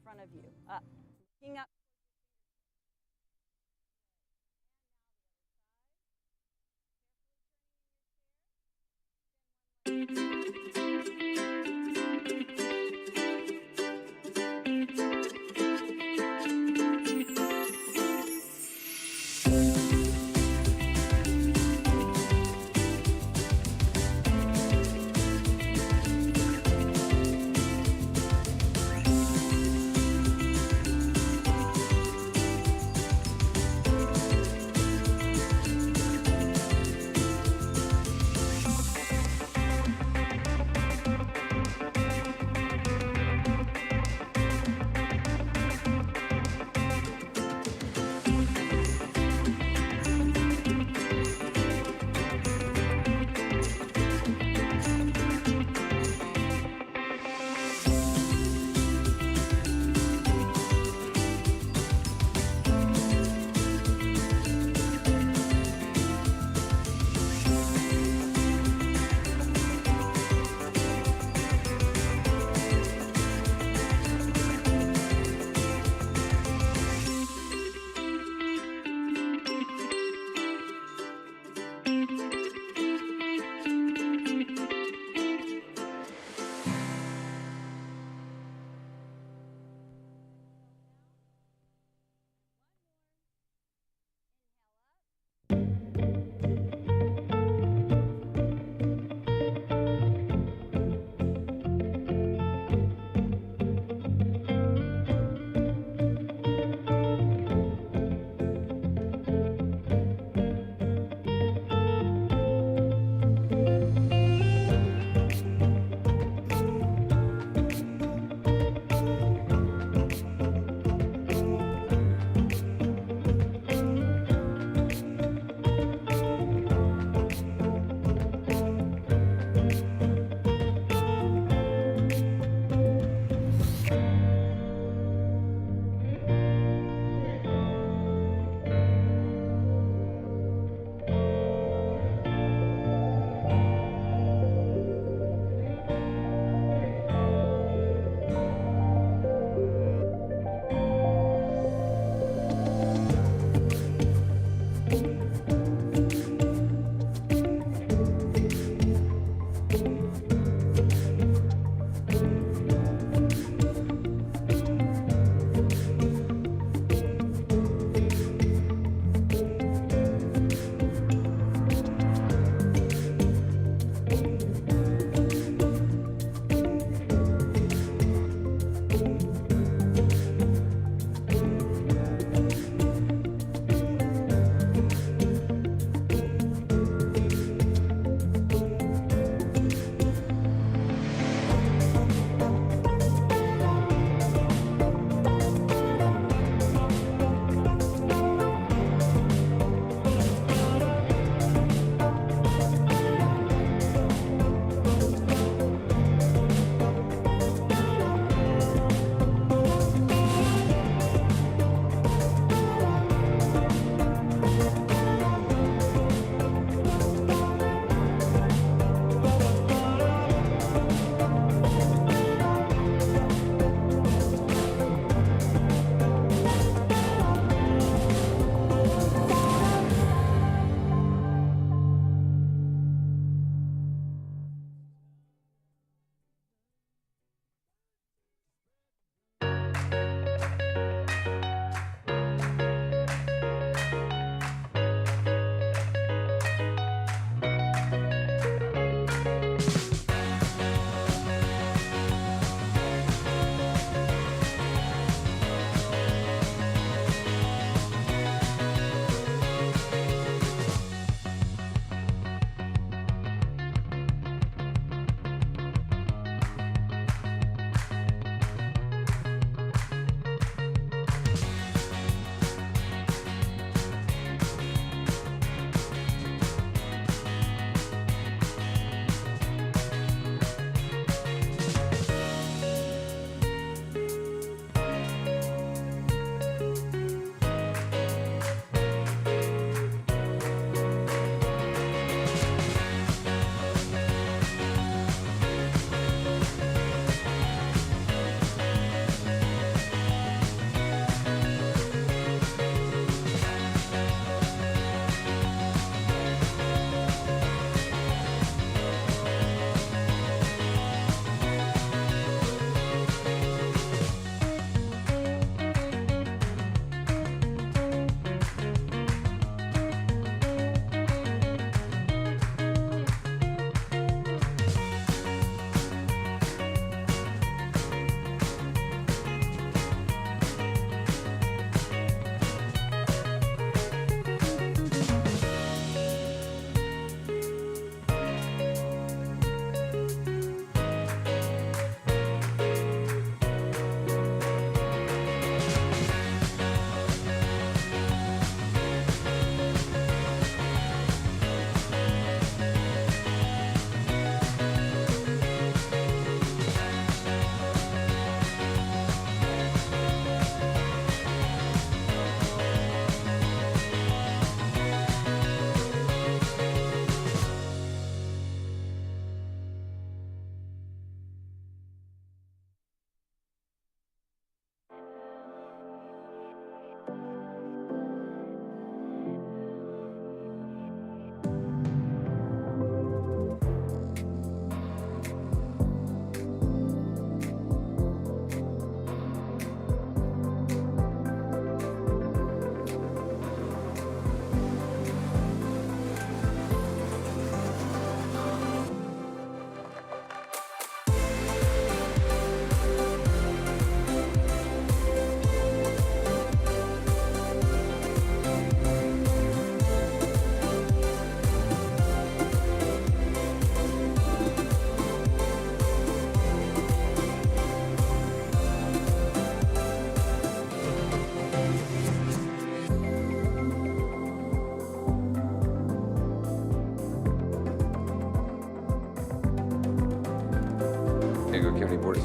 front of you, up, looking up.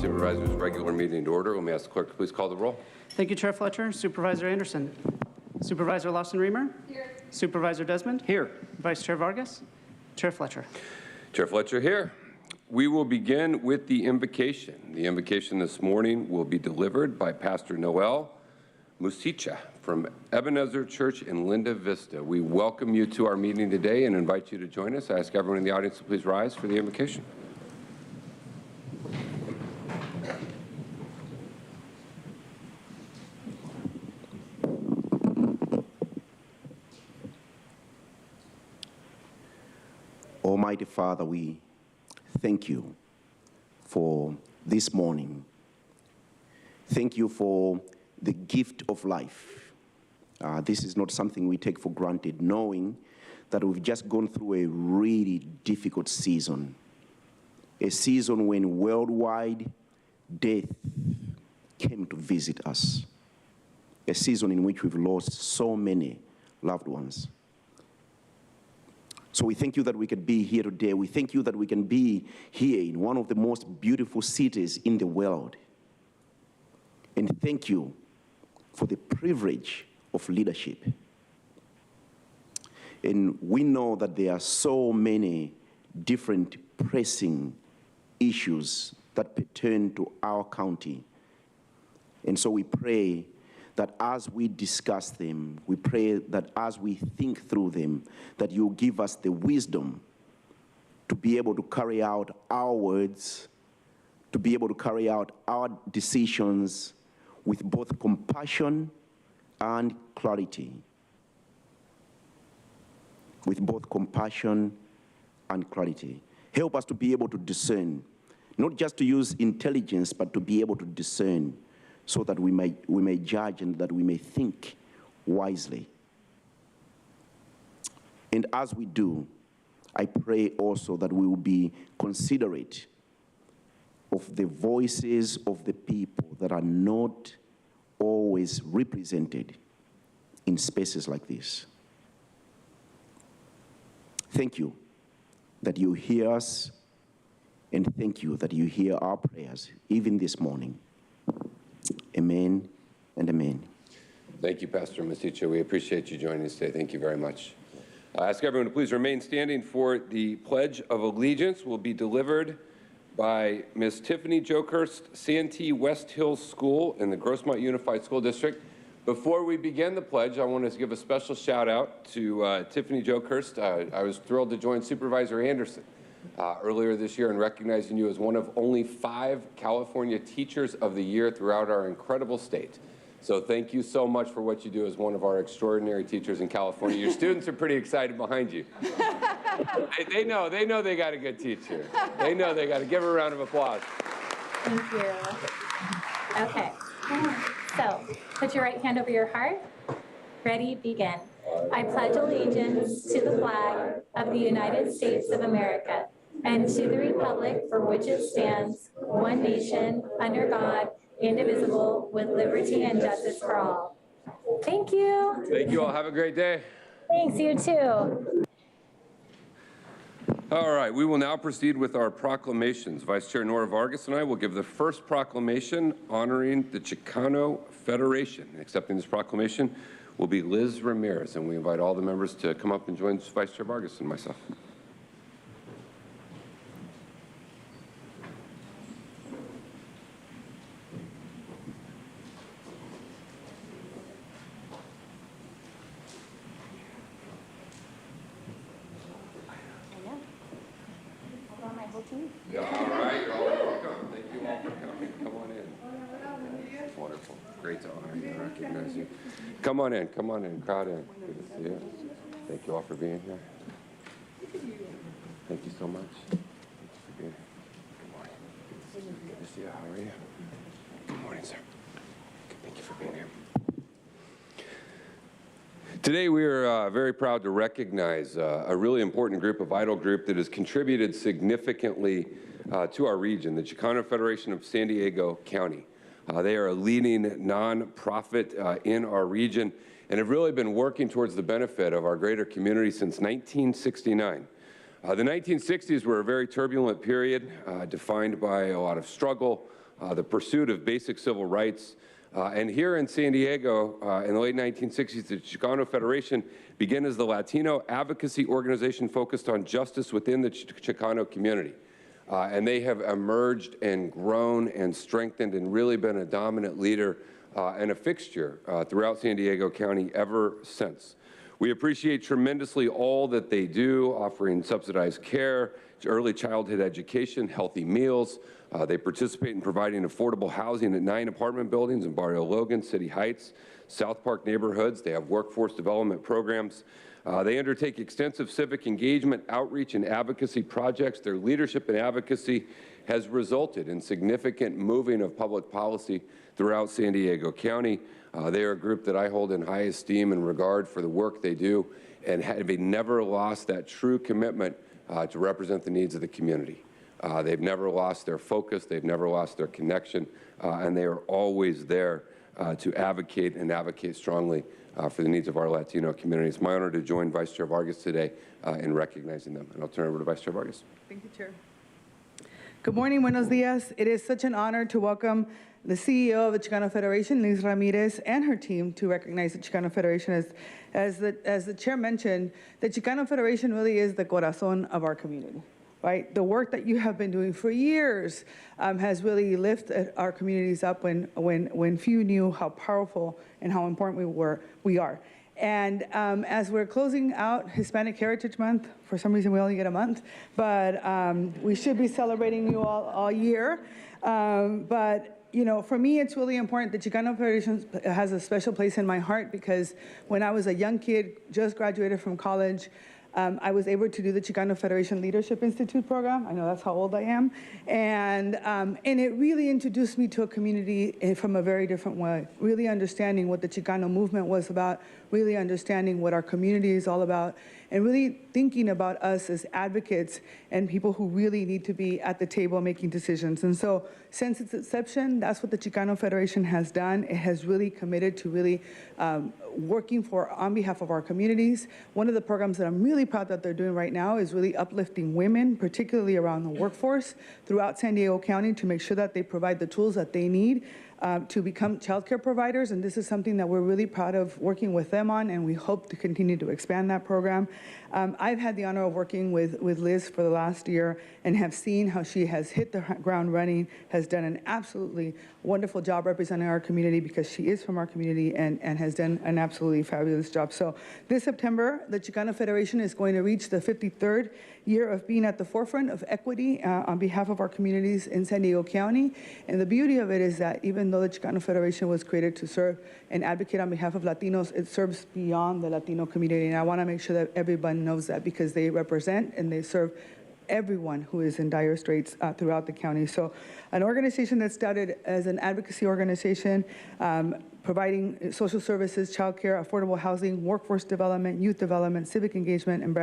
Supervisors' regular meeting to order. Let me ask the clerk to please call the roll. Thank you, Chair Fletcher. Supervisor Anderson. Supervisor Lawson-Remer. Here. Supervisor Desmond. Here. Vice Chair Vargas. Chair Fletcher. Chair Fletcher here. We will begin with the invocation. The invocation this morning will be delivered by Pastor Noel Musicha from Ebenezer Church in Linda Vista. We welcome you to our meeting today and invite you to join us. I ask everyone in the audience to please rise for the invocation. Almighty Father, we thank you for this morning. Thank you for the gift of life. This is not something we take for granted, knowing that we've just gone through a really difficult season, a season when worldwide death came to visit us, a season in which we've lost so many loved ones. So we thank you that we could be here today. We thank you that we can be here in one of the most beautiful cities in the world. And thank you for the privilege of leadership. And we know that there are so many different pressing issues that pertain to our county. And so we pray that as we discuss them, we pray that as we think through them, that you give us the wisdom to be able to carry out our words, to be able to carry out our decisions with both compassion and clarity. With both compassion and clarity. Help us to be able to discern, not just to use intelligence, but to be able to discern, so that we may judge and that we may think wisely. And as we do, I pray also that we will be considerate of the voices of the people that are not always represented in spaces like this. Thank you that you hear us, and thank you that you hear our prayers, even this morning. Amen and amen. Thank you, Pastor Musicha. We appreciate you joining us today. Thank you very much. I ask everyone to please remain standing for the Pledge of Allegiance. Will be delivered by Ms. Tiffany Jokerst, Santee West Hills School in the Grossmont Unified School District. Before we begin the pledge, I want to give a special shout out to Tiffany Jokerst. I was thrilled to join Supervisor Anderson earlier this year in recognizing you as one of only 5 California Teachers of the Year throughout our incredible state. So thank you so much for what you do as one of our extraordinary teachers in California. Your students are pretty excited behind you. They know they got a good teacher. They know they got to give her a round of applause. Thank you. Okay, so put your right hand over your heart. Ready, begin. I pledge allegiance to the flag of the United States of America and to the republic for which it stands, one nation, under God, indivisible, with liberty and justice for all. Thank you. Thank you all. Have a great day. Thanks, you too. All right, we will now proceed with our proclamations. Vice Chair Nora Vargas and I will give the first proclamation honoring the Chicano Federation. Accepting this proclamation will be Liz Ramirez, and we invite all the members to come up and join Vice Chair Vargas and myself. Yeah, all right, you're all welcome. Thank you all for coming. Come on in. It's wonderful. Great to honor you and recognize you. Come on in, crowd in. Good to see you. Thank you all for being here. Thank you so much. Thank you for being here. Good morning. Good to see you. How are you? Good morning, sir. Thank you for being here. Today we are very proud to recognize a really important group, a vital group that has contributed significantly to our region, the Chicano Federation of San Diego County. They are a leading nonprofit in our region and have really been working towards the benefit of our greater community since 1969. The 1960s were a very turbulent period defined by a lot of struggle, the pursuit of basic civil rights. And here in San Diego, in the late 1960s, the Chicano Federation began as the Latino advocacy organization focused on justice within the Chicano community. And they have emerged and grown and strengthened and really been a dominant leader and a fixture throughout San Diego County ever since. We appreciate tremendously all that they do, offering subsidized care, early childhood education, healthy meals. They participate in providing affordable housing at 9 apartment buildings in Barrio Logan, City Heights, South Park neighborhoods. They have workforce development programs. They undertake extensive civic engagement, outreach, and advocacy projects. Their leadership and advocacy has resulted in significant moving of public policy throughout San Diego County. They are a group that I hold in high esteem and regard for the work they do, and have never lost that true commitment to represent the needs of the community. They've never lost their focus, they've never lost their connection, and they are always there to advocate and advocate strongly for the needs of our Latino community. It's my honor to join Vice Chair Vargas today in recognizing them. And I'll turn it over to Vice Chair Vargas. Thank you, Chair. Good morning, buenos dias. It is such an honor to welcome the CEO of the Chicano Federation, Liz Ramirez, and her team to recognize the Chicano Federation. As the Chair mentioned, the Chicano Federation really is the corazón of our community. Right? The work that you have been doing for years has really lifted our communities up when few knew how powerful and how important we are. And as we're closing out Hispanic Heritage Month, for some reason we only get a month, but we should be celebrating you all year. But you know, for me, it's really important. The Chicano Federation has a special place in my heart because when I was a young kid, just graduated from college, I was able to do the Chicano Federation Leadership Institute program. I know that's how old I am. And it really introduced me to a community from a very different way, really understanding what the Chicano movement was about, really understanding what our community is all about, and really thinking about us as advocates and people who really need to be at the table making decisions. And so since its inception, that's what the Chicano Federation has done. It has really committed to really working on behalf of our communities. One of the programs that I'm really proud that they're doing right now is really uplifting women, particularly around the workforce throughout San Diego County, to make sure that they provide the tools that they need to become childcare providers, and this is something that we're really proud of working with them on, and we hope to continue to expand that program. I've had the honor of working with Liz for the last year and have seen how she has hit the ground running, has done an absolutely wonderful job representing our community because she is from our community and has done an absolutely fabulous job. So this September, the Chicano Federation is going to reach the 53rd year of being at the forefront of equity on behalf of our communities in San Diego County. And the beauty of it is that even though the Chicano Federation was created to serve and advocate on behalf of Latinos, it serves beyond the Latino community. And I want to make sure that everyone knows that because they represent and they serve everyone who is in dire straits throughout the county. So an organization that started as an advocacy organization, providing social services, childcare, affordable housing, workforce development, youth development, civic engagement, and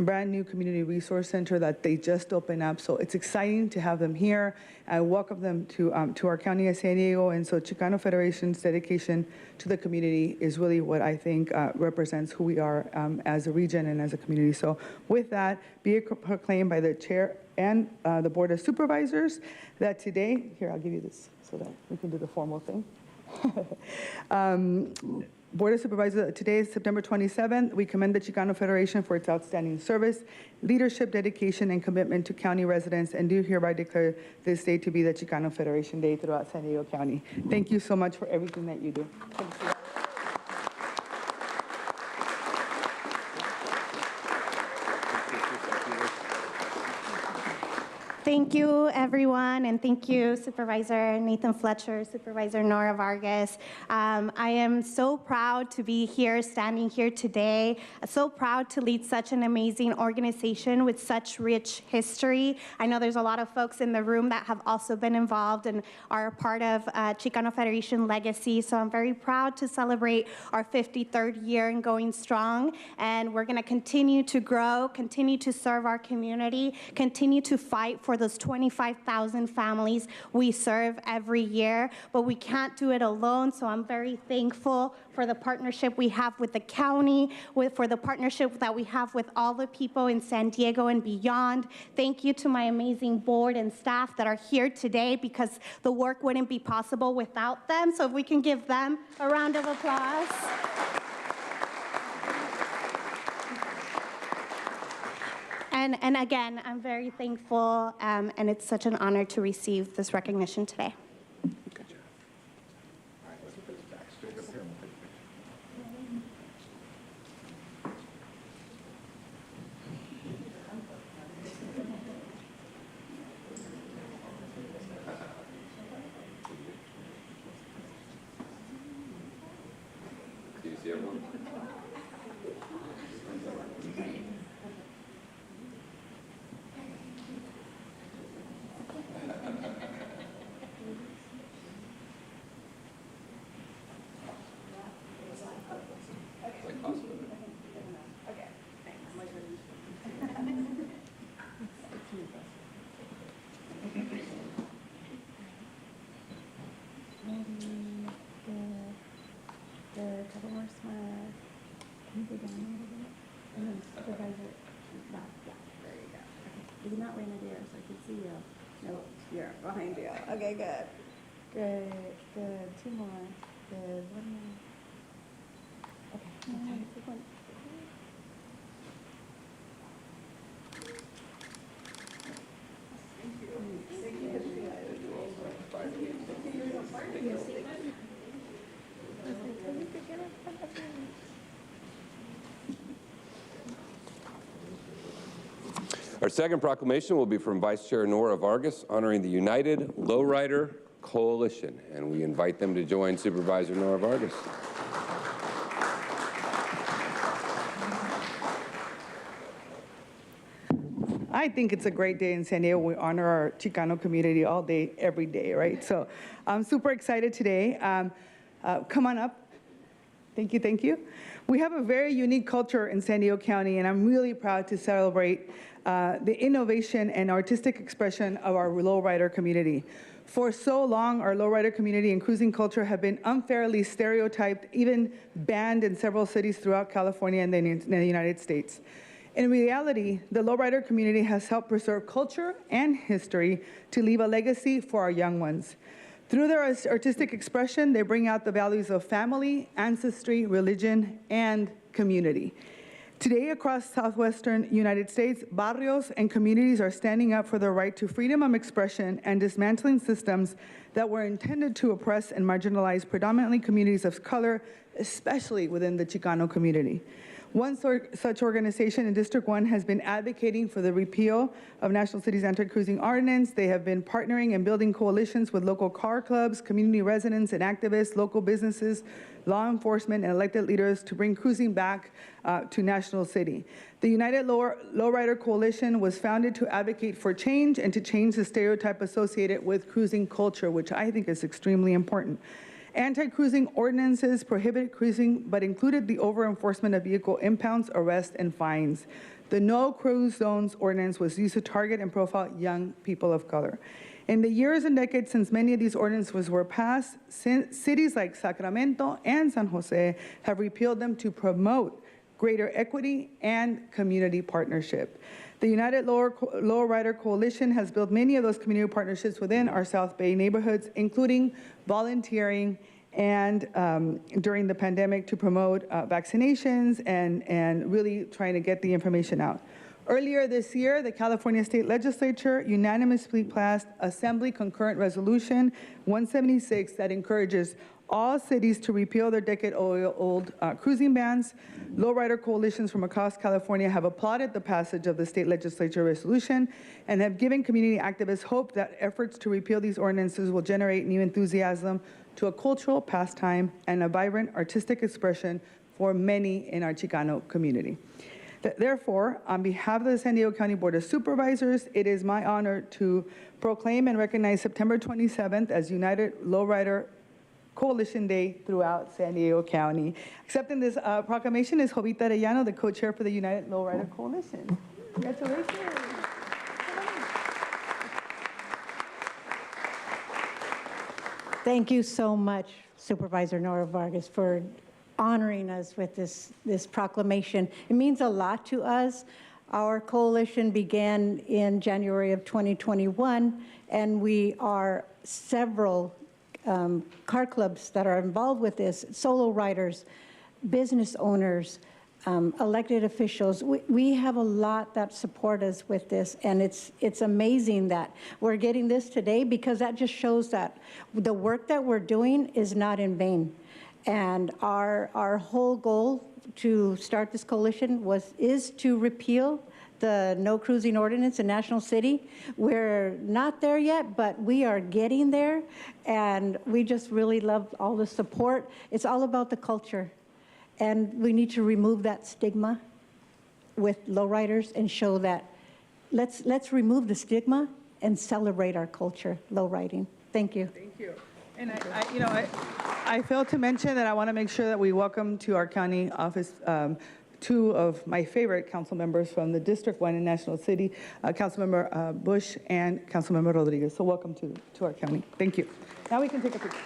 brand new community resource center that they just opened up. So it's exciting to have them here. I welcome them to our county of San Diego. And so Chicano Federation's dedication to the community is really what I think represents who we are as a region and as a community. So with that, be it proclaimed by the chair and the Board of Supervisors that today, here, I'll give you this so that we can do the formal thing. Board of Supervisors, today is September 27th. We commend the Chicano Federation for its outstanding service, leadership, dedication, and commitment to county residents, and do hereby declare this day to be the Chicano Federation Day throughout San Diego County. Thank you so much for everything that you do. Thank you. Thank you, everyone, and thank you, Supervisor Nathan Fletcher, Supervisor Nora Vargas. I am so proud to be here, standing here today, so proud to lead such an amazing organization with such rich history. I know there's a lot of folks in the room that have also been involved and are a part of Chicano Federation legacy, so I'm very proud to celebrate our 53rd year and going strong, and we're going to continue to grow, continue to serve our community, continue to fight for the those 25,000 families we serve every year, but we can't do it alone, so I'm very thankful for the partnership we have with the county, for the partnership that we have with all the people in San Diego and beyond. Thank you to my amazing board and staff that are here today, because the work wouldn't be possible without them, so if we can give them a round of applause. And again, I'm very thankful, and it's such an honor to receive this recognition today. Good job. All right, let's put it back straight up here. We'll take a picture. Do you see everyone? Like hospital. Good, couple more smiles. Can you go down a little bit? And then supervisor, back, yeah, there you go. Okay. You're not Renadier, so I can see you. No, you're behind you. Okay, good. Good, two more. Good, one more. Okay, take one. Our second proclamation will be from Vice Chair Nora Vargas, honoring the United Lowrider Coalition, and we invite them to join Supervisor Nora Vargas. I think it's a great day in San Diego. We honor our Chicano community all day, every day, right? So I'm super excited today. Come on up. Thank you, thank you. We have a very unique culture in San Diego County, and I'm really proud to celebrate the innovation and artistic expression of our lowrider community. For so long, our lowrider community and cruising culture have been unfairly stereotyped, even banned in several cities throughout California and the United States. In reality, the lowrider community has helped preserve culture and history to leave a legacy for our young ones. Through their artistic expression, they bring out the values of family, ancestry, religion, and community. Today, across southwestern United States, barrios and communities are standing up for their right to freedom of expression and dismantling systems that were intended to oppress and marginalize predominantly communities of color, especially within the Chicano community. One such organization in District 1 has been advocating for the repeal of National City's anti-cruising ordinance. They have been partnering and building coalitions with local car clubs, community residents and activists, local businesses, law enforcement, and elected leaders to bring cruising back to National City. The United Lowrider Coalition was founded to advocate for change and to change the stereotype associated with cruising culture, which I think is extremely important. Anti-cruising ordinances prohibited cruising, but included the over-enforcement of vehicle impounds, arrests, and fines. The No Cruise Zones ordinance was used to target and profile young people of color. In the years and decades since many of these ordinances were passed, cities like Sacramento and San Jose have repealed them to promote greater equity and community partnership. The United Lowrider Coalition has built many of those community partnerships within our South Bay neighborhoods, including volunteering and during the pandemic to promote vaccinations and really trying to get the information out. Earlier this year, the California State Legislature unanimously passed Assembly Concurrent Resolution 176 that encourages all cities to repeal their decade-old cruising bans. Lowrider coalitions from across California have applauded the passage of the state legislature resolution and have given community activists hope that efforts to repeal these ordinances will generate new enthusiasm to a cultural pastime and a vibrant artistic expression for many in our Chicano community. Therefore, on behalf of the San Diego County Board of Supervisors, it is my honor to proclaim and recognize September 27th as United Lowrider Coalition Day throughout San Diego County. Accepting this proclamation is Jovita Arellano, the co-chair for the United Lowrider Coalition. Congratulations. Thank you so much, Supervisor Nora Vargas, for honoring us with this proclamation. It means a lot to us. Our coalition began in January of 2021, and we are several car clubs that are involved with this, solo riders, business owners, elected officials. We have a lot that support us with this, and it's amazing that we're getting this today, because that just shows that the work that we're doing is not in vain. And our whole goal to start this coalition is to repeal the no cruising ordinance in National City. We're not there yet, but we are getting there, and we just really love all the support. It's all about the culture. And we need to remove that stigma with lowriders and show that let's remove the stigma and celebrate our culture, lowriding. Thank you. Thank you. And I failed to mention that I want to make sure that we welcome to our county office two of my favorite council members from the District 1 in National City, Councilmember Bush and Councilmember Rodriguez. So welcome to our county. Thank you. Now we can take a picture.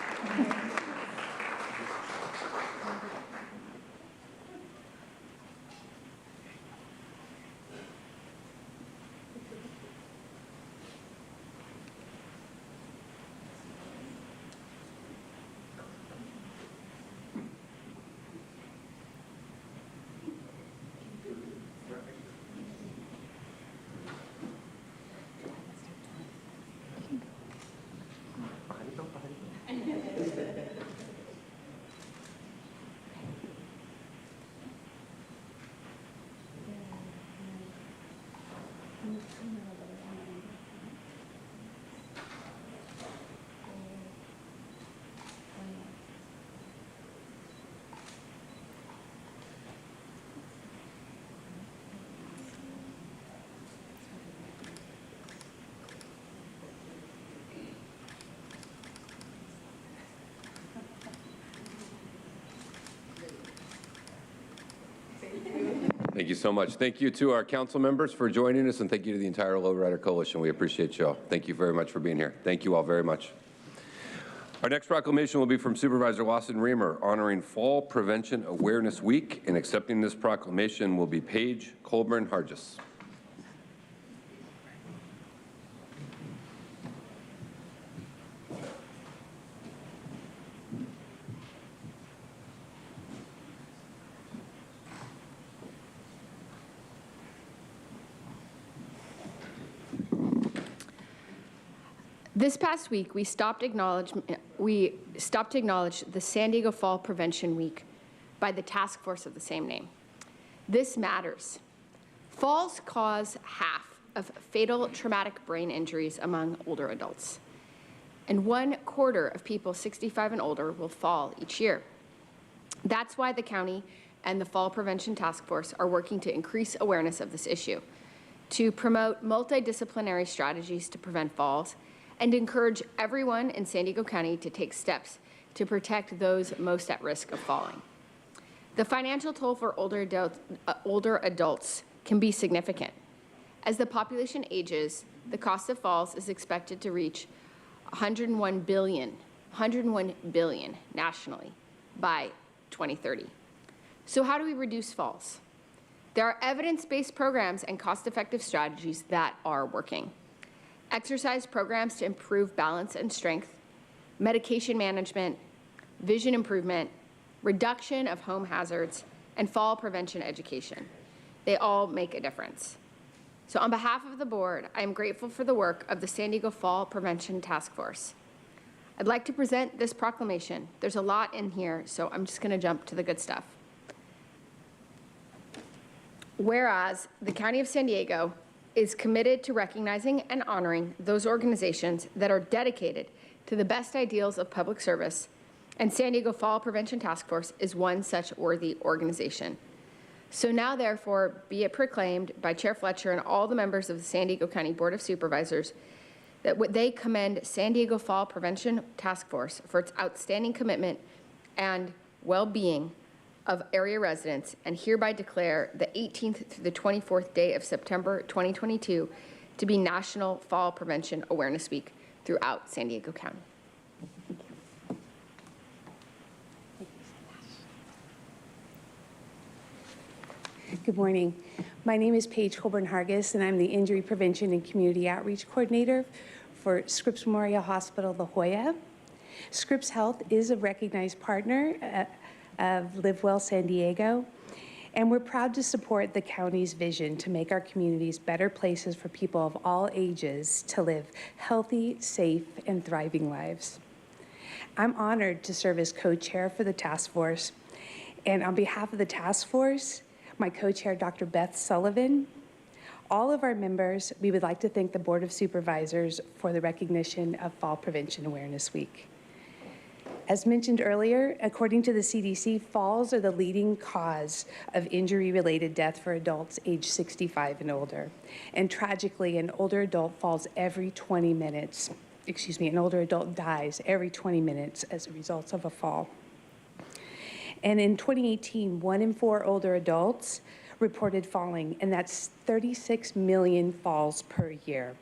Thank you so much. Thank you to our council members for joining us, and thank you to the entire Lowrider Coalition. We appreciate you all. Thank you very much for being here. Thank you all very much. Our next proclamation will be from Supervisor Lawson Reamer, honoring Fall Prevention Awareness Week, and accepting this proclamation will be Paige Colburn Hargis. This past week, we stopped to acknowledge the San Diego Fall Prevention Week by the task force of the same name. This matters. Falls cause half of fatal traumatic brain injuries among older adults, and 1/4 of people 65 and older will fall each year. That's why the county and the Fall Prevention Task Force are working to increase awareness of this issue, to promote multidisciplinary strategies to prevent falls, and encourage everyone in San Diego County to take steps to protect those most at risk of falling. The financial toll for older adults can be significant. As the population ages, the cost of falls is expected to reach $101 billion nationally by 2030. So how do we reduce falls? There are evidence-based programs and cost-effective strategies that are working. Exercise programs to improve balance and strength, medication management, vision improvement, reduction of home hazards, and fall prevention education. They all make a difference. So on behalf of the board, I am grateful for the work of the San Diego Fall Prevention Task Force. I'd like to present this proclamation. There's a lot in here, so I'm just going to jump to the good stuff. Whereas the County of San Diego is committed to recognizing and honoring those organizations that are dedicated to the best ideals of public service, and San Diego Fall Prevention Task Force is one such worthy organization. So now, therefore, be it proclaimed by Chair Fletcher and all the members of the San Diego County Board of Supervisors that they commend San Diego Fall Prevention Task Force for its outstanding commitment and well-being of area residents, and hereby declare the 18th through the 24th day of September 2022 to be National Fall Prevention Awareness Week throughout San Diego County. Thank you. Good morning. My name is Paige Colburn-Hargis, and I'm the Injury Prevention and Community Outreach Coordinator for Scripps Memorial Hospital La Jolla. Scripps Health is a recognized partner of Live Well San Diego, and we're proud to support the county's vision to make our communities better places for people of all ages to live healthy, safe, and thriving lives. I'm honored to serve as co-chair for the task force, and on behalf of the task force, my co-chair, Dr. Beth Sullivan, all of our members, we would like to thank the Board of Supervisors for the recognition of Fall Prevention Awareness Week. As mentioned earlier, according to the CDC, falls are the leading cause of injury-related death for adults age 65 and older. And tragically, an older adult falls every 20 minutes. An older adult dies every 20 minutes as a result of a fall. And in 2018, 1 in 4 older adults reported falling, and that's 36 million falls per year.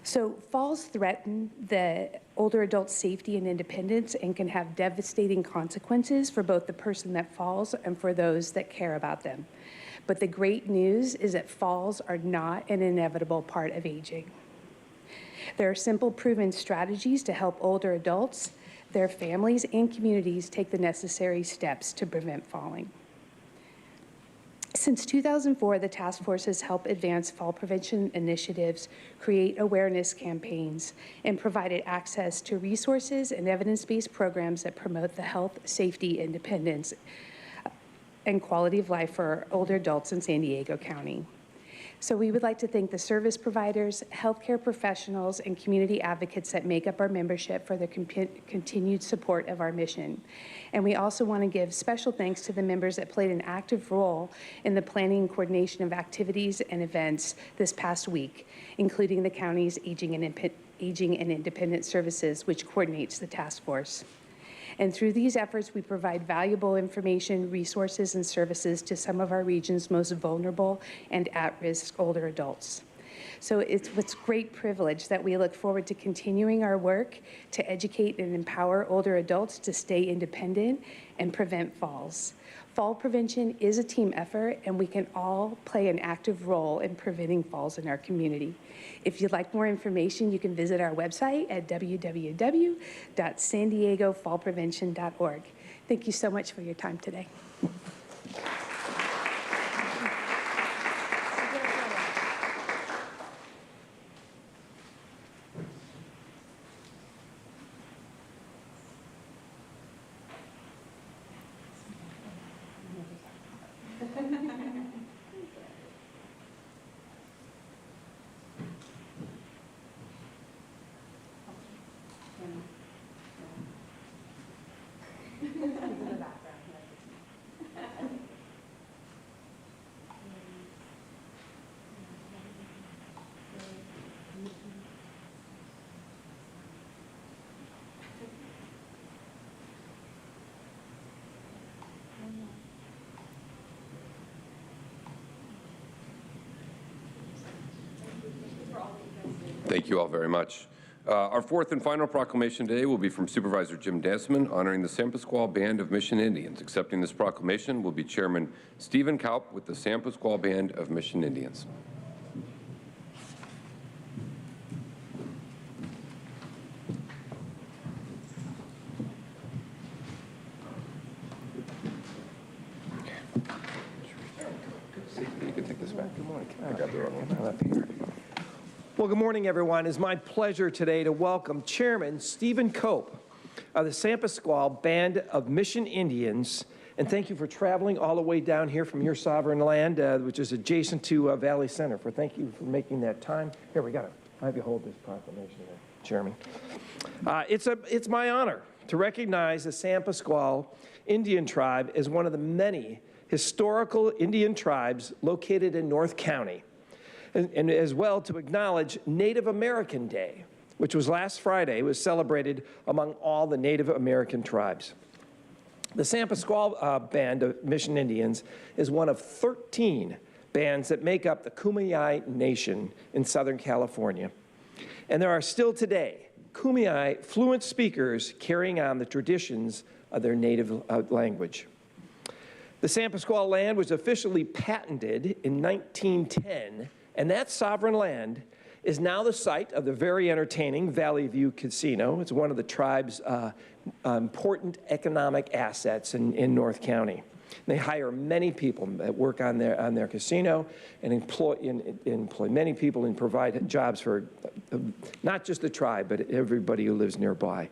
So falls threaten the older adult's safety and independence and can have devastating consequences for both the person that falls and for those that care about them. But the great news is that falls are not an inevitable part of aging. There are simple, proven strategies to help older adults, their families, and communities take the necessary steps to prevent falling. Since 2004, the task force has helped advance fall prevention initiatives, create awareness campaigns, and provided access to resources and evidence-based programs that promote the health, safety, independence, and quality of life for older adults in San Diego County. So we would like to thank the service providers, healthcare professionals, and community advocates that make up our membership for their continued support of our mission. And we also want to give special thanks to the members that played an active role in the planning and coordination of activities and events this past week, including the county's Aging and Independent Services, which coordinates the task force. And through these efforts, we provide valuable information, resources, and services to some of our region's most vulnerable and at-risk older adults. So it's with great privilege that we look forward to continuing our work to educate and empower older adults to stay independent and prevent falls. Fall prevention is a team effort, and we can all play an active role in preventing falls in our community. If you'd like more information, you can visit our website at www.sandiegofallprevention.org. Thank you so much for your time today. Thank you all very much. Our fourth and final proclamation today will be from Supervisor Jim Danseman, honoring the San Pasqual Band of Mission Indians. Accepting this proclamation will be Chairman Stephen Kaup with the San Pasqual Band of Mission Indians. You can take this back. Good morning. I got the wrong one. Up here. Well, good morning, everyone. It's my pleasure today to welcome Chairman Stephen Kaup of the San Pasqual Band of Mission Indians. And thank you for traveling all the way down here from your sovereign land, which is adjacent to Valley Center. Thank you for making that time. Here, we got it. I have you hold this proclamation there, Chairman. It's my honor to recognize the San Pasqual Indian tribe as one of the many historical Indian tribes located in North County. And as well to acknowledge Native American Day, which was last Friday, was celebrated among all the Native American tribes. The San Pasqual Band of Mission Indians is one of 13 bands that make up the Kumeyaay Nation in Southern California. And there are still today Kumeyaay fluent speakers carrying on the traditions of their native language. The San Pasqual land was officially patented in 1910, and that sovereign land is now the site of the very entertaining Valley View Casino. It's one of the tribe's important economic assets in North County. They hire many people that work on their casino and employ many people and provide jobs for not just the tribe, but everybody who lives nearby.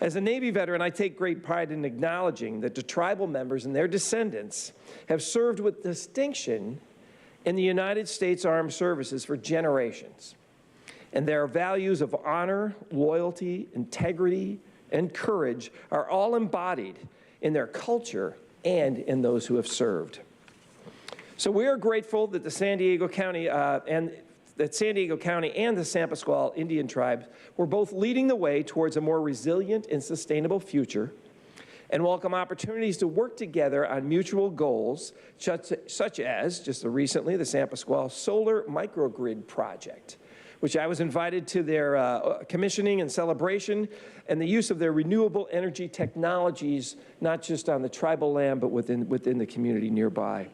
As a Navy veteran, I take great pride in acknowledging that the tribal members and their descendants have served with distinction in the United States Armed Services for generations. And their values of honor, loyalty, integrity, and courage are all embodied in their culture and in those who have served. So we are grateful that the San Diego County and the San Pasqual Indian tribes were both leading the way towards a more resilient and sustainable future, and welcome opportunities to work together on mutual goals, such as, just recently, the San Pasqual Solar Microgrid Project, which I was invited to their commissioning and celebration, and the use of their renewable energy technologies, not just on the tribal land, but within the community nearby.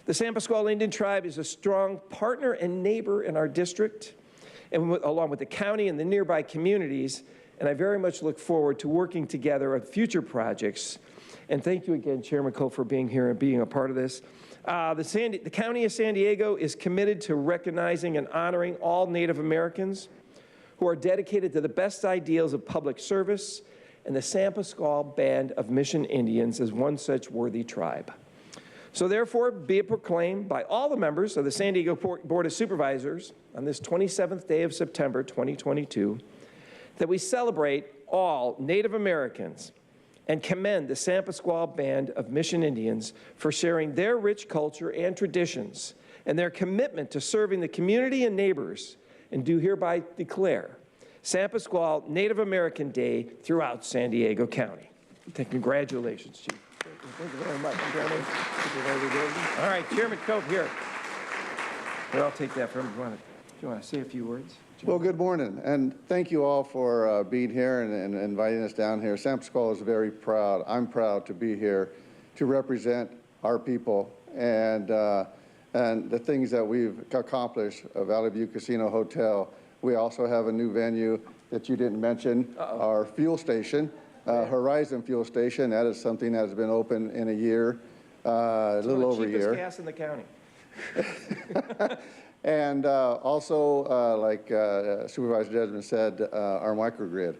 The San Pasqual Indian Tribe is a strong partner and neighbor in our district, and along with the county and the nearby communities, and I very much look forward to working together on future projects. And thank you again, Chairman Coe, for being here and being a part of this. The County of San Diego is committed to recognizing and honoring all Native Americans who are dedicated to the best ideals of public service, and the San Pasqual Band of Mission Indians is one such worthy tribe. So therefore, be it proclaimed by all the members of the San Diego Board of Supervisors on this 27th day of September 2022 that we celebrate all Native Americans and commend the San Pasqual Band of Mission Indians for sharing their rich culture and traditions and their commitment to serving the community and neighbors, and do hereby declare San Pasqual Native American Day throughout San Diego County. Congratulations, Chief. Thank you very much, Chairman. All right, Chairman Cope, here. Here, I'll take that from you. Do you want to say a few words? Well, good morning, and thank you all for being here and inviting us down here. San Pasqual is very proud. I'm proud to be here to represent our people and the things that we've accomplished at Valley View Casino Hotel. We also have a new venue that you didn't mention, our fuel station, Horizon Fuel Station. That is something that has been open in a year, a little over a year. Cheapest gas in the county. And also, like Supervisor Desmond said, our microgrid.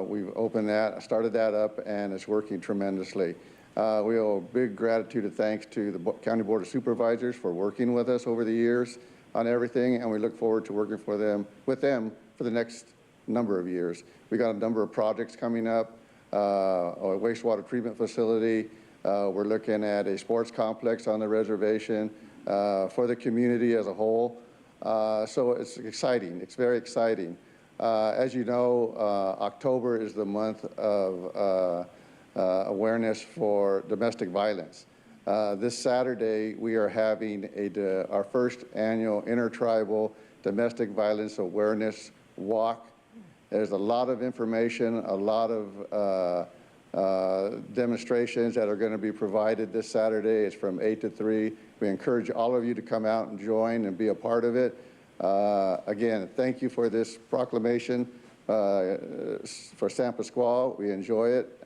We've opened that, started that up, and it's working tremendously. We owe big gratitude and thanks to the County Board of Supervisors for working with us over the years on everything, and we look forward to working with them for the next number of years. We got a number of projects coming up, a wastewater treatment facility. We're looking at a sports complex on the reservation for the community as a whole. So it's exciting. It's very exciting. As you know, October is the month of awareness for domestic violence. This Saturday, we are having our first annual Intertribal Domestic Violence Awareness Walk. There's a lot of information, a lot of demonstrations that are going to be provided this Saturday. It's from 8 to 3. We encourage all of you to come out and join and be a part of it. Again, thank you for this proclamation for San Pasqual. We enjoy it.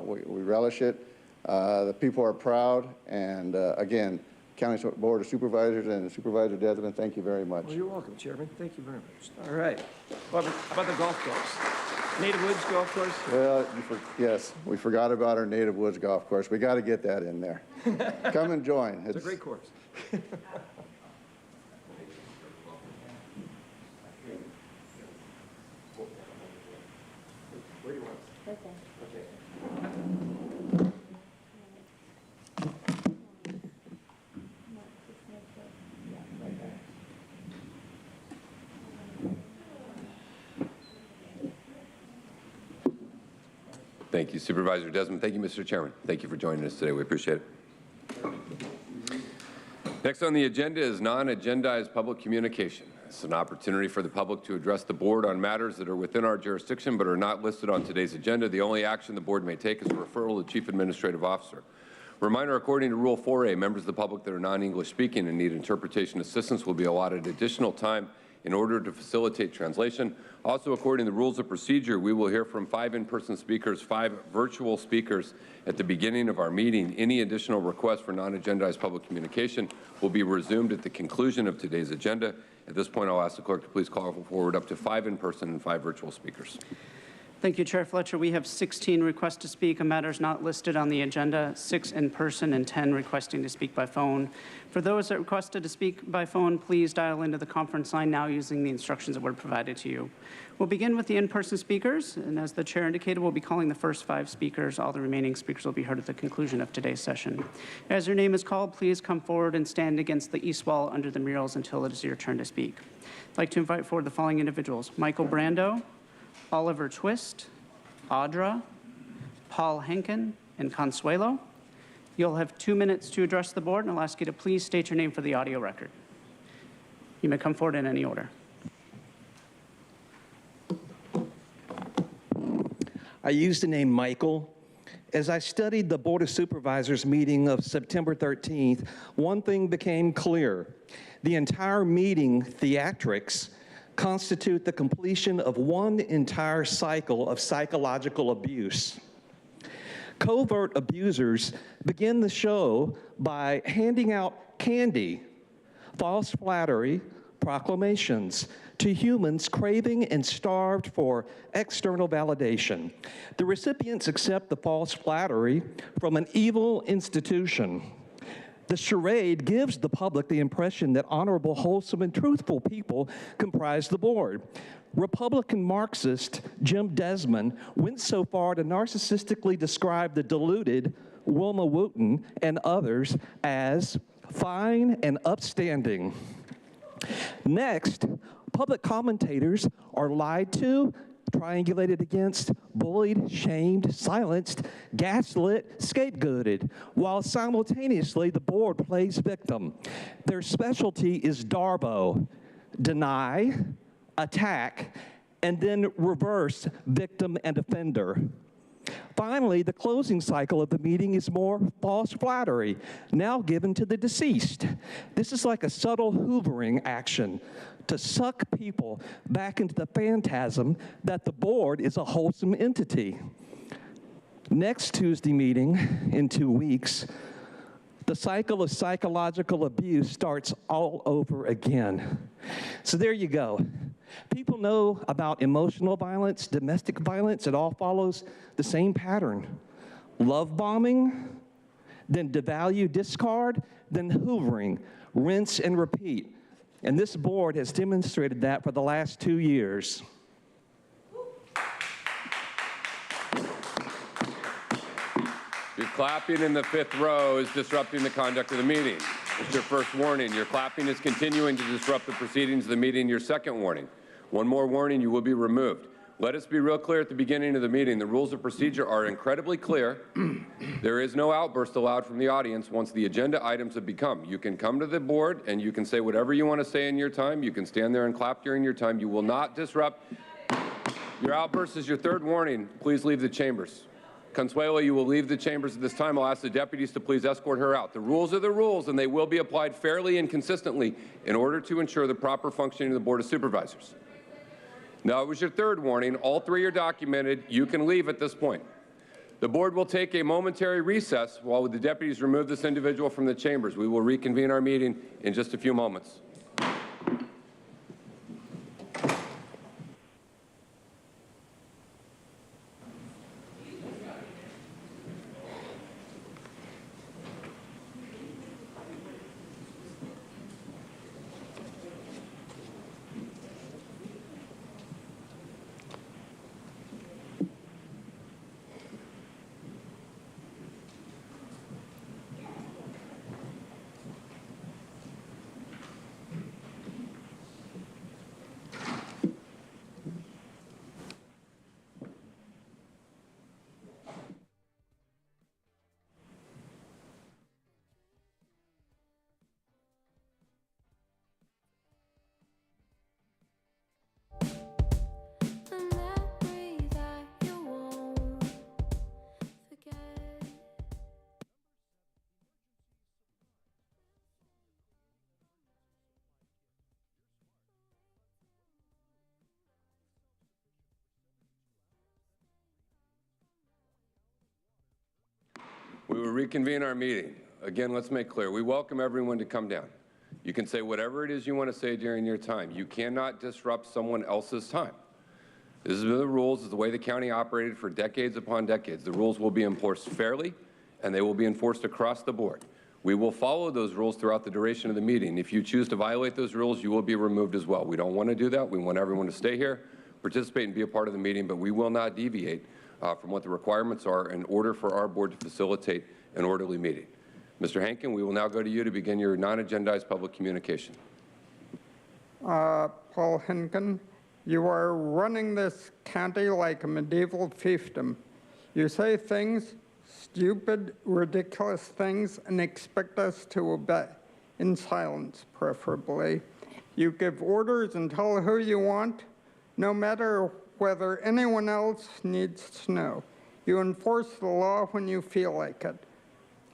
We relish it. The people are proud. And again, County Board of Supervisors and Supervisor Desmond, thank you very much. Well, you're welcome, Chairman. Thank you very much. All right. How about the golf course? Native Woods Golf Course? Well, yes, we forgot about our Native Woods Golf Course. We got to get that in there. Come and join. It's a great course. Where do you want it? Okay. Thank you, Supervisor Desmond. Thank you, Mr. Chairman. Thank you for joining us today. We appreciate it. Next on the agenda is non-agendized public communication. It's an opportunity for the public to address the board on matters that are within our jurisdiction but are not listed on today's agenda. The only action the board may take is a referral to the Chief Administrative Officer. Reminder, according to Rule 4A, members of the public that are non-English speaking and need interpretation assistance will be allotted additional time in order to facilitate translation. Also, according to the rules of procedure, we will hear from 5 in-person speakers, 5 virtual speakers at the beginning of our meeting. Any additional requests for non-agendized public communication will be resumed at the conclusion of today's agenda. At this point, I'll ask the clerk to please call forward up to 5 in-person and 5 virtual speakers. Thank you, Chair Fletcher. We have 16 requests to speak on matters not listed on the agenda, 6 in person and 10 requesting to speak by phone. For those that requested to speak by phone, please dial into the conference line now using the instructions that were provided to you. We'll begin with the in-person speakers, and as the chair indicated, we'll be calling the first 5 speakers. All the remaining speakers will be heard at the conclusion of today's session. As your name is called, please come forward and stand against the east wall under the murals until it is your turn to speak. I'd like to invite forward the following individuals: Michael Brando, Oliver Twist, Audra, Paul Henkin, and Consuelo. You'll have 2 minutes to address the board, and I'll ask you to please state your name for the audio record. You may come forward in any order. I used the name Michael. As I studied the Board of Supervisors meeting of September 13th, one thing became clear. The entire meeting theatrics constitute the completion of one entire cycle of psychological abuse. Covert abusers begin the show by handing out candy, false flattery, proclamations to humans craving and starved for external validation. The recipients accept the false flattery from an evil institution. The charade gives the public the impression that honorable, wholesome, and truthful people comprise the board. Republican Marxist Jim Desmond went so far to narcissistically describe the deluded Wilma Wooten and others as fine and upstanding. Next, public commentators are lied to, triangulated against, bullied, shamed, silenced, gaslit, scapegoated, while simultaneously the board plays victim. Their specialty is Darbo: deny, attack, and then reverse victim and offender. Finally, the closing cycle of the meeting is more false flattery, now given to the deceased. This is like a subtle hoovering action to suck people back into the phantasm that the board is a wholesome entity. Next Tuesday meeting, in 2 weeks, the cycle of psychological abuse starts all over again. So there you go. People know about emotional violence, domestic violence. It all follows the same pattern. Love bombing, then devalue, discard, then hoovering, rinse and repeat. And this board has demonstrated that for the last 2 years. Your clapping in the 5th row is disrupting the conduct of the meeting. It's your first warning. Your clapping is continuing to disrupt the proceedings of the meeting. Your second warning. One more warning, you will be removed. Let us be real clear at the beginning of the meeting. The rules of procedure are incredibly clear. There is no outburst allowed from the audience once the agenda items have become. You can come to the board and you can say whatever you want to say in your time. You can stand there and clap during your time. You will not disrupt. Your outburst is your third warning. Please leave the chambers. Consuelo, you will leave the chambers at this time. I'll ask the deputies to please escort her out. The rules are the rules, and they will be applied fairly and consistently in order to ensure the proper functioning of the Board of Supervisors. Now, it was your third warning. All 3 are documented. You can leave at this point. The board will take a momentary recess while the deputies remove this individual from the chambers. We will reconvene our meeting in just a few moments. We will reconvene our meeting. Again, let's make clear, we welcome everyone to come down. You can say whatever it is you want to say during your time. You cannot disrupt someone else's time. This is the rules, is the way the county operated for decades upon decades. The rules will be enforced fairly, and they will be enforced across the board. We will follow those rules throughout the duration of the meeting. If you choose to violate those rules, you will be removed as well. We don't want to do that. We want everyone to stay here, participate, and be a part of the meeting, but we will not deviate from what the requirements are in order for our board to facilitate an orderly meeting. Mr. Hankin, we will now go to you to begin your non-agendized public communication. Paul Henkin, you are running this county like a medieval fiefdom. You say things, stupid, ridiculous things, and expect us to obey, in silence preferably. You give orders and tell who you want, no matter whether anyone else needs to know. You enforce the law when you feel like it.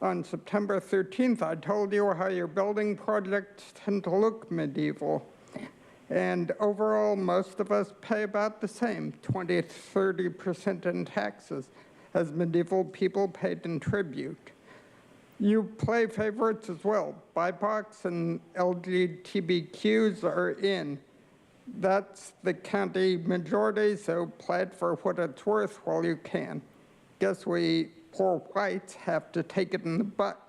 On September 13th, I told you how your building projects tend to look medieval. And overall, most of us pay about the same, 20 to 30% in taxes, as medieval people paid in tribute. You play favorites as well. BIPOCs and LGBTQs are in. That's the county majority, so play it for what it's worth while you can. Guess we poor whites have to take it in the butt.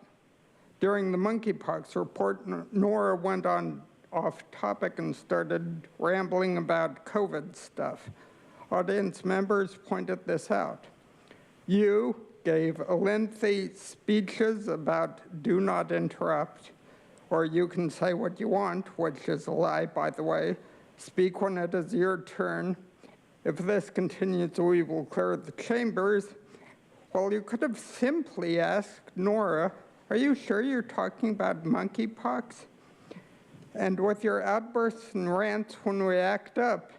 During the monkeypox report, Nora went on off topic and started rambling about COVID stuff. Audience members pointed this out. You gave lengthy speeches about do not interrupt, or you can say what you want, which is a lie, by the way. Speak when it is your turn. If this continues, we will clear the chambers. Well, you could have simply asked Nora, are you sure you're talking about monkeypox? And with your outbursts and rants when we act up,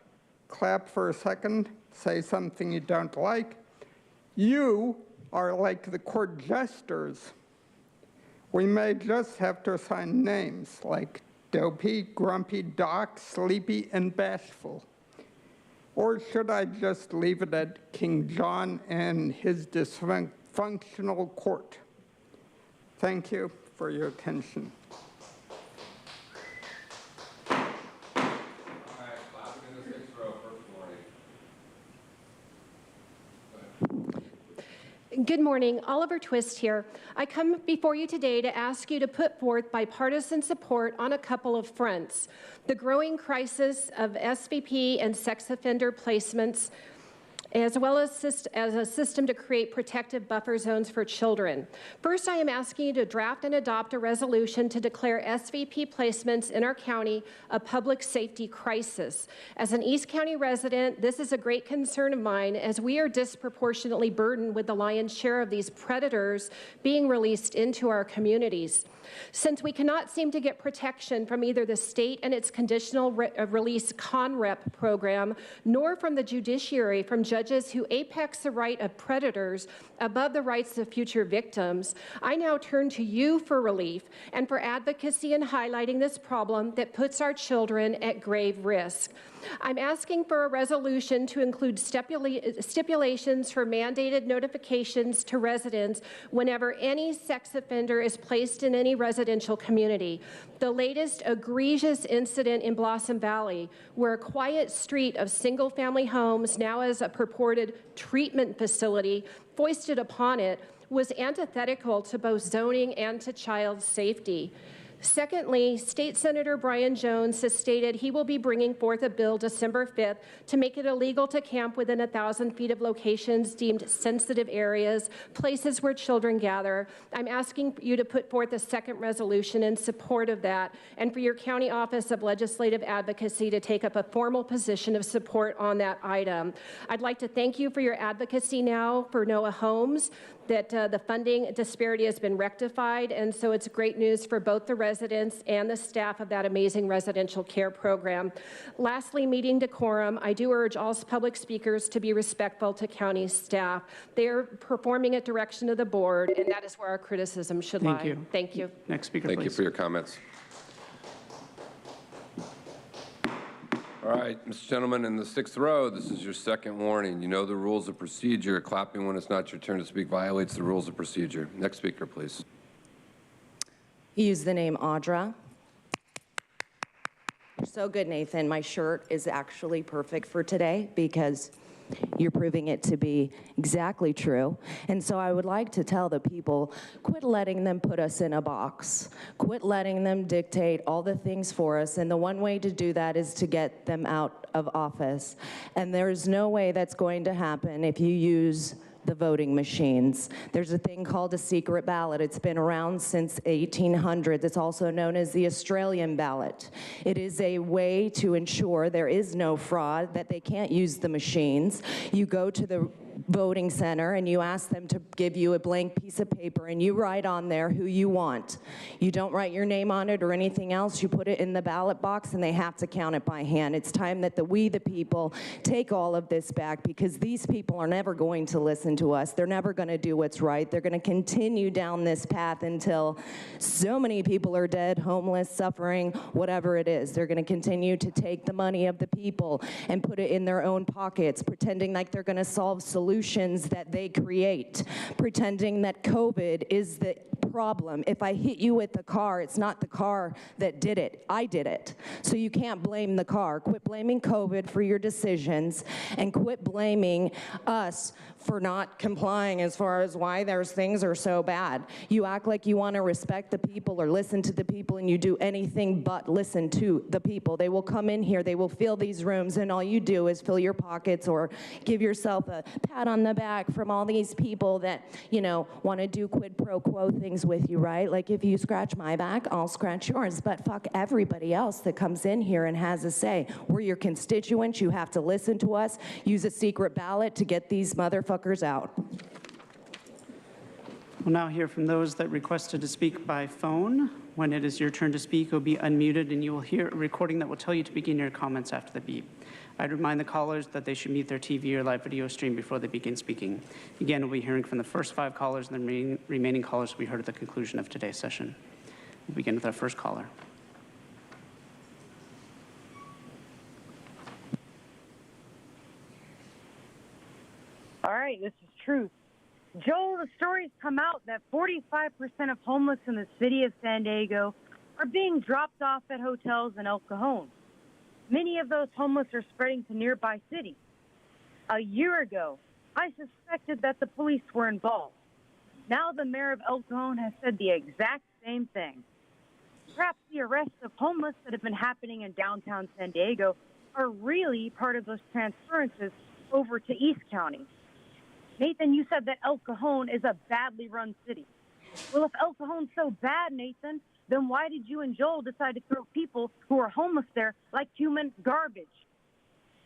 clap for a second, say something you don't like. You are like the court jesters. We may just have to assign names like Dopey, Grumpy, Doc, Sleepy, and Bashful. Or should I just leave it at King John and his dysfunctional court? Thank you for your attention. Good morning, Oliver Twist here. I come before you today to ask you to put forth bipartisan support on a couple of fronts. The growing crisis of SVP and sex offender placements, as well as a system to create protective buffer zones for children. First, I am asking you to draft and adopt a resolution to declare SVP placements in our county a public safety crisis. As an East County resident, this is a great concern of mine as we are disproportionately burdened with the lion's share of these predators being released into our communities. Since we cannot seem to get protection from either the state and its conditional release CONREP program, nor from the judiciary from judges who apex the right of predators above the rights of future victims, I now turn to you for relief and for advocacy in highlighting this problem that puts our children at grave risk. I'm asking for a resolution to include stipulations for mandated notifications to residents whenever any sex offender is placed in any residential community. The latest egregious incident in Blossom Valley, where a quiet street of single-family homes now has a purported treatment facility foisted upon it, was antithetical to both zoning and to child safety. Secondly, State Senator Brian Jones has stated he will be bringing forth a bill December 5th to make it illegal to camp within 1,000 feet of locations deemed sensitive areas, places where children gather. I'm asking you to put forth a second resolution in support of that, and for your County Office of Legislative Advocacy to take up a formal position of support on that item. I'd like to thank you for your advocacy now for Noah Homes, that the funding disparity has been rectified, and so it's great news for both the residents and the staff of that amazing residential care program. Lastly, meeting decorum, I do urge all public speakers to be respectful to county staff. They are performing at direction of the board, and that is where our criticism should lie. Thank you. Thank you. Next speaker, Thank please. you for your comments. All All right, Mr. Gentleman, in the 6th row, this is your second warning. You know the rules of procedure. Clapping when it's not your turn to speak violates the rules of procedure. Next speaker, please. Use the name Audra. You're so good, Nathan. My shirt is actually perfect for today because you're proving it to be exactly true. And so I would like to tell the people, quit letting them put us in a box. Quit letting them dictate all the things for us. And the one way to do that is to get them out of office. And there's no way that's going to happen if you use the voting machines. There's a thing called a secret ballot. It's been around since 1800s. It's also known as the Australian ballot. It is a way to ensure there is no fraud, that they can't use the machines. You go to the voting center and you ask them to give you a blank piece of paper and you write on there who you want. You don't write your name on it or anything else. You put it in the ballot box and they have to count it by hand. It's time that we, the people, take all of this back, because these people are never going to listen to us. They're never going to do what's right. They're going to continue down this path until so many people are dead, homeless, suffering, whatever it is. They're going to continue to take the money of the people and put it in their own pockets, pretending like they're going to solve solutions that they create, pretending that COVID is the problem. If I hit you with the car, it's not the car that did it. I did it. So you can't blame the car. Quit blaming COVID for your decisions and quit blaming us for not complying as far as why things are so bad. You act like you want to respect the people or listen to the people, and you do anything but listen to the people. They will come in here, they will fill these rooms, and all you do is fill your pockets or give yourself a pat on the back from all these people that, you know, want to do quid pro quo things with you, right? Like, if you scratch my back, I'll scratch yours, but fuck everybody else that comes in here and has a say. We're your constituents. You have to listen to us. Use a secret ballot to get these motherfuckers out. We'll now hear from those that requested to speak by phone. When it is your turn to speak, you'll be unmuted and you will hear a recording that will tell you to begin your comments after the beep. I'd remind the callers that they should mute their TV or live video stream before they begin speaking. Again, we'll be hearing from the first 5 callers, and the remaining callers will be heard at the conclusion of today's session. We'll begin with our first caller. All right, this is Truth. Joel, the stories come out that 45% of homeless in the city of San Diego are being dropped off at hotels in El Cajon. Many of those homeless are spreading to nearby cities. A year ago, I suspected that the police were involved. Now the mayor of El Cajon has said the exact same thing. Perhaps the arrests of homeless that have been happening in downtown San Diego are really part of those transferences over to East County. Nathan, you said that El Cajon is a badly run city. Well, if El Cajon's so bad, Nathan, then why did you and Joel decide to throw people who are homeless there like human garbage?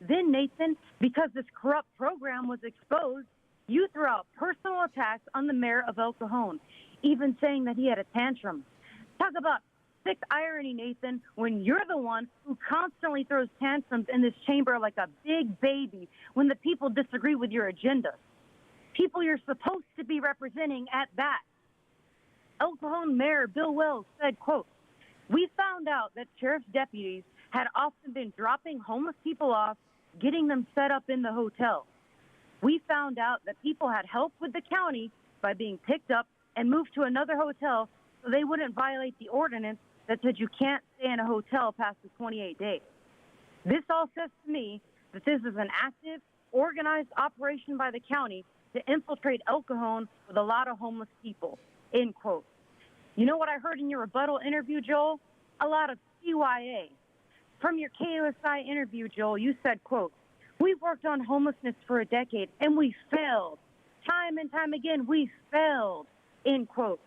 Then, Nathan, because this corrupt program was exposed, you threw out personal attacks on the mayor of El Cajon, even saying that he had a tantrum. Talk about sick irony, Nathan, when you're the one who constantly throws tantrums in this chamber like a big baby when the people disagree with your agenda. People you're supposed to be representing at that. El Cajon Mayor Bill Wells said, quote, "We found out that sheriff's deputies had often been dropping homeless people off, getting them set up in the hotel. We found out that people had help with the county by being picked up and moved to another hotel so they wouldn't violate the ordinance that said you can't stay in a hotel past the 28 days. This all says to me that this is an active, organized operation by the county to infiltrate El Cajon with a lot of homeless people," end quote. You know what I heard in your rebuttal interview, Joel? A lot of CYA. From your KOSI interview, Joel, you said, quote, "We've worked on homelessness for a decade and we failed. Time and time again, we failed," end quote.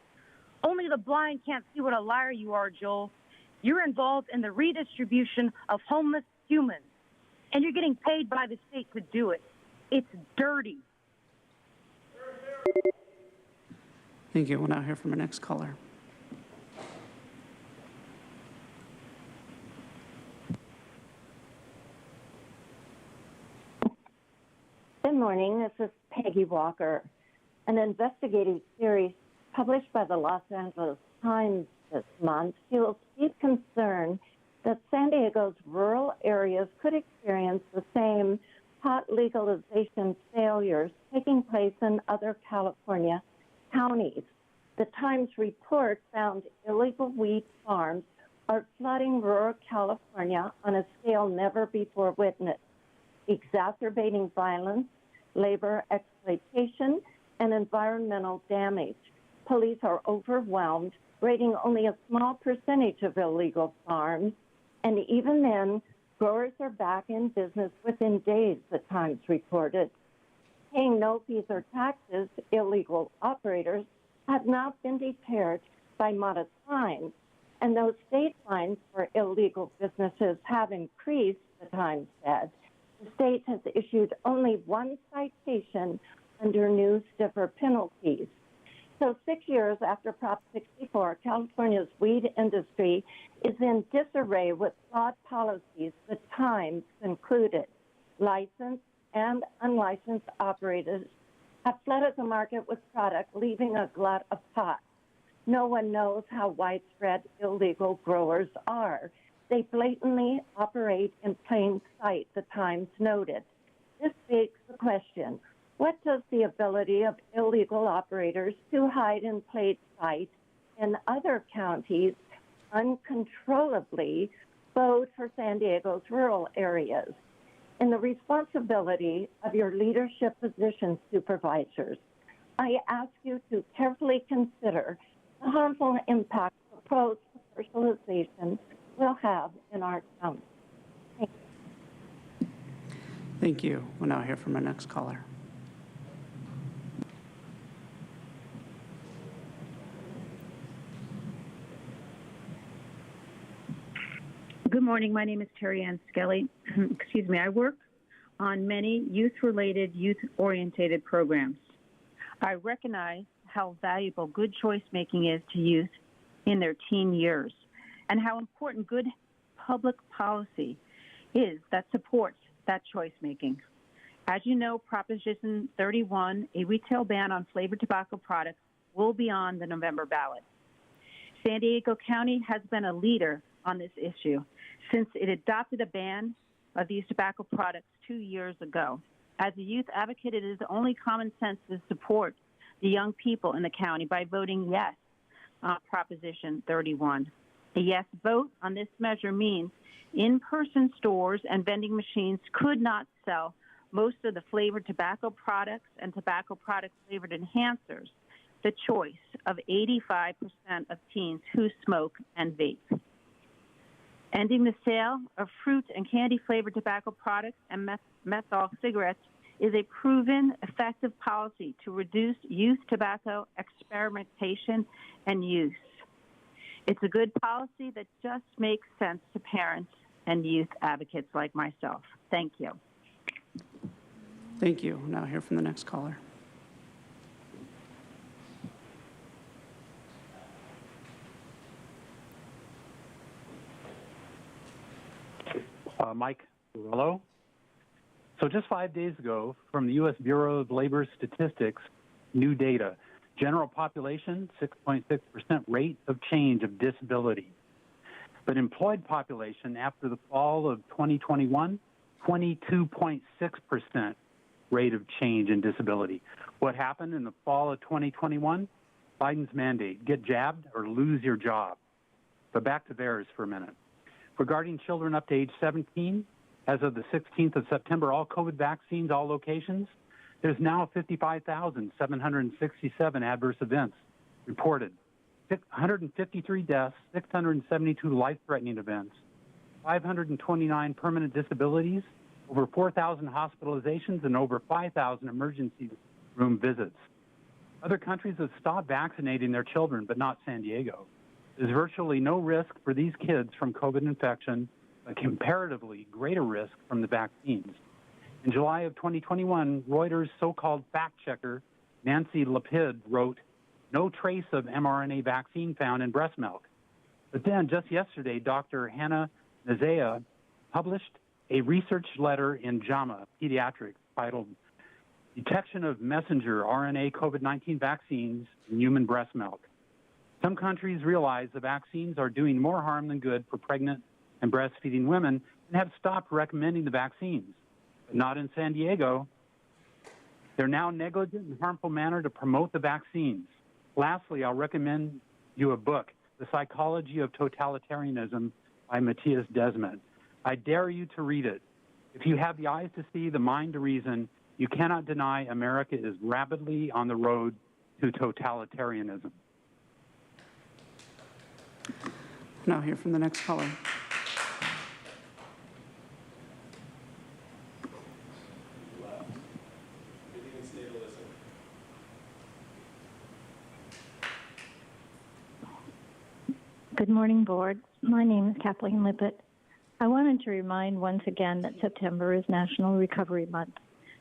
Only the blind can't see what a liar you are, Joel. You're involved in the redistribution of homeless humans, and you're getting paid by the state to do it. It's dirty. Thank you. We'll now hear from our next caller. Good morning. This is Peggy Walker. An investigative series published by the Los Angeles Times this month feels deep concern that San Diego's rural areas could experience the same pot legalization failures taking place in other California counties. The Times report found illegal weed farms are flooding rural California on a scale never before witnessed, exacerbating violence, labor exploitation, and environmental damage. Police are overwhelmed, raiding only a small percentage of illegal farms, and even then, growers are back in business within days, the Times reported. Paying no fees or taxes, illegal operators have not been deterred by modest fines, and those state fines for illegal businesses have increased, the Times said. The state has issued only one citation under new stiffer penalties. So 6 years after Prop 64, California's weed industry is in disarray with flawed policies. The Times concluded licensed and unlicensed operators have flooded the market with product, leaving a glut of pot. No one knows how widespread illegal growers are. They blatantly operate in plain sight, the Times noted. This begs the question, what does the ability of illegal operators to hide in plain sight in other counties uncontrollably bode for San Diego's rural areas? In the responsibility of your leadership position, supervisors, I ask you to carefully consider the harmful impact proposed commercialization will have in our county. Thank you. Thank you. We'll now hear from our next caller. Good morning. My name is Terry Ann Skelly. Excuse me. I work on many youth-related, youth-orientated programs. I recognize how valuable good choice making is to youth in their teen years, and how important good public policy is that supports that choice making. As you know, Proposition 31, a retail ban on flavored tobacco products, will be on the November ballot. San Diego County has been a leader on this issue since it adopted a ban of these tobacco products 2 years ago. As a youth advocate, it is only common sense to support the young people in the county by voting yes on Proposition 31. A yes vote on this measure means in-person stores and vending machines could not sell most of the flavored tobacco products and tobacco product flavored enhancers, the choice of 85% of teens who smoke and vape. Ending the sale of fruit and candy-flavored tobacco products and menthol cigarettes is a proven, effective policy to reduce youth tobacco experimentation and use. It's a good policy that just makes sense to parents and youth advocates like myself. Thank you. Thank you. We'll now hear from the next caller. Mike Borello. So just 5 days ago, from the U.S. Bureau of Labor Statistics, new data, general population, 6.6% rate of change of disability. But employed population after the fall of 2021, 22.6% rate of change in disability. What happened in the fall of 2021? Biden's mandate, get jabbed or lose your job. But back to VAERS for a minute. Regarding children up to age 17, as of the 16th of September, all COVID vaccines, all locations, there's now 55,767 adverse events reported, 153 deaths, 672 life-threatening events, 529 permanent disabilities, over 4,000 hospitalizations, and over 5,000 emergency room visits. Other countries have stopped vaccinating their children, but not San Diego. There's virtually no risk for these kids from COVID infection, but comparatively greater risk from the vaccines. In July of 2021, Reuters' so-called fact-checker, Nancy Lapid, wrote, "No trace of mRNA vaccine found in breast milk." But then, just yesterday, Dr. Hannah Nazea published a research letter in JAMA Pediatrics titled, "Detection of Messenger RNA COVID-19 Vaccines in Human Breast Milk." Some countries realize the vaccines are doing more harm than good for pregnant and breastfeeding women and have stopped recommending the vaccines. But not in San Diego. They're now negligent and harmful manner to promote the vaccines. Lastly, I'll recommend you a book, The Psychology of Totalitarianism by Matthias Desmet. I dare you to read it. If you have the eyes to see, the mind to reason, you cannot deny America is rapidly on the road to totalitarianism. Now hear from the next caller. Good morning, Board. My name is Kathleen Lippett. I wanted to remind once again that September is National Recovery Month.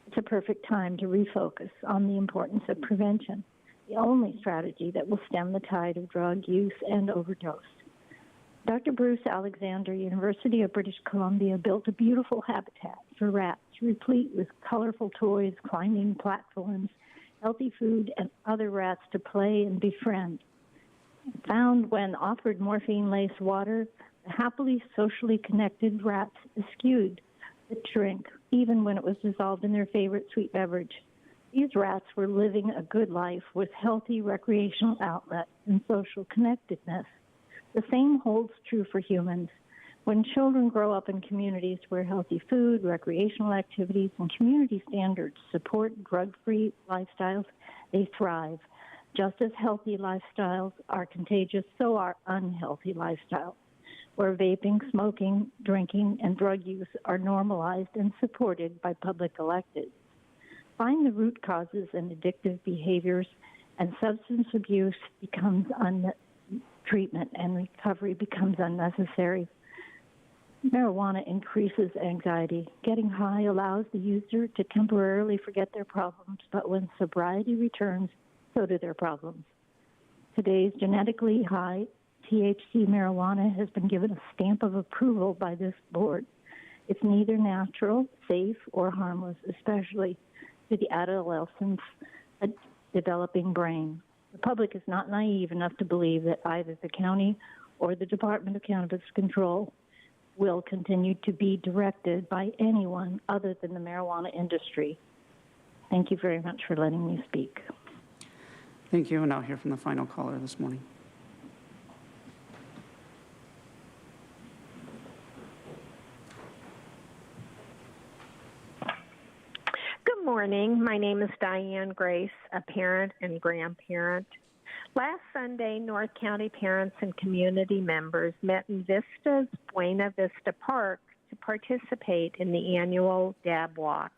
It's a perfect time to refocus on the importance of prevention, the only strategy that will stem the tide of drug use and overdose. Dr. Bruce Alexander, University of British Columbia, built a beautiful habitat for rats, replete with colorful toys, climbing platforms, healthy food, and other rats to play and befriend. Found when offered morphine-laced water, the happily socially connected rats eschewed the drink, even when it was dissolved in their favorite sweet beverage. These rats were living a good life with healthy recreational outlets and social connectedness. The same holds true for humans. When children grow up in communities where healthy food, recreational activities, and community standards support drug-free lifestyles, they thrive. Just as healthy lifestyles are contagious, so are unhealthy lifestyles, where vaping, smoking, drinking, and drug use are normalized and supported by public electeds. Find the root causes and addictive behaviors, and substance abuse becomes treatment and recovery becomes unnecessary. Marijuana increases anxiety. Getting high allows the user to temporarily forget their problems, but when sobriety returns, so do their problems. Today's genetically high THC marijuana has been given a stamp of approval by this board. It's neither natural, safe, or harmless, especially to the adolescent's developing brain. The public is not naive enough to believe that either the county or the Department of Cannabis Control will continue to be directed by anyone other than the marijuana industry. Thank you very much for letting me speak. Thank you, and I'll hear from the final caller this morning. Good morning. My name is Diane Grace, a parent and grandparent. Last Sunday, North County parents and community members met in Vista's Buena Vista Park to participate in the annual Dab Walk.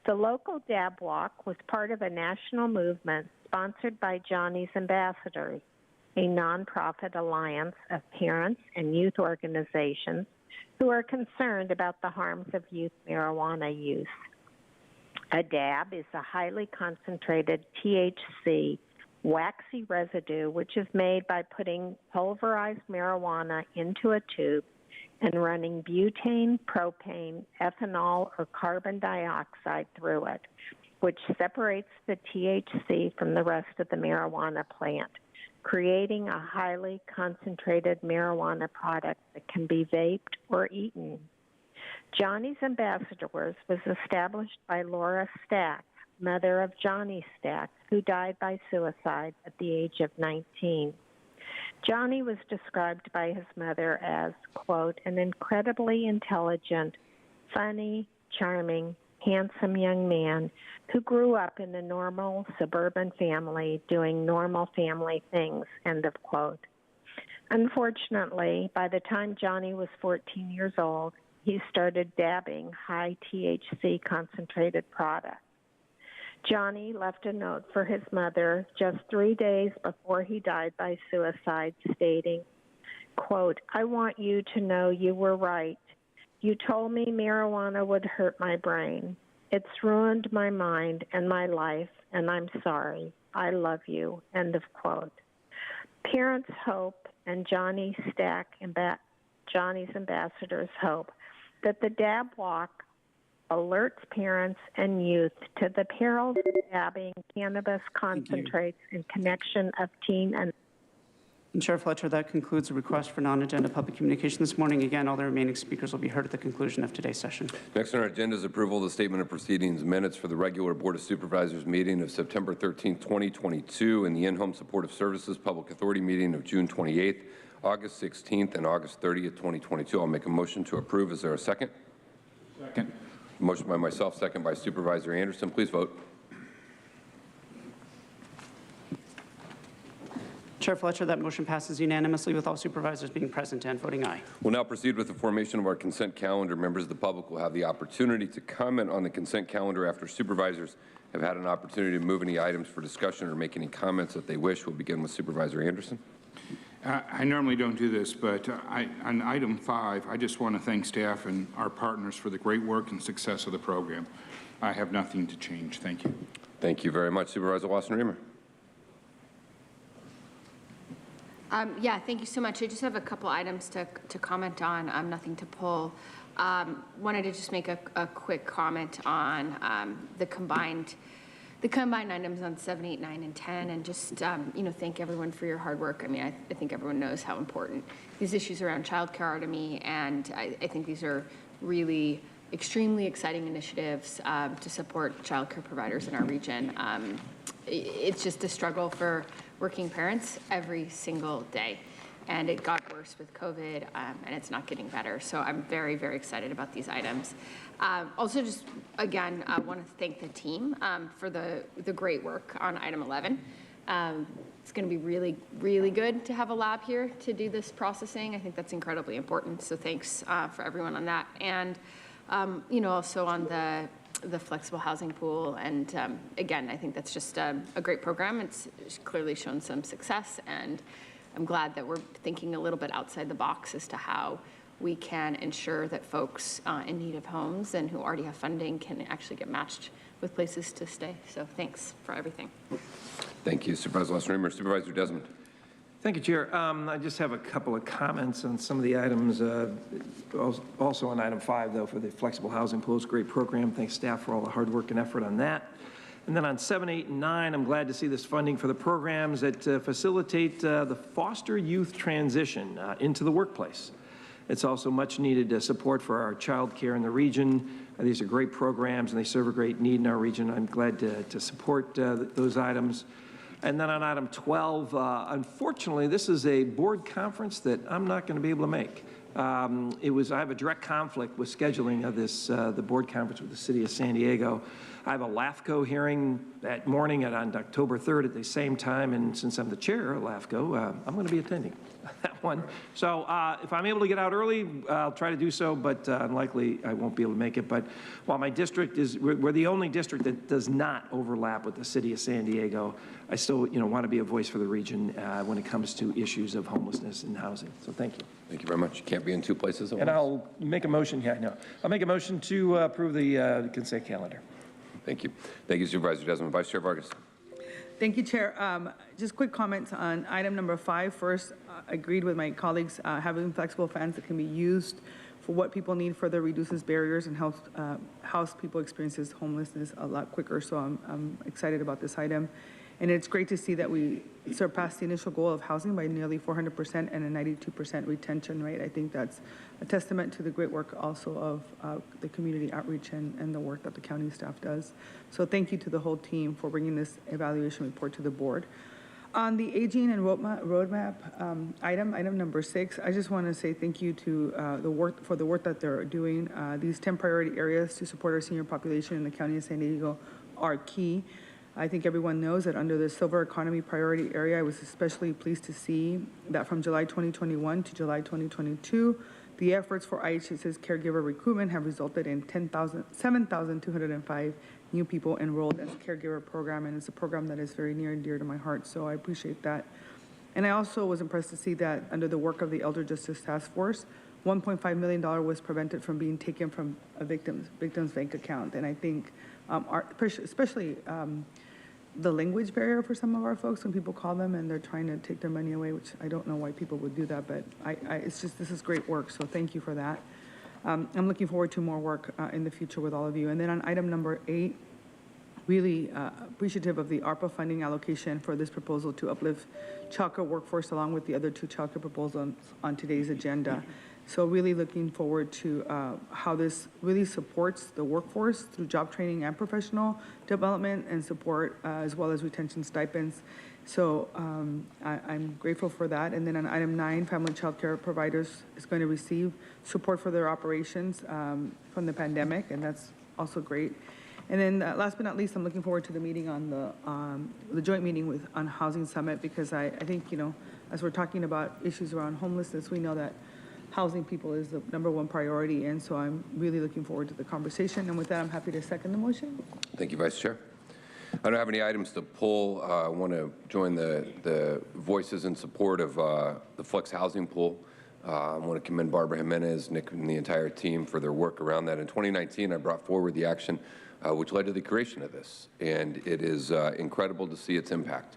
The local Dab Walk was part of a national movement sponsored by Johnny's Ambassadors, a nonprofit alliance of parents and youth organizations who are concerned about the harms of youth marijuana use. A dab is a highly concentrated THC waxy residue which is made by putting pulverized marijuana into a tube and running butane, propane, ethanol, or carbon dioxide through it, which separates the THC from the rest of the marijuana plant, creating a highly concentrated marijuana product that can be vaped or eaten. Johnny's Ambassadors was established by Laura Stack, mother of Johnny Stack, who died by suicide at the age of 19. Johnny was described by his mother as, quote, an incredibly intelligent, funny, charming, handsome young man who grew up in a normal suburban family doing normal family things, end of quote. Unfortunately, by the time Johnny was 14 years old, he started dabbing high THC concentrated products. Johnny left a note for his mother just 3 days before he died by suicide stating, quote, I want you to know you were right. You told me marijuana would hurt my brain. It's ruined my mind and my life, and I'm sorry. I love you, end of quote. Parents hope, and Johnny's Ambassadors hope, that the Dab Walk alerts parents and youth to the perils of dabbing cannabis concentrates and connection of teen and And Chair Fletcher, that concludes the request for non-agenda public communication this morning. Again, all the remaining speakers will be heard at the conclusion of today's session. Next on our agenda is approval of the statement of proceedings minutes for the regular Board of Supervisors meeting of September 13, 2022, and the In-Home Supportive Services Public Authority meeting of June 28th, August 16th, and August 30th, 2022. I'll make a motion to approve. Is there a second? Second. Motion by myself, second by Supervisor Anderson. Please vote. Chair Fletcher, that motion passes unanimously with all supervisors being present and voting aye. We'll now proceed with the formation of our consent calendar. Members of the public will have the opportunity to comment on the consent calendar after supervisors have had an opportunity to move any items for discussion or make any comments that they wish. We'll begin with Supervisor Anderson. I normally don't do this, but on item 5, I just want to thank staff and our partners for the great work and success of the program. I have nothing to change. Thank you. Thank you very much. Supervisor Lawson-Remer. Yeah, thank you so much. I just have a couple items to comment on, nothing to pull. Wanted to just make a quick comment on the combined items on 7, 8, 9, and 10, and just thank everyone for your hard work. I mean, I think everyone knows how important these issues around childcare are to me, and I think these are really extremely exciting initiatives to support childcare providers in our region. It's just a struggle for working parents every single day, and it got worse with COVID, and it's not getting better. So I'm very, very excited about these items. Also, just again, I want to thank the team for the great work on item 11. It's going to be really, really good to have a lab here to do this processing. I think that's incredibly important. So thanks for everyone on that, and also on the flexible housing pool. And again, I think that's just a great program. It's clearly shown some success, and I'm glad that we're thinking a little bit outside the box as to how we can ensure that folks in need of homes and who already have funding can actually get matched with places to stay. So thanks for everything. Thank you, Supervisor Lawson-Remer. Supervisor Desmond. Thank you, Chair. I just have a couple of comments on some of the items. Also on item 5, though, for the flexible housing pools, great program. Thanks staff for all the hard work and effort on that. And then on 7, 8, and 9, I'm glad to see this funding for the programs that facilitate the foster youth transition into the workplace. It's also much needed support for our child care in the region. These are great programs, and they serve a great need in our region. I'm glad to support those items. And then on item 12, unfortunately, this is a board conference that I'm not going to be able to make. I have a direct conflict with scheduling of this, the board conference with the City of San Diego. I have a LAFCO hearing that morning on October 3rd at the same time, and since I'm the chair of LAFCO, I'm going to be attending that one. So if I'm able to get out early, I'll try to do so, but unlikely I won't be able to make it. But while my district we're the only district that does not overlap with the City of San Diego, I still want to be a voice for the region when it comes to issues of homelessness and housing. So thank you. Thank you very much. You can't be in two places at once. And I'll make a motion, I'll make a motion to approve the consent calendar. Thank you. Thank you, Supervisor Desmond. Vice Chair Vargas. Thank you, Chair. Just quick comments on item number 5. First, agreed with my colleagues, having flexible fans that can be used for what people need further reduces barriers and helps house people experiences homelessness a lot quicker. So I'm excited about this item. And it's great to see that we surpassed the initial goal of housing by nearly 400% and a 92% retention rate. I think that's a testament to the great work also of the community outreach and the work that the county staff does. So thank you to the whole team for bringing this evaluation report to the board. On the aging and roadmap item number 6, I just want to say thank you to the work that they're doing. These 10 priority areas to support our senior population in the county of San Diego are key. I think everyone knows that under the silver economy priority area, I was especially pleased to see that from July 2021 to July 2022, the efforts for IHS's caregiver recruitment have resulted in 7,205 new people enrolled as a caregiver program, and it's a program that is very near and dear to my heart, so I appreciate that. And I also was impressed to see that under the work of the Elder Justice Task Force, $1.5 million was prevented from being taken from a victim's bank account, and I think especially the language barrier for some of our folks when people call them and they're trying to take their money away, which I don't know why people would do that, but it's just, this is great work, so thank you for that. I'm looking forward to more work in the future with all of you. And then on item number 8, really appreciative of the ARPA funding allocation for this proposal to uplift childcare workforce along with the other two childcare proposals on today's agenda. So really looking forward to how this really supports the workforce through job training and professional development and support as well as retention stipends. So I'm grateful for that. And then on item 9, family child care providers is going to receive support for their operations from the pandemic, and that's also great. And then last but not least, I'm looking forward to the meeting on the joint meeting on Housing Summit, because I think, you know, as we're talking about issues around homelessness, we know that housing people is the #1 priority, and so I'm really looking forward to the conversation. And with that, I'm happy to second the motion. Thank you, Vice Chair. I don't have any items to pull. I want to join the voices in support of the Flex Housing Pool. I want to commend Barbara Jimenez, Nick, and the entire team for their work around that. In 2019, I brought forward the action which led to the creation of this, and it is incredible to see its impact.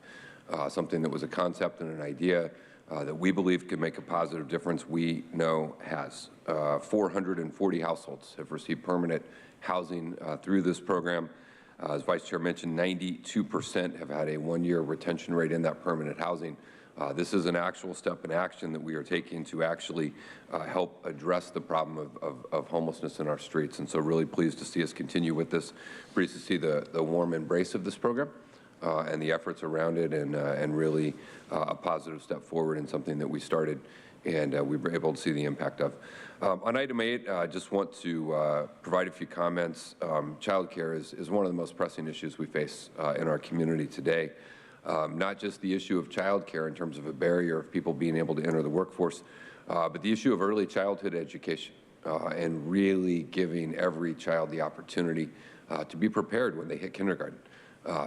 Something that was a concept and an idea that we believe could make a positive difference, we know has. 440 households have received permanent housing through this program. As Vice Chair mentioned, 92% have had a 1-year retention rate in that permanent housing. This is an actual step in action that we are taking to actually help address the problem of homelessness in our streets. And so really pleased to see us continue with this, pleased to see the warm embrace of this program and the efforts around it, and really a positive step forward in something that we started and we were able to see the impact of. On item 8, I just want to provide a few comments. Childcare is one of the most pressing issues we face in our community today. Not just the issue of childcare in terms of a barrier of people being able to enter the workforce, but the issue of early childhood education and really giving every child the opportunity to be prepared when they hit kindergarten,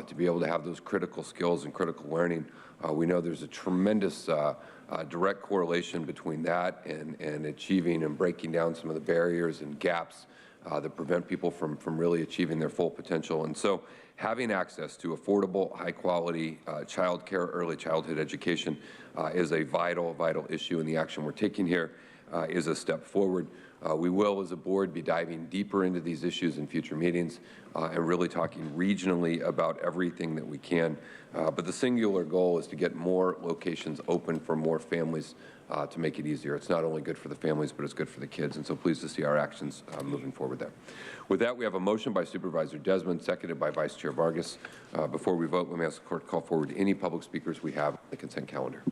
to be able to have those critical skills and critical learning. We know there's a tremendous direct correlation between that and achieving and breaking down some of the barriers and gaps that prevent people from really achieving their full potential. And so having access to affordable, high-quality child care, early childhood education is a vital issue, and the action we're taking here is a step forward. We will, as a board, be diving deeper into these issues in future meetings and really talking regionally about everything that we can. But the singular goal is to get more locations open for more families to make it easier. It's not only good for the families, but it's good for the kids, and so pleased to see our actions moving forward there. With that, we have a motion by Supervisor Desmond, seconded by Vice Chair Vargas. Before we vote, let me ask the clerk to call forward any public speakers we have on the consent calendar.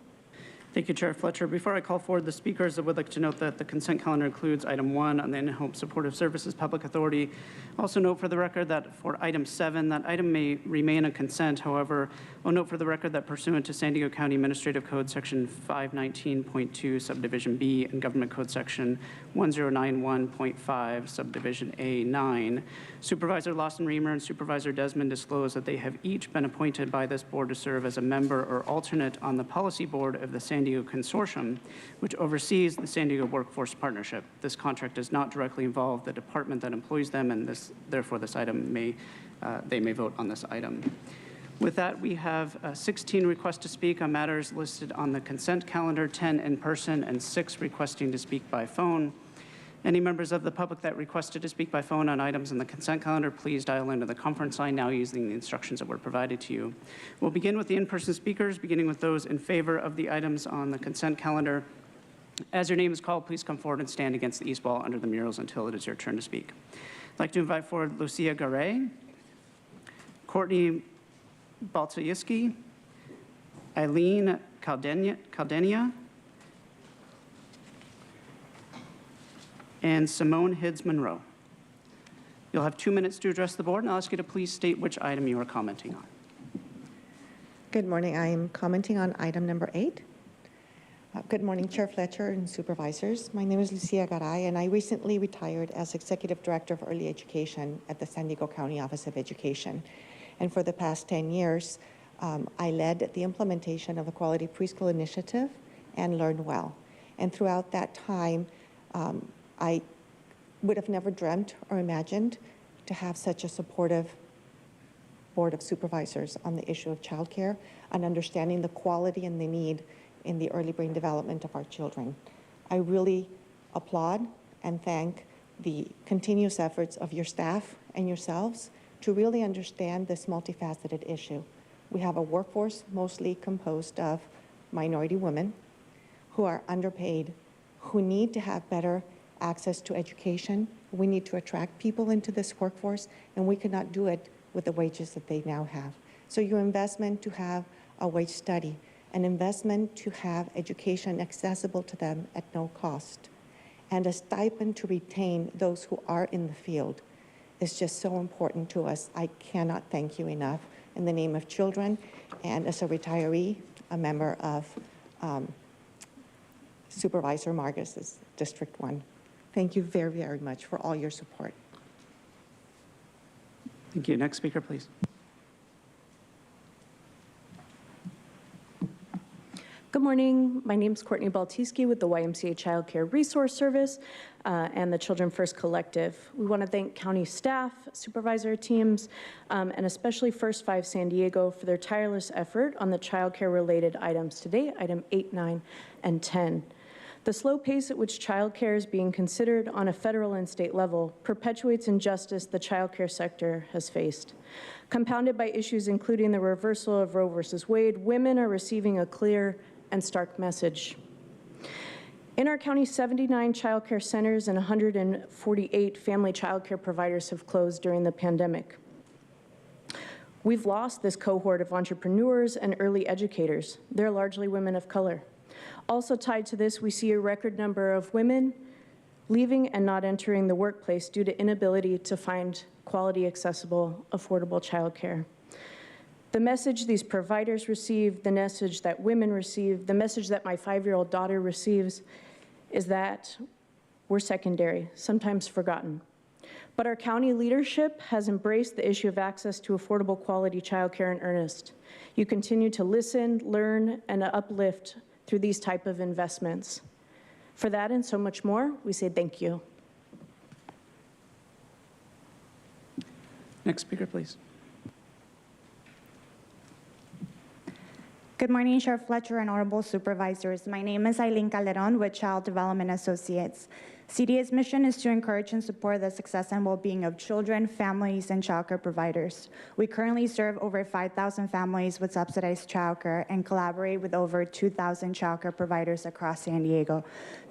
Thank you, Chair Fletcher. Before I call forward the speakers, I would like to note that the consent calendar includes item 1 on the In-Home Supportive Services Public Authority. Also note for the record that for item 7, that item may remain a consent. However, I'll note for the record that pursuant to San Diego County Administrative Code Section 519.2 Subdivision B and Government Code Section 1091.5 Subdivision A9, Supervisor Lawson Reamer and Supervisor Desmond disclose that they have each been appointed by this board to serve as a member or alternate on the policy board of the San Diego Consortium, which oversees the San Diego Workforce Partnership. This contract does not directly involve the department that employs them, and therefore this item they may vote on this item. With that, we have 16 requests to speak on matters listed on the consent calendar, 10 in person, and 6 requesting to speak by phone. Any members of the public that requested to speak by phone on items in the consent calendar, please dial into the conference line now using the instructions that were provided to you. We'll begin with the in-person speakers, beginning with those in favor of the items on the consent calendar. As your name is called, please come forward and stand against the east wall under the murals until it is your turn to speak. I'd like to invite forward Lucia Garay, Courtney Baltayski, Eileen Caldenia, and Simone Hids-Monroe. You'll have 2 minutes to address the board, and I'll ask you to please state which item you are commenting on. Good morning. I am commenting on item number 8. Good morning, Chair Fletcher and Supervisors. My name is Lucia Garay, and I recently retired as Executive Director of Early Education at the San Diego County Office of Education. And for the past 10 years, I led the implementation of the Quality Preschool Initiative and Learn Well. And throughout that time, I would have never dreamt or imagined to have such a supportive board of supervisors on the issue of childcare and understanding the quality and the need in the early brain development of our children. I really applaud and thank the continuous efforts of your staff and yourselves to really understand this multifaceted issue. We have a workforce mostly composed of minority women who are underpaid, who need to have better access to education. We need to attract people into this workforce, and we cannot do it with the wages that they now have. So your investment to have a wage study, an investment to have education accessible to them at no cost, and a stipend to retain those who are in the field is just so important to us. I cannot thank you enough in the name of children and as a retiree, a member of Supervisor Margus's District 1. Thank you very, very much for all your support. Thank you. Next speaker, please. Good morning. My name is Courtney Baltiski with the YMCA Child Care Resource Service and the Children First Collective. We want to thank county staff, supervisor teams, and especially First 5 San Diego for their tireless effort on the child care related items today, item 8, 9, and 10. The slow pace at which child care is being considered on a federal and state level perpetuates injustice the child care sector has faced. Compounded by issues including the reversal of Roe versus Wade, women are receiving a clear and stark message. In our county, 79 child care centers and 148 family child care providers have closed during the pandemic. We've lost this cohort of entrepreneurs and early educators. They're largely women of color. Also tied to this, we see a record number of women leaving and not entering the workplace due to inability to find quality, accessible, affordable child care. The message these providers receive, the message that women receive, the message that my 5-year-old daughter receives is that we're secondary, sometimes forgotten. But our county leadership has embraced the issue of access to affordable quality childcare in earnest. You continue to listen, learn, and uplift through these type of investments. For that and so much more, we say thank you. Next speaker, please. Good morning, Sheriff Fletcher and honorable supervisors. My name is Eileen Calderon with Child Development Associates. CDA's mission is to encourage and support the success and well-being of children, families, and childcare providers. We currently serve over 5,000 families with subsidized childcare and collaborate with over 2,000 childcare providers across San Diego.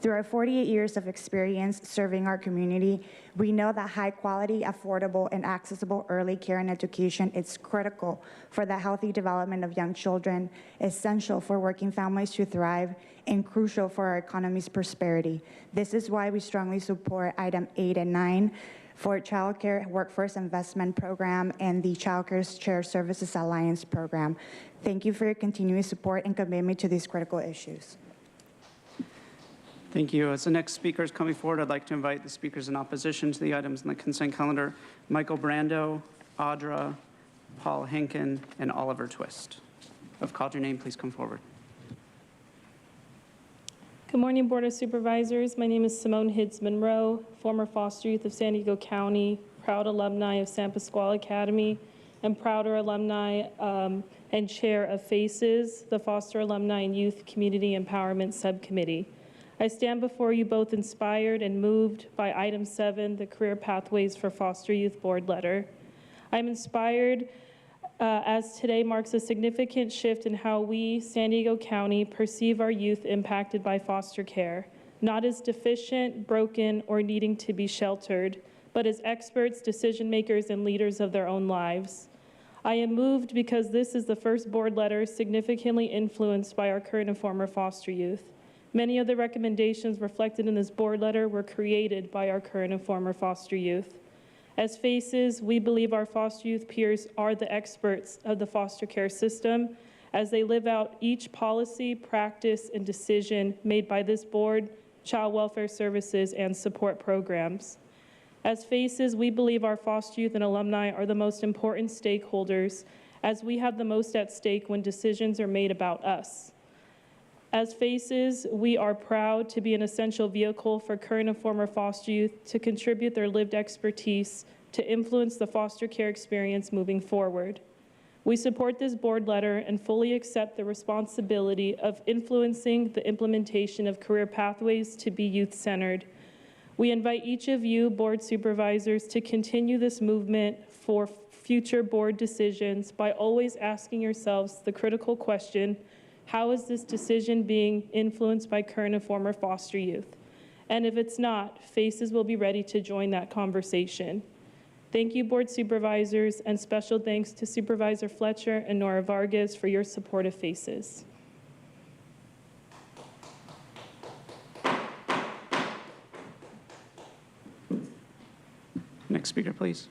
Through our 48 years of experience serving our community, we know that high-quality, affordable, and accessible early care and education is critical for the healthy development of young children, essential for working families to thrive, and crucial for our economy's prosperity. This is why we strongly support item 8 and 9 for Child Care Workforce Investment Program and the Child Care Shared Services Alliance Program. Thank you for your continuing support and commitment to these critical issues. Thank you. As the next speaker is coming forward, I'd like to invite the speakers in opposition to the items on the consent calendar, Michael Brando, Audra, Paul Henkin, and Oliver Twist. If called your name, please come forward. Good morning, Board of Supervisors. My name is Simone Hidds Monroe, former foster youth of San Diego County, proud alumni of San Pasqual Academy, and prouder alumni and chair of FACES, the Foster Alumni and Youth Community Empowerment Subcommittee. I stand before you both inspired and moved by item 7, the Career Pathways for Foster Youth Board Letter. I'm inspired as today marks a significant shift in how we, San Diego County, perceive our youth impacted by foster care, not as deficient, broken, or needing to be sheltered, but as experts, decision makers, and leaders of their own lives. I am moved because this is the first board letter significantly influenced by our current and former foster youth. Many of the recommendations reflected in this board letter were created by our current and former foster youth. As FACES, we believe our foster youth peers are the experts of the foster care system as they live out each policy, practice, and decision made by this board, child welfare services, and support programs. As FACES, we believe our foster youth and alumni are the most important stakeholders as we have the most at stake when decisions are made about us. As FACES, we are proud to be an essential vehicle for current and former foster youth to contribute their lived expertise to influence the foster care experience moving forward. We support this board letter and fully accept the responsibility of influencing the implementation of career pathways to be youth-centered. We invite each of you, board supervisors, to continue this movement for future board decisions by always asking yourselves the critical question, how is this decision being influenced by current and former foster youth? And if it's not, FACES will be ready to join that conversation. Thank you, board supervisors, and special thanks to Supervisor Fletcher and Nora Vargas for your support of FACES. Next speaker, please.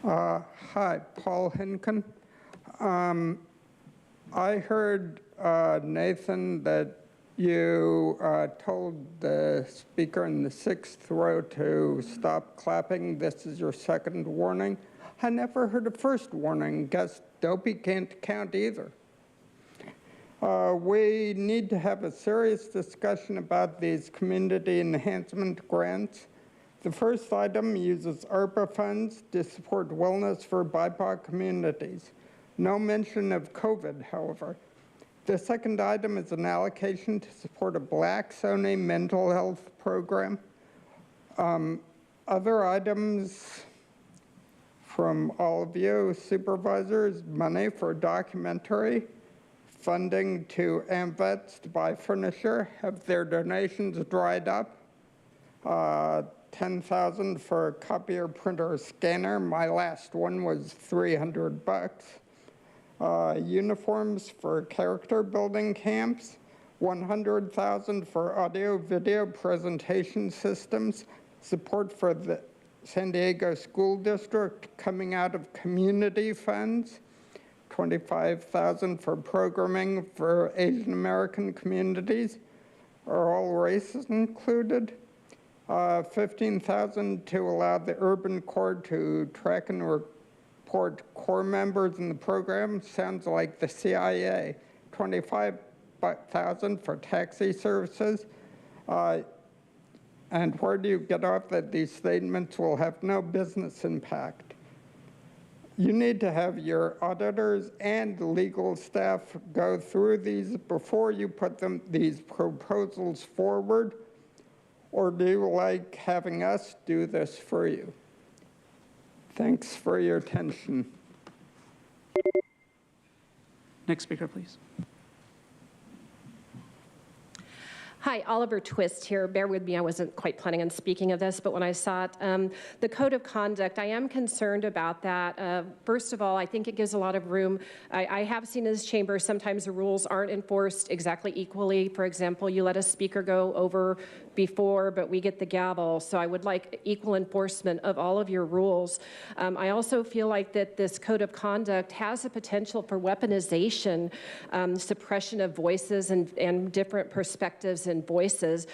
Hi, Paul Hinken. I heard, Nathan, that you told the speaker in the 6th row to stop clapping. This is your second warning. I never heard a first warning. Guess Dopey can't count either. We need to have a serious discussion about these community enhancement grants. The first item uses ARPA funds to support wellness for BIPOC communities. No mention of COVID, however. The second item is an allocation to support a Blacks-only mental health program. Other items from all of you supervisors, money for a documentary, funding to AMVETS to buy furniture. Have their donations dried up? $10,000 for a copier, printer, scanner. My last one was $300. Uniforms for character building camps. $100,000 for audio-video presentation systems. Support for the San Diego School District coming out of community funds. $25,000 for programming for Asian American communities. Are all races included? $15,000 to allow the urban core to track and report core members in the program. Sounds like the CIA. $25,000 for taxi services. And where do you get off that these statements will have no business impact? You need to have your auditors and legal staff go through these before you put these proposals forward. Or do you like having us do this for you? Thanks for your attention. Next speaker, please. Hi, Oliver Twist here. Bear with me, I wasn't quite planning on speaking of this, but when I saw it, the code of conduct, I am concerned about that. First of all, I think it gives a lot of room. I have seen in this chamber, sometimes the rules aren't enforced exactly equally. For example, you let a speaker go over before, but we get the gavel. So I would like equal enforcement of all of your rules. I also feel like that this code of conduct has a potential for weaponization, suppression of voices and different perspectives and voices.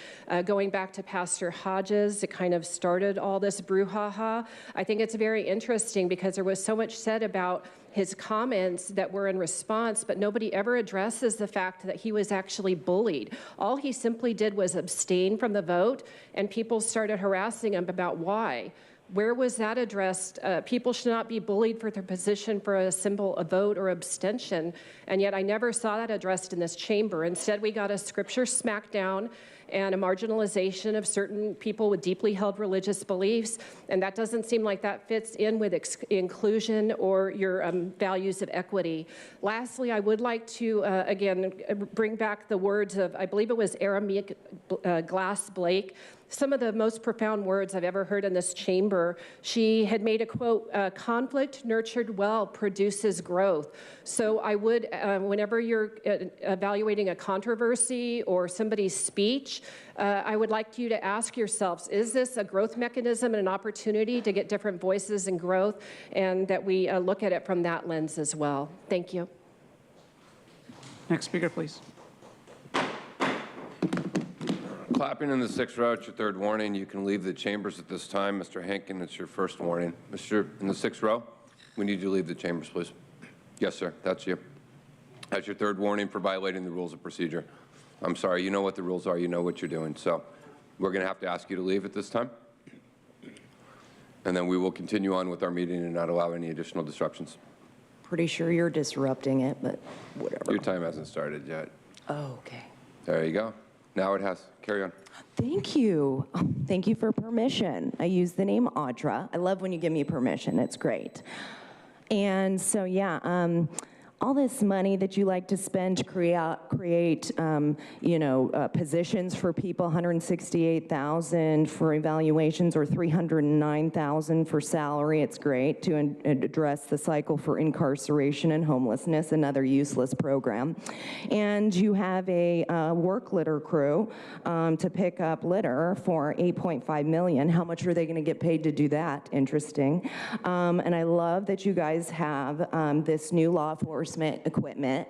Going back to Pastor Hodges, it kind of started all this brouhaha. I think it's very interesting because there was so much said about his comments that were in response, but nobody ever addresses the fact that he was actually bullied. All he simply did was abstain from the vote, and people started harassing him about why. Where was that addressed? People should not be bullied for their position for a simple vote or abstention, and yet I never saw that addressed in this chamber. Instead, we got a scripture smackdown and a marginalization of certain people with deeply held religious beliefs, and that doesn't seem like that fits in with inclusion or your values of equity. Lastly, I would like to, again, bring back the words of, I believe it was Aramaic Glass Blake, some of the most profound words I've ever heard in this chamber. She had made a quote, conflict nurtured well produces growth. So I would, whenever you're evaluating a controversy or somebody's speech, I would like you to ask yourselves, is this a growth mechanism and an opportunity to get different voices and growth, and that we look at it from that lens as well. Thank you. Next speaker, please. Clapping in the 6th row, it's your third warning. You can leave the chambers at this time. Mr. Hankin, it's your first warning. Mr. in the 6th row, we need you to leave the chambers, please. Yes, sir, that's you. That's your third warning for violating the rules of procedure. I'm sorry, you know what the rules are, you know what you're doing. So we're going to have to ask you to leave at this time. And then we will continue on with our meeting and not allow any additional disruptions. Pretty sure you're disrupting it, but whatever. Your time hasn't started yet. Oh, okay. There you go. Now it has. Carry on. Thank you. Thank you for permission. I use the name Audra. I love when you give me permission. It's great. And so, yeah, all this money that you like to spend to create positions for people, 168,000 for evaluations or 309,000 for salary. It's great to address the cycle for incarceration and homelessness, another useless program. And you have a work litter crew to pick up litter for $8.5 million. How much are they going to get paid to do that? Interesting. And I love that you guys have this new law enforcement equipment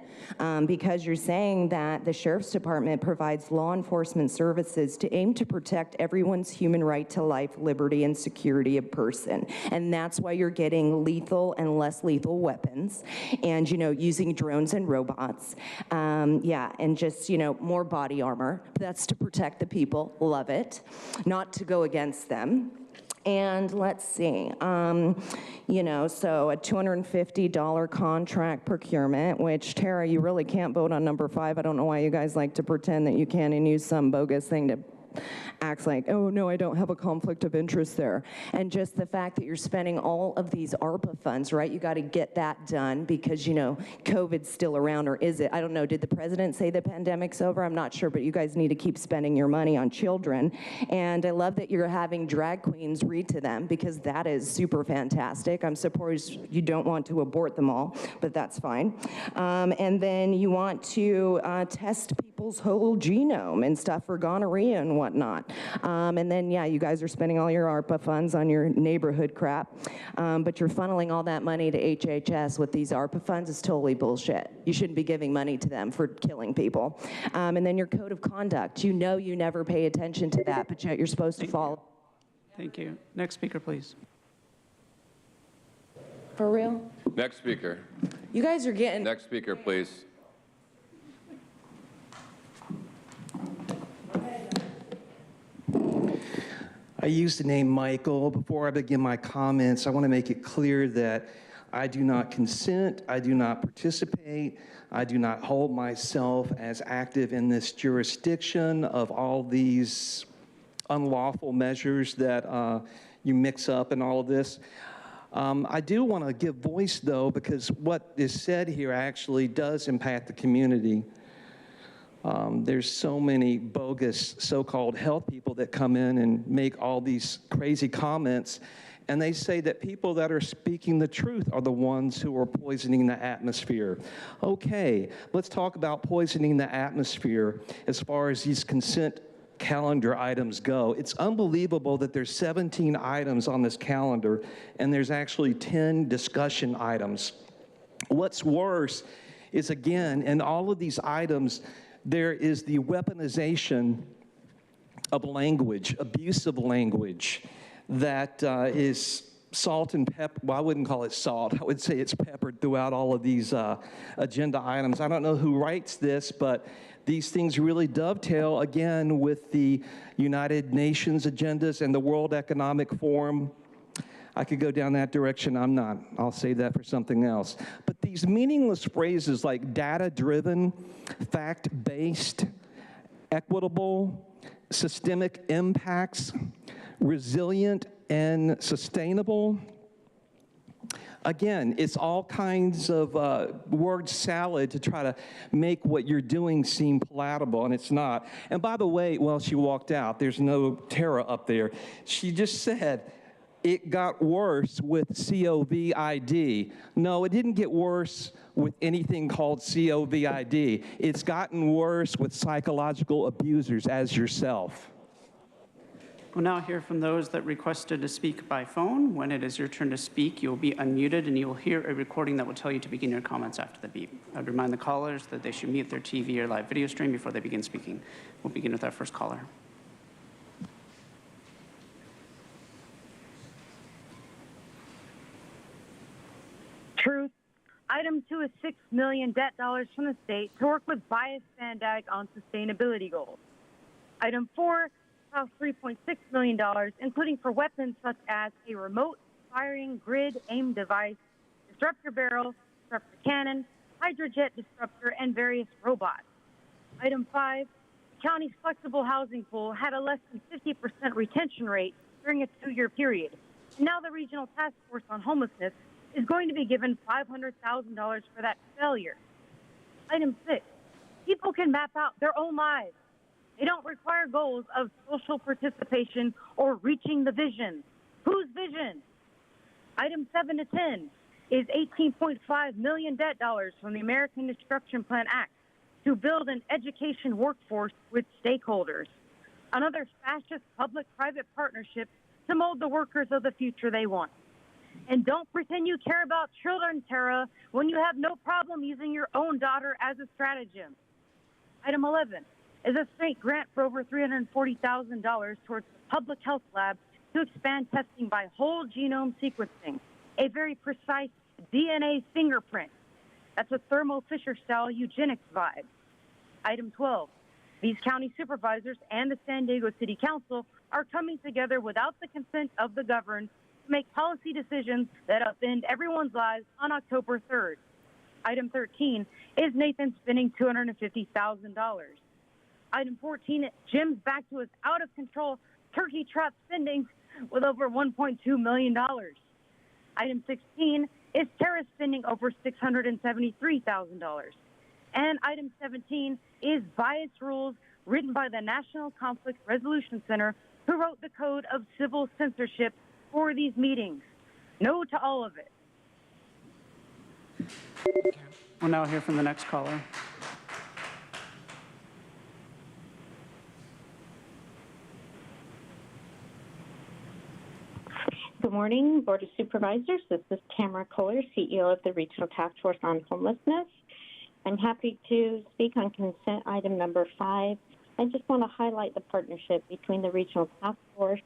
because you're saying that the Sheriff's Department provides law enforcement services to aim to protect everyone's human right to life, liberty, and security of person. And that's why you're getting lethal and less lethal weapons and, using drones and robots. Yeah, and just, more body armor. That's to protect the people. Love it. Not to go against them. And let's see, so a $250 contract procurement, which, Tara, you really can't vote on number 5. I don't know why you guys like to pretend that you can and use some bogus thing to acts like, oh, no, I don't have a conflict of interest there. And just the fact that you're spending all of these ARPA funds, right? You got to get that done because, COVID's still around, or is it? I don't know. Did the president say the pandemic's over? I'm not sure, but you guys need to keep spending your money on children. And I love that you're having drag queens read to them because that is super fantastic. I'm surprised you don't want to abort them all, but that's fine. And then you want to test people's whole genome and stuff for gonorrhea and whatnot. And then, yeah, you guys are spending all your ARPA funds on your neighborhood crap, but you're funneling all that money to HHS with these ARPA funds is totally bullshit. You shouldn't be giving money to them for killing people. And then your code of conduct, you never pay attention to that, but yet you're supposed to follow. Thank you. Next speaker, please. For real? Next speaker. You guys are getting... Next speaker, please. I used the name Michael. Before I begin my comments, I want to make it clear that I do not consent, I do not participate, I do not hold myself as active in this jurisdiction of all these unlawful measures that you mix up and all of this. I do want to give voice, though, because what is said here actually does impact the community. There's so many bogus so-called health people that come in and make all these crazy comments, and they say that people that are speaking the truth are the ones who are poisoning the atmosphere. Okay, let's talk about poisoning the atmosphere as far as these consent calendar items go. It's unbelievable that there's 17 items on this calendar, and there's actually 10 discussion items. What's worse is, again, in all of these items, there is the weaponization of language, abusive language, that is salt and pepper. Well, I wouldn't call it salt. I would say it's peppered throughout all of these agenda items. I don't know who writes this, but these things really dovetail, again, with the United Nations agendas and the World Economic Forum. I could go down that direction. I'm not. I'll save that for something else. But these meaningless phrases like data-driven, fact-based, equitable, systemic impacts, resilient, and sustainable, again, it's all kinds of word salad to try to make what you're doing seem palatable, and it's not. And by the way, well, she walked out. There's no Tara up there. She just said, it got worse with COVID. No, it didn't get worse with anything called COVID. It's gotten worse with psychological abusers as yourself. We'll now hear from those that requested to speak by phone. When it is your turn to speak, you will be unmuted and you will hear a recording that will tell you to begin your comments after the beep. I'd remind the callers that they should mute their TV or live video stream before they begin speaking. We'll begin with our first caller. Truth. Item 2 is $6 million debt dollars from the state to work with Bias Sandag on sustainability goals. Item 4 costs $3.6 million, including for weapons such as a remote firing grid aim device, disruptor barrel, disruptor cannon, hydrojet disruptor, and various robots. Item 5 county's flexible housing pool had a less than 50% retention rate during a 2-year period. And now the Regional Task Force on Homelessness is going to be given $500,000 for that failure. Item 6, people can map out their own lives. They don't require goals of social participation or reaching the vision. Whose vision? Item 7 to 10 is $18.5 million debt dollars from the American Destruction Plan Act to build an education workforce with stakeholders. Another fascist public-private partnership to mold the workers of the future they want. And don't pretend you care about children, Tara, when you have no problem using your own daughter as a stratagem. Item 11 is a state grant for over $340,000 towards the public health lab to expand testing by whole genome sequencing, a very precise DNA fingerprint. That's a Thermo Fisher-style eugenics vibe. Item 12, these county supervisors and the San Diego City Council are coming together without the consent of the governed to make policy decisions that upend everyone's lives on October 3rd. Item 13 is Nathan spending $250,000. Item 14, Jim's back to his out-of-control turkey trap spending with over $1.2 million. Item 16 is Tara spending over $673,000. And item 17 is bias rules written by the National Conflict Resolution Center, who wrote the Code of Civil Censorship for these meetings. No to all of it. We'll now hear from the next caller. Good morning, Board of Supervisors. This is Tamara Kohler, CEO of the Regional Task Force on Homelessness. I'm happy to speak on consent item number 5. I just want to highlight the partnership between the Regional Task Force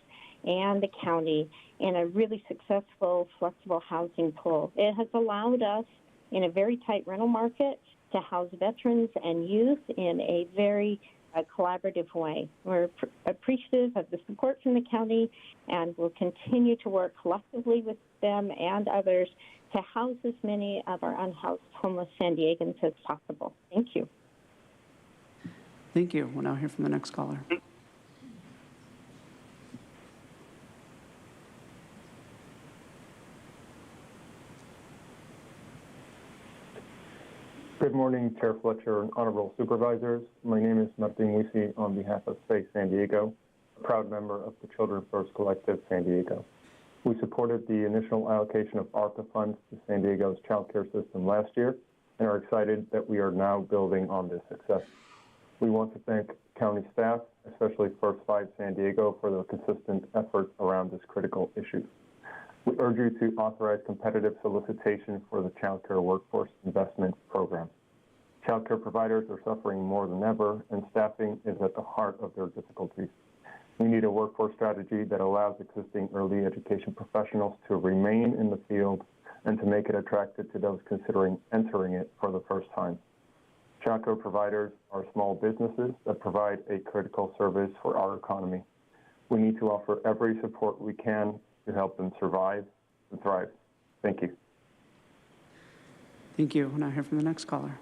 and the county in a really successful flexible housing pool. It has allowed us in a very tight rental market to house veterans and youth in a very collaborative way. We're appreciative of the support from the county and will continue to work collectively with them and others to house as many of our unhoused homeless San Diegans as possible. Thank you. Thank you. We'll now hear from the next caller. Good morning, Chair Fletcher and Honorable Supervisors. My name is Martin Wisi on behalf of Space San Diego, a proud member of the Children First Collective San Diego. We supported the initial allocation of ARPA funds to San Diego's child care system last year and are excited that we are now building on this success. We want to thank county staff, especially First Five San Diego, for their consistent efforts around this critical issue. We urge you to authorize competitive solicitation for the Child Care Workforce Investment Program. Child care providers are suffering more than ever, and staffing is at the heart of their difficulties. We need a workforce strategy that allows existing early education professionals to remain in the field and to make it attractive to those considering entering it for the first time. Child care providers are small businesses that provide a critical service for our economy. We need to offer every support we can to help them survive and thrive. Thank you. Thank you. We'll now hear from the next caller.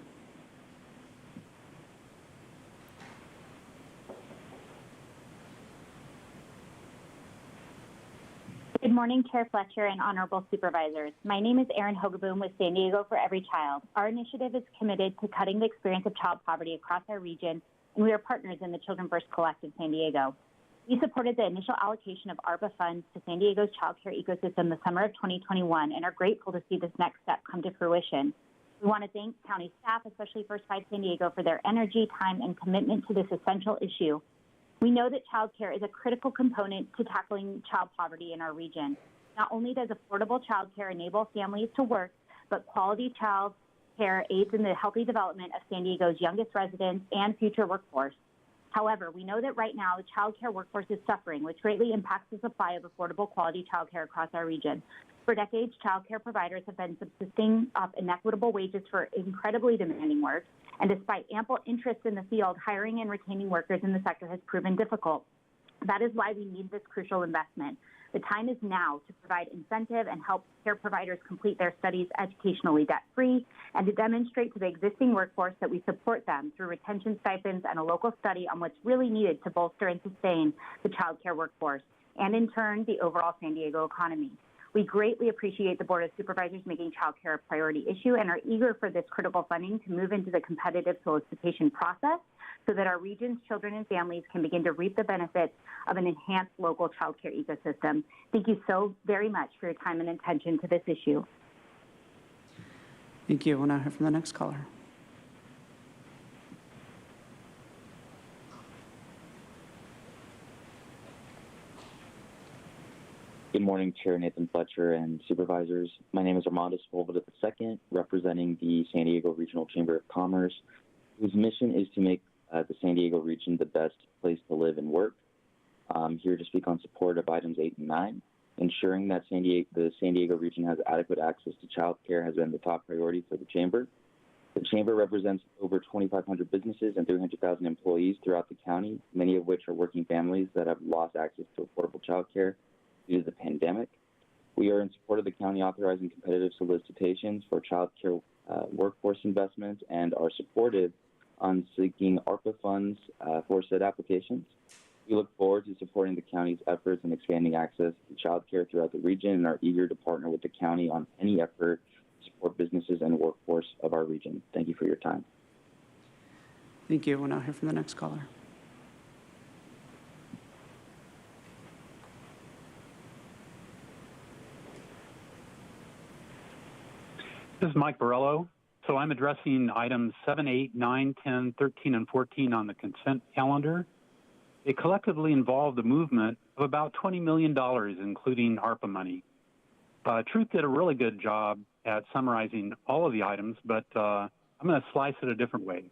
Good morning, Chair Fletcher and Honorable Supervisors. My name is Erin Hogaboom with San Diego for Every Child. Our initiative is committed to cutting the experience of child poverty across our region, and we are partners in the Children First Collective San Diego. We supported the initial allocation of ARPA funds to San Diego's child care ecosystem the summer of 2021 and are grateful to see this next step come to fruition. We want to thank county staff, especially First Five San Diego, for their energy, time, and commitment to this essential issue. We know that child care is a critical component to tackling child poverty in our region. Not only does affordable child care enable families to work, but quality child care aids in the healthy development of San Diego's youngest residents and future workforce. However, we know that right now the child care workforce is suffering, which greatly impacts the supply of affordable quality child care across our region. For decades, child care providers have been subsisting off inequitable wages for incredibly demanding work, and despite ample interest in the field, hiring and retaining workers in the sector has proven difficult. That is why we need this crucial investment. The time is now to provide incentive and help care providers complete their studies educationally debt-free, and to demonstrate to the existing workforce that we support them through retention stipends and a local study on what's really needed to bolster and sustain the child care workforce, and in turn, the overall San Diego economy. We greatly appreciate the Board of Supervisors making child care a priority issue and are eager for this critical funding to move into the competitive solicitation process so that our region's children and families can begin to reap the benefits of an enhanced local child care ecosystem. Thank you so very much for your time and attention to this issue. Thank you. We'll now hear from the next caller. Good morning, Chair Nathan Fletcher and Supervisors. My name is Armando Sepulveda II, representing the San Diego Regional Chamber of Commerce, whose mission is to make the San Diego region the best place to live and work. I'm here to speak on support of items 8 and 9. Ensuring that the San Diego region has adequate access to child care has been the top priority for the Chamber. The Chamber represents over 2,500 businesses and 300,000 employees throughout the county, many of which are working families that have lost access to affordable child care due to the pandemic. We are in support of the county authorizing competitive solicitations for child care workforce investments and are supportive on seeking ARPA funds for said applications. We look forward to supporting the county's efforts in expanding access to child care throughout the region and are eager to partner with the county on any effort to support businesses and workforce of our region. Thank you for your time. Thank you. We'll now hear from the next caller. This is Mike Borello. So I'm addressing items 7, 8, 9, 10, 13, and 14 on the consent calendar. They collectively involve the movement of about $20 million, including ARPA money. Truth did a really good job at summarizing all of the items, but I'm going to slice it a different way.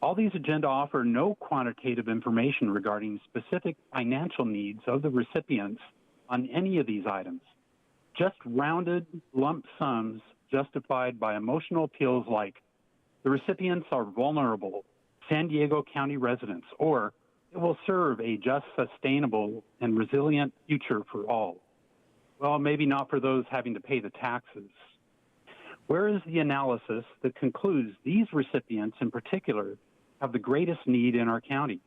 All these agenda offer no quantitative information regarding specific financial needs of the recipients on any of these items, just rounded lump sums justified by emotional appeals like the recipients are vulnerable San Diego County residents, or it will serve a just, sustainable, and resilient future for all. Well, maybe not for those having to pay the taxes. Where is the analysis that concludes these recipients in particular have the greatest need in our county?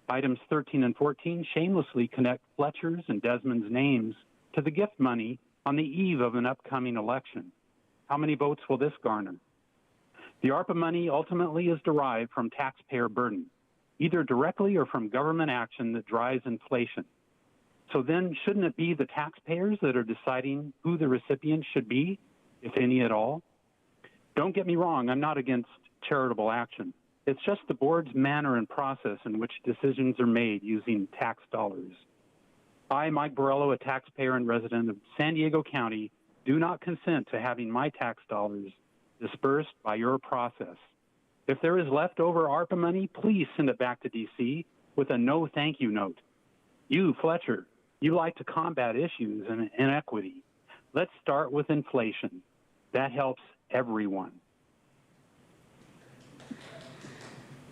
Items 13 and 14 shamelessly connect Fletcher's and Desmond's names to the gift money on the eve of an upcoming election. How many votes will this garner? The ARPA money ultimately is derived from taxpayer burden, either directly or from government action that drives inflation. So then, shouldn't it be the taxpayers that are deciding who the recipients should be, if any at all? Don't get me wrong, I'm not against charitable action. It's just the board's manner and process in which decisions are made using tax dollars. I, Mike Borello, a taxpayer and resident of San Diego County, do not consent to having my tax dollars dispersed by your process. If there is leftover ARPA money, please send it back to D.C. with a no thank you note. You, Fletcher, you like to combat issues and inequity. Let's start with inflation. That helps everyone.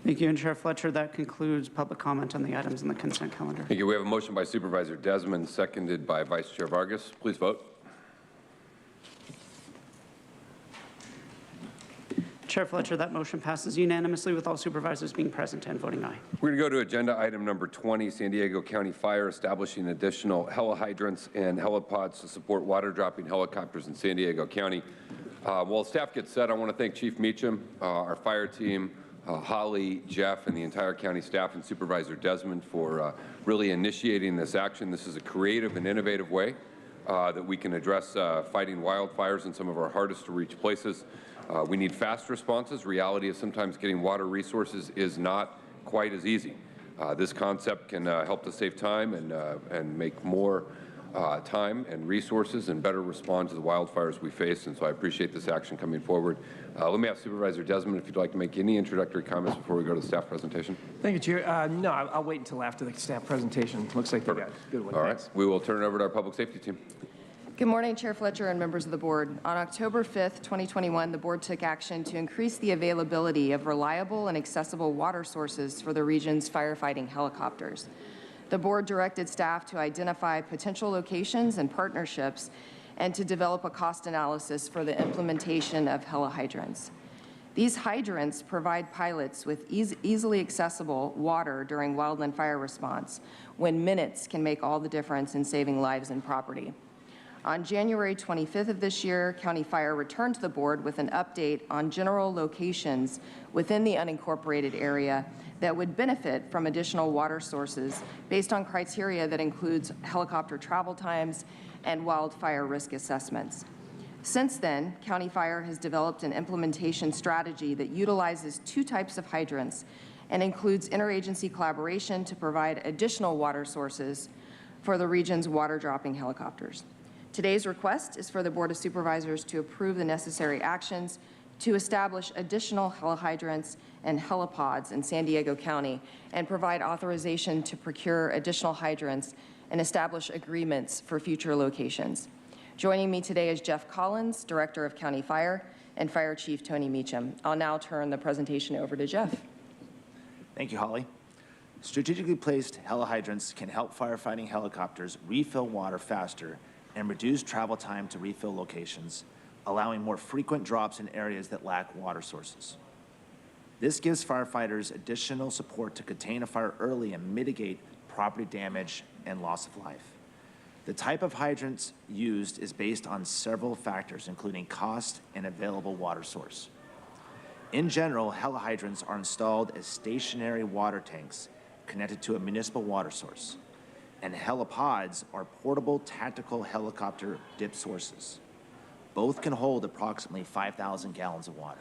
Thank you, and Chair Fletcher. That concludes public comment on the items in the consent calendar. Thank you. We have a motion by Supervisor Desmond, seconded by Vice Chair Vargas. Please vote. Chair Fletcher, that motion passes unanimously with all supervisors being present and voting aye. We're going to go to agenda item number 20, San Diego County Fire, establishing additional helihydrants and helipods to support water dropping helicopters in San Diego County. While staff gets set, I want to thank Chief Meacham, our fire team, Holly, Jeff, and the entire county staff, and Supervisor Desmond for really initiating this action. This is a creative and innovative way that we can address fighting wildfires in some of our hardest to reach places. We need fast responses. Reality is sometimes getting water resources is not quite as easy. This concept can help to save time and make more time and resources and better respond to the wildfires we face, and so I appreciate this action coming forward. Let me ask Supervisor Desmond if you'd like to make any introductory comments before we go to the staff presentation. Thank you, Chair. No, I'll wait until after the staff presentation. Looks like they got a good one. All right. We will turn it over to our public safety team. Good morning, Chair Fletcher and members of the board. On October 5th, 2021, the board took action to increase the availability of reliable and accessible water sources for the region's firefighting helicopters. The board directed staff to identify potential locations and partnerships and to develop a cost analysis for the implementation of helihydrants. These hydrants provide pilots with easily accessible water during wildland fire response, when minutes can make all the difference in saving lives and property. On January 25th of this year, County Fire returned to the board with an update on general locations within the unincorporated area that would benefit from additional water sources based on criteria that includes helicopter travel times and wildfire risk assessments. Since then, County Fire has developed an implementation strategy that utilizes two types of hydrants and includes interagency collaboration to provide additional water sources for the region's water dropping helicopters. Today's request is for the Board of Supervisors to approve the necessary actions to establish additional helihydrants and helipods in San Diego County and provide authorization to procure additional hydrants and establish agreements for future locations. Joining me today is Jeff Collins, Director of County Fire, and Fire Chief Tony Meacham. I'll now turn the presentation over to Jeff. Thank you, Holly. Strategically placed helihydrants can help firefighting helicopters refill water faster and reduce travel time to refill locations, allowing more frequent drops in areas that lack water sources. This gives firefighters additional support to contain a fire early and mitigate property damage and loss of life. The type of hydrants used is based on several factors, including cost and available water source. In general, helihydrants are installed as stationary water tanks connected to a municipal water source, and helipods are portable tactical helicopter dip sources. Both can hold approximately 5,000 gallons of water.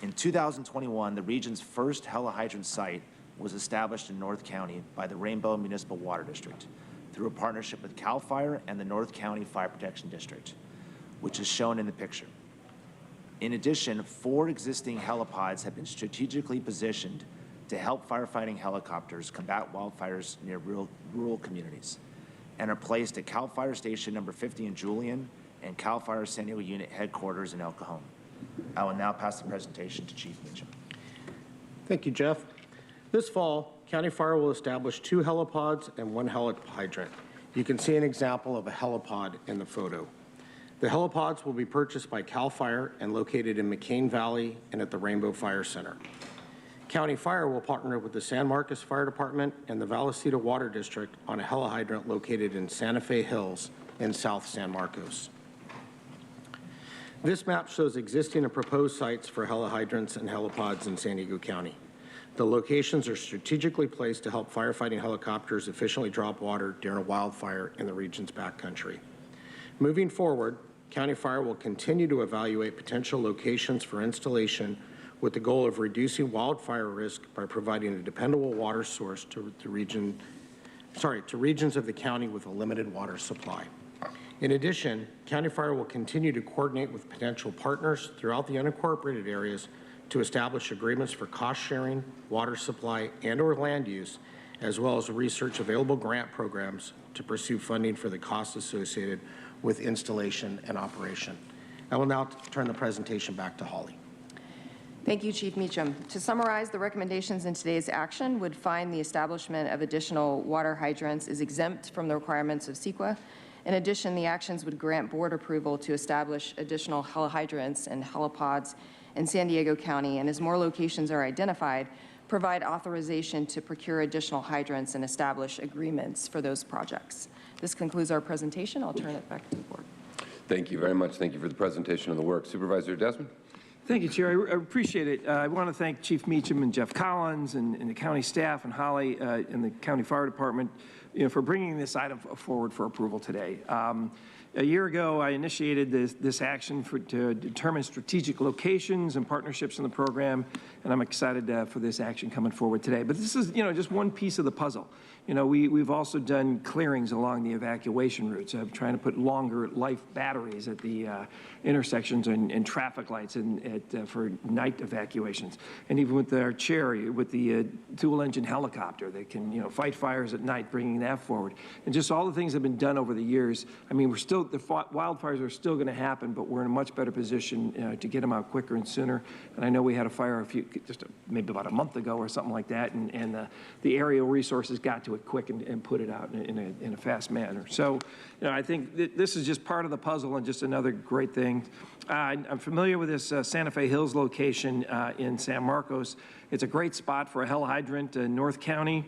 In 2021, the region's first helihydrant site was established in North County by the Rainbow Municipal Water District through a partnership with CAL FIRE and the North County Fire Protection District, which is shown in the picture. In addition, 4 existing helipods have been strategically positioned to help firefighting helicopters combat wildfires near rural communities and are placed at CAL FIRE Station number 50 in Julian and CAL FIRE San Diego Unit Headquarters in El Cajon. I will now pass the presentation to Chief Meacham. Thank you, Jeff. This fall, County Fire will establish 2 helipods and 1 helihydrant. You can see an example of a helipod in the photo. The helipods will be purchased by CAL FIRE and located in McCain Valley and at the Rainbow Fire Center. County Fire will partner with the San Marcos Fire Department and the Vallecita Water District on a helihydrant located in Santa Fe Hills in South San Marcos. This map shows existing and proposed sites for helihydrants and helipods in San Diego County. The locations are strategically placed to help firefighting helicopters efficiently drop water during a wildfire in the region's backcountry. Moving forward, County Fire will continue to evaluate potential locations for installation with the goal of reducing wildfire risk by providing a dependable water source to regions of the county with a limited water supply. In addition, County Fire will continue to coordinate with potential partners throughout the unincorporated areas to establish agreements for cost sharing, water supply, and/or land use, as well as research available grant programs to pursue funding for the costs associated with installation and operation. I will now turn the presentation back to Holly. Thank you, Chief Meacham. To summarize, the recommendations in today's action would find the establishment of additional water hydrants is exempt from the requirements of CEQA. In addition, the actions would grant board approval to establish additional helihydrants and helipods in San Diego County, and as more locations are identified, provide authorization to procure additional hydrants and establish agreements for those projects. This concludes our presentation. I'll turn it back to the board. Thank you very much. Thank you for the presentation of the work. Supervisor Desmond? Thank you, Chair. I appreciate it. I want to thank Chief Meacham and Jeff Collins and the county staff and Holly and the County Fire Department, for bringing this item forward for approval today. A year ago, I initiated this action to determine strategic locations and partnerships in the program, and I'm excited for this action coming forward today. But this is, just one piece of the puzzle. We've also done clearings along the evacuation routes, trying to put longer life batteries at the intersections and traffic lights for night evacuations. And even with our Cherry, with the dual engine helicopter that can, fight fires at night, bringing that forward. And just all the things that have been done over the years. I mean, we're still still, the wildfires are still going to happen, but we're in a much better position to get them out quicker and sooner. And I know we had a fire maybe about a month ago or something like that, and the aerial resources got to it quick and put it out in a fast manner. So, I think this is just part of the puzzle and just another great thing. I'm familiar with this Santa Fe Hills location in San Marcos. It's a great spot for a helihydrant in North County.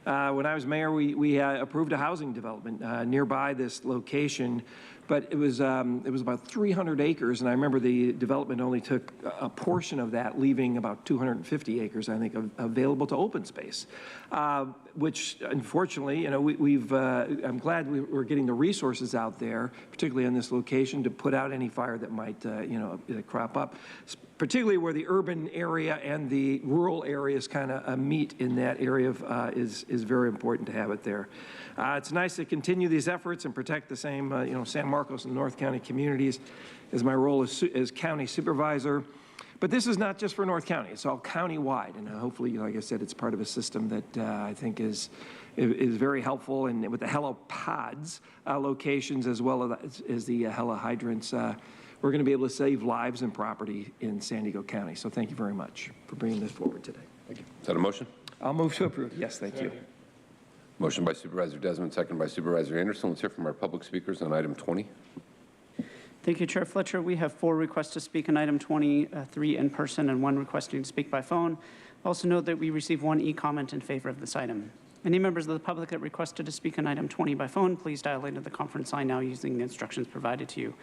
When I was mayor, we approved a housing development nearby this location, but it was about 300 acres, and I remember the development only took a portion of that, leaving about 250 acres, I think, available to open space, which unfortunately, I'm glad we're getting the resources out there, particularly on this location, to put out any fire that might, crop up, particularly where the urban area and the rural areas kind of meet in that area is very important to have it there. It's nice to continue these efforts and protect the same, San Marcos and North County communities as my role as county supervisor. But this is not just for North County, it's all county-wide, and hopefully, like I said, it's part of a system that I think is very helpful, and with the helipods locations as well as the helihydrants, we're going to be able to save lives and property in San Diego County. So thank you very much for bringing this forward today. Thank you. Is that a motion? I'll move to approve. Yes, thank you. Motion by Supervisor Desmond, second by Supervisor Anderson. Let's hear from our public speakers on item 20. Thank you, Chair Fletcher. We have 4 requests to speak on item 20, 3 in person and 1 requesting to speak by phone. Also note that we received 1 e-comment in favor of this item. Any members of the public that requested to speak on item 20 by phone, please dial into the conference line now using the instructions provided to you.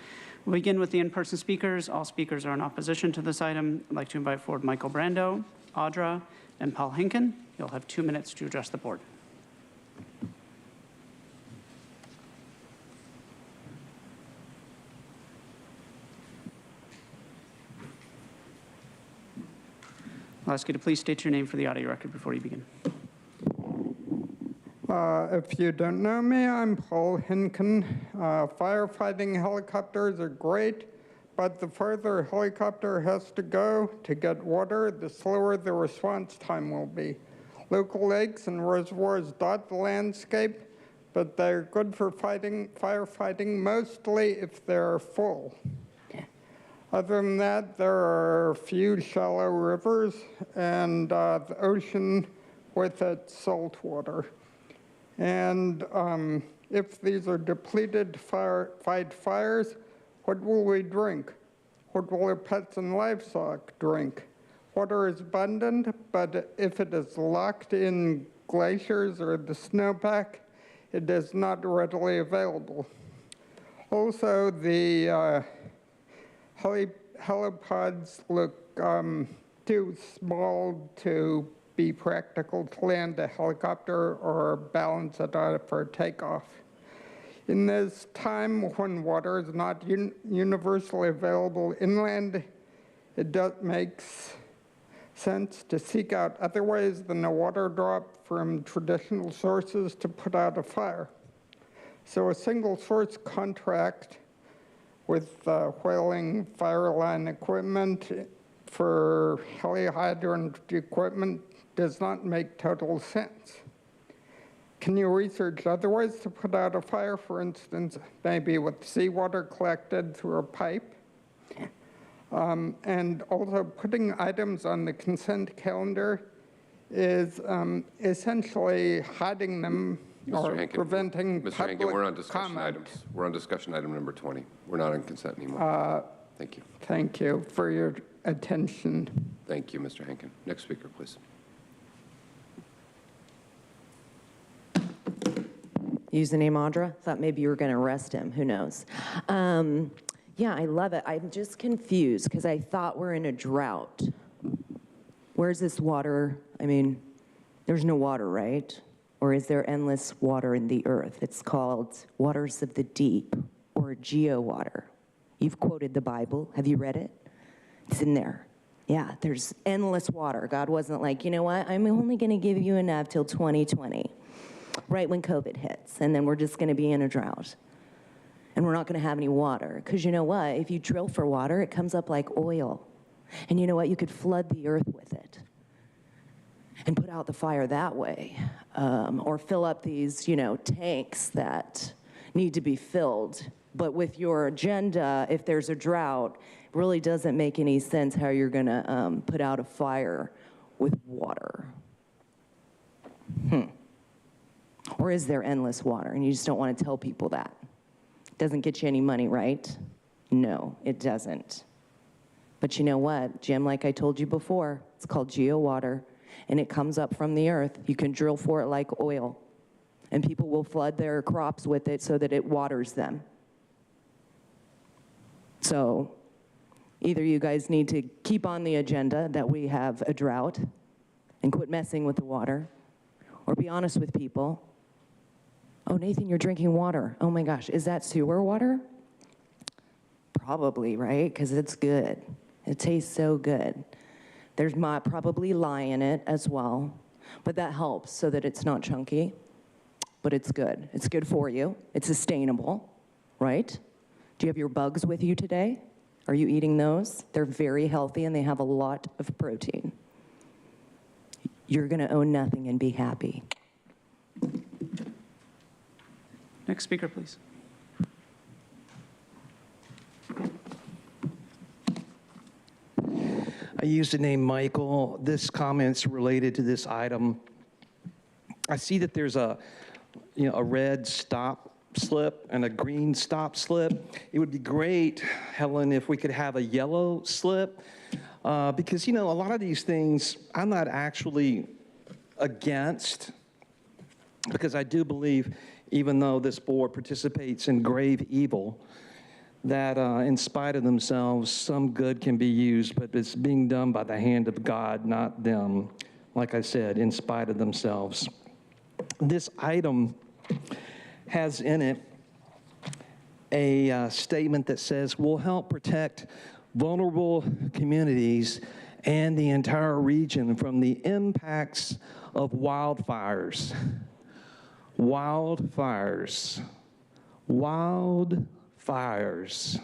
We'll begin with the in-person speakers. All speakers are in opposition to this item. I'd like to invite forward Michael Brando, Audra, and Paul Hinken. You'll have 2 minutes to address the board. I'll ask you to please state your name for the audio record before you begin. If you don't know me, I'm Paul Hinken. Firefighting helicopters are great, but the further a helicopter has to go to get water, the slower the response time will be. Local lakes and reservoirs dot the landscape, but they're good for firefighting mostly if they're full. Other than that, there are a few shallow rivers and the ocean with its salt water. And if these are depleted fight fires, what will we drink? What will our pets and livestock drink? Water is abundant, but if it is locked in glaciers or the snowpack, it is not readily available. Also, the helipods look too small to be practical to land a helicopter or balance it out for takeoff. In this time when water is not universally available inland, it makes sense to seek out other ways than a water drop from traditional sources to put out a fire. So a single source contract with whaling fire line equipment for helihydrant equipment does not make total sense. Can you research other ways to put out a fire, for instance, maybe with seawater collected through a pipe? And also putting items on the consent calendar is essentially hiding them or preventing Mr. public Hinken, we're on discussion comment. items. We're on discussion item number 20. We're not on consent anymore. Thank you. Thank you for your attention. Thank you, Mr. Hinken. Next speaker, please. Username Audra. Thought maybe you were going to arrest him. Who knows? Yeah, I love it. I'm just confused because I thought we're in a drought. Where's this water? I mean, there's no water, right? Or is there endless water in the earth? It's called waters of the deep or geo-water. You've quoted the Bible. Have you read it? It's in there. Yeah, there's endless water. God wasn't like, you know what? I'm only going to give you enough till 2020. Right when COVID hits, and then we're just going to be in a drought. And we're not going to have any water. Because you know what? If you drill for water, it comes up like oil. And you know what? You could flood the earth with it and put out the fire that way. Or fill up these, tanks that need to be filled But with your agenda, if there's a drought, it really doesn't make any sense how you're going to put out a fire with water. Or is there endless water and you just don't want to tell people that? Doesn't get you any money, right? No, it doesn't. But you know what, Jim, like I told you before, it's called geowater, and it comes up from the earth. You can drill for it like oil, and people will flood their crops with it so that it waters them. So either you guys need to keep on the agenda that we have a drought and quit messing with the water, or be honest with people. Oh, Nathan, you're drinking water. Oh my gosh, is that sewer water? Probably, right? Because it's good. It tastes so good. There's probably lye in it as well, but that helps so that it's not chunky, but it's good. It's good for you. It's sustainable, right? Do you have your bugs with you today? Are you eating those? They're very healthy and they have a lot of protein. You're gonna own nothing and be happy. Next speaker, please. I used the name Michael. This comment's related to this item. I see that there's a red stop slip and a green stop slip. It would be great, Helen, if we could have a yellow slip, because, a lot of these things I'm not actually against, because I do believe, even though this board participates in grave evil, that in spite of themselves, some good can be used, but it's being done by the hand of God, not them. Like I said, in spite of themselves. This item has in it a statement that says, we'll help protect vulnerable communities and the entire region from the impacts of wildfires. Wildfires. Wildfires.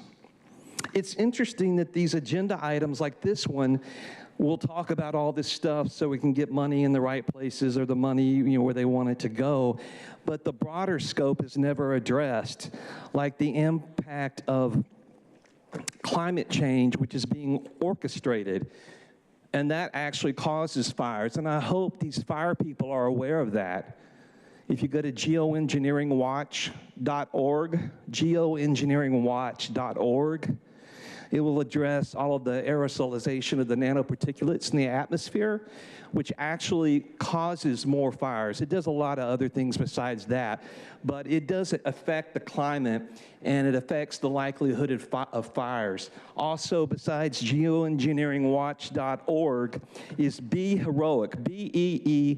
It's interesting that these agenda items like this one will talk about all this stuff so we can get money in the right places or the money where they want it to go. But the broader scope is never addressed, like the impact of climate change, which is being orchestrated. And that actually causes fires. And I hope these fire people are aware of that. If you go to geoengineeringwatch.org, geoengineeringwatch.org, it will address all of the aerosolization of the nanoparticulates in the atmosphere, which actually causes more fires. It does a lot of other things besides that, but it does affect the climate, and it affects the likelihood of fires. Also, besides geoengineeringwatch.org, is Be Heroic, B-E-E,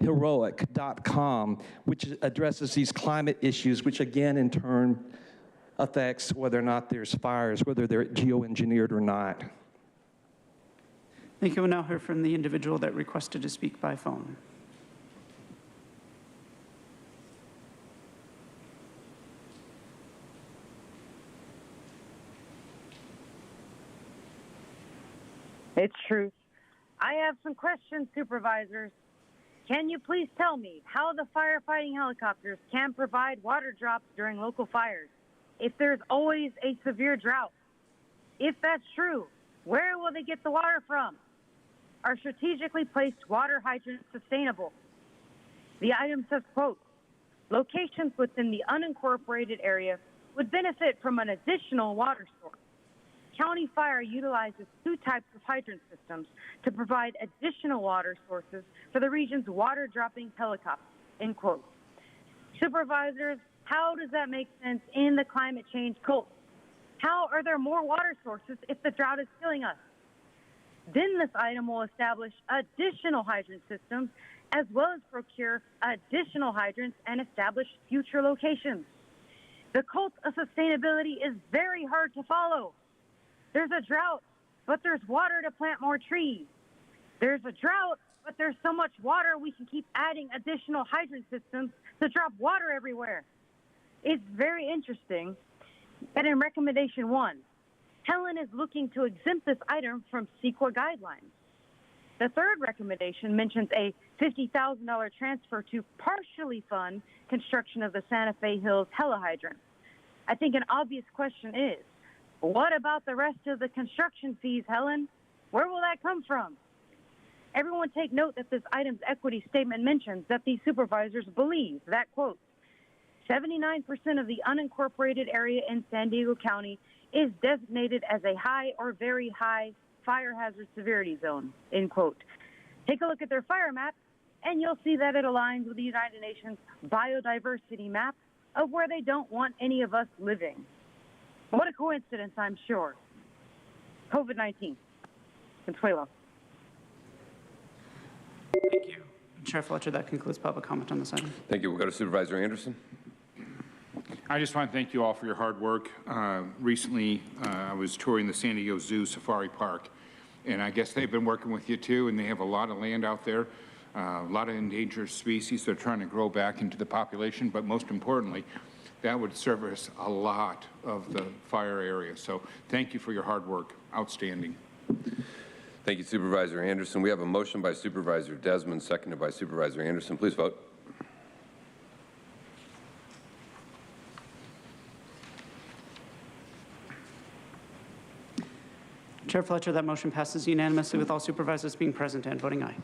heroic.com, which addresses these climate issues, which again, in turn, affects whether or not there's fires, whether they're geoengineered or not. Thank you. We'll now hear from the individual that requested to speak by phone. It's truth. I have some questions, supervisors. Can you please tell me how the firefighting helicopters can provide water drops during local fires if there's always a severe drought? If that's true, where will they get the water from? Are strategically placed water hydrants sustainable? The item says, quote, locations within the unincorporated area would benefit from an additional water source. County Fire utilizes two types of hydrant systems to provide additional water sources for the region's water dropping helicopters, end quote. Supervisors, how does that make sense in the climate change cult? How are there more water sources if the drought is killing us? Then this item will establish additional hydrant systems as well as procure additional hydrants and establish future locations. The cult of sustainability is very hard to follow. There's a drought, but there's water to plant more trees. There's a drought, but there's so much water we can keep adding additional hydrant systems to drop water everywhere. It's very interesting that in recommendation 1, Helen is looking to exempt this item from CEQA guidelines. The third recommendation mentions a $50,000 transfer to partially fund construction of the Santa Fe Hills helihydrant. I think an obvious question is, what about the rest of the construction fees, Helen? Where will that come from? Everyone take note that this item's equity statement mentions that the supervisors believe that, quote, 79% of the unincorporated area in San Diego County is designated as a high or very high fire hazard severity zone, end quote. Take a look at their fire map, and you'll see that it aligns with the United Nations biodiversity map of where they don't want any of us living. What a coincidence, I'm sure. COVID-19. Consuelo. Thank you. Chair Fletcher, that concludes public comment on this item. Thank you. We'll go to Supervisor Anderson. I just want to thank you all for your hard work. Recently, I was touring the San Diego Zoo Safari Park, and I guess they've been working with you too, and they have a lot of land out there, a lot of endangered species they're trying to grow back into the population, but most importantly, that would service a lot of the fire area. So thank you for your hard work. Outstanding. Thank you, Supervisor Anderson. We have a motion by Supervisor Desmond, seconded by Supervisor Anderson. Please vote. Chair Fletcher, that motion passes unanimously with all supervisors being present and voting aye.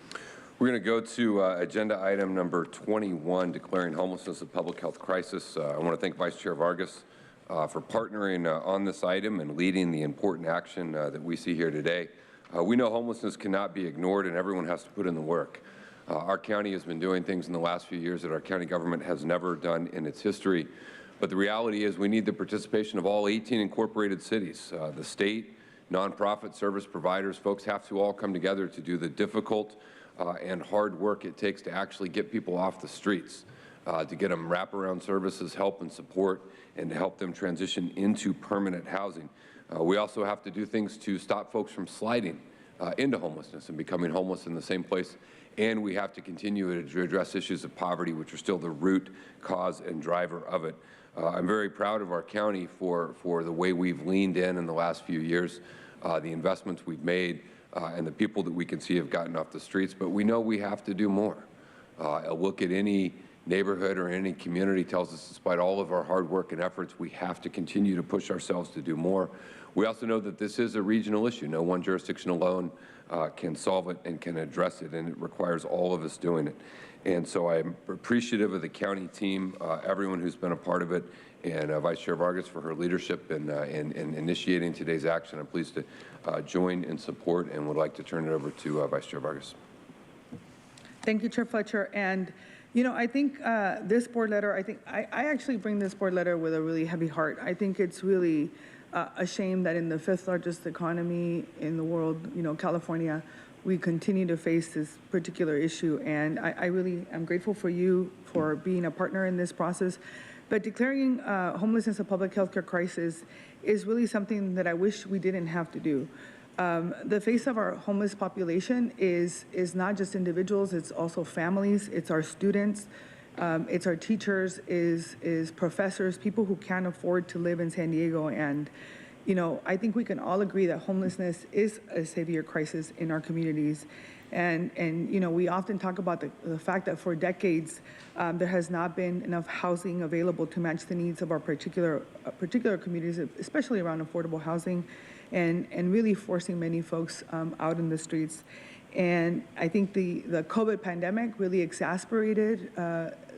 We're going to go to agenda item number 21, declaring homelessness a public health crisis. I want to thank Vice Chair Vargas for partnering on this item and leading the important action that we see here today. We know homelessness cannot be ignored and everyone has to put in the work. Our county has been doing things in the last few years that our county government has never done in its history. But the reality is we need the participation of all 18 incorporated cities, the state, nonprofit service providers. Folks have to all come together to do the difficult and hard work it takes to actually get people off the streets, to get them wraparound services, help and support, and to help them transition into permanent housing. We also have to do things to stop folks from sliding into homelessness and becoming homeless in the same place. And we have to continue to address issues of poverty, which are still the root cause and driver of it. I'm very proud of our county for the way we've leaned in the last few years, the investments we've made, and the people that we can see have gotten off the streets. But we know we have to do more. A look at any neighborhood or any community tells us, despite all of our hard work and efforts, we have to continue to push ourselves to do more. We also know that this is a regional issue. No one jurisdiction alone can solve it and can address it, and it requires all of us doing it. And so I'm appreciative of the county team, everyone who's been a part of it, and Vice Chair Vargas for her leadership in initiating today's action. I'm pleased to join in support and would like to turn it over to Vice Chair Vargas. Thank you, Chair Fletcher. And you know, I think this board letter, I actually bring this board letter with a really heavy heart. I think it's really a shame that in the 5th largest economy in the world, you know, California, we continue to face this particular issue. And I really am grateful for you for being a partner in this process. But declaring homelessness a public health care crisis is really something that I wish we didn't have to do. The face of our homeless population is not just individuals, it's also families, it's our students, it's our teachers, is professors, people who can't afford to live in San Diego. And, you know, I think we can all agree that homelessness is a severe crisis in our communities. And you know, we often talk about the fact that for decades, there has not been enough housing available to match the needs of our particular communities, especially around affordable housing, and really forcing many folks out in the streets. And I think the COVID pandemic really exacerbated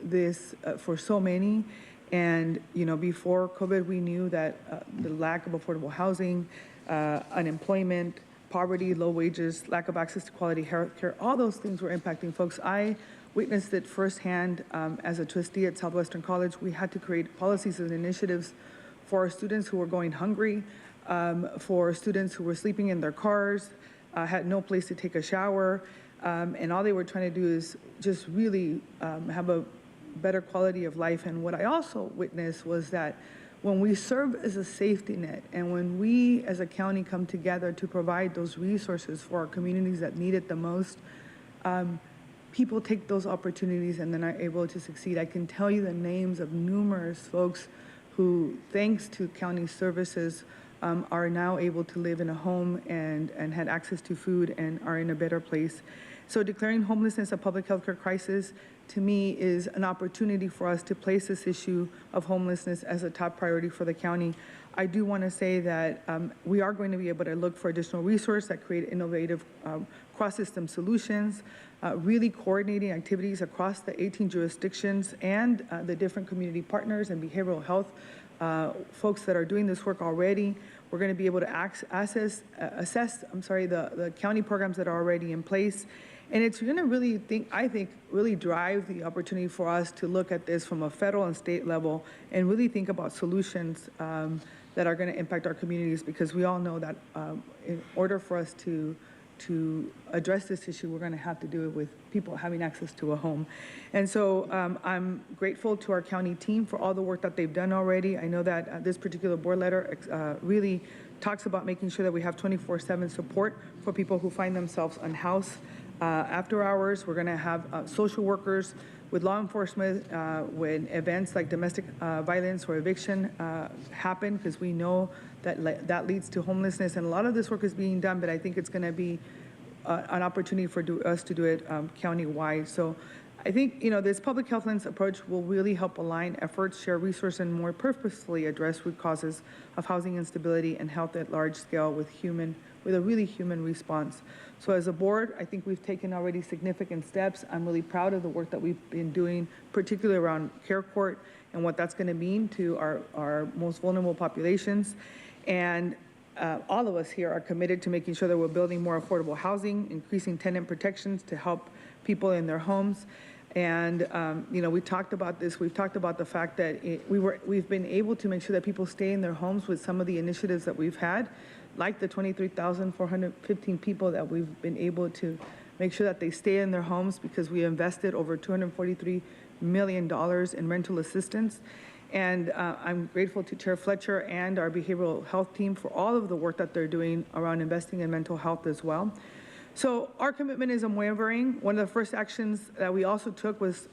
this for so many. And, you know, before COVID, we knew that the lack of affordable housing, unemployment, poverty, low wages, lack of access to quality health care, all those things were impacting folks. I witnessed it firsthand as a trustee at Southwestern College. We had to create policies and initiatives for our students who were going hungry, for students who were sleeping in their cars, had no place to take a shower, and all they were trying to do is just really have a better quality of life. And what I also witnessed was that when we serve as a safety net and when we as a county come together to provide those resources for our communities that need it the most, people take those opportunities and then are able to succeed. I can tell you the names of numerous folks who, thanks to county services, are now able to live in a home and had access to food and are in a better place. So declaring homelessness a public health care crisis, to me, is an opportunity for us to place this issue of homelessness as a top priority for the county. I do want to say that we are going to be able to look for additional resources that create innovative cross-system solutions, really coordinating activities across the 18 jurisdictions and the different community partners and behavioral health folks that are doing this work already. We're going to be able to assess the county programs that are already in place. And it's going to really, I think, really drive the opportunity for us to look at this from a federal and state level and really think about solutions that are going to impact our communities, because we all know that in order for us to address this issue, we're going to have to do it with people having access to a home. And so I'm grateful to our county team for all the work that they've done already. I know that this particular board letter really talks about making sure that we have 24/7 support for people who find themselves unhoused. After hours, we're going to have social workers with law enforcement when events like domestic violence or eviction happen, because we know that that leads to homelessness. And a lot of this work is being done, but I think it's going to be an opportunity for us to do it county-wide. So I think, this public health lens approach will really help align efforts, share resources, and more purposefully address root causes of housing instability and health at large scale with a really human response. So as a board, I think we've taken already significant steps. I'm really proud of the work that we've been doing, particularly around care court and what that's going to mean to our most vulnerable populations. And all of us here are committed to making sure that we're building more affordable housing, increasing tenant protections to help people in their homes. And we talked about this. We've talked about the fact that we've been able to make sure that people stay in their homes with some of the initiatives that we've had, like the 23,415 people that we've been able to make sure that they stay in their homes, because we invested over $243 million in rental assistance. And I'm grateful to Chair Fletcher and our behavioral health team for all of the work that they're doing around investing in mental health as well. So our commitment is unwavering. One of the first actions that we also took was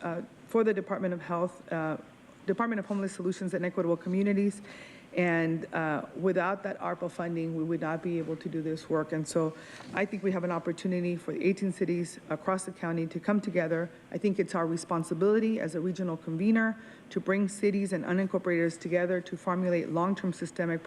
for the Department of Health, Department of Homeless Solutions and Equitable Communities. And without that ARPA funding, we would not be able to do this work. And so I think we have an opportunity for the 18 cities across the county to come together. I think it's our responsibility as a regional convener to bring cities and unincorporators together to formulate long-term systemic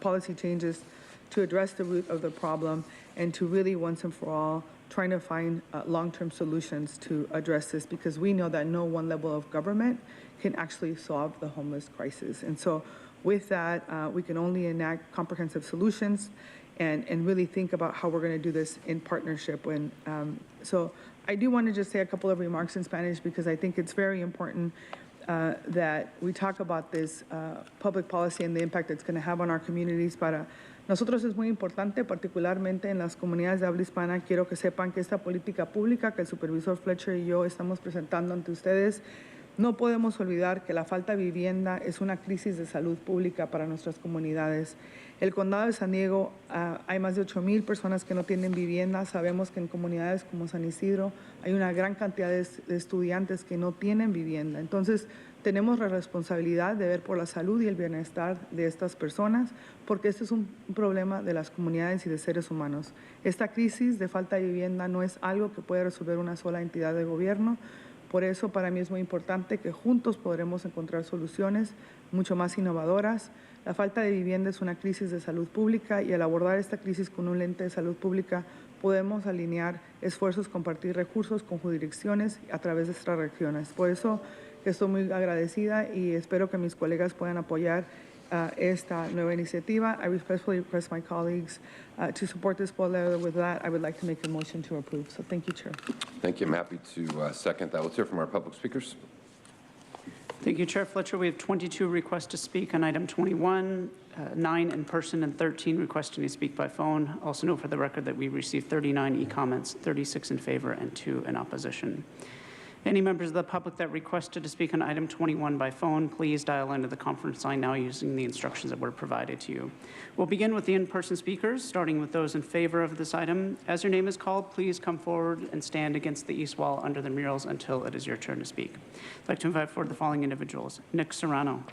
policy changes to address the root of the problem and to really once and for all trying to find long-term solutions to address this, because we know that no one level of government can actually solve the homeless crisis. And so with that, we can only enact comprehensive solutions and really think about how we're going to do this in partnership. So I do want to just say a couple of remarks in Spanish, because I think it's very important that we talk about this public policy and the impact it's going to have on our communities. Para nosotros es muy importante, particularmente en las comunidades de habla hispana. Quiero que sepan que esta política pública que el supervisor Fletcher y yo estamos presentando ante ustedes, no podemos olvidar que la falta de vivienda es una crisis de salud pública para nuestras comunidades. El condado de San Diego hay más de 8,000 personas que no tienen vivienda. Sabemos que en comunidades como San Isidro hay una gran cantidad de estudiantes que no tienen vivienda. Entonces, tenemos la responsabilidad de ver por la salud y el bienestar de estas personas, porque este es un problema de las comunidades y de seres humanos. Esta crisis de falta de vivienda no es algo que puede resolver una sola entidad de gobierno. Por eso, para mí es muy importante que juntos podremos encontrar soluciones mucho más innovadoras. La falta de vivienda es una crisis de salud pública, y al abordar esta crisis con un lente de salud pública podemos alinear esfuerzos, compartir recursos con jurisdicciones a través de estas regiones. Por eso estoy muy agradecida y espero que mis colegas puedan apoyar esta nueva iniciativa. I respectfully request my colleagues to support this bill. With that, I would like to make a motion to approve. So thank you, Chair. Thank you. I'm happy to second that. Let's hear from our public speakers. Thank you, Chair Fletcher. We have 22 requests to speak on item 21, 9 in person and 13 requesting to speak by phone. Also note for the record that we received 39 e-comments, 36 in favor and 2 in opposition. Any members of the public that requested to speak on item 21 by phone, please dial into the conference line now using the instructions that were provided to you. We'll begin with the in-person speakers, starting with those in favor of this item. As your name is called, please come forward and stand against the east wall under the murals until it is your turn to speak. I'd like to invite forward the following individuals: Nick Serrano,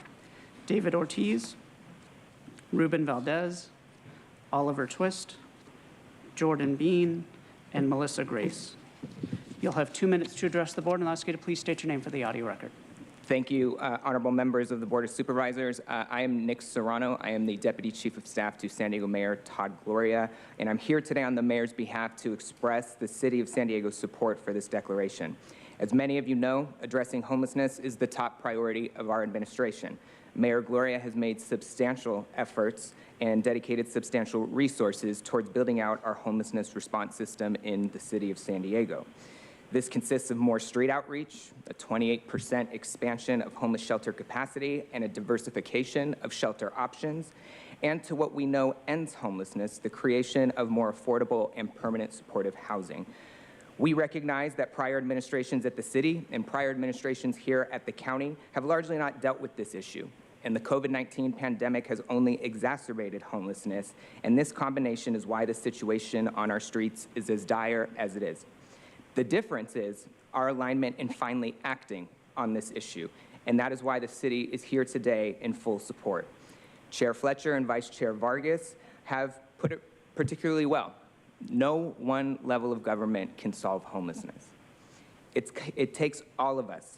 David Ortiz, Ruben Valdez, Oliver Twist, Jordan Bean, and Melissa Grace. You'll have 2 minutes to address the board, and I'll ask you to please state your name for the audio record. Thank you, honorable members of the Board of Supervisors. I am Nick Serrano. I am the Deputy Chief of Staff to San Diego Mayor Todd Gloria, and I'm here today on the mayor's behalf to express the City of San Diego's support for this declaration. As many of you know, addressing homelessness is the top priority of our administration. Mayor Gloria has made substantial efforts and dedicated substantial resources towards building out our homelessness response system in the City of San Diego. This consists of more street outreach, a 28% expansion of homeless shelter capacity, and a diversification of shelter options, and to what we know ends homelessness, the creation of more affordable and permanent supportive housing. We recognize that prior administrations at the city and prior administrations here at the county have largely not dealt with this issue, and the COVID-19 pandemic has only exacerbated homelessness, and this combination is why the situation on our streets is as dire as it is. The difference is our alignment in finally acting on this issue, and that is why the city is here today in full support. Chair Fletcher and Vice Chair Vargas have put it particularly well. No one level of government can solve homelessness. It takes all of us,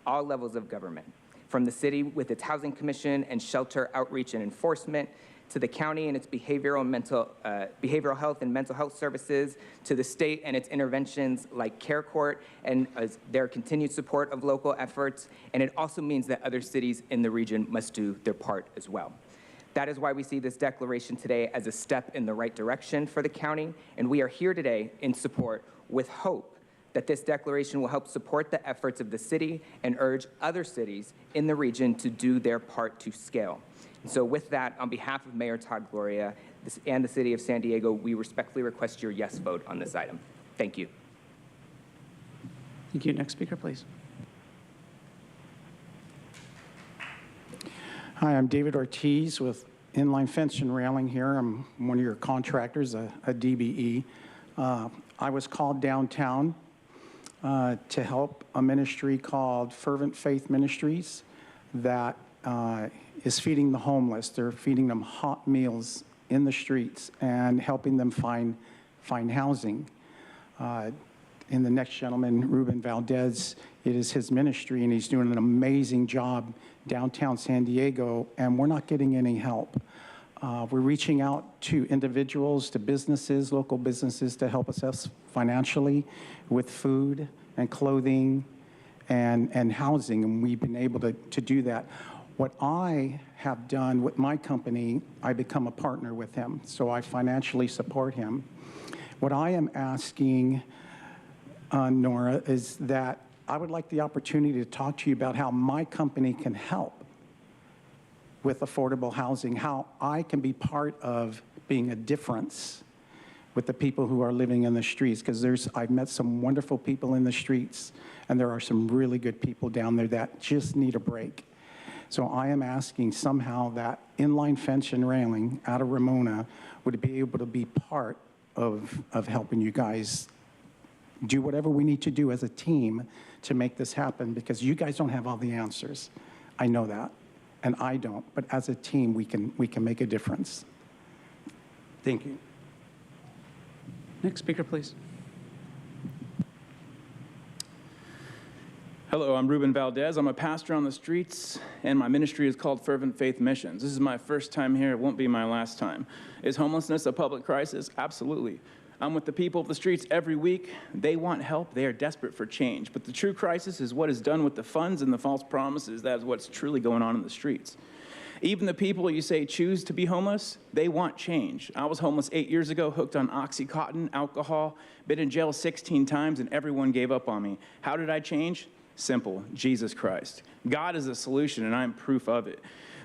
all levels of government, from the city with its housing commission and shelter outreach and enforcement, to the county and its behavioral health and mental health services, to the state and its interventions like Care Court and their continued support of local efforts. And it also means that other cities in the region must do their part as well. That is why we see this declaration today as a step in the right direction for the county. And we are here today in support with hope that this declaration will help support the efforts of the city and urge other cities in the region to do their part to scale. So with that, on behalf of Mayor Todd Gloria and the City of San Diego, we respectfully request your yes vote on this item. Thank you. Thank you. Next speaker, please. Hi, I'm David Ortiz with Inline Fence and Railing here. I'm one of your contractors, a DBE. I was called downtown to help a ministry called Fervent Faith Ministries that is feeding the homeless. They're feeding them hot meals in the streets and helping them find housing. And the next gentleman, Ruben Valdez, it is his ministry, and he's doing an amazing job downtown San Diego, and we're not getting any help. We're reaching out to individuals, to businesses, local businesses, to help us financially with food and clothing and housing, and we've been able to do that. What I have done with my company, I become a partner with him, so I financially support him. What I am asking, Nora, is that I would like the opportunity to talk to you about how my company can help with affordable housing, how I can be part of being a difference with the people who are living in the streets, because I've met some wonderful people in the streets, and there are some really good people down there that just need a break. So I am asking somehow that Inline Fence and Railing out of Ramona would be able to be part of helping you guys do whatever we need to do as a team to make this happen, because you guys don't have all the answers. I know that, and I don't, but as a team, we can make a difference. Thank you. Next speaker, please. Hello, I'm Ruben Valdez. I'm a pastor on the streets, and my ministry is called Fervent Faith Missions. This is my first time here. It won't be my last time. Is homelessness a public crisis? Absolutely. I'm with the people of the streets every week. They want help. They are desperate for change. But the true crisis is what is done with the funds and the false promises. That is what's truly going on in the streets. Even the people you say choose to be homeless, they want change. I was homeless 8 years ago, hooked on Oxycontin, alcohol, been in jail 16 times, and everyone gave up on me. How did I change? Simple, Jesus Christ. God is a solution, and I'm proof of it.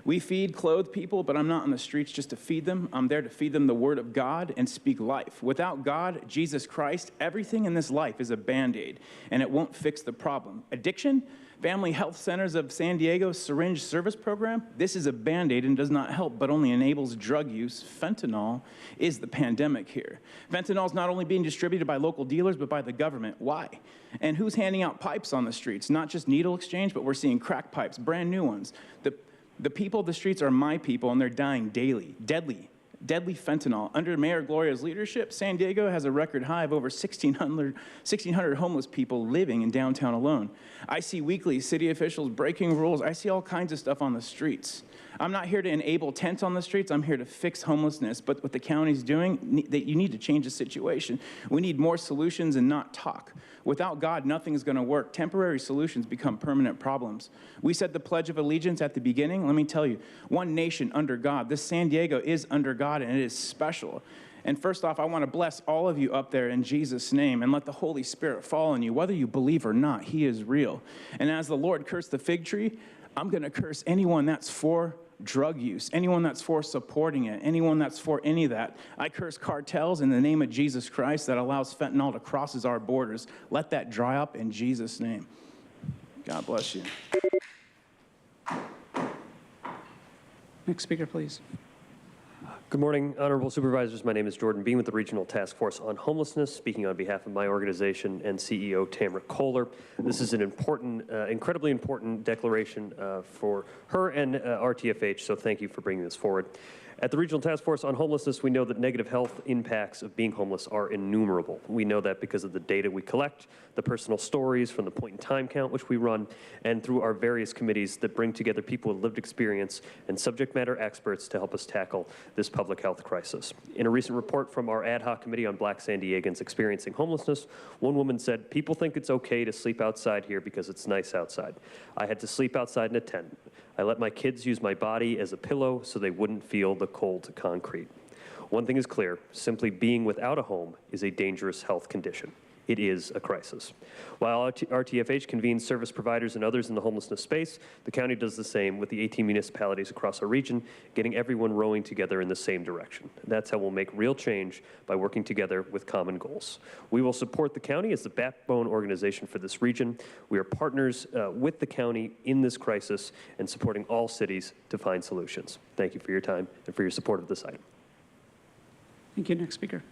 We feed, clothe people, but I'm not on the streets just to feed them. I'm there to feed them the word of God and speak life. Without God, Jesus Christ, everything in this life is a Band-Aid, and it won't fix the problem. Addiction? Family Health Centers of San Diego syringe service program? This is a Band-Aid and does not help, but only enables drug use. Fentanyl is the pandemic here. Fentanyl is not only being distributed by local dealers, but by the government. Why? And who's handing out pipes on the streets? Not just needle exchange, but we're seeing crack pipes, brand new ones. The people of the streets are my people, and they're dying daily, deadly deadly fentanyl. Under Mayor Gloria's leadership, San Diego has a record high of over 1,600 homeless people living in downtown alone. I see weekly city officials breaking rules. I see all kinds of stuff on the streets. I'm not here to enable tents on the streets. I'm here to fix homelessness. But what the county's doing, you need to change the situation. We need more solutions and not talk. Without God, nothing is going to work. Temporary solutions become permanent problems. We said the Pledge of Allegiance at the beginning. Let me tell you, one nation under God. This San Diego is under God, and it is special. And first off, I want to bless all of you up there in Jesus' name and let the Holy Spirit fall on you. Whether you believe or not, he is real. And as the Lord cursed the fig tree, I'm going to curse anyone that's for drug use, anyone that's for supporting it, anyone that's for any of that. I curse cartels in the name of Jesus Christ that allows fentanyl to cross our borders. Let that dry up in Jesus' name. God bless you. Next speaker, please. Good morning, Honorable Supervisors. My name is Jordan Bean with the Regional Task Force on Homelessness, speaking on behalf of my organization and CEO Tamara Kohler. This is an important, incredibly important declaration for her and RTFH, so thank you for bringing this forward. At the Regional Task Force on Homelessness, we know that negative health impacts of being homeless are innumerable. We know that because of the data we collect, the personal stories from the point in time count which we run, and through our various committees that bring together people with lived experience and subject matter experts to help us tackle this public health crisis. In a recent report from our ad hoc committee on Black San Diegans experiencing homelessness, one woman said, "People think it's okay to sleep outside here because it's nice outside. I had to sleep outside in a tent. I let my kids use my body as a pillow so they wouldn't feel the cold concrete." One thing is clear, simply being without a home is a dangerous health condition. It is a crisis. While RTFH convenes service providers and others in the homelessness space, the county does the same with the 18 municipalities across our region, getting everyone rowing together in the same direction. That's how we'll make real change, by working together with common goals. We will support the county as the backbone organization for this region. We are partners with the county in this crisis and supporting all cities to find solutions. Thank you for your time and for your support of this item. Thank you. Next speaker.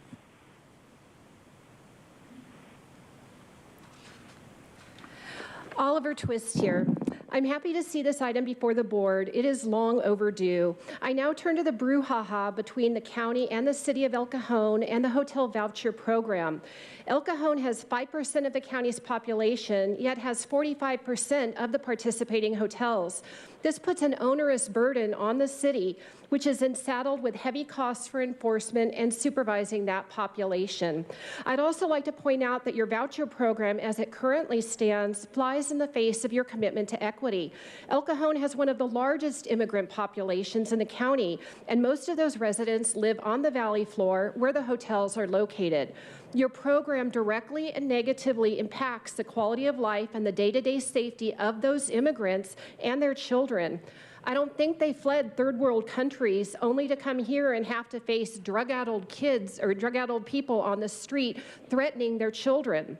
Oliver Twist here. I'm happy to see this item before the board. It is long overdue. I now turn to the brouhaha between the county and the city of El Cajon and the hotel voucher program. El Cajon has 5% of the county's population, yet has 45% of the participating hotels. This puts an onerous burden on the city, which is saddled with heavy costs for enforcement and supervising that population. I'd also like to point out that your voucher program, as it currently stands, flies in the face of your commitment to equity. El Cajon has one of the largest immigrant populations in the county, and most of those residents live on the valley floor where the hotels are located. Your program directly and negatively impacts the quality of life and the day-to-day safety of those immigrants and their children. I don't think they fled third world countries only to come here and have to face drug-addled kids or drug-addled people on the street threatening their children.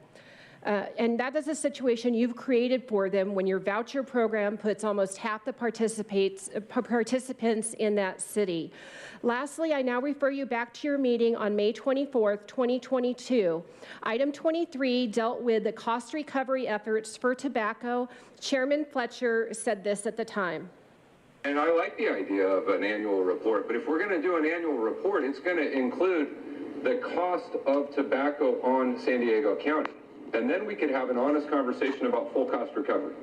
And that is a situation you've created for them when your voucher program puts almost half the participants in that city. Lastly, I now refer you back to your meeting on May 24th, 2022. Item 23 dealt with the cost recovery efforts for tobacco. Chairman Fletcher said this at the time. And I like the idea of an annual report, but if we're going to do an annual report, it's going to include the cost of tobacco on San Diego County. And then we could have an honest conversation about full cost recovery.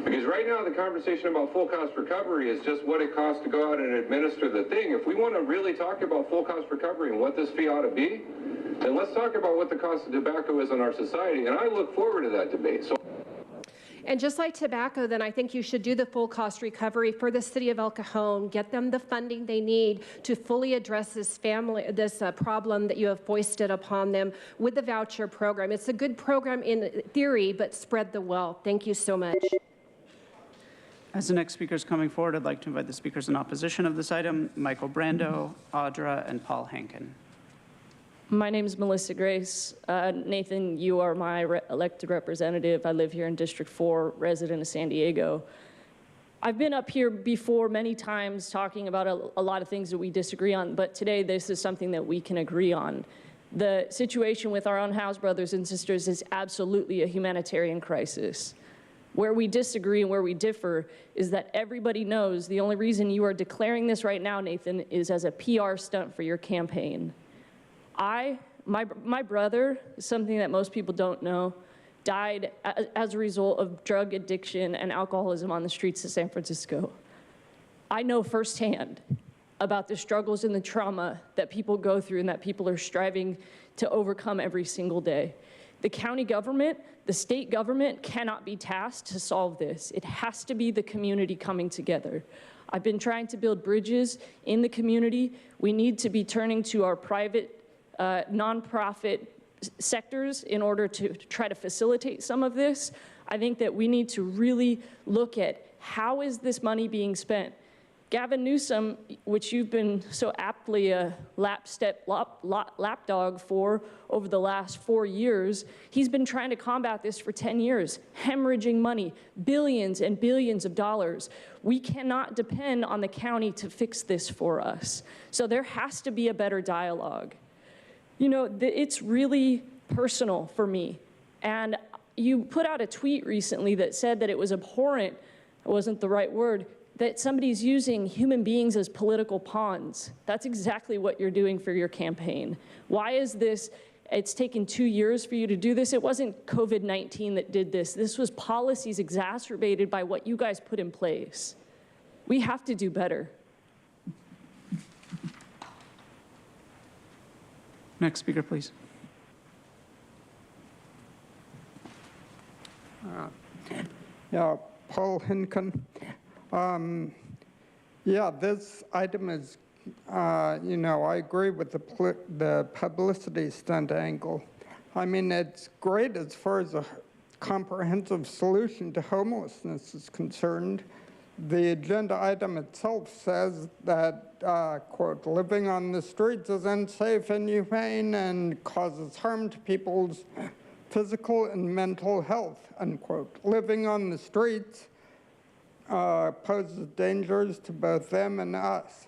Because right now the conversation about full cost recovery is just what it costs to go out and administer the thing. If we want to really talk about full cost recovery and what this fee ought to be, then let's talk about what the cost of tobacco is in our society. And I look forward to that debate. And just like tobacco, then I think you should do the full cost recovery for the city of El Cajon, get them the funding they need to fully address this problem that you have foisted upon them with the voucher program. It's a good program in theory, but spread the wealth. Thank you so much. As the next speaker is coming forward, I'd like to invite the speakers in opposition of this item, Michael Brando, Audra, and Paul Hankin. My name is Melissa Grace. Nathan, you are my elected representative. I live here in District 4, resident of San Diego. I've been up here before many times talking about a lot of things that we disagree on, but today this is something that we can agree on. The situation with our unhoused brothers and sisters is absolutely a humanitarian crisis. Where we disagree and where we differ is that everybody knows the only reason you are declaring this right now, Nathan, is as a PR stunt for your campaign. My brother, something that most people don't know, died as a result of drug addiction and alcoholism on the streets of San Francisco. I know firsthand about the struggles and the trauma that people go through and that people are striving to overcome every single day. The county government, the state government cannot be tasked to solve this. It has to be the community coming together. I've been trying to build bridges in the community. We need to be turning to our private nonprofit sectors in order to try to facilitate some of this. I think that we need to really look at how is this money being spent. Gavin Newsom, which you've been so aptly a lapdog for over the last 4 years, he's been trying to combat this for 10 years, hemorrhaging money, billions and billions of dollars. We cannot depend on the county to fix this for us. So there has to be a better dialogue. You know, it's really personal for me. And you put out a tweet recently that said that it was abhorrent, it wasn't the right word, that somebody's using human beings as political pawns. That's exactly what you're doing for your campaign. Why is this, it's taken 2 years for you to do this? It wasn't COVID-19 that did this. This was policies exacerbated by what you guys put in place. We have to do better. Next speaker, please. Yeah, Paul Hinken. Yeah, this item is, you know, I agree with the publicity stunt angle. I mean, it's great as far as a comprehensive solution to homelessness is concerned. The agenda item itself says that, quote, living on the streets is unsafe and inhumane and causes harm to people's physical and mental health, unquote. Living on the streets poses dangers to both them and us.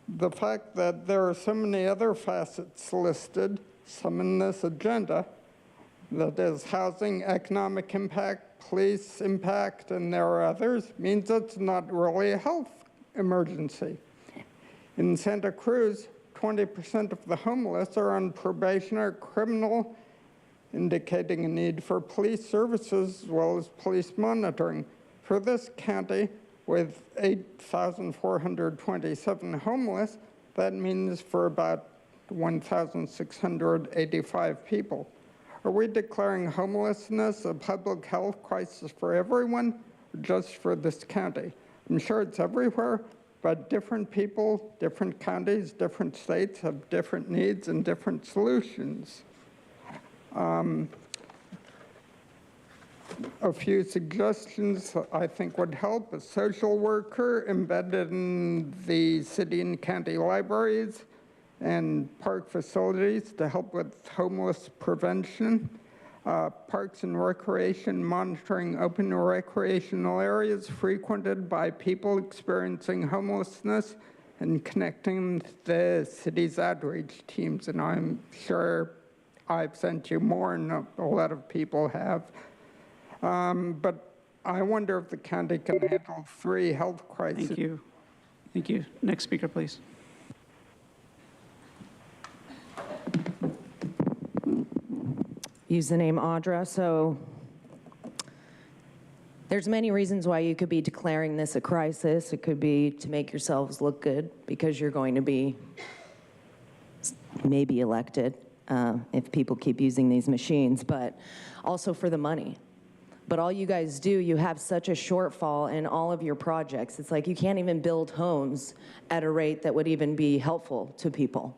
The fact that there are so many other facets listed, some in this agenda, that is housing, economic impact, police impact, and there are others, means it's not really a health emergency. In Santa Cruz, 20% of the homeless are on probation or criminal, indicating a need for police services as well as police monitoring. For this county, with 8,427 homeless, that means for about 1,685 people. Are we declaring homelessness a public health crisis for everyone, or just for this county? I'm sure it's everywhere, but different people, different counties, different states have different needs and different solutions. A few suggestions I think would help: a social worker embedded in the city and county libraries and park facilities to help with homeless prevention, parks and recreation monitoring open recreational areas frequented by people experiencing homelessness, and connecting the city's outreach teams. And I'm sure I've sent you more, and a lot of people have. But I wonder if the county can handle 3 health crises. Thank you. Thank you. Next speaker, please. Username Audra. So there's many reasons why you could be declaring this a crisis. It could be to make yourselves look good because you're going to be maybe elected if people keep using these machines, but also for the money. But all you guys do, you have such a shortfall in all of your projects. It's like you can't even build homes at a rate that would even be helpful to people.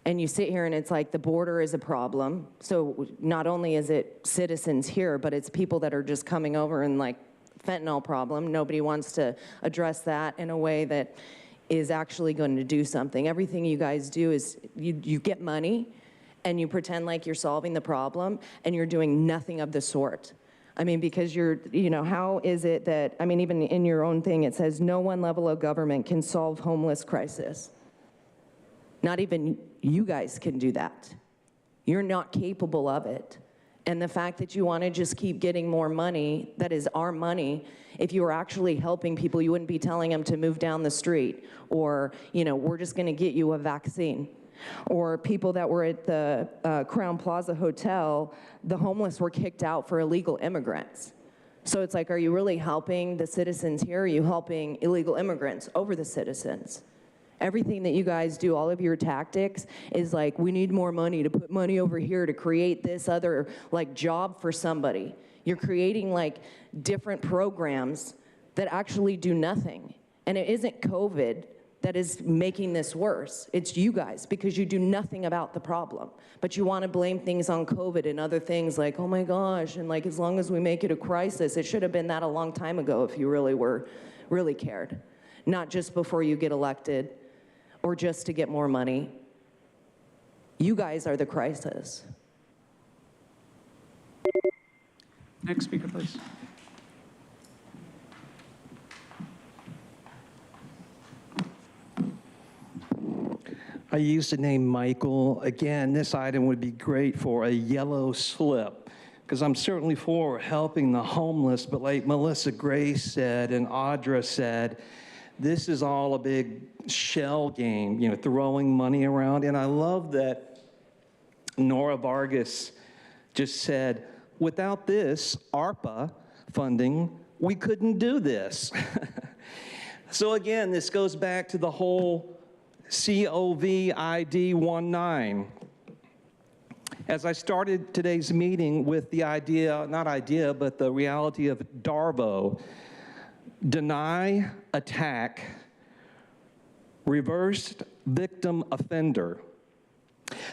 And you sit here and it's like the border is a problem. So not only is it citizens here, but it's people that are just coming over and like fentanyl problem. Nobody wants to address that in a way that is actually going to do something. Everything you guys do is you get money and you pretend like you're solving the problem and you're doing nothing of the sort. I mean, because how is it that, I mean, even in your own thing, it says no one level of government can solve homeless crisis. Not even you guys can do that. You're not capable of it. And the fact that you want to just keep getting more money, that is our money, if you were actually helping people, you wouldn't be telling them to move down the street, or, you know, we're just going to get you a vaccine. Or people that were at the Crown Plaza Hotel, the homeless were kicked out for illegal immigrants. So it's like, are you really helping the citizens here? Or are you helping illegal immigrants over the citizens? Everything that you guys do, all of your tactics is like, we need more money to put money over here to create this other like job for somebody. You're creating like different programs that actually do nothing. And it isn't COVID that is making this worse. It's you guys, because you do nothing about the problem. But you want to blame things on COVID and other things like, oh my gosh, and like as long as we make it a crisis, it should have been that a long time ago if you really cared. Not just before you get elected or just to get more money. You guys are the crisis. Next speaker, please. I used the name Michael. Again, this item would be great for a yellow slip, because I'm certainly for helping the homeless, but like Melissa Grace said and Audra said, this is all a big shell game, you know, throwing money around. And I love that Nora Vargas just said, without this ARPA funding, we couldn't do this. So again, this goes back to the whole COVID-19. As I started today's meeting with the idea, not idea, but the reality of DARVO, deny, attack, reversed victim offender.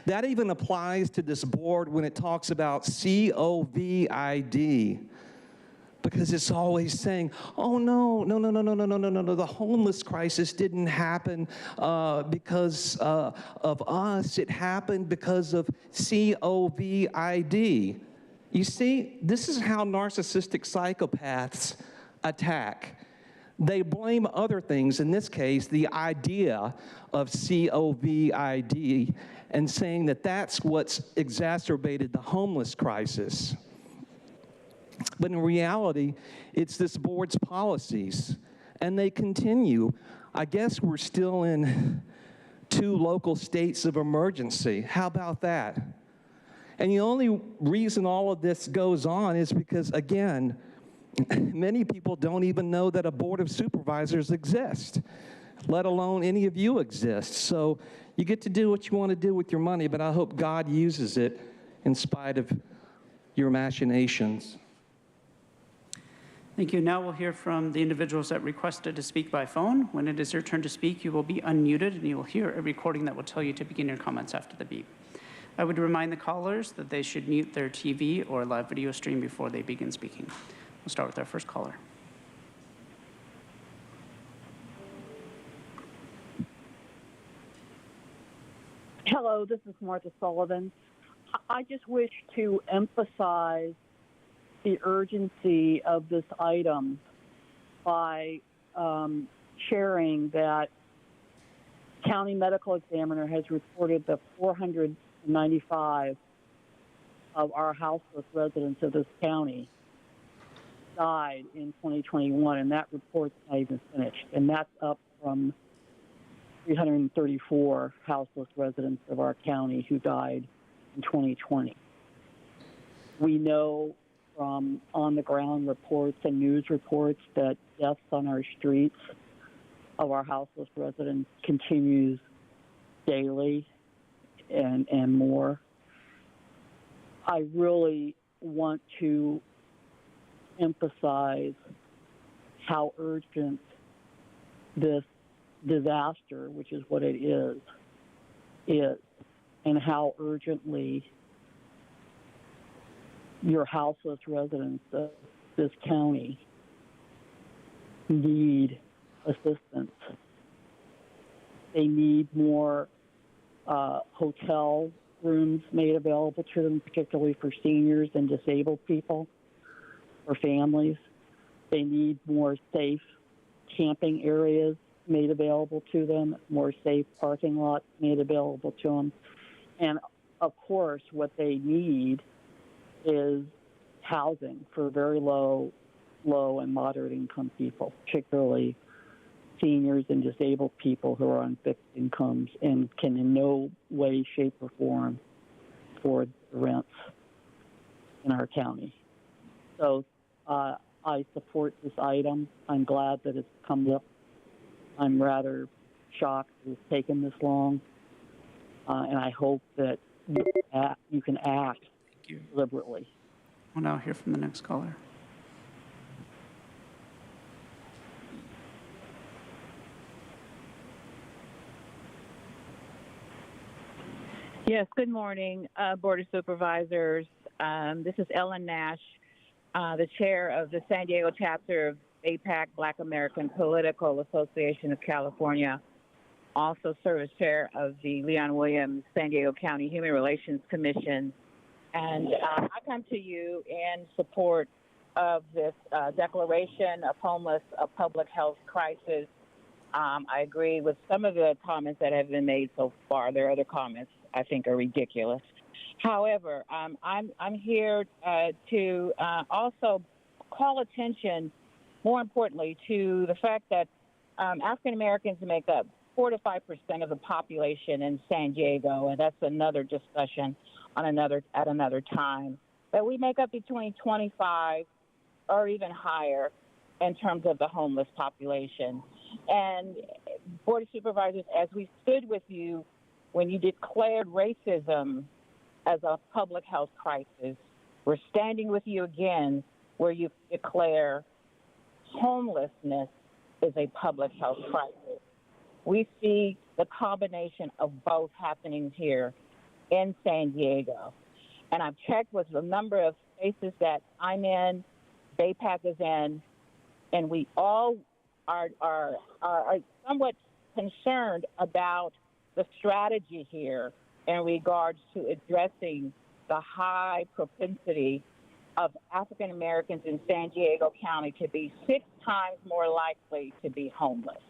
That even applies to this board when it talks about COVID, because it's always saying, oh no, the homeless crisis didn't happen because of us, it happened because of COVID. You see, this is how narcissistic psychopaths attack. They blame other things, in this case, the idea of COVID, and saying that that's what's exacerbated the homeless crisis. But in reality, it's this board's policies, and they continue. I guess we're still in 2 local states of emergency. How about that? And the only reason all of this goes on is because, again, many people don't even know that a board of supervisors exists, let alone any of you exist. So you get to do what you want to do with your money, but I hope God uses it in spite of your machinations. Thank you. Now we'll hear from the individuals that requested to speak by phone. When it is your turn to speak, you will be unmuted, and you will hear a recording that will tell you to begin your comments after the beep. I would remind the callers that they should mute their TV or live video stream before they begin speaking. We'll start with our first caller. Hello, this is Martha Sullivan. I just wish to emphasize the urgency of this item by sharing that county medical examiner has reported that 495 of our houseless residents of this county died in 2021, and that report's not even finished, and that's up from 334 houseless residents of our county who died in 2020. We know from on-the-ground reports and news reports that deaths on our streets of our houseless residents continues daily and more. I really want to emphasize how urgent this disaster, which is what it is, and how urgently your houseless residents of this county need assistance. They need more hotel rooms made available to them, particularly for seniors and disabled people, for families. They need more safe camping areas made available to them, more safe parking lots made available to them. And of course, what they need is housing for very low and moderate income people, particularly seniors and disabled people who are on fixed incomes and can in no way, shape, or form afford the rents in our county. So I support this item. I'm glad that it's come up. I'm rather shocked that it's taken this long, and I hope that you can act deliberately. We'll now hear from the next caller. Yes, good morning, Board of Supervisors. This is Ellen Nash, the chair of the San Diego chapter of APAC, Black American Political Association of California. Also serve as chair of the Leon Williams San Diego County Human Relations Commission. And I come to you in support of this declaration of homeless, a public health crisis. I agree with some of the comments that have been made so far. There are other comments I think are ridiculous. However, I'm here to also call attention, more importantly, to the fact that African Americans make up 4 to 5% of the population in San Diego, and that's another discussion on at another time. But we make up between 25 or even higher in terms of the homeless population. And Board of Supervisors, as we stood with you when you declared racism as a public health crisis, we're standing with you again where you declare homelessness is a public health crisis. We see the combination of both happening here in San Diego. And I've checked with a number of spaces that I'm in, BayPAC is in, and we all are somewhat concerned about the strategy here in regards to addressing the high propensity of African Americans in San Diego County to be 6 times more likely to be homeless.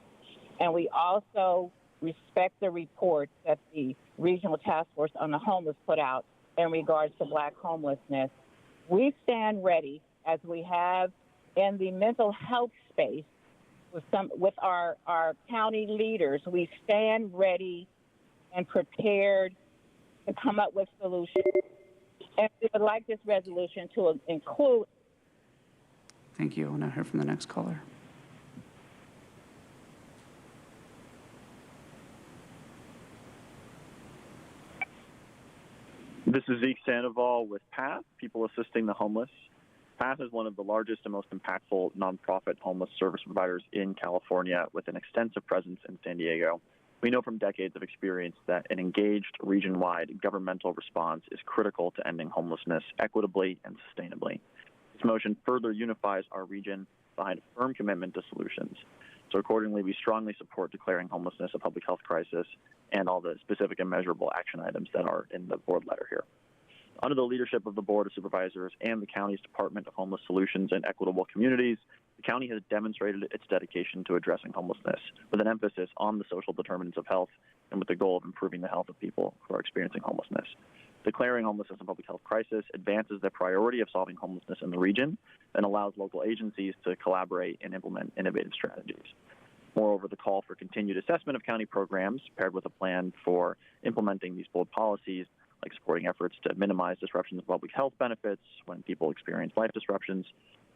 And we also respect the report that the Regional Task Force on the Homeless put out in regards to Black homelessness. We stand ready, as we have in the mental health space with our county leaders. We stand ready and prepared to come up with solutions. And we would like this resolution to include. Thank you. We'll now hear from the next caller. This is Zeke Sandoval with PATH, People Assisting the Homeless. PATH is one of the largest and most impactful nonprofit homeless service providers in California with an extensive presence in San Diego. We know from decades of experience that an engaged region-wide governmental response is critical to ending homelessness equitably and sustainably. This motion further unifies our region behind a firm commitment to solutions. So accordingly, we strongly support declaring homelessness a public health crisis and all the specific and measurable action items that are in the board letter here. Under the leadership of the Board of Supervisors and the county's Department of Homeless Solutions and Equitable Communities, the county has demonstrated its dedication to addressing homelessness with an emphasis on the social determinants of health and with the goal of improving the health of people who are experiencing homelessness. Declaring homelessness a public health crisis advances the priority of solving homelessness in the region and allows local agencies to collaborate and implement innovative strategies. Moreover, the call for continued assessment of county programs paired with a plan for implementing these bold policies, like supporting efforts to minimize disruptions of public health benefits when people experience life disruptions,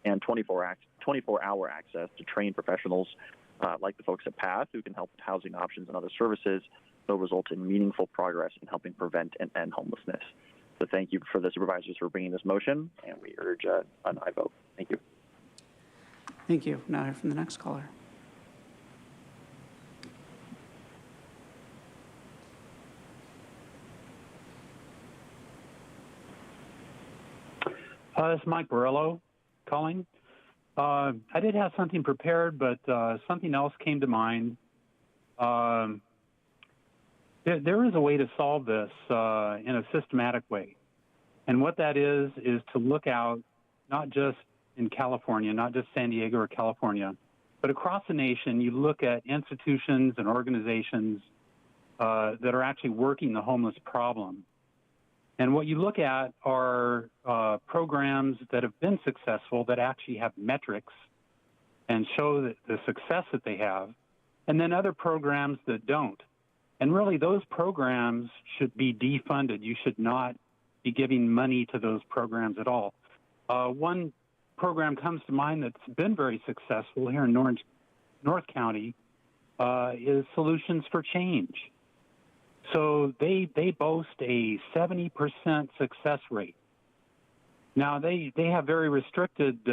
and 24-hour access to trained professionals like the folks at PATH who can help with housing options and other services, will result in meaningful progress in helping prevent and end homelessness. So thank you for the supervisors for bringing this motion, and we urge an aye vote. Thank you. Thank you. Now hear from the next caller. This is Mike Borello calling. I did have something prepared, but something else came to mind. There is a way to solve this in a systematic way. And what that is to look out, not just in California, not just San Diego or California, but across the nation. You look at institutions and organizations that are actually working the homeless problem. And what you look at are programs that have been successful that actually have metrics and show that the success that they have, and then other programs that don't. And really, those programs should be defunded. You should not be giving money to those programs at all. One program comes to mind that's been very successful here in North County is Solutions for Change. So they boast a 70% success rate. Now, they have very restricted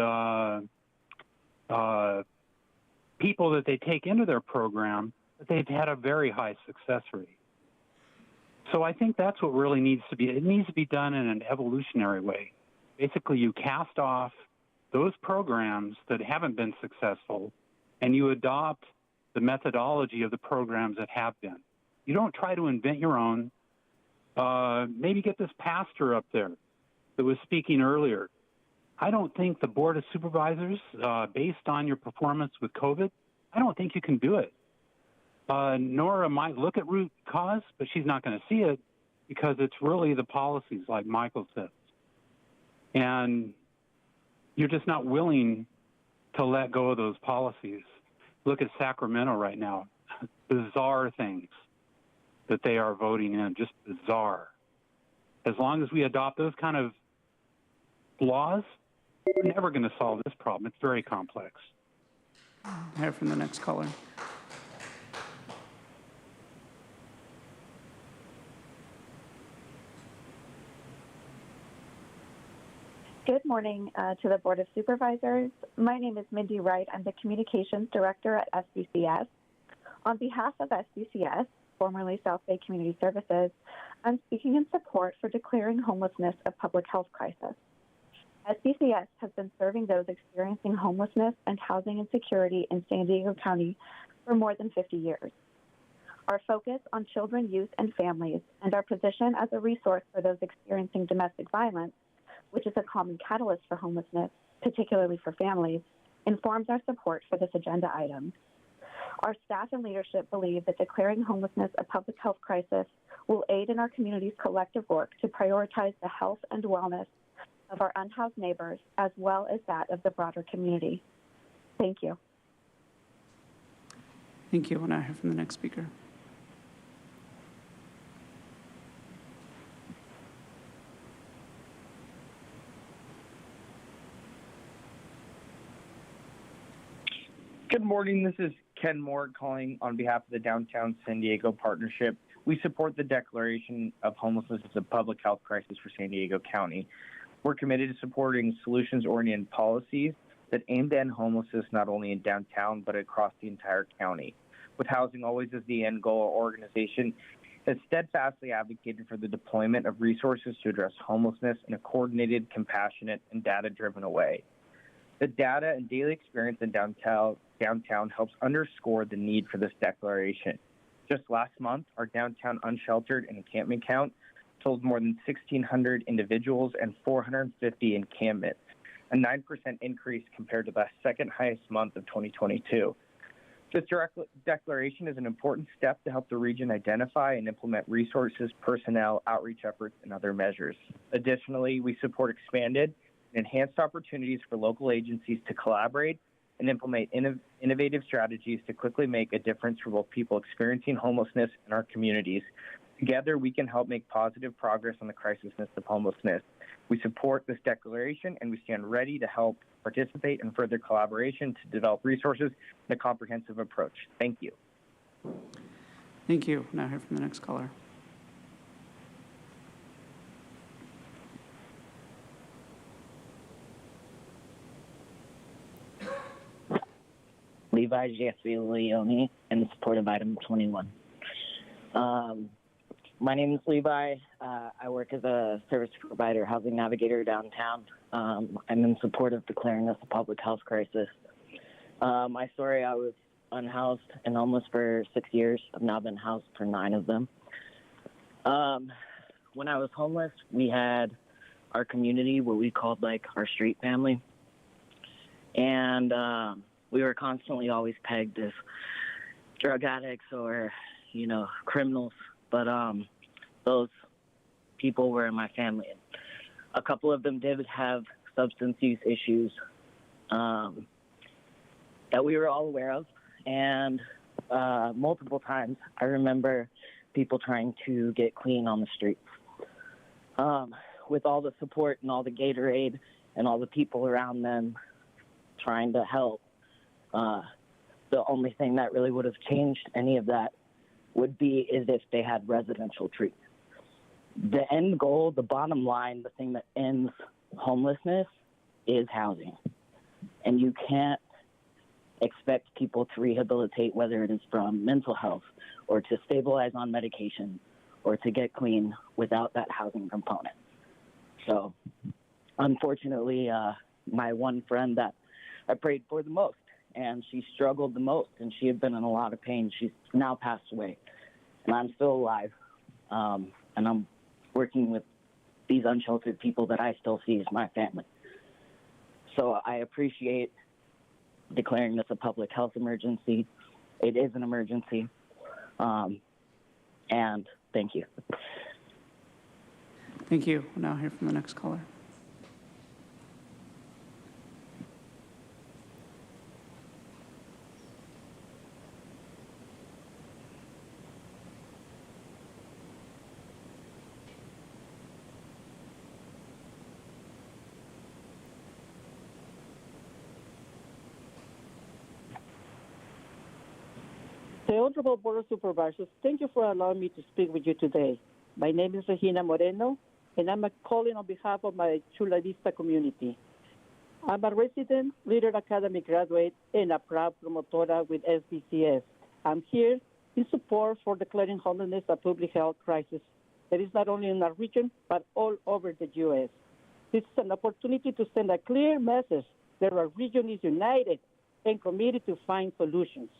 people that they take into their program, but they've had a very high success rate. So I think that's what really needs to be. It needs to be done in an evolutionary way. Basically, you cast off those programs that haven't been successful, and you adopt the methodology of the programs that have been. You don't try to invent your own. Maybe get this pastor up there that was speaking earlier. I don't think the Board of Supervisors, based on your performance with COVID, I don't think you can do it. Nora might look at root cause, but she's not going to see it because it's really the policies, like Michael said. And you're just not willing to let go of those policies. Look at Sacramento right now. Bizarre things that they are voting in, just bizarre. As long as we adopt those kind of laws, we're never going to solve this problem. It's very complex. Hear from the next caller. Good morning to the Board of Supervisors. My name is Mindy Wright. I'm the Communications Director at SBCS. On behalf of SBCS, formerly South Bay Community Services, I'm speaking in support for declaring homelessness a public health crisis. SBCS has been serving those experiencing homelessness and housing insecurity in San Diego County for more than 50 years. Our focus on children, youth, and families, and our position as a resource for those experiencing domestic violence, which is a common catalyst for homelessness, particularly for families, informs our support for this agenda item. Our staff and leadership believe that declaring homelessness a public health crisis will aid in our community's collective work to prioritize the health and wellness of our unhoused neighbors, as well as that of the broader community. Thank you. Thank you. We'll now hear from the next speaker. Good morning. This is Ken Moore calling on behalf of the Downtown San Diego Partnership. We support the declaration of homelessness as a public health crisis for San Diego County. We're committed to supporting solutions-oriented policies that aim to end homelessness not only in downtown, but across the entire county. With housing always as the end goal, our organization has steadfastly advocated for the deployment of resources to address homelessness in a coordinated, compassionate, and data-driven way. The data and daily experience in downtown helps underscore the need for this declaration. Just last month, our downtown unsheltered and encampment count totaled more than 1,600 individuals and 450 encampments, a 9% increase compared to the second highest month of 2022. This declaration is an important step to help the region identify and implement resources, personnel, outreach efforts, and other measures. Additionally, we support expanded and enhanced opportunities for local agencies to collaborate and implement innovative strategies to quickly make a difference for both people experiencing homelessness and our communities. Together, we can help make positive progress on the crisisness of homelessness. We support this declaration, and we stand ready to help participate in further collaboration to develop resources and a comprehensive approach. Thank you. Thank you. Now hear from the next caller. Levi Jesse Leone in support of item 21. My name is Levi. I work as a service provider, housing navigator downtown. I'm in support of declaring this a public health crisis. My story, I was unhoused and homeless for 6 years. I've now been housed for 9 of them. When I was homeless, we had our community, what we called like our street family. And we were constantly always pegged as drug addicts or, criminals. But those people were in my family. A couple of them did have substance use issues that we were all aware of. And multiple times, I remember people trying to get clean on the streets. With all the support and all the Gatorade and all the people around them trying to help, the only thing that really would have changed any of that would be is if they had residential treatment. The end goal, the bottom line, the thing that ends homelessness is housing. And you can't expect people to rehabilitate, whether it is from mental health or to stabilize on medication or to get clean, without that housing component. So unfortunately, my one friend that I prayed for the most, and she struggled the most, and she had been in a lot of pain. She's now passed away, and I'm still alive, and I'm working with these unsheltered people that I still see as my family. So I appreciate declaring this a public health emergency. It is an emergency, and thank you. Thank you. We'll now hear from the next caller. The Honorable Board of Supervisors, thank you for allowing me to speak with you today. My name is Regina Moreno, and I'm calling on behalf of my Chula Vista community. I'm a resident, Leader Academy graduate, and a proud promotora with SBCS. I'm here in support for declaring homelessness a public health crisis that is not only in our region, but all over the U.S. This is an opportunity to send a clear message that our region is united and committed to find solutions.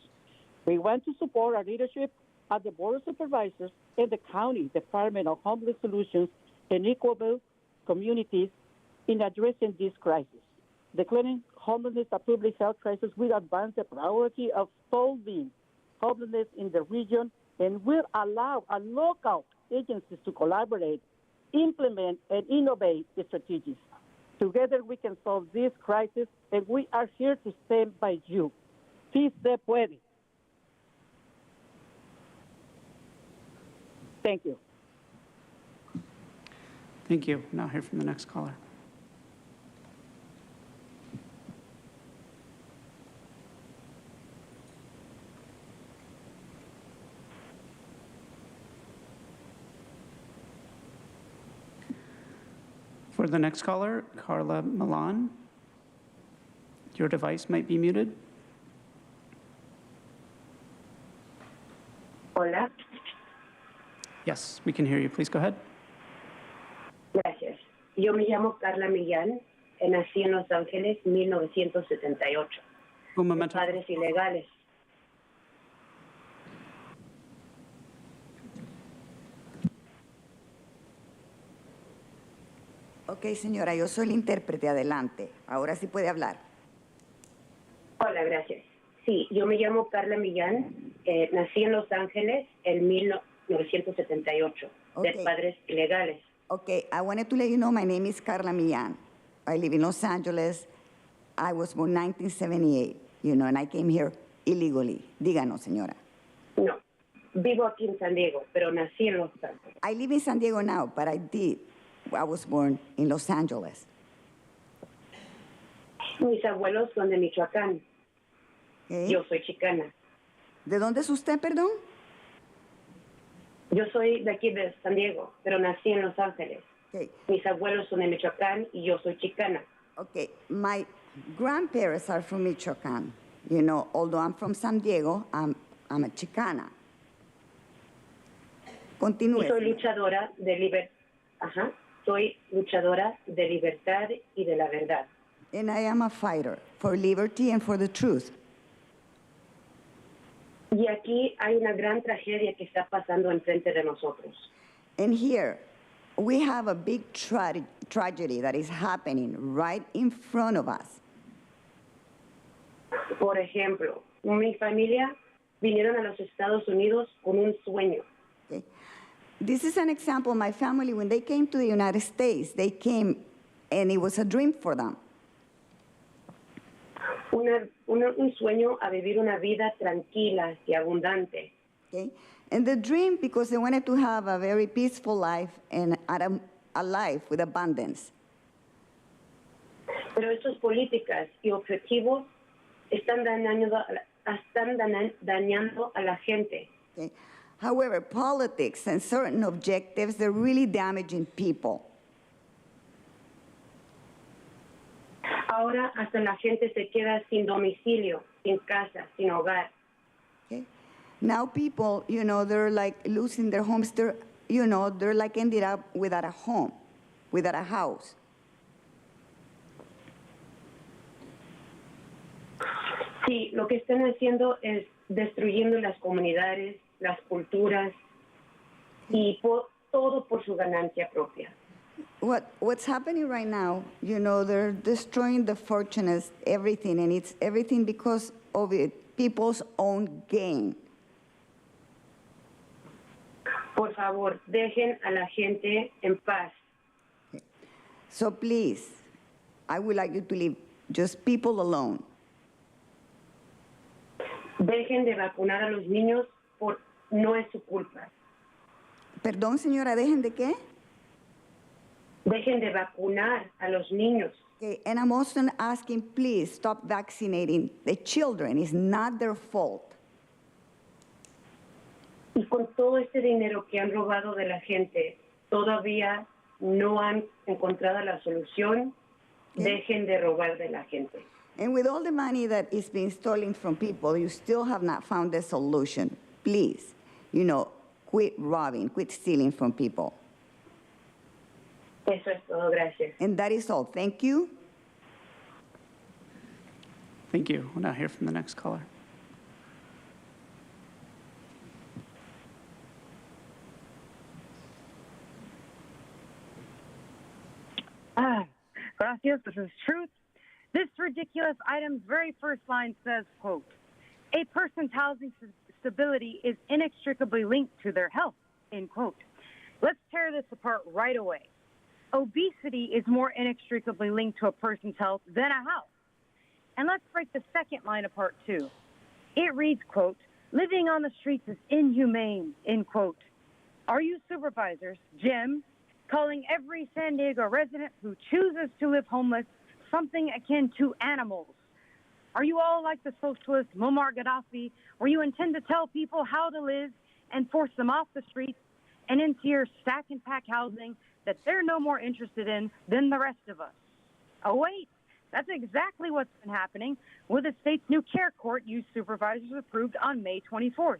We want to support our leadership at the Board of Supervisors and the County Department of Homeless Solutions and Equitable Communities in addressing this crisis. Declaring homelessness a public health crisis will advance the priority of solving homelessness in the region and will allow our local agencies to collaborate, implement, and innovate the strategies. Together we can solve this crisis, and we are here to stand by you. Sí se puede. Thank you. Thank you. Now hear from the next caller. For the next caller, Carla Milan. Your device might be muted. Hola. Yes, we can hear you. Please go ahead. Gracias. Yo me llamo Carla Millán, nací en Los Ángeles, 1978. Un momento. Padres ilegales. Ok, señora, yo soy el intérprete. Adelante. Ahora sí puede hablar. Hola, gracias. Sí, yo me llamo Carla Millán, nací en Los Ángeles en 1978, de padres ilegales. Okay, I wanted to let you know my name is Carla Millán. I live in Los Angeles. I was born 1978, and I came here illegally. Díganos, señora. No, vivo aquí en San Diego, pero nací en Los Ángeles. I live in San Diego now, but I was born in Los Angeles. Mis abuelos son de Michoacán. Yo soy chicana. ¿De dónde es usted, perdón? Yo soy de aquí de San Diego, pero nací en Los Ángeles. Mis abuelos son de Michoacán y yo soy chicana. Okay, my grandparents are from Michoacán. Although I'm from San Diego, I'm a Chicana. Continúe. Y soy luchadora de Soy luchadora de libertad y de la verdad. And I am a fighter for liberty and for the truth. Y aquí hay una gran tragedia que está pasando enfrente de nosotros. And here, we have a big tragedy that is happening right in front of us. Por ejemplo, mi familia vinieron a los Estados Unidos con un sueño. Okay. This is an example. My family, when they came to the United States, they came and it was a dream for them. Un sueño a vivir una vida tranquila y abundante. Okay? And the dream, because they wanted to have a very peaceful life and a life with abundance. Pero estas políticas y objetivos están dañando a la gente. Okay? However, politics and certain objectives, they're really damaging people. Ahora hasta la gente se queda sin domicilio, sin casa, sin hogar. Okay? Now people, they're like losing their homes. They're like ended up without a home, without a house. Sí, lo que están haciendo es destruyendo las comunidades, las culturas y todo por su ganancia propia. What's happening right now, they're destroying the fortunes, everything, and it's everything because of people's own gain. Por favor, dejen a la gente en paz. So please, I would like you to leave just people alone. Dejen de vacunar a los niños, no es su culpa. Perdón, señora, ¿dejen de qué? Dejen de vacunar a los niños. Okay, and I'm also asking, please stop vaccinating the children. It's not their fault. Y con todo este dinero que han robado de la gente, todavía no han encontrado la solución. Dejen de robar de la gente. And with all the money that is being stolen from people, you still have not found a solution. Please, quit robbing, quit stealing from people. Eso es todo, gracias. And that is all. Thank you. Thank you. We'll now hear from the next caller. Gracias. This is Truth. This ridiculous item's very first line says, quote, a person's housing stability is inextricably linked to their health, end quote. Let's tear this apart right away. Obesity is more inextricably linked to a person's health than a house. And let's break the second line apart, too. It reads, quote, living on the streets is inhumane, end quote. Are you supervisors, Jim, calling every San Diego resident who chooses to live homeless something akin to animals? Are you all like the socialist Muammar Gaddafi, where you intend to tell people how to live and force them off the streets and into your stack and pack housing that they're no more interested in than the rest of us? Oh, wait, that's exactly what's been happening with the state's new care court you supervisors approved on May 24th.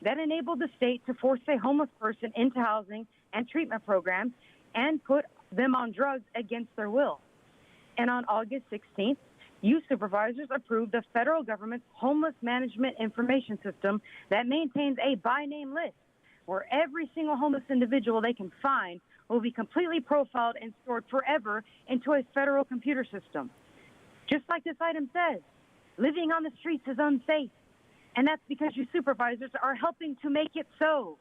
That enabled the state to force a homeless person into housing and treatment programs and put them on drugs against their will. And on August 16th, you supervisors approved the federal government's homeless management information system that maintains a by-name list where every single homeless individual they can find will be completely profiled and stored forever into a federal computer system. Just like this item says, living on the streets is unsafe, and that's because you supervisors are helping to make it so.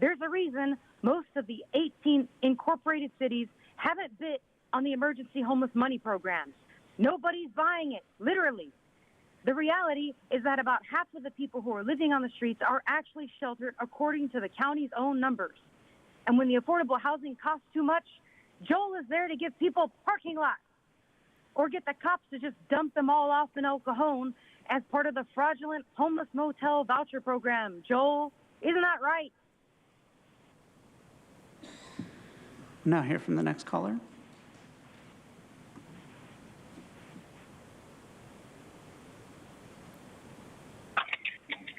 There's a reason most of the 18 incorporated cities haven't bid on the emergency homeless money programs. Nobody's buying it, literally. The reality is that about half of the people who are living on the streets are actually sheltered according to the county's own numbers. And when the affordable housing costs too much, Joel is there to give people parking lots or get the cops to just dump them all off in El Cajon as part of the fraudulent homeless motel voucher program. Joel, isn't that right? Now hear from the next caller.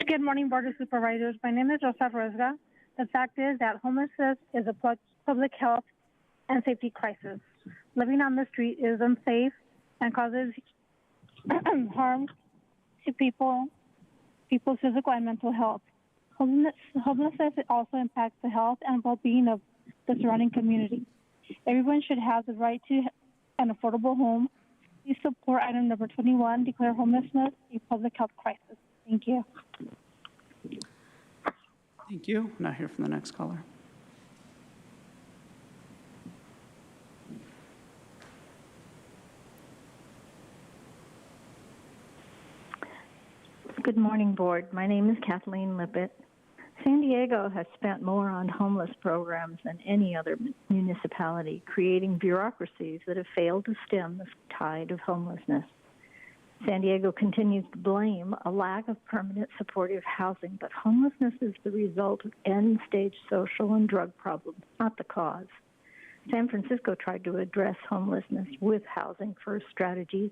Good morning, Board of Supervisors. My name is Rosa Rosga. The fact is that homelessness is a public health and safety crisis. Living on the street is unsafe and causes harm to people's physical and mental health. Homelessness also impacts the health and well-being of the surrounding community. Everyone should have the right to an affordable home. Please support item number 21, declare homelessness a public health crisis. Thank you. Thank you. Now hear from the next caller. Good morning, Board. My name is Kathleen Lippett. San Diego has spent more on homeless programs than any other municipality, creating bureaucracies that have failed to stem the tide of homelessness. San Diego continues to blame a lack of permanent supportive housing, but homelessness is the result of end-stage social and drug problems, not the cause. San Francisco tried to address homelessness with housing-first strategies,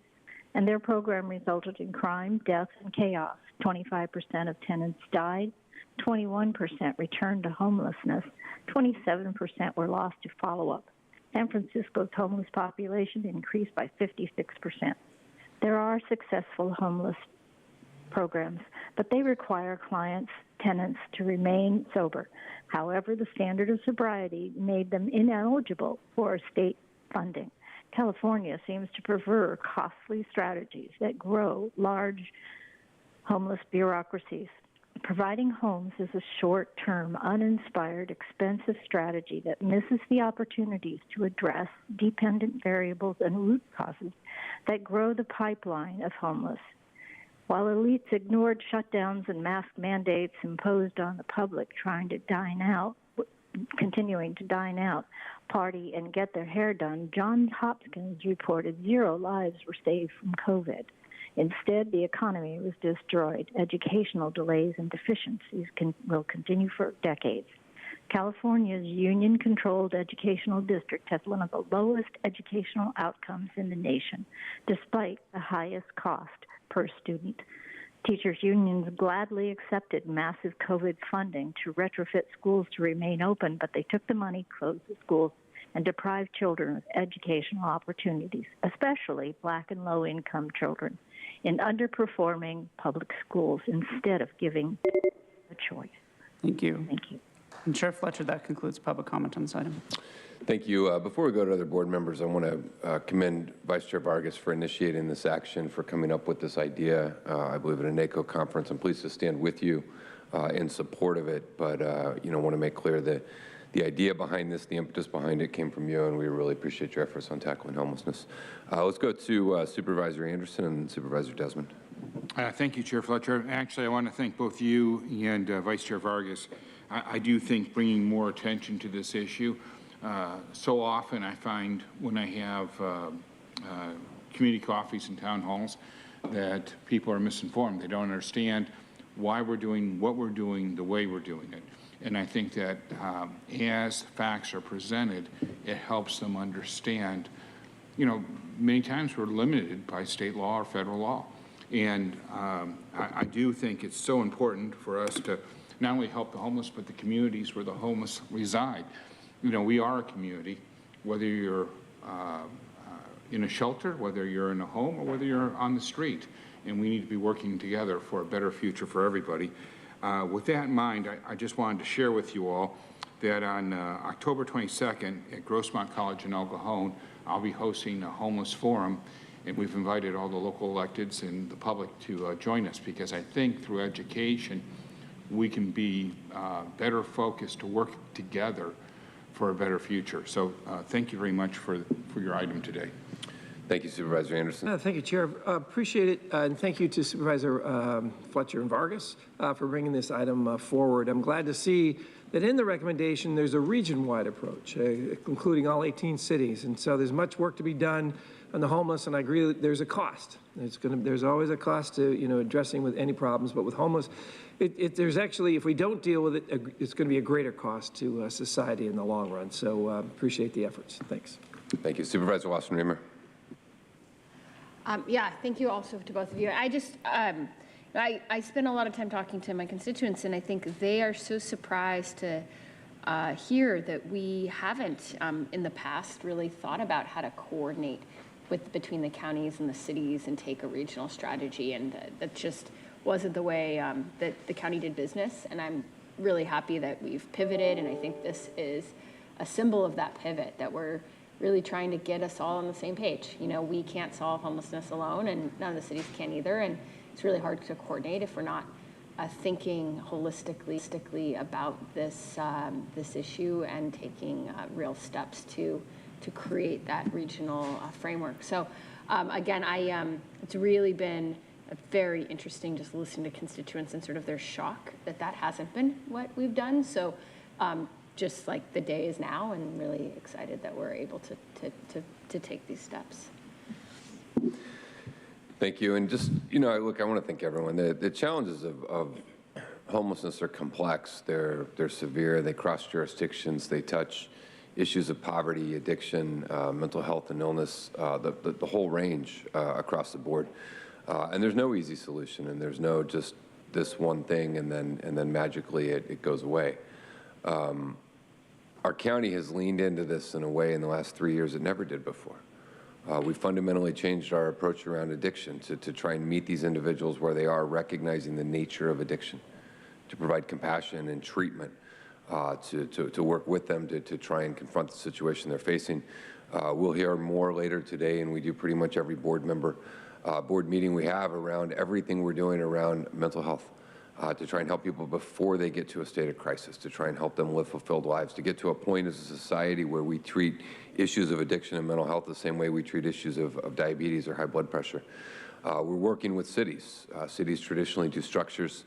and their program resulted in crime, death, and chaos. 25% of tenants died, 21% returned to homelessness, 27% were lost to follow-up. San Francisco's homeless population increased by 56%. There are successful homeless programs, but they require tenants to remain sober. However, the standard of sobriety made them ineligible for state funding. California seems to prefer costly strategies that grow large homeless bureaucracies. Providing homes is a short-term, uninspired, expensive strategy that misses the opportunities to address dependent variables and root causes that grow the pipeline of homeless. While elites ignored shutdowns and mask mandates imposed on the public trying to dine out, continuing to dine out, party, and get their hair done, Johns Hopkins reported 0 lives were saved from COVID. Instead, the economy was destroyed. Educational delays and deficiencies will continue for decades. California's union-controlled educational district has one of the lowest educational outcomes in the nation, despite the highest cost per student. Teachers' unions gladly accepted massive COVID funding to retrofit schools to remain open, but they took the money, closed the schools, and deprived children of educational opportunities, especially Black and low-income children, in underperforming public schools instead of giving a choice. Thank you. Thank you. And Chair Fletcher, that concludes public comment on this item. Thank you. Before we go to other board members, I want to commend Vice Chair Vargas for initiating this action, for coming up with this idea, I believe, at a NACO conference. I'm pleased to stand with you in support of it, but want to make clear that the idea behind this, the impetus behind it came from you, and we really appreciate your efforts on tackling homelessness. Let's go to Supervisor Anderson and Supervisor Desmond. Thank you, Chair Fletcher. Actually, I want to thank both you and Vice Chair Vargas. I do think bringing more attention to this issue. So often I find when I have community coffees and town halls that people are misinformed. They don't understand why we're doing what we're doing the way we're doing it. And I think that as facts are presented, it helps them understand, many times we're limited by state law or federal law. And I do think it's so important for us to not only help the homeless, but the communities where the homeless reside. We are a community, whether you're in a shelter, whether you're in a home, or whether you're on the street. And we need to be working together for a better future for everybody. With that in mind, I just wanted to share with you all that on October 22nd at Grossmont College in El Cajon, I'll be hosting a homeless forum, and we've invited all the local electeds and the public to join us, because I think through education we can be better focused to work together for a better future. So thank you very much for your item today. Thank you, Supervisor Anderson. Thank you, Chair. Appreciate it, and thank you to Supervisor Fletcher and Vargas for bringing this item forward. I'm glad to see that in the recommendation there's a region-wide approach, including all 18 cities, and so there's much work to be done on the homeless, and I agree that there's a cost. There's always a cost to addressing with any problems, but with homeless, there's actually, if we don't deal with it, it's going to be a greater cost to society in the long run. So appreciate the efforts. Thanks. Thank you, Supervisor Wasserman-Reamer. Yeah, thank you also to both of you. I spend a lot of time talking to my constituents, and I think they are so surprised to hear that we haven't in the past really thought about how to coordinate between the counties and the cities and take a regional strategy, and that just wasn't the way that the county did business. And I'm really happy that we've pivoted, and I think this is a symbol of that pivot, that we're really trying to get us all on the same page. We can't solve homelessness alone, and none of the cities can either, and it's really hard to coordinate if we're not thinking holistically about this issue and taking real steps to create that regional framework. So again, it's really been very interesting just listening to constituents and sort of their shock that that hasn't been what we've done. So just like the day is now, and really excited that we're able to take these steps. Thank you. And just, you know, look, I want to thank everyone. The challenges of homelessness are complex. They're severe. They cross jurisdictions. They touch issues of poverty, addiction, mental health and illness, the whole range across the board. And there's no easy solution, and there's no just this one thing and then magically it goes away. Our county has leaned into this in a way in the last 3 years it never did before. We fundamentally changed our approach around addiction to try and meet these individuals where they are, recognizing the nature of addiction, to provide compassion and treatment, to work with them to try and confront the situation they're facing. We'll hear more later today, and we do pretty much every board meeting we have around everything we're doing around mental health, to try and help people before they get to a state of crisis, to try and help them live fulfilled lives, to get to a point as a society where we treat issues of addiction and mental health the same way we treat issues of diabetes or high blood pressure. We're working with cities. Cities traditionally do structures,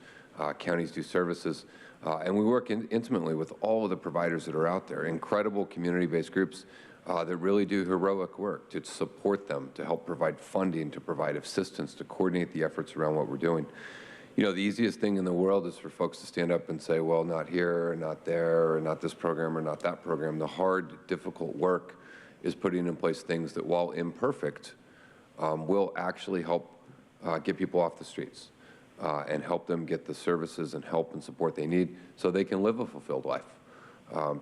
counties do services, and we work intimately with all of the providers that are out there, incredible community-based groups that really do heroic work to support them, to help provide funding, to provide assistance, to coordinate the efforts around what we're doing. You know, the easiest thing in the world is for folks to stand up and say, well, not here, or not there, or not this program, or not that program. The hard, difficult work is putting in place things that, while imperfect, will actually help get people off the streets and help them get the services and help and support they need so they can live a fulfilled life.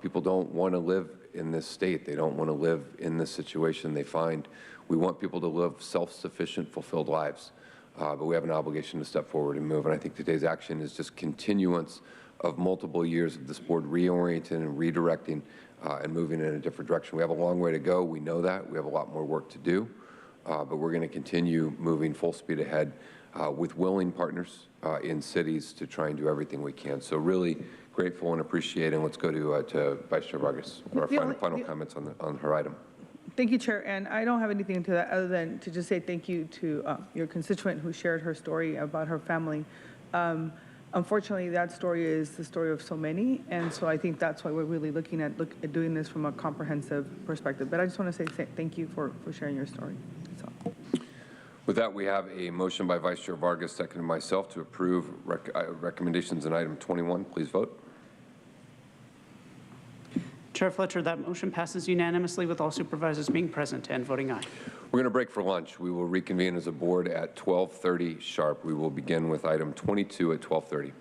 People don't want to live in this state. They don't want to live in this situation they find. We want people to live self-sufficient, fulfilled lives. But we have an obligation to step forward and move. And I think today's action is just continuance of multiple years of this board reorienting and redirecting and moving in a different direction. We have a long way to go. We know that. We have a lot more work to do. But we're going to continue moving full speed ahead with willing partners in cities to try and do everything we can. So really grateful and appreciate. And let's go to Vice Chair Vargas for our final comments on her item. Thank you, Chair. And I don't have anything to that other than to just say thank you to your constituent who shared her story about her family. Unfortunately, that story is the story of so many, and so I think that's why we're really looking at doing this from a comprehensive perspective. But I just want to say thank you for sharing your story. That's all. With that, we have a motion by Vice Chair Vargas, seconded by myself, to approve recommendations in item 21. Please vote. Chair Fletcher, that motion passes unanimously with all supervisors being present and voting aye. We're going to break for lunch. We will reconvene as a board at 12:30 sharp. We will begin with item 22 at 12:30.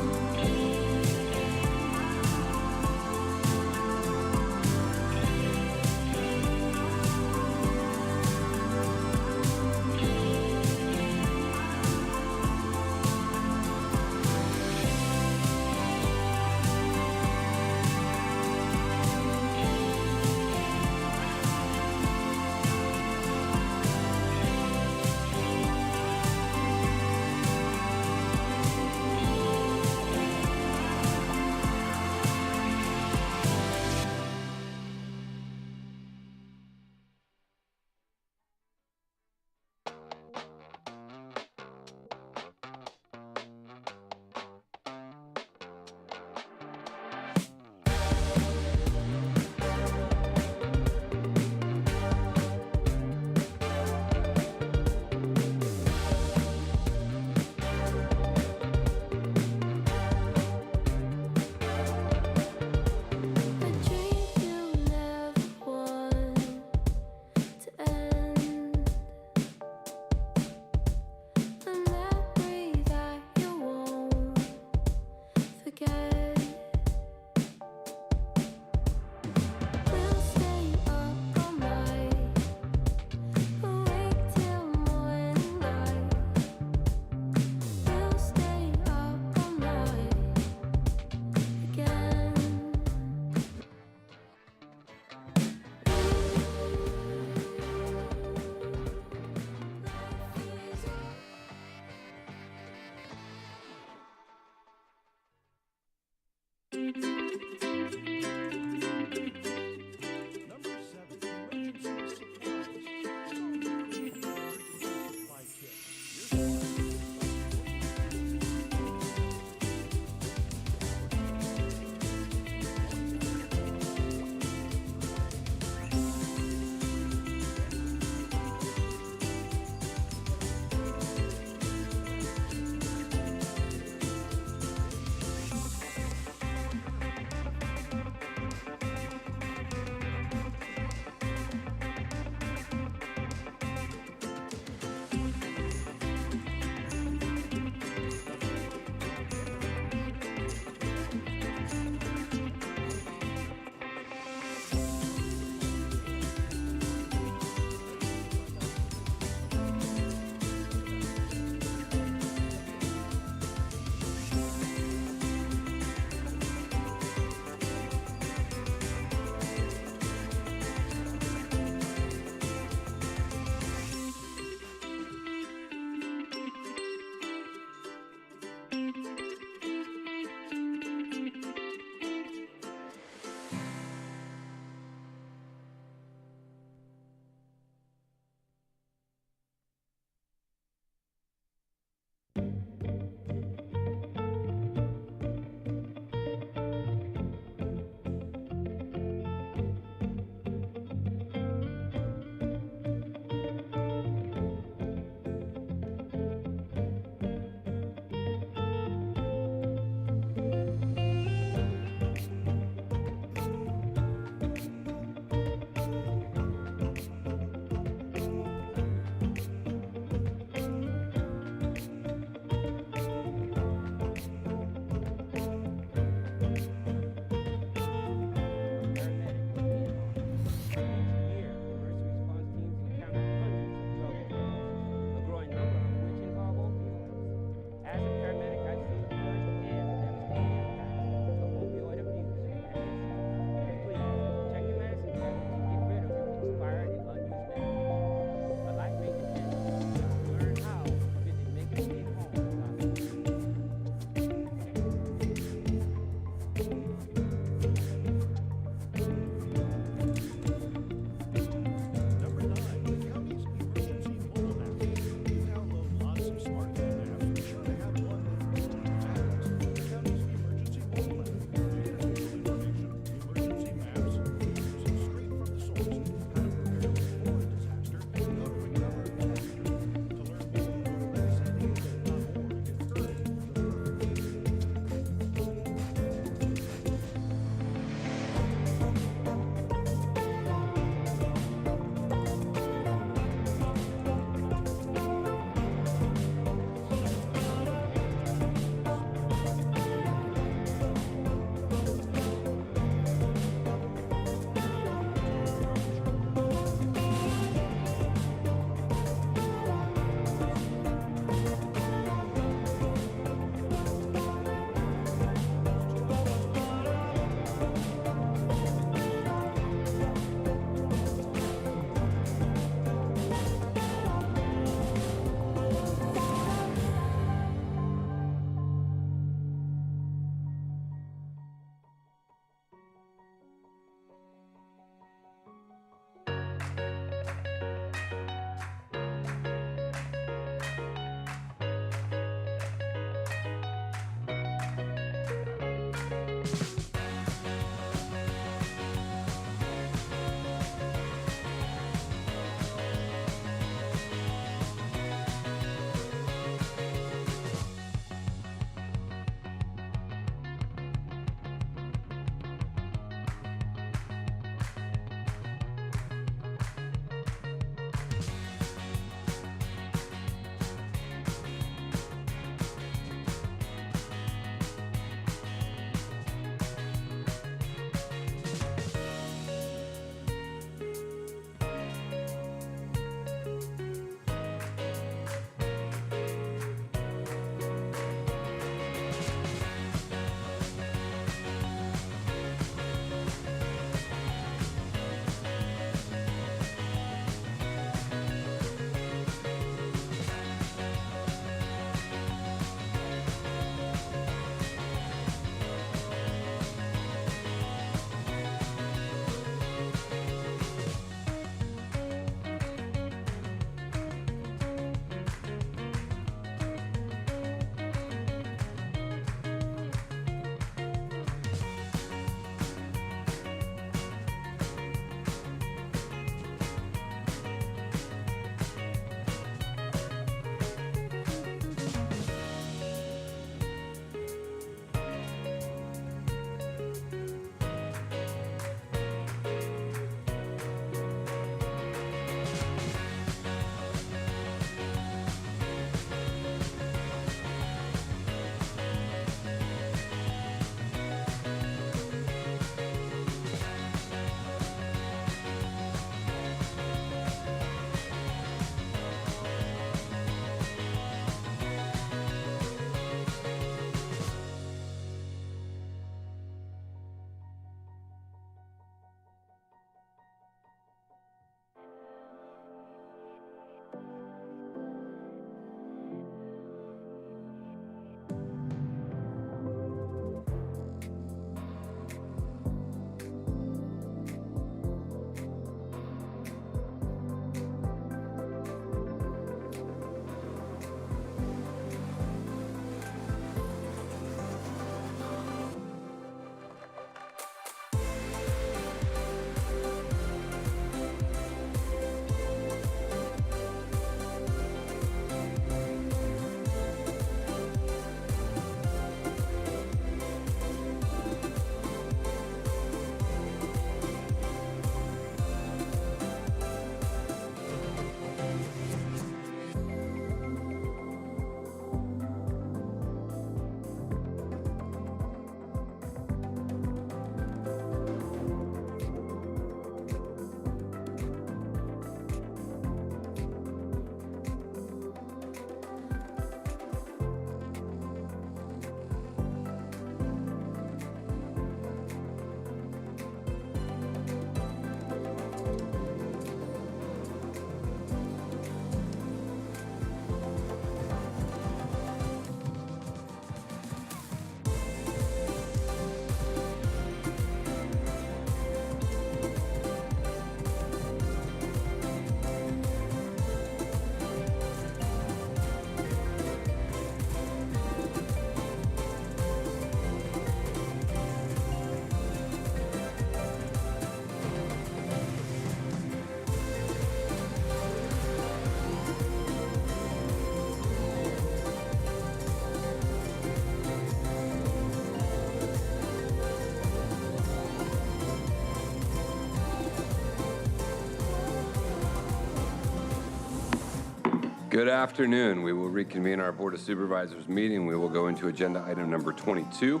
Good afternoon. We will reconvene our Board of Supervisors meeting. We will go into agenda item number 22,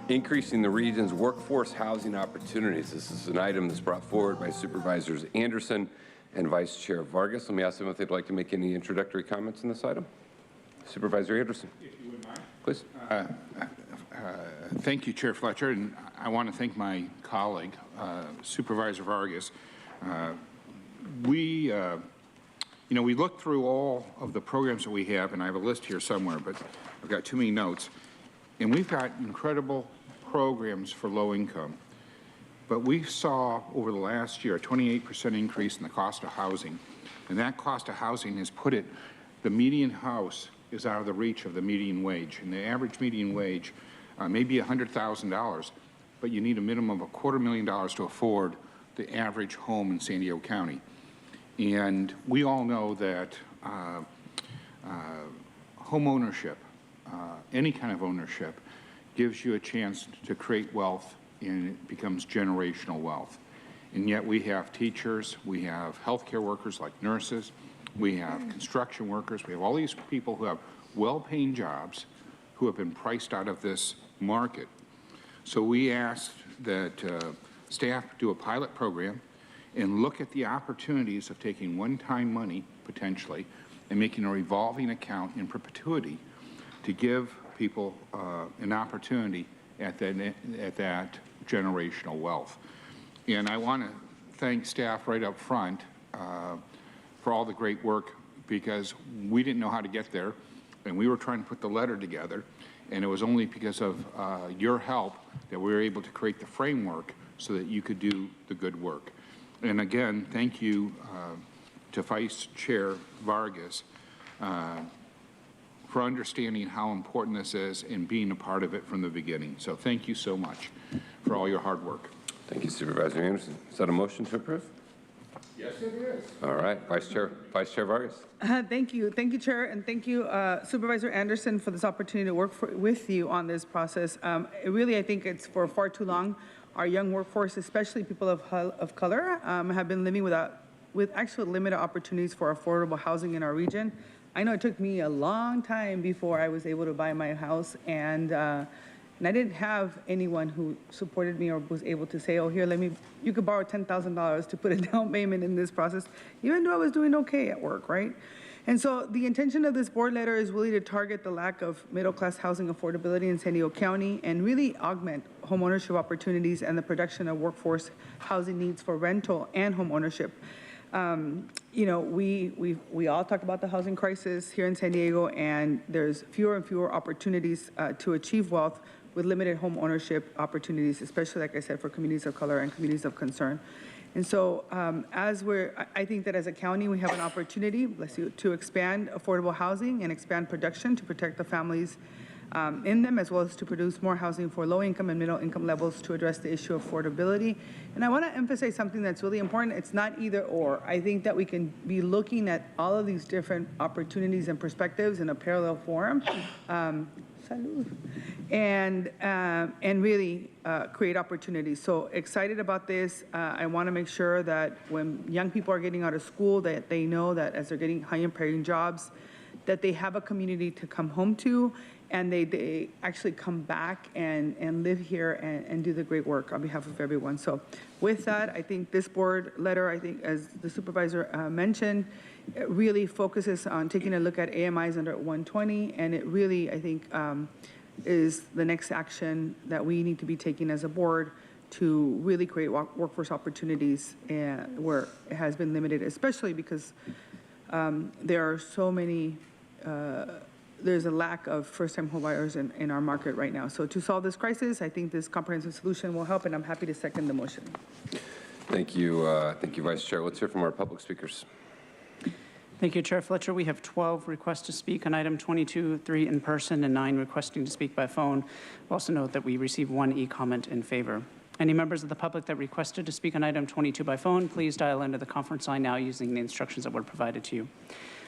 increasing the region's workforce housing opportunities. This is an item that's brought forward by Supervisors Anderson and Vice Chair Vargas. Let me ask them if they'd like to make any introductory comments on this item. Supervisor Anderson. If you would mind. Please. Thank you, Chair Fletcher, and I want to thank my colleague, Supervisor Vargas. We looked through all of the programs that we have, and I have a list here somewhere, but I've got too many notes. And we've got incredible programs for low income. But we saw over the last year a 28% increase in the cost of housing. And that cost of housing has put it, the median house is out of the reach of the median wage. And the average median wage may be $100,000, but you need a minimum of $250,000 to afford the average home in San Diego County. And we all know that home ownership, any kind of ownership, gives you a chance to create wealth, and it becomes generational wealth. And yet we have teachers, we have healthcare workers like nurses, we have construction workers, we have all these people who have well-paying jobs who have been priced out of this market. So we asked that staff do a pilot program and look at the opportunities of taking one-time money, potentially, and making a revolving account in perpetuity to give people an opportunity at that generational wealth. And I want to thank staff right up front for all the great work, because we didn't know how to get there, and we were trying to put the letter together, and it was only because of your help that we were able to create the framework so that you could do the good work. And again, thank you to Vice Chair Vargas for understanding how important this is and being a part of it from the beginning. So thank you so much for all your hard work. Thank you, Supervisor Anderson. Is that a motion to approve? Yes, it is. All right, Vice Chair Vargas. Thank you, Chair, and thank you, Supervisor Anderson, for this opportunity to work with you on this process. Really, I think it's for far too long. Our young workforce, especially people of color, have been living with actual limited opportunities for affordable housing in our region. I know it took me a long time before I was able to buy my house, and I didn't have anyone who supported me or was able to say, oh, here, you could borrow $10,000 to put a down payment in this process, even though I was doing okay at work, right? And so the intention of this board letter is really to target the lack of middle-class housing affordability in San Diego County and really augment homeownership opportunities and the production of workforce housing needs for rental and home ownership. We all talk about the housing crisis here in San Diego, and there's fewer and fewer opportunities to achieve wealth with limited home ownership opportunities, especially, like I said, for communities of color and communities of concern. And so I think that as a county, we have an opportunity to expand affordable housing and expand production to protect the families in them, as well as to produce more housing for low income and middle income levels to address the issue of affordability. And I want to emphasize something that's really important. It's not either or. I think that we can be looking at all of these different opportunities and perspectives in a parallel forum. And really create opportunities. So excited about this. I want to make sure that when young people are getting out of school, that they know that as they're getting high-paying jobs, that they have a community to come home to, and they actually come back and live here and do the great work on behalf of everyone. So with that, I think this board letter, I think as the supervisor mentioned, it really focuses on taking a look at AMIs under 120, and it really, I think, is the next action that we need to be taking as a board to really create workforce opportunities where it has been limited, especially because there are so many, there's a lack of first-time homebuyers in our market right now. So to solve this crisis, I think this comprehensive solution will help, and I'm happy to second the motion. Thank you, Vice Chair. Let's hear from our public speakers. Thank you, Chair Fletcher. We have 12 requests to speak on item 22, 3 in person, and 9 requesting to speak by phone. We'll also note that we received 1 e-comment in favor. Any members of the public that requested to speak on item 22 by phone, please dial into the conference line now using the instructions that were provided to you.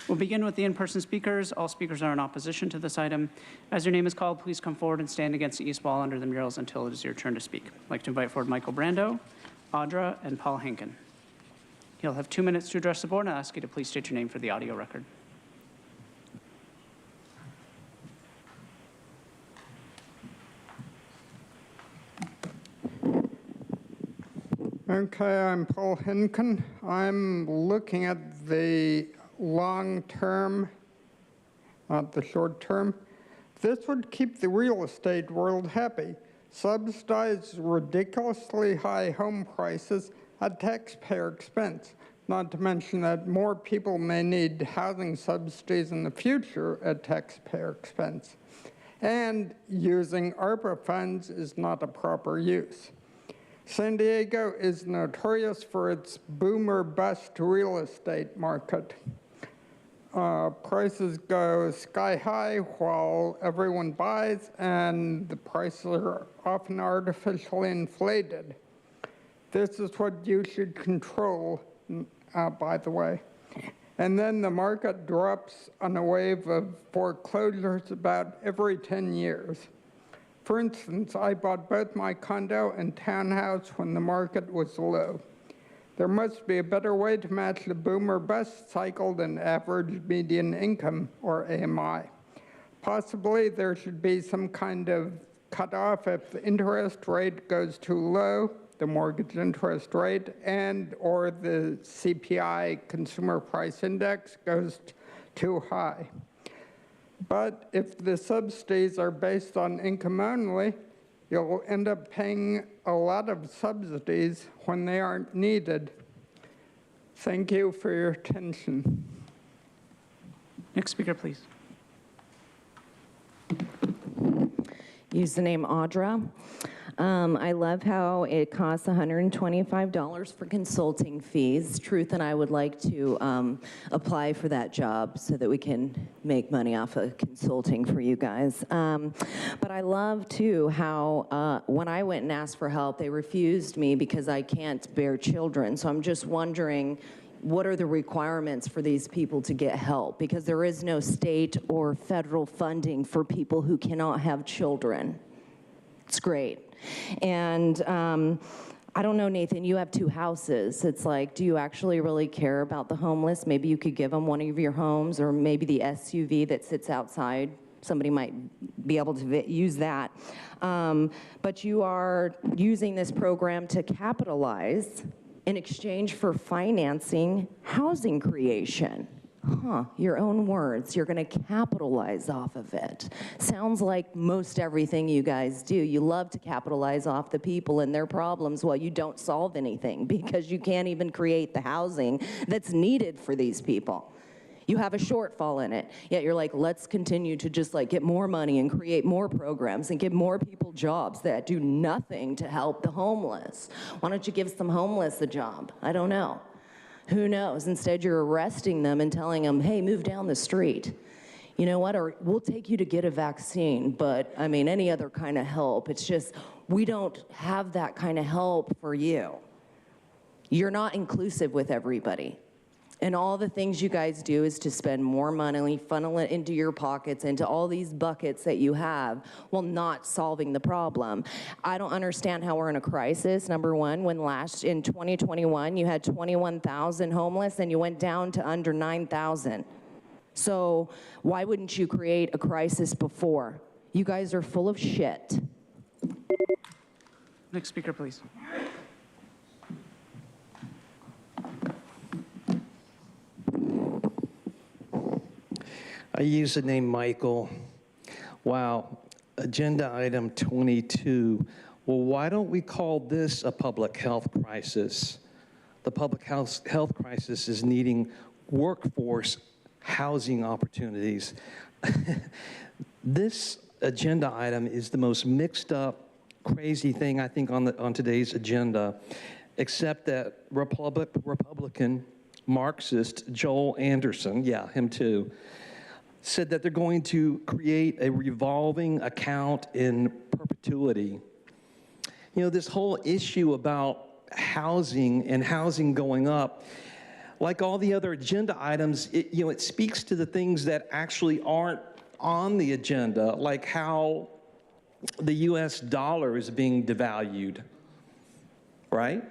We'll begin with the in-person speakers. All speakers are in opposition to this item. As your name is called, please come forward and stand against the east wall under the murals until it is your turn to speak. I'd like to invite forward Michael Brando, Audra, and Paul Henkin. You'll have 2 minutes to address the board, and I'll ask you to please state your name for the audio record. Okay, I'm Paul Henkin. I'm looking at the long term, not the short term. This would keep the real estate world happy. Subsidize ridiculously high home prices at taxpayer expense, not to mention that more people may need housing subsidies in the future at taxpayer expense. And using ARPA funds is not a proper use. San Diego is notorious for its boom-or-bust real estate market. Prices go sky high while everyone buys, and the prices are often artificially inflated. This is what you should control, by the way. And then the market drops on a wave of foreclosures about every 10 years. For instance, I bought both my condo and townhouse when the market was low. There must be a better way to match the boom or bust cycle than average median income, or AMI. Possibly there should be some kind of cutoff if the interest rate goes too low, the mortgage interest rate, and or the CPI, Consumer Price Index, goes too high. But if the subsidies are based on income only, you'll end up paying a lot of subsidies when they aren't needed. Thank you for your attention. Next speaker, please. Use the name Audra. I love how it costs $125 for consulting fees. Truth and I would like to apply for that job so that we can make money off of consulting for you guys. But I love too how when I went and asked for help, they refused me because I can't bear children. So I'm just wondering, what are the requirements for these people to get help? Because there is no state or federal funding for people who cannot have children. It's great. And I don't know, Nathan, you have 2 houses. It's like, do you actually really care about the homeless? Maybe you could give them one of your homes, or maybe the SUV that sits outside. Somebody might be able to use that. But you are using this program to capitalize in exchange for financing housing creation. Your own words. You're going to capitalize off of it. Sounds like most everything you guys do. You love to capitalize off the people and their problems while you don't solve anything because you can't even create the housing that's needed for these people. You have a shortfall in it, yet you're like, let's continue to just like get more money and create more programs and give more people jobs that do nothing to help the homeless. Why don't you give some homeless a job? I don't know. Who knows? Instead, you're arresting them and telling them, hey, move down the street. You know what? Or we'll take you to get a vaccine, but I mean, any other kind of help. It's just, we don't have that kind of help for you. You're not inclusive with everybody. And all the things you guys do is to spend more money, funnel it into your pockets, into all these buckets that you have, while not solving the problem. I don't understand how we're in a crisis, number one, when in 2021, you had 21,000 homeless and you went down to under 9,000. So why wouldn't you create a crisis before? You guys are full of shit. Next speaker, please. I use the name Michael. Wow, agenda item 22. Well, why don't we call this a public health crisis? The public health crisis is needing workforce housing opportunities. This agenda item is the most mixed up, crazy thing I think on today's agenda, except that Republican Marxist Joel Anderson, yeah, him too, said that they're going to create a revolving account in perpetuity. You know, this whole issue about housing and housing going up, like all the other agenda items, it speaks to the things that actually aren't on the agenda, like how the US dollar is being devalued, right?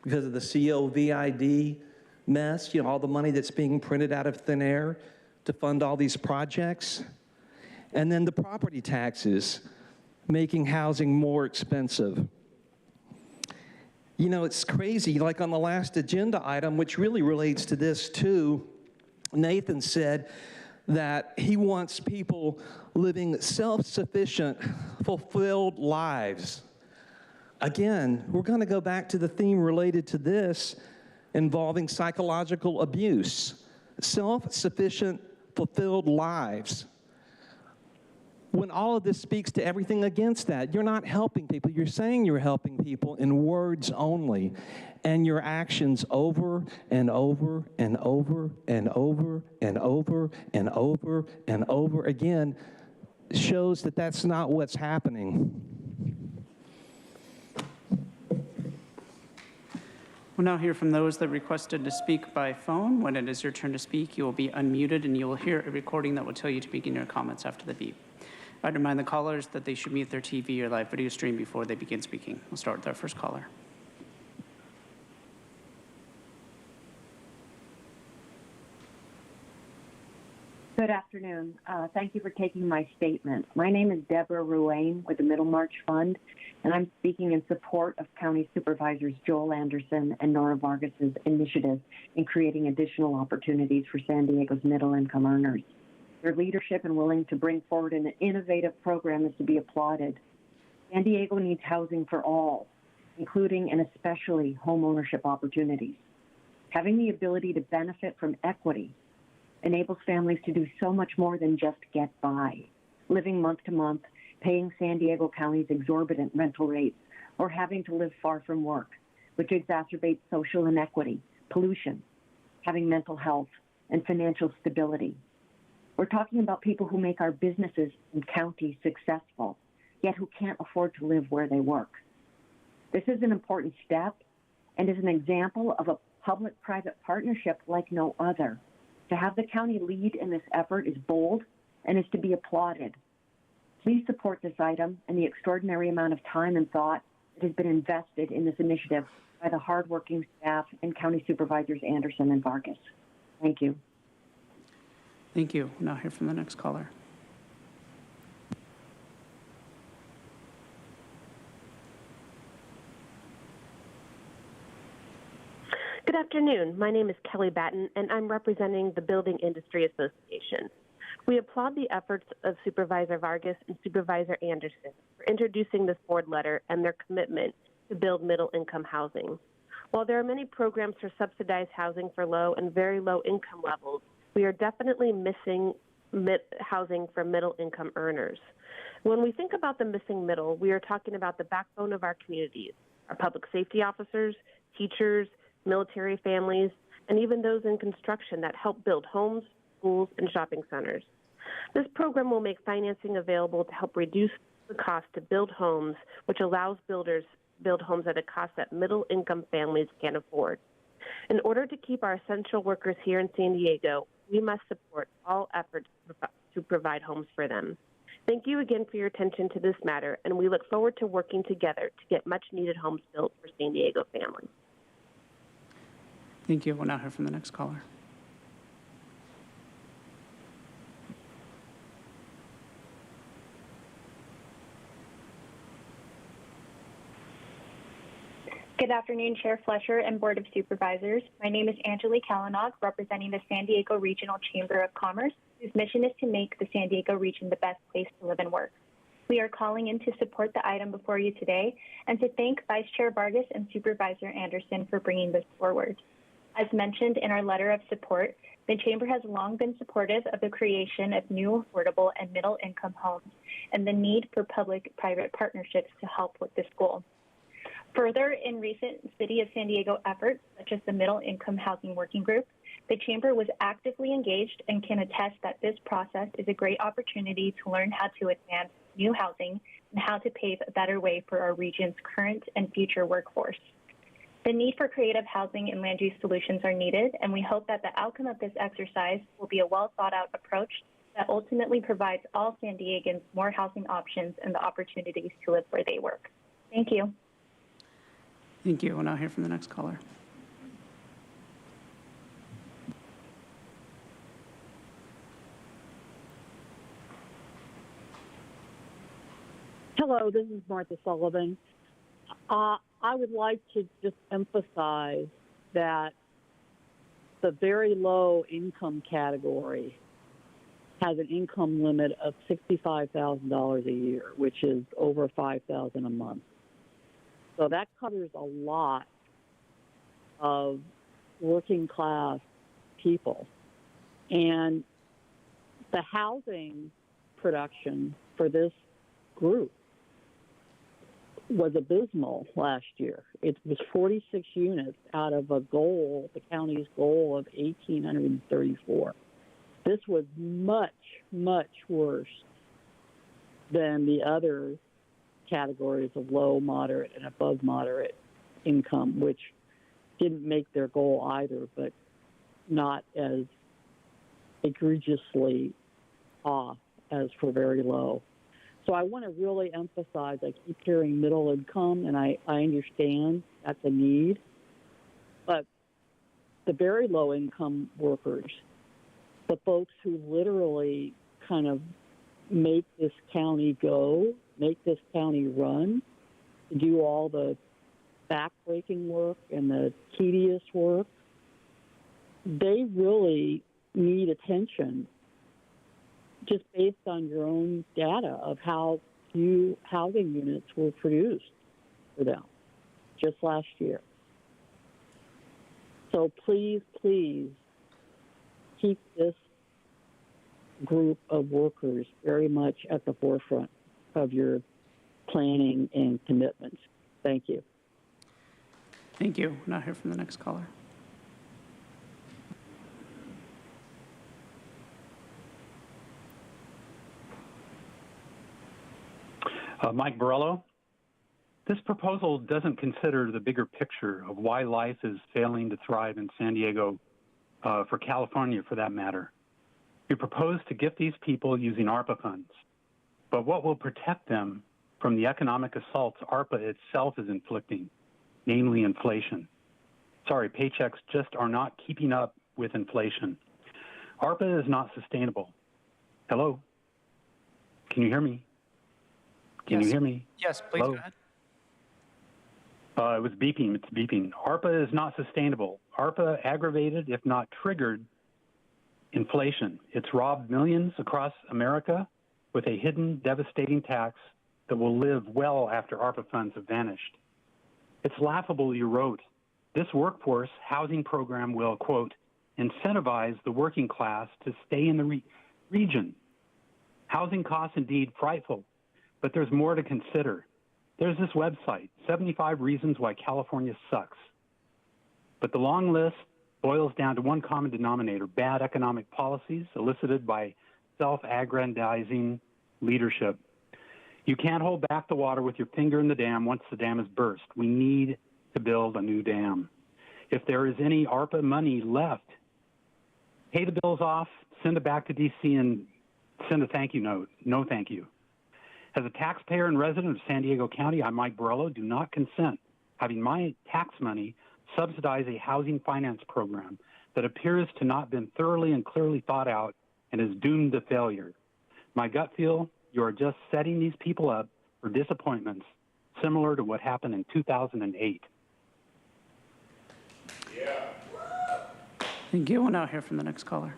Because of the COVID mess, all the money that's being printed out of thin air to fund all these projects. And then the property taxes making housing more expensive. You know, it's crazy, like on the last agenda item, which really relates to this too, Nathan said that he wants people living self-sufficient, fulfilled lives. Again, we're going to go back to the theme related to this involving psychological abuse. Self-sufficient, fulfilled lives. When all of this speaks to everything against that, you're not helping people. You're saying you're helping people in words only, and your actions over and over and over and over and over and over and over again shows that that's not what's happening. We'll now hear from those that requested to speak by phone. When it is your turn to speak, you will be unmuted and you will hear a recording that will tell you to begin your comments after the beep. I'd remind the callers that they should mute their TV or live video stream before they begin speaking. We'll start with our first caller. Good afternoon. Thank you for taking my statement. My name is Deborah Ruane with the Middle March Fund, and I'm speaking in support of County Supervisors Joel Anderson and Nora Vargas's initiative in creating additional opportunities for San Diego's middle-income earners. Their leadership and willing to bring forward an innovative program is to be applauded. San Diego needs housing for all, including and especially home ownership opportunities. Having the ability to benefit from equity enables families to do so much more than just get by, living month to month, paying San Diego County's exorbitant rental rates, or having to live far from work, which exacerbates social inequity, pollution, having mental health, and financial stability. We're talking about people who make our businesses and counties successful, yet who can't afford to live where they work. This is an important step and is an example of a public-private partnership like no other. To have the county lead in this effort is bold and is to be applauded. Please support this item and the extraordinary amount of time and thought that has been invested in this initiative by the hardworking staff and County Supervisors Anderson and Vargas. Thank you. Thank you. We'll now hear from the next caller. Good afternoon. My name is Kelly Batten, and I'm representing the Building Industry Association. We applaud the efforts of Supervisor Vargas and Supervisor Anderson for introducing this board letter and their commitment to build middle-income housing. While there are many programs for subsidized housing for low and very low income levels, we are definitely missing housing for middle-income earners. When we think about the missing middle, we are talking about the backbone of our communities, our public safety officers, teachers, military families, and even those in construction that help build homes, schools, and shopping centers. This program will make financing available to help reduce the cost to build homes, which allows builders to build homes at a cost that middle-income families can't afford. In order to keep our essential workers here in San Diego, we must support all efforts to provide homes for them. Thank you again for your attention to this matter, and we look forward to working together to get much-needed homes built for San Diego families. Thank you. We'll now hear from the next caller. Good afternoon, Chair Fletcher and Board of Supervisors. My name is Angelique Kalanog, representing the San Diego Regional Chamber of Commerce, whose mission is to make the San Diego region the best place to live and work. We are calling in to support the item before you today and to thank Vice Chair Vargas and Supervisor Anderson for bringing this forward. As mentioned in our letter of support, the Chamber has long been supportive of the creation of new affordable and middle-income homes and the need for public-private partnerships to help with this goal. Further, in recent City of San Diego efforts, such as the Middle Income Housing Working Group, the Chamber was actively engaged and can attest that this process is a great opportunity to learn how to advance new housing and how to pave a better way for our region's current and future workforce. The need for creative housing and land use solutions are needed, and we hope that the outcome of this exercise will be a well-thought-out approach that ultimately provides all San Diegans more housing options and the opportunities to live where they work. Thank you. Thank you. We'll now hear from the next caller. Hello, this is Martha Sullivan. I would like to just emphasize that the very low income category has an income limit of $65,000 a year, which is over $5,000 a month. So that covers a lot of working class people. And the housing production for this group was abysmal last year. It was 46 units out of a goal, the county's goal of 1,834. This was much, much worse than the other categories of low, moderate, and above moderate income, which didn't make their goal either, but not as egregiously off as for very low. So I want to really emphasize, I keep hearing middle income, and I understand that's a need, but the very low income workers, the folks who literally kind of make this county go, make this county run, do all the backbreaking work and the tedious work, they really need attention just based on your own data of how few housing units were produced for them just last year. So please, please keep this group of workers very much at the forefront of your planning and commitments. Thank you. Thank you. We'll now hear from the next caller. Mike Borello. This proposal doesn't consider the bigger picture of why life is failing to thrive in San Diego, for California for that matter. You propose to gift these people using ARPA funds, but what will protect them from the economic assaults ARPA itself is inflicting, namely inflation? Sorry, paychecks just are not keeping up with inflation. ARPA is not sustainable. Hello? Can you hear me? Can you hear me? Yes, please Hello? go ahead. It was beeping. It's beeping. ARPA is not sustainable. ARPA aggravated, if not triggered, inflation. It's robbed millions across America with a hidden, devastating tax that will live well after ARPA funds have vanished. It's laughable you wrote, this workforce housing program will, quote, incentivize the working class to stay in the region. Housing costs indeed frightful, but there's more to consider. There's this website, 75 Reasons Why California Sucks. But the long list boils down to one common denominator, bad economic policies elicited by self-aggrandizing leadership. You can't hold back the water with your finger in the dam once the dam is burst. We need to build a new dam. If there is any ARPA money left, pay the bills off, send it back to D.C. and send a thank you note. No thank you. As a taxpayer and resident of San Diego County, I'm Mike Borello, do not consent having my tax money subsidize a housing finance program that appears to not have been thoroughly and clearly thought out and is doomed to failure. My gut feel, you are just setting these people up for disappointments similar to what happened in 2008. Thank you. We'll now hear from the next caller.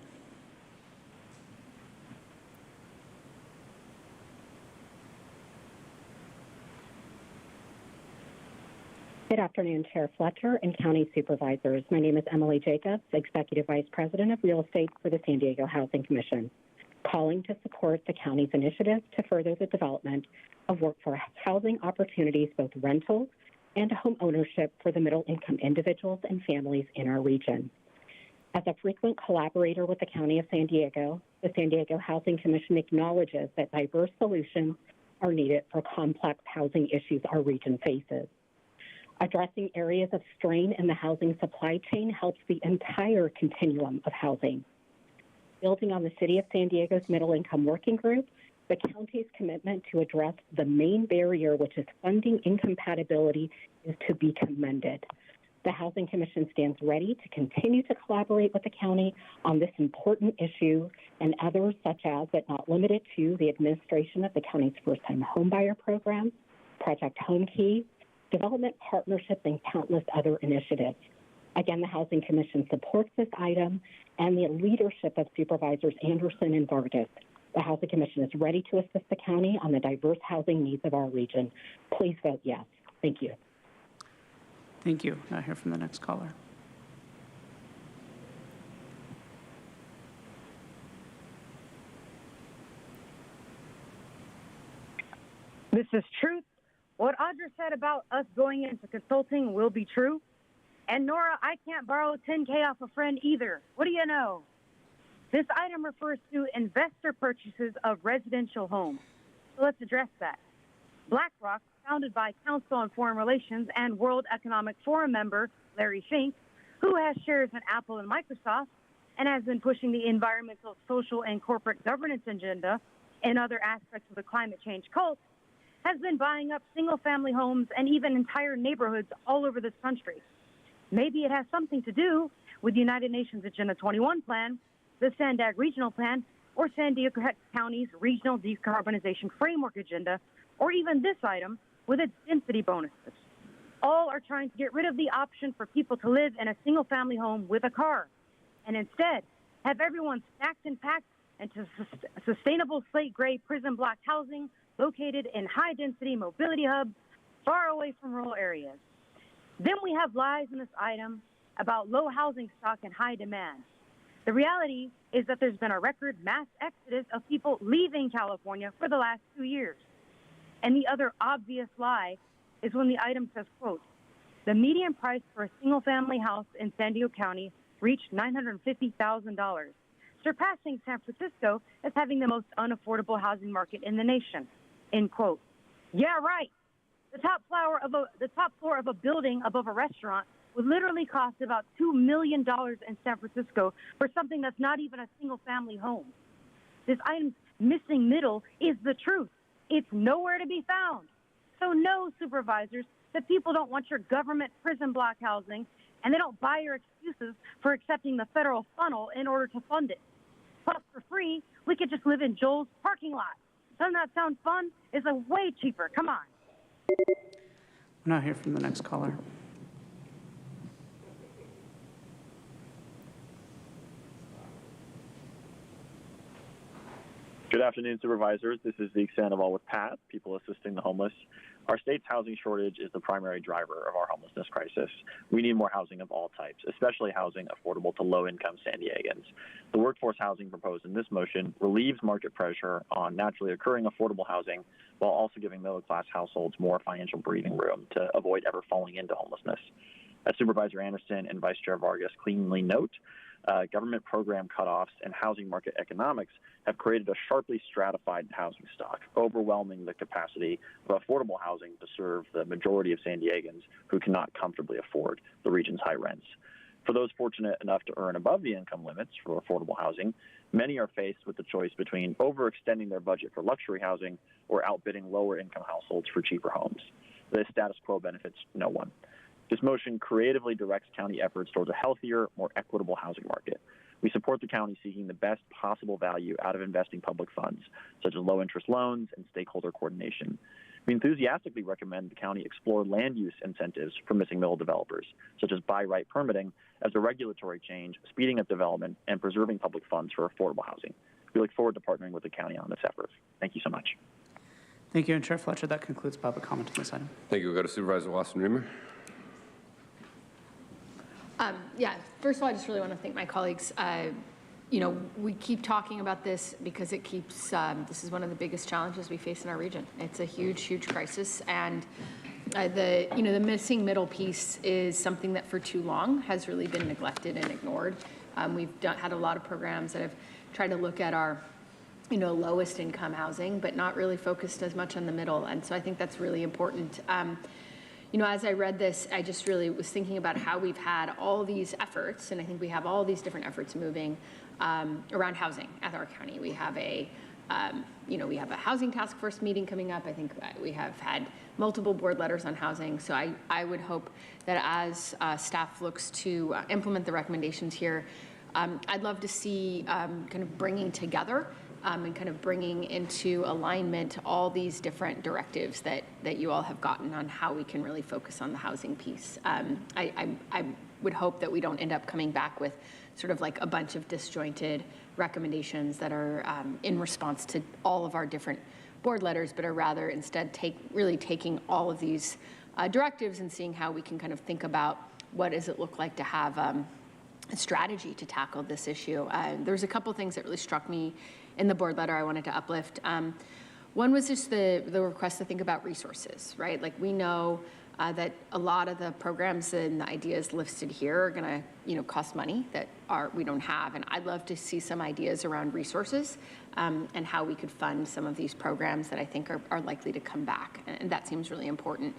Good afternoon, Chair Fletcher and County Supervisors. My name is Emily Jacobs, Executive Vice President of Real Estate for the San Diego Housing Commission, calling to support the county's initiative to further the development of workforce housing opportunities, both rental and home ownership for the middle-income individuals and families in our region. As a frequent collaborator with the County of San Diego, the San Diego Housing Commission acknowledges that diverse solutions are needed for complex housing issues our region faces. Addressing areas of strain in the housing supply chain helps the entire continuum of housing. Building on the City of San Diego's Middle Income Working Group, the county's commitment to address the main barrier, which is funding incompatibility, is to be commended. The Housing Commission stands ready to continue to collaborate with the county on this important issue and others such as, but not limited to, the administration of the county's first-time homebuyer program, Project Home Key, development partnerships, and countless other initiatives. Again, the Housing Commission supports this item and the leadership of Supervisors Anderson and Vargas. The Housing Commission is ready to assist the county on the diverse housing needs of our region. Please vote yes. Thank you. Thank you. Now hear from the next caller. This is truth. What Audra said about us going into consulting will be true. And Nora, I can't borrow $10K off a friend either. What do you know? This item refers to investor purchases of residential homes. So let's address that. BlackRock, founded by Council on Foreign Relations and World Economic Forum member Larry Fink, who has shares in Apple and Microsoft and has been pushing the environmental, social, and corporate governance agenda and other aspects of the climate change cult, has been buying up single-family homes and even entire neighborhoods all over this country. Maybe it has something to do with the United Nations Agenda 21 plan, the Sandag Regional Plan, or San Diego County's Regional Decarbonization Framework Agenda, or even this item with its density bonuses. All are trying to get rid of the option for people to live in a single-family home with a car, and instead have everyone stacked and packed into sustainable slate-gray prison block housing located in high-density mobility hubs far away from rural areas. Then we have lies in this item about low housing stock and high demand. The reality is that there's been a record mass exodus of people leaving California for the last 2 years. And the other obvious lie is when the item says, quote, the median price for a single-family house in San Diego County reached $950,000, surpassing San Francisco as having the most unaffordable housing market in the nation, end quote. Yeah, right. The top floor of a building above a restaurant would literally cost about $2 million in San Francisco for something that's not even a single-family home. This item's missing middle is the truth. It's nowhere to be found. So no, supervisors, that people don't want your government prison block housing, and they don't buy your excuses for accepting the federal funnel in order to fund it. Plus, for free, we could just live in Joel's parking lot. Doesn't that sound fun? It's way cheaper. Come on. We'll now hear from the next caller. Good afternoon, supervisors. This is Zeke Sandoval with PAT, People Assisting the Homeless. Our state's housing shortage is the primary driver of our homelessness crisis. We need more housing of all types, especially housing affordable to low-income San Diegans. The workforce housing proposed in this motion relieves market pressure on naturally occurring affordable housing while also giving middle-class households more financial breathing room to avoid ever falling into homelessness. As Supervisor Anderson and Vice Chair Vargas cleanly note, government program cutoffs and housing market economics have created a sharply stratified housing stock, overwhelming the capacity of affordable housing to serve the majority of San Diegans who cannot comfortably afford the region's high rents. For those fortunate enough to earn above the income limits for affordable housing, many are faced with the choice between overextending their budget for luxury housing or outbidding lower income households for cheaper homes. This status quo benefits no one. This motion creatively directs county efforts towards a healthier, more equitable housing market. We support the county seeking the best possible value out of investing public funds, such as low-interest loans and stakeholder coordination. We enthusiastically recommend the county explore land use incentives for missing middle developers, such as by-right permitting, as a regulatory change, speeding up development, and preserving public funds for affordable housing. We look forward to partnering with the county on this effort. Thank you so much. Thank you, and Chair Fletcher. That concludes public comment on this item. Thank you. We'll go to Supervisor Wasson-Reamer. Yeah, first of all, I just really want to thank my colleagues. You know, we keep talking about this because it keeps, this is one of the biggest challenges we face in our region. It's a huge, huge crisis. And the missing middle piece is something that for too long has really been neglected and ignored. We've had a lot of programs that have tried to look at our, lowest income housing, but not really focused as much on the middle. And so I think that's really important. As I read this, I just really was thinking about how we've had all these efforts, and I think we have all these different efforts moving around housing at our county. We have a housing task force meeting coming up. I think we have had multiple board letters on housing. So I would hope that as staff looks to implement the recommendations here, I'd love to see kind of bringing together and kind of bringing into alignment all these different directives that you all have gotten on how we can really focus on the housing piece. I would hope that we don't end up coming back with sort of like a bunch of disjointed recommendations that are in response to all of our different board letters, but are rather instead really taking all of these directives and seeing how we can kind of think about what does it look like to have a strategy to tackle this issue. There's a couple things that really struck me in the board letter I wanted to uplift. One was just the request to think about resources, right? Like we know that a lot of the programs and the ideas listed here are going to, cost money that we don't have, and I'd love to see some ideas around resources and how we could fund some of these programs that I think are likely to come back, and that seems really important.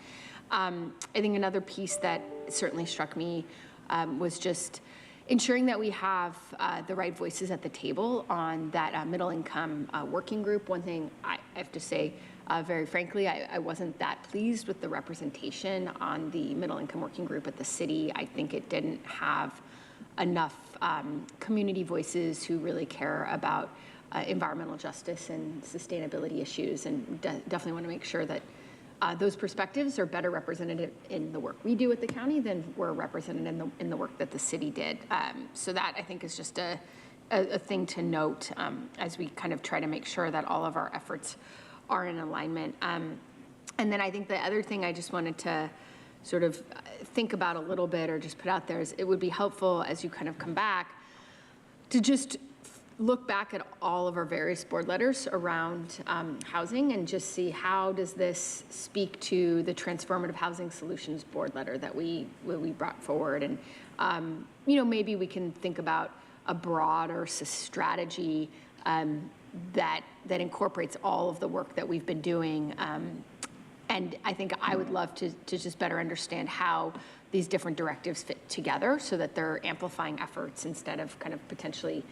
I think another piece that certainly struck me was just ensuring that we have the right voices at the table on that middle-income working group. One thing I have to say, very frankly, I wasn't that pleased with the representation on the middle-income working group at the city. I think it didn't have enough community voices who really care about environmental justice and sustainability issues, and definitely want to make sure that those perspectives are better represented in the work we do at the county than were represented in the work that the city did. So that, I think, is just a thing to note as we kind of try to make sure that all of our efforts are in alignment. And then I think the other thing I just wanted to sort of think about a little bit or just put out there is it would be helpful as you kind of come back to just look back at all of our various board letters around housing and just see how does this speak to the Transformative Housing Solutions board letter that we brought forward. And, maybe we can think about a broader strategy that incorporates all of the work that we've been doing. And I think I would love to just better understand how these different directives fit together so that they're amplifying efforts instead of kind of potentially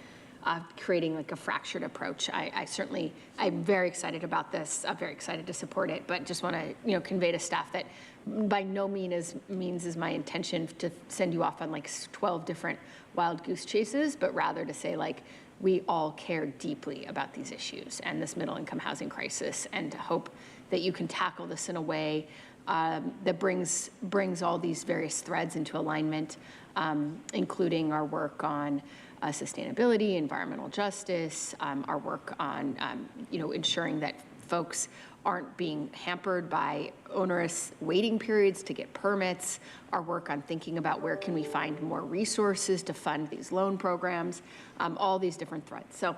creating like a fractured approach. I'm very excited about this. I'm very excited to support it, but just want to, convey to staff that by no means is my intention to send you off on like 12 different wild goose chases, but rather to say like, we all care deeply about these issues and this middle income housing crisis, and to hope that you can tackle this in a way that brings all these various threads into alignment, including our work on sustainability, environmental justice, our work on ensuring that folks aren't being hampered by onerous waiting periods to get permits, our work on thinking about where can we find more resources to fund these loan programs, all these different threads. So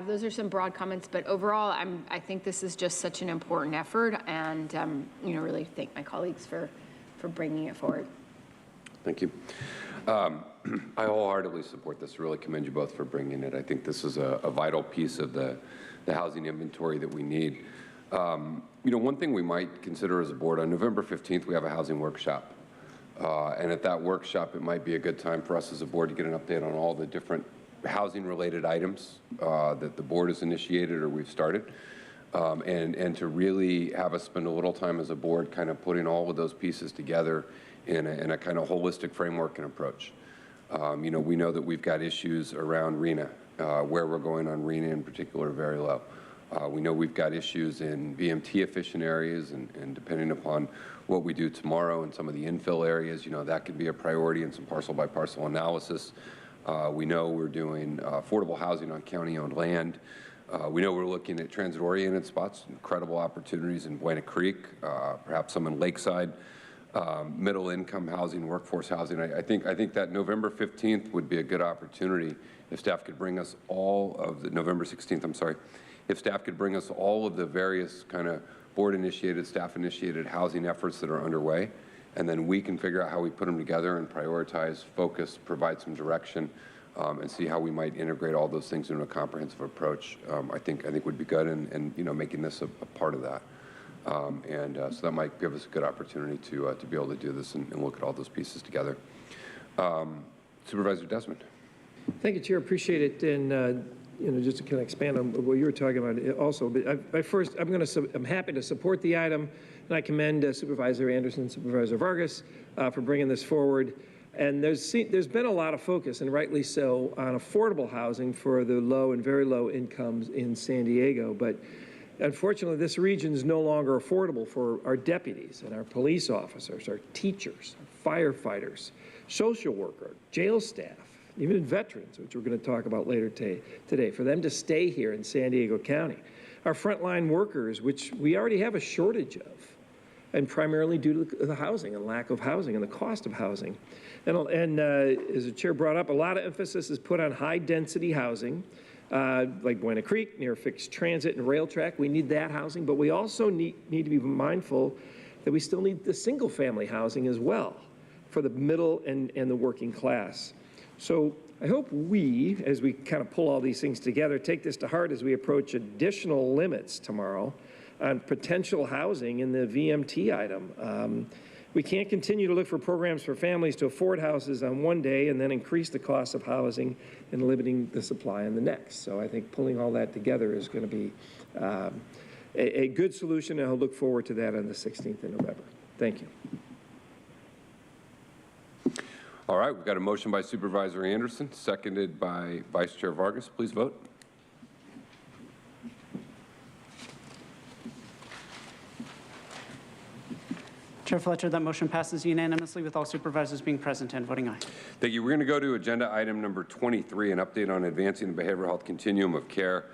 those are some broad comments, but overall, I think this is just such an important effort, and really thank my colleagues for bringing it forward. Thank you. I wholeheartedly support this. Really commend you both for bringing it. I think this is a vital piece of the housing inventory that we need. One thing we might consider as a board, on November 15th, we have a housing workshop. And at that workshop, it might be a good time for us as a board to get an update on all the different housing-related items that the board has initiated or we've started. And to really have us spend a little time as a board kind of putting all of those pieces together in a kind of holistic framework and approach. We know that we've got issues around RENA, where we're going on RENA in particular, very low. We know we've got issues in VMT efficient areas, and depending upon what we do tomorrow in some of the infill areas, that could be a priority in some parcel by parcel analysis. We know we're doing affordable housing on county-owned land. We know we're looking at transit-oriented spots, incredible opportunities in Buena Creek, perhaps some in Lakeside. Middle-income housing, workforce housing. I think that November 15th would be a good opportunity if staff could bring us all of the, November 16th, I'm sorry, if staff could bring us all of the various kind of board-initiated, staff-initiated housing efforts that are underway, and then we can figure out how we put them together and prioritize, focus, provide some direction, and see how we might integrate all those things into a comprehensive approach. I think would be good, and making this a part of that. So that might give us a good opportunity to be able to do this and look at all those pieces together. Supervisor Desmond. Thank you, Chair. Appreciate it. And just to kind of expand on what you were talking about also. But first, I'm happy to support the item, and I commend Supervisor Anderson, Supervisor Vargas for bringing this forward. And there's been a lot of focus, and rightly so, on affordable housing for the low and very low incomes in San Diego. But unfortunately, this region is no longer affordable for our deputies and our police officers, our teachers, our firefighters, social workers, jail staff, even veterans, which we're going to talk about later today, for them to stay here in San Diego County. Our frontline workers, which we already have a shortage of, and primarily due to the housing and lack of housing and the cost of housing. And as the chair brought up, a lot of emphasis is put on high-density housing, like Buena Creek, near fixed transit and rail track. We need that housing, but we also need to be mindful that we still need the single-family housing as well for the middle and the working class. So I hope we, as we kind of pull all these things together, take this to heart as we approach additional limits tomorrow on potential housing in the VMT item. We can't continue to look for programs for families to afford houses on one day and then increase the cost of housing and limiting the supply on the next. So I think pulling all that together is going to be a good solution, and I'll look forward to that on the 16th of November. Thank you. All right, we've got a motion by Supervisor Anderson, seconded by Vice Chair Vargas. Please vote. Chair Fletcher, that motion passes unanimously with all supervisors being present and voting aye. Thank you. We're going to go to agenda item number 23, an update on advancing the behavioral health continuum of care.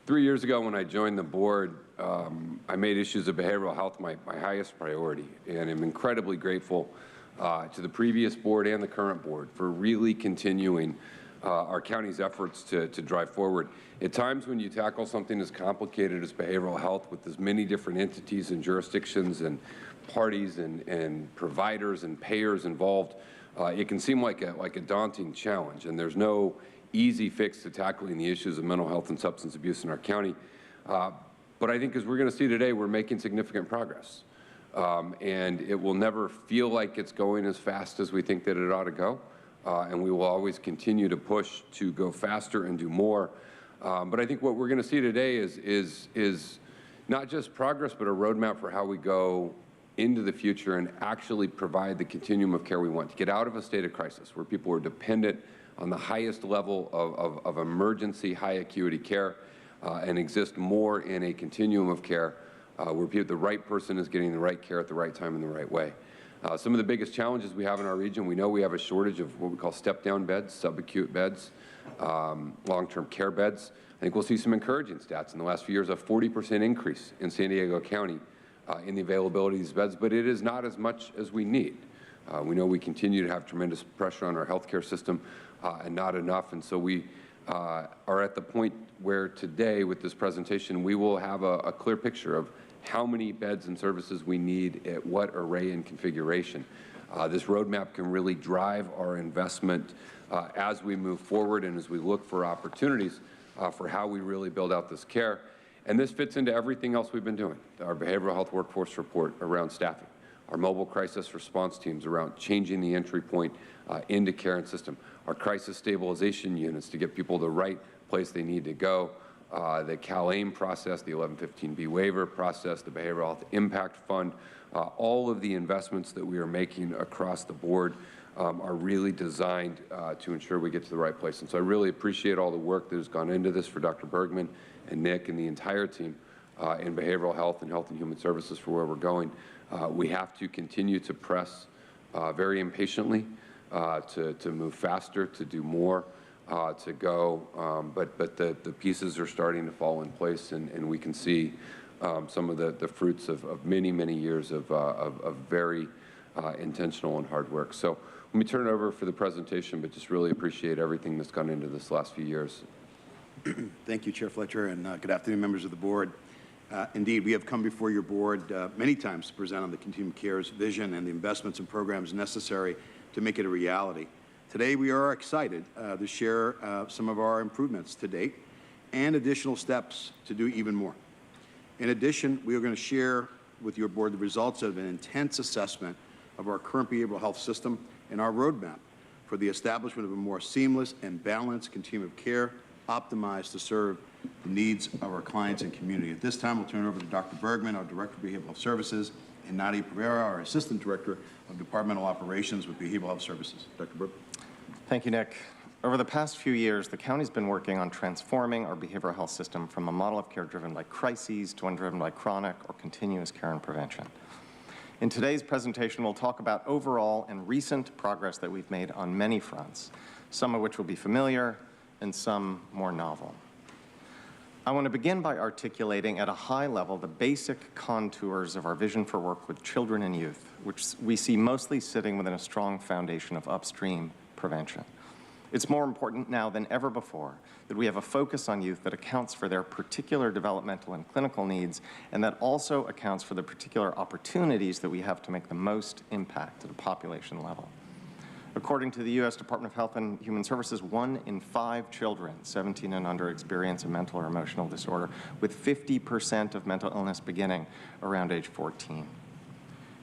3 years ago when I joined the board, I made issues of behavioral health my highest priority, and I'm incredibly grateful to the previous board and the current board for really continuing our county's efforts to drive forward. At times when you tackle something as complicated as behavioral health with as many different entities and jurisdictions and parties and providers and payers involved, it can seem like a daunting challenge, and there's no easy fix to tackling the issues of mental health and substance abuse in our county. But I think as we're going to see today, we're making significant progress. And it will never feel like it's going as fast as we think that it ought to go. And we will always continue to push to go faster and do more. But I think what we're going to see today is not just progress, but a roadmap for how we go into the future and actually provide the continuum of care we want to get out of a state of crisis where people are dependent on the highest level of emergency, high acuity care and exist more in a continuum of care where the right person is getting the right care at the right time in the right way. Some of the biggest challenges we have in our region, we know we have a shortage of what we call step-down beds, subacute beds, long-term care beds. I think we'll see some encouraging stats in the last few years, a 40% increase in San Diego County in the availability of these beds, but it is not as much as we need. We know we continue to have tremendous pressure on our healthcare system and not enough, and so we are at the point where today with this presentation we will have a clear picture of how many beds and services we need at what array and configuration. This roadmap can really drive our investment as we move forward and as we look for opportunities for how we really build out this care. And this fits into everything else we've been doing. Our behavioral health workforce report around staffing, our mobile crisis response teams around changing the entry point into care and system, our crisis stabilization units to get people the right place they need to go, the CalAIM process, the 1115B waiver process, the Behavioral Health Impact Fund, all of the investments that we are making across the board are really designed to ensure we get to the right place. And so I really appreciate all the work that has gone into this for Dr. Bergman and Nick and the entire team in behavioral health and health and human services for where we're going. We have to continue to press very impatiently to move faster, to do more, to go, but the pieces are starting to fall in place, and we can see some of the fruits of many, many years of very intentional and hard work. So let me turn it over for the presentation, but just really appreciate everything that's gone into this last few years. Thank you, Chair Fletcher, and good afternoon, members of the board. Indeed, we have come before your board many times to present on the Continuum of Care's vision and the investments and programs necessary to make it a reality. Today, we are excited to share some of our improvements to date and additional steps to do even more. In addition, we are going to share with your board the results of an intense assessment of our current behavioral health system and our roadmap for the establishment of a more seamless and balanced continuum of care optimized to serve the needs of our clients and community. At this time, we'll turn it over to Dr. Bergman, our Director of Behavioral Health Services, and Nadia Pereira, our Assistant Director of Departmental Operations with Behavioral Health Services. Dr. Bergman. Thank you, Nick. Over the past few years, the county's been working on transforming our behavioral health system from a model of care driven by crises to one driven by chronic or continuous care and prevention. In today's presentation, we'll talk about overall and recent progress that we've made on many fronts, some of which will be familiar and some more novel. I want to begin by articulating at a high level the basic contours of our vision for work with children and youth, which we see mostly sitting within a strong foundation of upstream prevention. It's more important now than ever before that we have a focus on youth that accounts for their particular developmental and clinical needs, and that also accounts for the particular opportunities that we have to make the most impact at a population level. According to the U.S. Department of Health and Human Services, 1 in 5 children 17 and under experience a mental or emotional disorder, with 50% of mental illness beginning around age 14.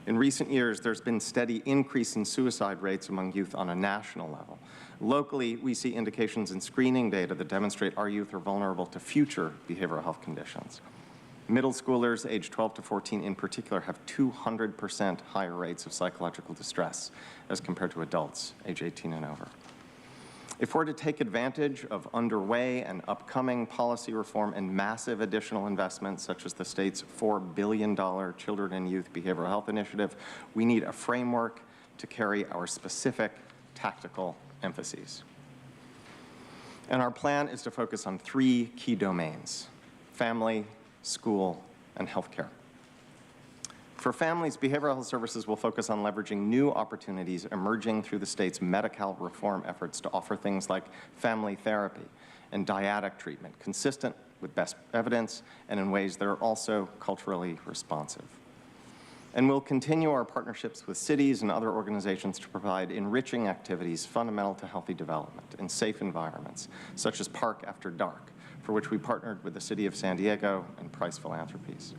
In recent years, there's been steady increase in suicide rates among youth on a national level. Locally, we see indications in screening data that demonstrate our youth are vulnerable to future behavioral health conditions. Middle schoolers aged 12 to 14 in particular have 200% higher rates of psychological distress as compared to adults age 18 and over. If we're to take advantage of underway and upcoming policy reform and massive additional investments, such as the state's $4 billion Children and Youth Behavioral Health Initiative, we need a framework to carry our specific tactical emphases. And our plan is to focus on 3 key domains: family, school, and healthcare. For families, behavioral health services will focus on leveraging new opportunities emerging through the state's Medi-Cal reform efforts to offer things like family therapy and dyadic treatment, consistent with best evidence and in ways that are also culturally responsive. And we'll continue our partnerships with cities and other organizations to provide enriching activities fundamental to healthy development in safe environments, such as Park After Dark, for which we partnered with the City of San Diego and Price Philanthropies.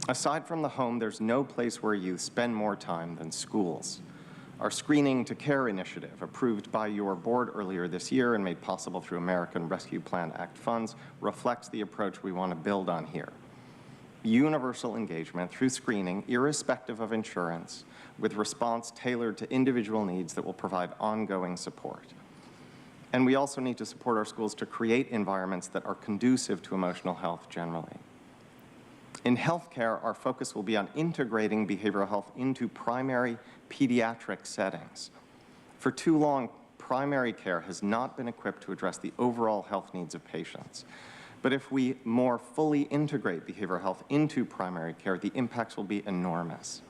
Aside from the home, there's no place where youth spend more time than schools. Our Screening to Care initiative, approved by your board earlier this year and made possible through American Rescue Plan Act funds, reflects the approach we want to build on here. Universal engagement through screening, irrespective of insurance, with response tailored to individual needs that will provide ongoing support. And we also need to support our schools to create environments that are conducive to emotional health generally. In healthcare, our focus will be on integrating behavioral health into primary pediatric settings. For too long, primary care has not been equipped to address the overall health needs of patients. But if we more fully integrate behavioral health into primary care, the impacts will be enormous.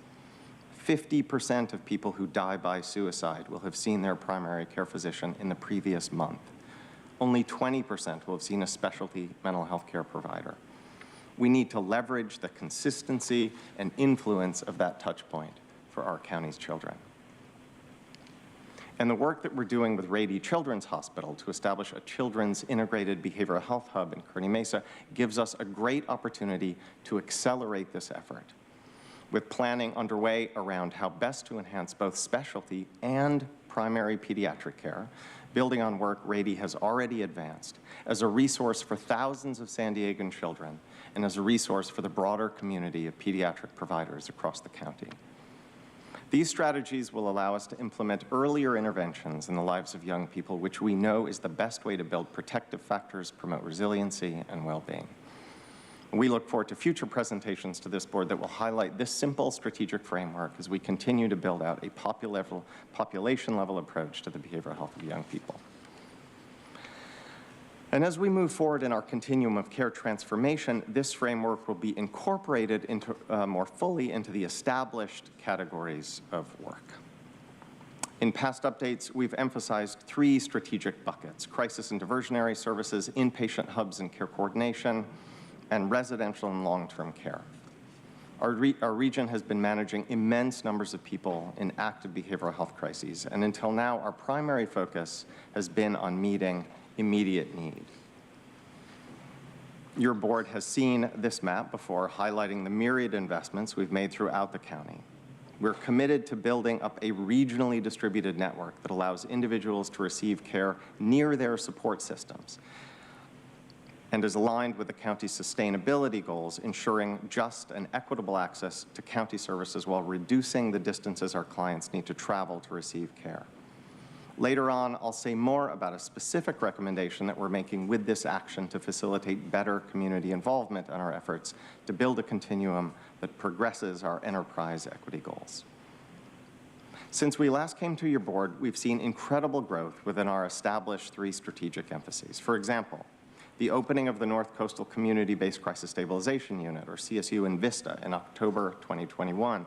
50% of people who die by suicide will have seen their primary care physician in the previous month. Only 20% will have seen a specialty mental health care provider. We need to leverage the consistency and influence of that touch point for our county's children. And the work that we're doing with Rady Children's Hospital to establish a children's integrated behavioral health hub in Kearny Mesa gives us a great opportunity to accelerate this effort, with planning underway around how best to enhance both specialty and primary pediatric care, building on work Rady has already advanced as a resource for thousands of San Diegan children and as a resource for the broader community of pediatric providers across the county. These strategies will allow us to implement earlier interventions in the lives of young people, which we know is the best way to build protective factors, promote resiliency, and well-being. We look forward to future presentations to this board that will highlight this simple strategic framework as we continue to build out a population-level approach to the behavioral health of young people. And as we move forward in our continuum of care transformation, this framework will be incorporated into, more fully into the established categories of work. In past updates, we've emphasized 3 strategic buckets: crisis and diversionary services, inpatient hubs and care coordination, and residential and long-term care. Our region has been managing immense numbers of people in active behavioral health crises, and until now, our primary focus has been on meeting immediate need. Your board has seen this map before, highlighting the myriad investments we've made throughout the county. We're committed to building up a regionally distributed network that allows individuals to receive care near their support systems. and is aligned with the county's sustainability goals, ensuring just and equitable access to county services while reducing the distances our clients need to travel to receive care. Later on, I'll say more about a specific recommendation that we're making with this action to facilitate better community involvement in our efforts to build a continuum that progresses our enterprise equity goals. Since we last came to your board, we've seen incredible growth within our established 3 strategic emphases. For example, the opening of the North Coastal Community-Based Crisis Stabilization Unit, or CSU in Vista, in October 2021,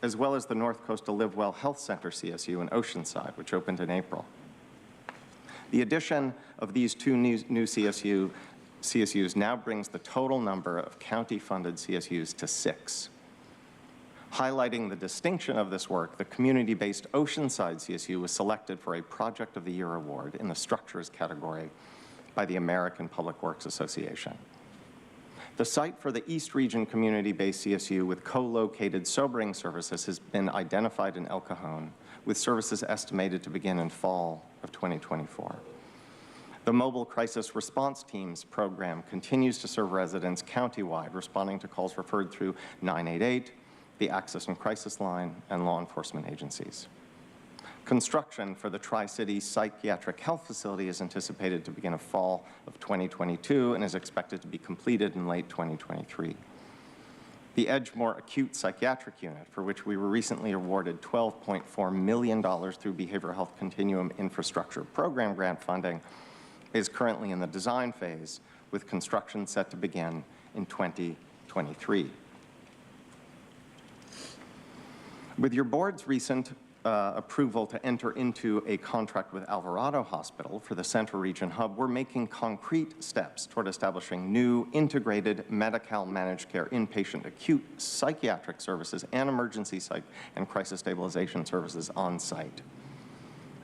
as well as the North Coastal Live Well Health Center CSU in Oceanside, which opened in April. The addition of these 2 new CSUs now brings the total number of county-funded CSUs to 6. Highlighting the distinction of this work, the community-based Oceanside CSU was selected for a Project of the Year award in the structures category by the American Public Works Association. The site for the East Region community-based CSU with co-located sobering services has been identified in El Cajon, with services estimated to begin in fall of 2024. The Mobile Crisis Response Teams program continues to serve residents countywide, responding to calls referred through 988, the Access and Crisis Line, and law enforcement agencies. Construction for the Tri-City Psychiatric Health Facility is anticipated to begin in fall of 2022 and is expected to be completed in late 2023. The Edgemoor Acute Psychiatric Unit, for which we were recently awarded $12.4 million through Behavioral Health Continuum Infrastructure Program grant funding, is currently in the design phase, with construction set to begin in 2023. With your board's recent approval to enter into a contract with Alvarado Hospital for the Central Region Hub, we're making concrete steps toward establishing new integrated Medi-Cal managed care inpatient acute psychiatric services and emergency psych and crisis stabilization services on site.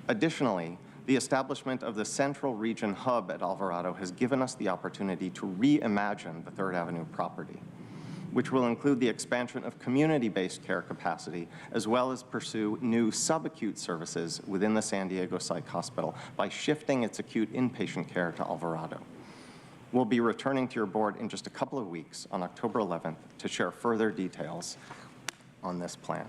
Additionally, the establishment of the Central Region Hub at Alvarado has given us the opportunity to reimagine the 3rd Avenue property, which will include the expansion of community-based care capacity, as well as pursue new subacute services within the San Diego Psych Hospital by shifting its acute inpatient care to Alvarado. We'll be returning to your board in just a couple of weeks on October 11th to share further details on this plan.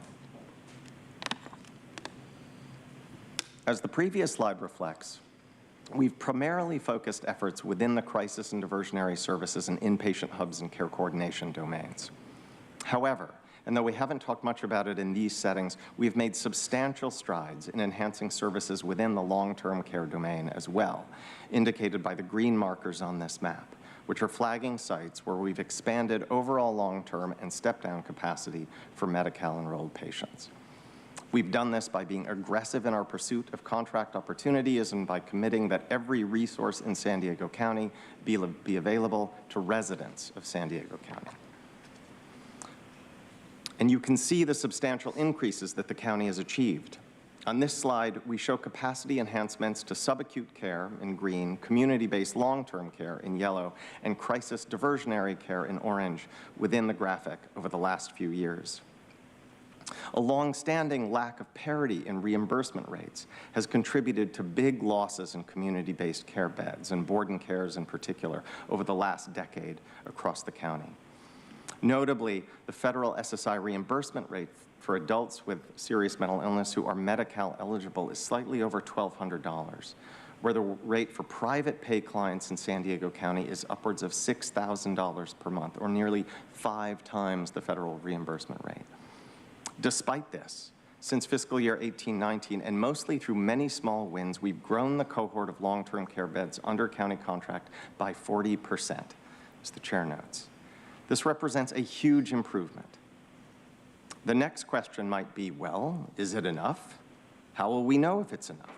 As the previous slide reflects, we've primarily focused efforts within the crisis and diversionary services and inpatient hubs and care coordination domains. However, and though we haven't talked much about it in these settings, we've made substantial strides in enhancing services within the long-term care domain as well, indicated by the green markers on this map, which are flagging sites where we've expanded overall long-term and step-down capacity for Medi-Cal enrolled patients. We've done this by being aggressive in our pursuit of contract opportunities and by committing that every resource in San Diego County be available to residents of San Diego County. And you can see the substantial increases that the county has achieved. On this slide, we show capacity enhancements to subacute care in green, community-based long-term care in yellow, and crisis diversionary care in orange within the graphic over the last few years. A long-standing lack of parity in reimbursement rates has contributed to big losses in community-based care beds, and board and cares in particular, over the last decade across the county. Notably, the federal SSI reimbursement rate for adults with serious mental illness who are Medi-Cal eligible is slightly over $1,200, where the rate for private pay clients in San Diego County is upwards of $6,000 per month, or nearly 5 times the federal reimbursement rate. Despite this, since fiscal year 18-19, and mostly through many small wins, we've grown the cohort of long-term care beds under county contract by 40%, as the chair notes. This represents a huge improvement. The next question might be, well, is it enough? How will we know if it's enough?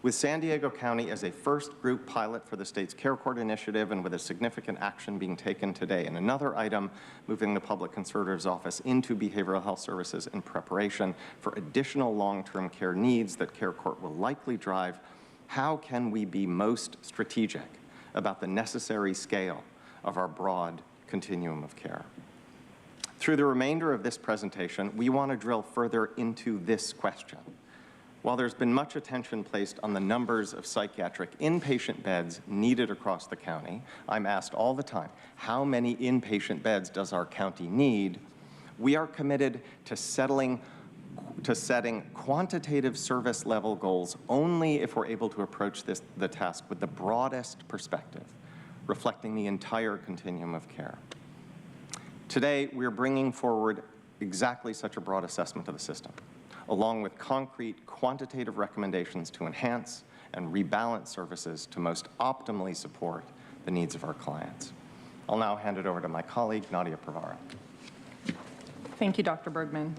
With San Diego County as a first group pilot for the state's Care Court initiative and with a significant action being taken today, and another item moving the Public Conservator's Office into behavioral health services in preparation for additional long-term care needs that Care Court will likely drive, how can we be most strategic about the necessary scale of our broad continuum of care? Through the remainder of this presentation, we want to drill further into this question. While there's been much attention placed on the numbers of psychiatric inpatient beds needed across the county, I'm asked all the time, how many inpatient beds does our county need? We are committed to setting quantitative service level goals only if we're able to approach the task with the broadest perspective, reflecting the entire continuum of care. Today, we're bringing forward exactly such a broad assessment of the system, along with concrete quantitative recommendations to enhance and rebalance services to most optimally support the needs of our clients. I'll now hand it over to my colleague, Nadia Pravara. Thank you, Dr. Bergman.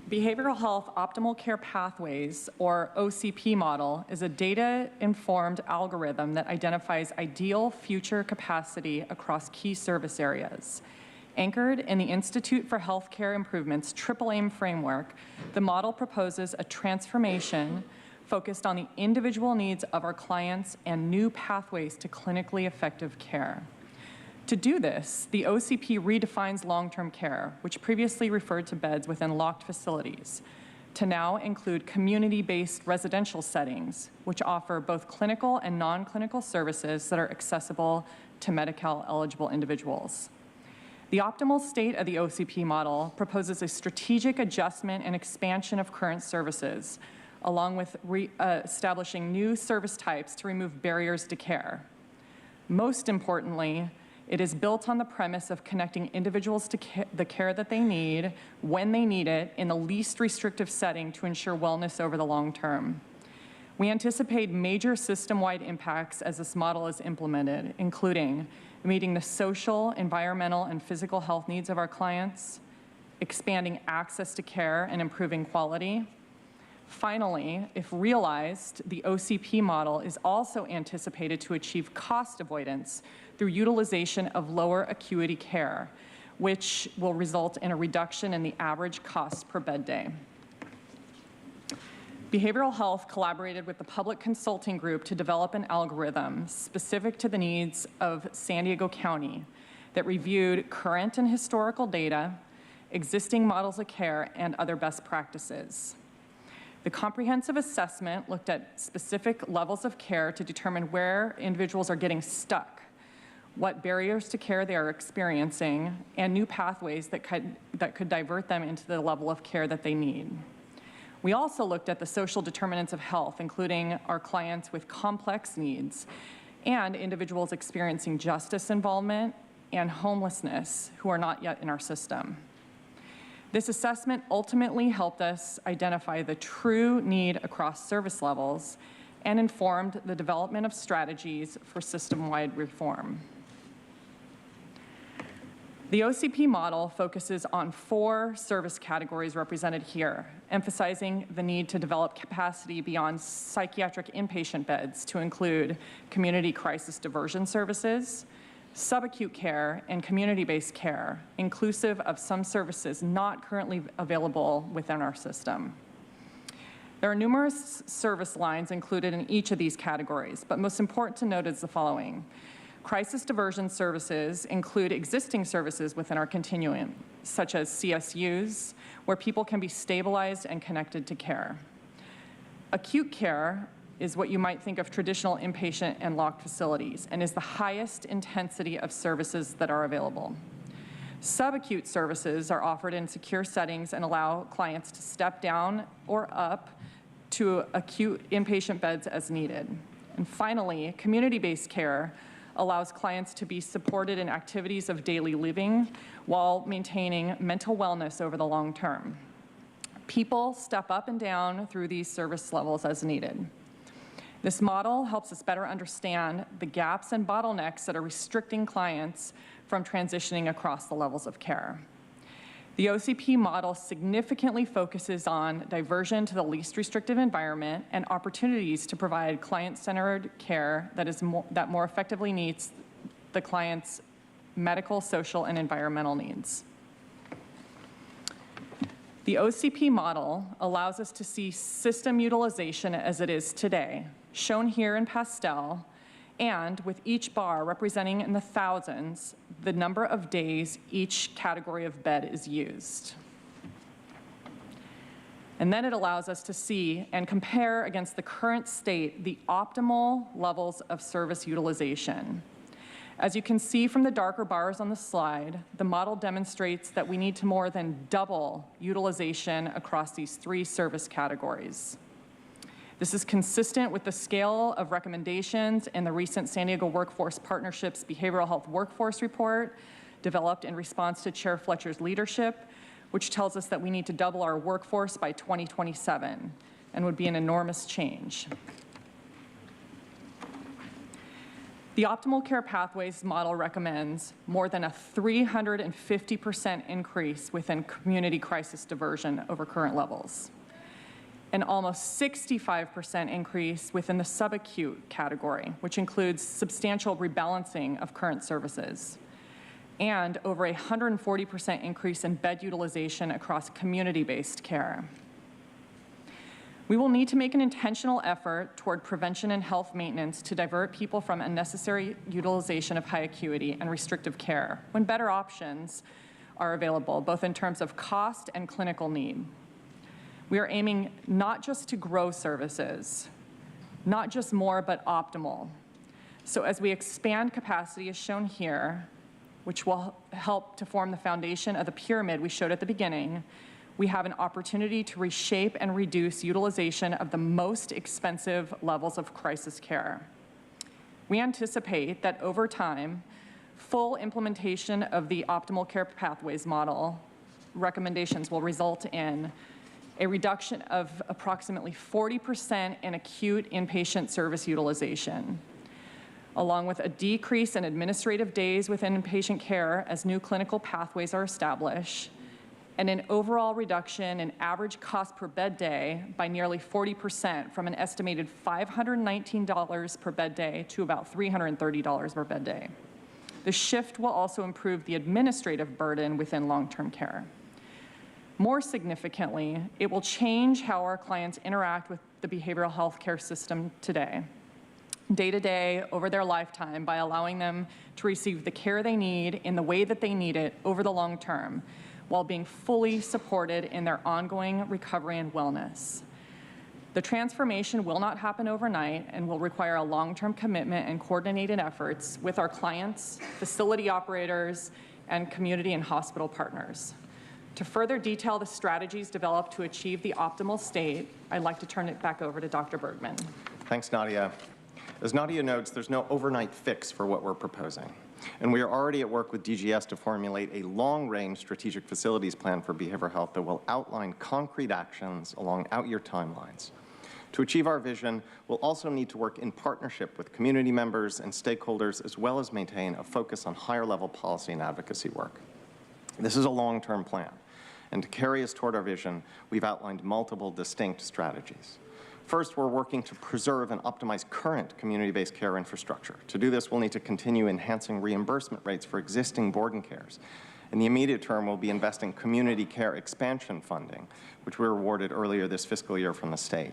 Behavioral Health Optimal Care Pathways, or OCP model, is a data-informed algorithm that identifies ideal future capacity across key service areas. Anchored in the Institute for Healthcare Improvement's Triple Aim framework, the model proposes a transformation focused on the individual needs of our clients and new pathways to clinically effective care. To do this, the OCP redefines long-term care, which previously referred to beds within locked facilities, to now include community-based residential settings, which offer both clinical and non-clinical services that are accessible to Medi-Cal-eligible individuals. The optimal state of the OCP model proposes a strategic adjustment and expansion of current services, along with establishing new service types to remove barriers to care. Most importantly, it is built on the premise of connecting individuals to the care that they need, when they need it, in the least restrictive setting to ensure wellness over the long term. We anticipate major system-wide impacts as this model is implemented, including meeting the social, environmental, and physical health needs of our clients, expanding access to care and improving quality. Finally, if realized, the OCP model is also anticipated to achieve cost avoidance through utilization of lower acuity care, which will result in a reduction in the average cost per bed day. Behavioral Health collaborated with the Public Consulting Group to develop an algorithm specific to the needs of San Diego County that reviewed current and historical data, existing models of care, and other best practices. The comprehensive assessment looked at specific levels of care to determine where individuals are getting stuck, what barriers to care they are experiencing, and new pathways that could divert them into the level of care that they need. We also looked at the social determinants of health, including our clients with complex needs and individuals experiencing justice involvement and homelessness who are not yet in our system. This assessment ultimately helped us identify the true need across service levels and informed the development of strategies for system-wide reform. The OCP model focuses on 4 service categories represented here, emphasizing the need to develop capacity beyond psychiatric inpatient beds to include community crisis diversion services, subacute care, and community-based care, inclusive of some services not currently available within our system. There are numerous service lines included in each of these categories, but most important to note is the following. Crisis diversion services include existing services within our continuum, such as CSUs, where people can be stabilized and connected to care. Acute care is what you might think of traditional inpatient and locked facilities, and is the highest intensity of services that are available. Subacute services are offered in secure settings and allow clients to step down or up to acute inpatient beds as needed. And finally, community-based care allows clients to be supported in activities of daily living while maintaining mental wellness over the long term. People step up and down through these service levels as needed. This model helps us better understand the gaps and bottlenecks that are restricting clients from transitioning across the levels of care. The OCP model significantly focuses on diversion to the least restrictive environment and opportunities to provide client-centered care that more effectively meets the client's medical, social, and environmental needs. The OCP model allows us to see system utilization as it is today, shown here in pastel, and with each bar representing in the thousands the number of days each category of bed is used. And then it allows us to see and compare against the current state the optimal levels of service utilization. As you can see from the darker bars on the slide, the model demonstrates that we need to more than double utilization across these 3 service categories. This is consistent with the scale of recommendations in the recent San Diego Workforce Partnership's Behavioral Health Workforce Report, developed in response to Chair Fletcher's leadership, which tells us that we need to double our workforce by 2027 and would be an enormous change. The Optimal Care Pathways model recommends more than a 350% increase within community crisis diversion over current levels, an almost 65% increase within the subacute category, which includes substantial rebalancing of current services, and over a 140% increase in bed utilization across community-based care. We will need to make an intentional effort toward prevention and health maintenance to divert people from unnecessary utilization of high acuity and restrictive care when better options are available, both in terms of cost and clinical need. We are aiming not just to grow services, not just more, but optimal. So as we expand capacity as shown here, which will help to form the foundation of the pyramid we showed at the beginning, we have an opportunity to reshape and reduce utilization of the most expensive levels of crisis care. We anticipate that over time, full implementation of the Optimal Care Pathways model recommendations will result in a reduction of approximately 40% in acute inpatient service utilization, along with a decrease in administrative days within inpatient care as new clinical pathways are established, and an overall reduction in average cost per bed day by nearly 40% from an estimated $519 per bed day to about $330 per bed day. The shift will also improve the administrative burden within long-term care. More significantly, it will change how our clients interact with the behavioral health care system today, day to day, over their lifetime, by allowing them to receive the care they need in the way that they need it over the long term, while being fully supported in their ongoing recovery and wellness. The transformation will not happen overnight and will require a long-term commitment and coordinated efforts with our clients, facility operators, and community and hospital partners. To further detail the strategies developed to achieve the optimal state, I'd like to turn it back over to Dr. Bergman. Thanks, Nadia. As Nadia notes, there's no overnight fix for what we're proposing. And we are already at work with DGS to formulate a long-range strategic facilities plan for behavioral health that will outline concrete actions along out-year timelines. To achieve our vision, we'll also need to work in partnership with community members and stakeholders, as well as maintain a focus on higher-level policy and advocacy work. This is a long-term plan, and to carry us toward our vision, we've outlined multiple distinct strategies. First, we're working to preserve and optimize current community-based care infrastructure. To do this, we'll need to continue enhancing reimbursement rates for existing board and cares. In the immediate term, we'll be investing community care expansion funding, which we were awarded earlier this fiscal year from the state.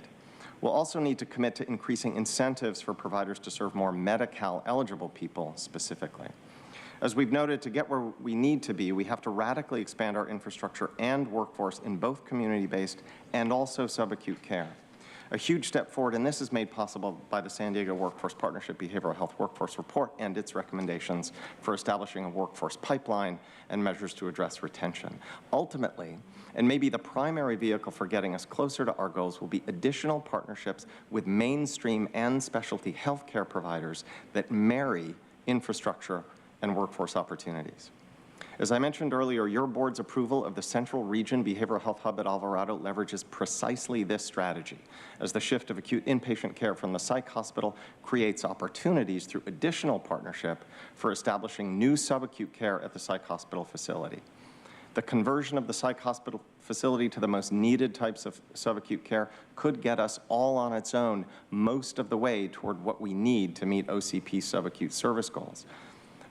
We'll also need to commit to increasing incentives for providers to serve more Medi-Cal eligible people specifically. As we've noted, to get where we need to be, we have to radically expand our infrastructure and workforce in both community-based and also subacute care. A huge step forward, and this is made possible by the San Diego Workforce Partnership Behavioral Health Workforce Report and its recommendations for establishing a workforce pipeline and measures to address retention. Ultimately, and maybe the primary vehicle for getting us closer to our goals, will be additional partnerships with mainstream and specialty healthcare providers that marry infrastructure and workforce opportunities. As I mentioned earlier, your board's approval of the Central Region Behavioral Health Hub at Alvarado leverages precisely this strategy, as the shift of acute inpatient care from the psych hospital creates opportunities through additional partnership for establishing new subacute care at the psych hospital facility. The conversion of the psych hospital facility to the most needed types of subacute care could get us all on its own most of the way toward what we need to meet OCP subacute service goals.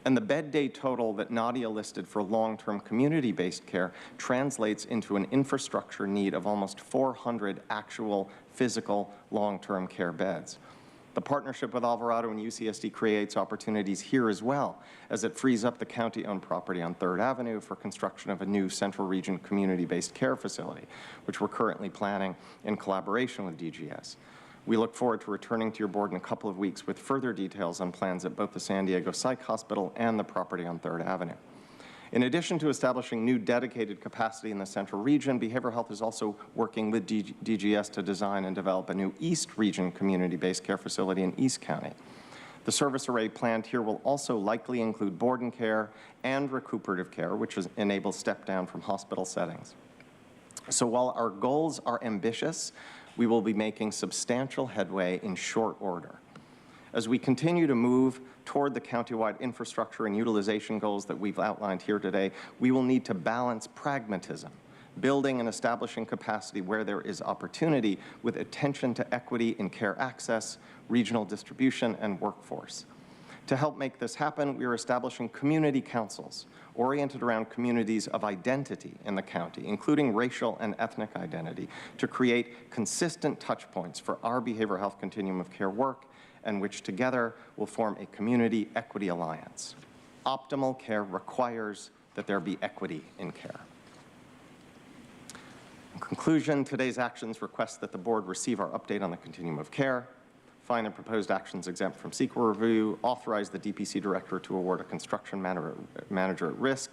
And the bed day total that Nadia listed for long-term community-based care translates into an infrastructure need of almost 400 actual physical long-term care beds. The partnership with Alvarado and UCSD creates opportunities here as well, as it frees up the county-owned property on 3rd Avenue for construction of a new Central Region community-based care facility, which we're currently planning in collaboration with DGS. We look forward to returning to your board in a couple of weeks with further details on plans at both the San Diego Psych Hospital and the property on 3rd Avenue. In addition to establishing new dedicated capacity in the Central Region, Behavioral Health is also working with DGS to design and develop a new East Region community-based care facility in East County. The service array planned here will also likely include board and care and recuperative care, which enables step down from hospital settings. So while our goals are ambitious, we will be making substantial headway in short order. As we continue to move toward the countywide infrastructure and utilization goals that we've outlined here today, we will need to balance pragmatism, building and establishing capacity where there is opportunity, with attention to equity in care access, regional distribution, and workforce. To help make this happen, we are establishing community councils oriented around communities of identity in the county, including racial and ethnic identity, to create consistent touch points for our behavioral health continuum of care work, and which together will form a community equity alliance. Optimal care requires that there be equity in care. In conclusion, today's actions request that the board receive our update on the continuum of care, find the proposed actions exempt from CEQA review, authorize the DPC director to award a construction manager at risk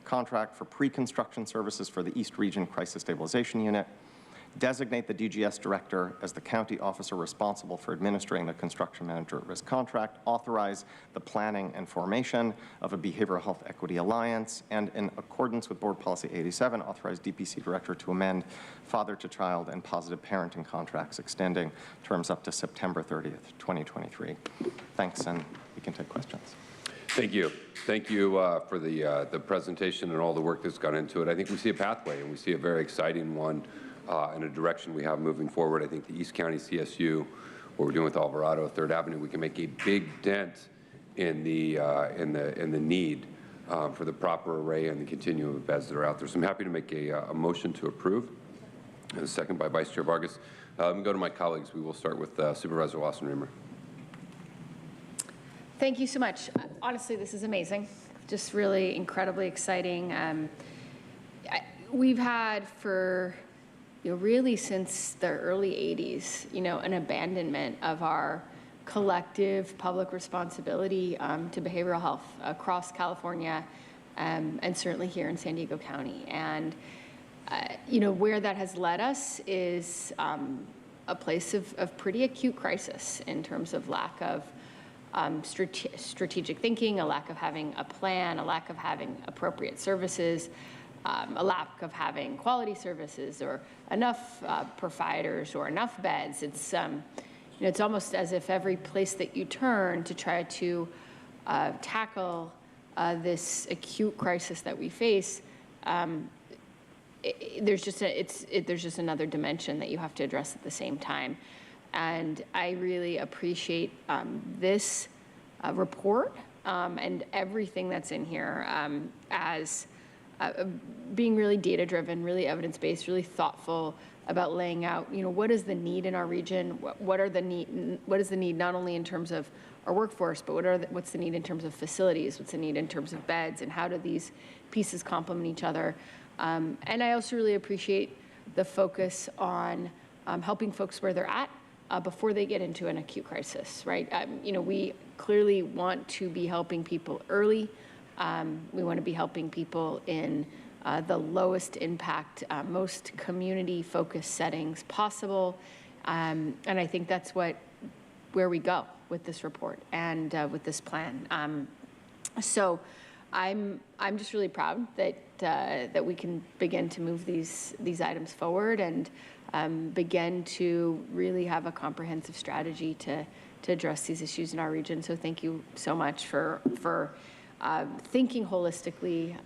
contract for pre-construction services for the East Region Crisis Stabilization Unit, designate the DGS director as the county officer responsible for administering the construction manager at risk contract, authorize the planning and formation of a behavioral health equity alliance, and in accordance with board policy 87, authorize DPC director to amend father-to-child and positive parenting contracts extending terms up to September 30th, 2023. Thanks, and we can take questions. Thank you. Thank you for the presentation and all the work that's gone into it. I think we see a pathway, and we see a very exciting one in a direction we have moving forward. I think the East County CSU, what we're doing with Alvarado, 3rd Avenue, we can make a big dent in the need for the proper array and the continuum of beds that are out there. So I'm happy to make a motion to approve. And a second by Vice Chair Vargas. Let me go to my colleagues. We will start with Supervisor Lawson-Remer. Thank you so much. Honestly, this is amazing. Just really incredibly exciting. We've had for really since the early 80s, an abandonment of our collective public responsibility to behavioral health across California, and certainly here in San Diego County. And, where that has led us is a place of pretty acute crisis in terms of lack of strategic thinking, a lack of having a plan, a lack of having appropriate services, a lack of having quality services or enough providers or enough beds. It's almost as if every place that you turn to try to tackle this acute crisis that we face, there's just another dimension that you have to address at the same time. And I really appreciate this report and everything that's in here as being really data-driven, really evidence-based, really thoughtful about laying out, what is the need in our region? What is the need not only in terms of our workforce, but what's the need in terms of facilities? What's the need in terms of beds? And how do these pieces complement each other? And I also really appreciate the focus on helping folks where they're at before they get into an acute crisis, right? We clearly want to be helping people early. We want to be helping people in the lowest impact, most community-focused settings possible. And I think that's where we go with this report and with this plan. So I'm just really proud that we can begin to move these items forward and begin to really have a comprehensive strategy to address these issues in our region. So thank you so much for thinking holistically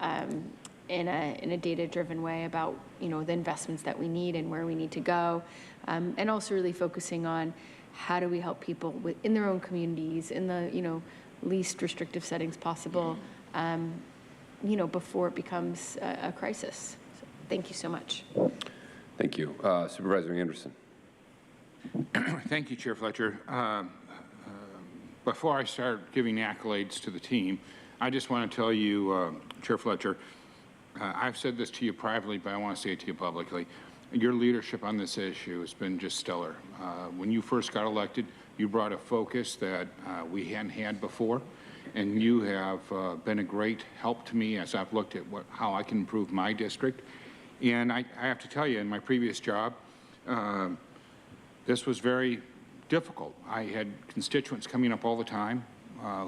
in a data-driven way about the investments that we need and where we need to go, and also really focusing on how do we help people within their own communities in the least restrictive settings possible, before it becomes a crisis. So thank you so much. Thank you. Supervisor Anderson. Thank you, Chair Fletcher. before I start giving accolades to the team, I just want to tell you, Chair Fletcher, I've said this to you privately, but I want to say it to you publicly. Your leadership on this issue has been just stellar. When you first got elected, you brought a focus that we hadn't had before, and you have been a great help to me as I've looked at how I can improve my district. And I have to tell you, in my previous job, this was very difficult. I had constituents coming up all the time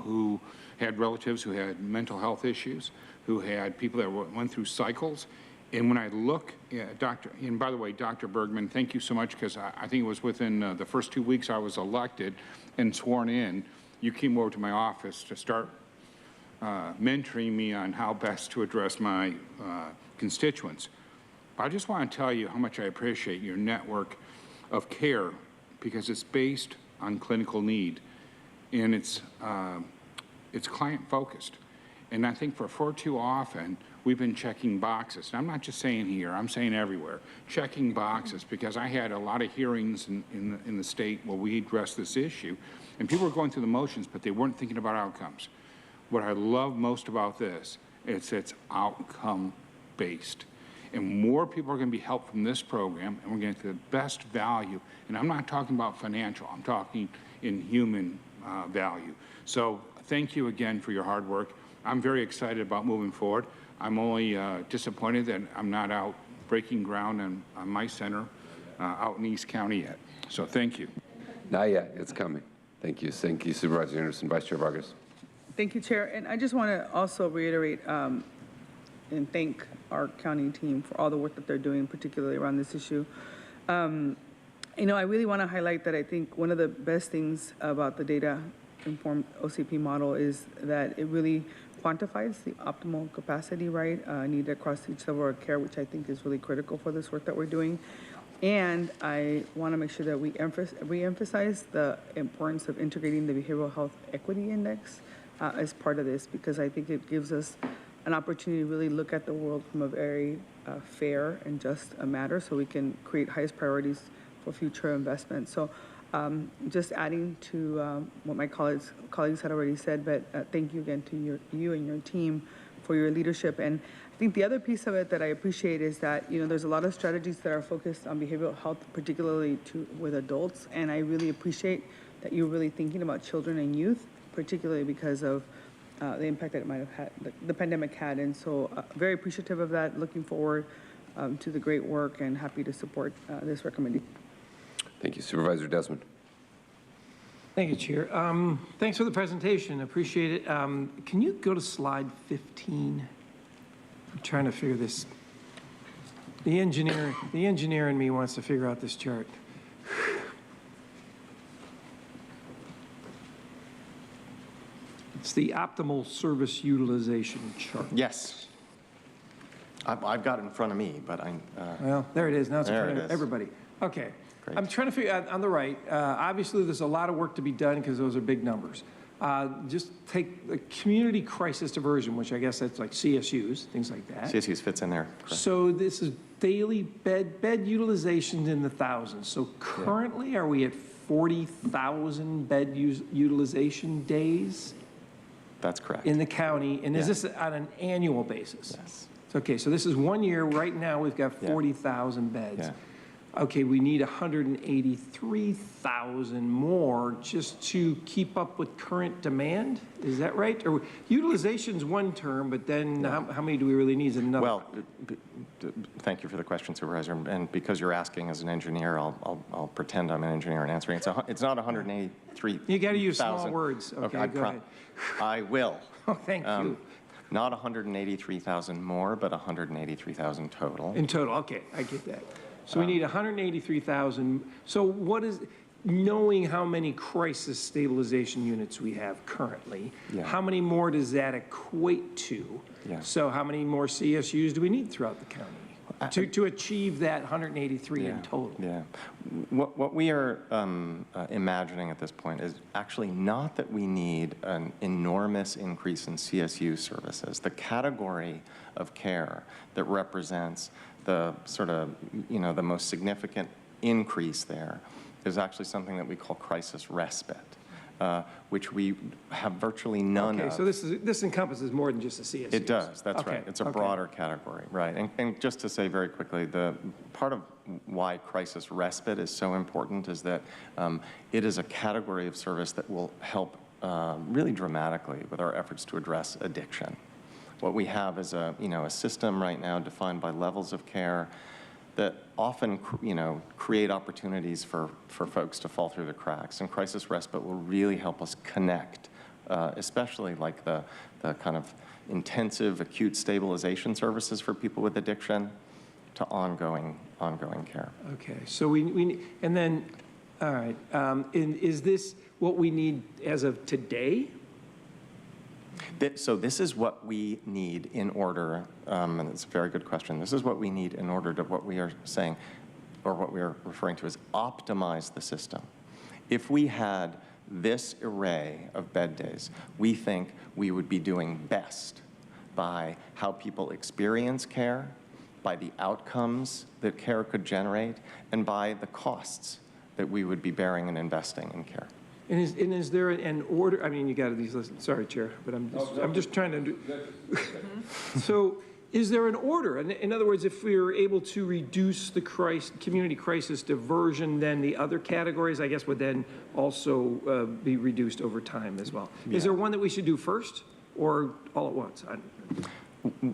who had relatives who had mental health issues, who had people that went through cycles. And when I look at and by the way, Dr. Bergman, thank you so much, because I think it was within the first 2 weeks I was elected and sworn in, you came over to my office to start mentoring me on how best to address my constituents. I just want to tell you how much I appreciate your network of care, because it's based on clinical need, and it's client-focused. And I think for far too often, we've been checking boxes. And I'm not just saying here, I'm saying everywhere, checking boxes, because I had a lot of hearings in the state where we addressed this issue, and people were going through the motions, but they weren't thinking about outcomes. What I love most about this is it's outcome-based. And more people are going to be helped from this program, and we're going to get the best value. And I'm not talking about financial, I'm talking in human value. So thank you again for your hard work. I'm very excited about moving forward. I'm only disappointed that I'm not out breaking ground on my center out in East County yet. So thank you. Not yet, it's coming. Thank you. Thank you, Supervisor Anderson. Vice Chair Vargas. Thank you, Chair. And I just want to also reiterate and thank our county team for all the work that they're doing, particularly around this issue. You know, I really want to highlight that I think one of the best things about the data-informed OCP model is that it really quantifies the optimal capacity, right, needed across each level of care, which I think is really critical for this work that we're doing. And I want to make sure that we re-emphasize the importance of integrating the Behavioral Health Equity Index as part of this, because I think it gives us an opportunity to really look at the world from a very fair and just matter, so we can create highest priorities for future investment. So just adding to what my colleagues had already said, but thank you again to you and your team for your leadership. And I think the other piece of it that I appreciate is that, you know, there's a lot of strategies that are focused on behavioral health, particularly with adults, and I really appreciate that you're really thinking about children and youth, particularly because of the impact that it might have had, the pandemic had. And so very appreciative of that, looking forward to the great work, and happy to support this recommendation. Thank you. Supervisor Desmond. Thank you, Chair. Thanks for the presentation. Appreciate it. Can you go to slide 15? I'm trying to figure this. The engineer in me wants to figure out this chart. It's the optimal service utilization chart. Yes. I've got it in front of me, but well, there it is. Now it's in front of everybody. Okay. Great. I'm trying to figure out on the right. Obviously, there's a lot of work to be done because those are big numbers. Just take the community crisis diversion, which I guess that's like CSUs, things like that. CSUs fits in there. Correct. So this is daily bed utilization in the thousands. So currently, are we at 40,000 bed utilization days? That's correct. In the county, and is this on an annual basis? Yes. Okay, so this is 1 year. Right now, we've got 40,000 beds. Yeah. Okay, we need 183,000 more just to keep up with current demand. Is that right? Or utilization's one term, but then how many do we really need is another? Well, thank you for the question, Supervisor. And because you're asking as an engineer, I'll pretend I'm an engineer and answering. It's not 183,000. You got to use small words. Okay, go ahead. I will. Oh, thank you. Not 183,000 more, but 183,000 total. In total, okay, I get that. So we need 183,000. So what is, knowing how many crisis stabilization units we have currently, how many more does that equate to? So how many more CSUs do we need throughout the county to achieve that 183 in total? What we are imagining at this point is actually not that we need an enormous increase in CSU services. The category of care that represents the sort of, the most significant increase there is actually something that we call crisis respite. which we have virtually none of. Okay, so this encompasses more than just the CSUs. It does, that's okay. right. It's a broader category, right. And just to say very quickly, the part of why crisis respite is so important is that it is a category of service that will help really dramatically with our efforts to address addiction. What we have is a system right now defined by levels of care that often, create opportunities for folks to fall through the cracks. And crisis respite will really help us connect, especially like the kind of intensive acute stabilization services for people with addiction to ongoing care. Okay, so we and then, all right, is this what we need as of today? So this is what we need in order, and it's a very good question. This is what we need in order to what we are saying, or what we are referring to as optimize the system. If we had this array of bed days, we think we would be doing best by how people experience care, by the outcomes that care could generate, and by the costs that we would be bearing and investing in care. And is there an order? I mean, you got these lists. Sorry, Chair, but I'm just trying to do. So, is there an order? In other words, if we are able to reduce the community crisis diversion, then the other categories, I guess, would then also be reduced over time as well. Yeah. Is there one that we should do first, or all at once?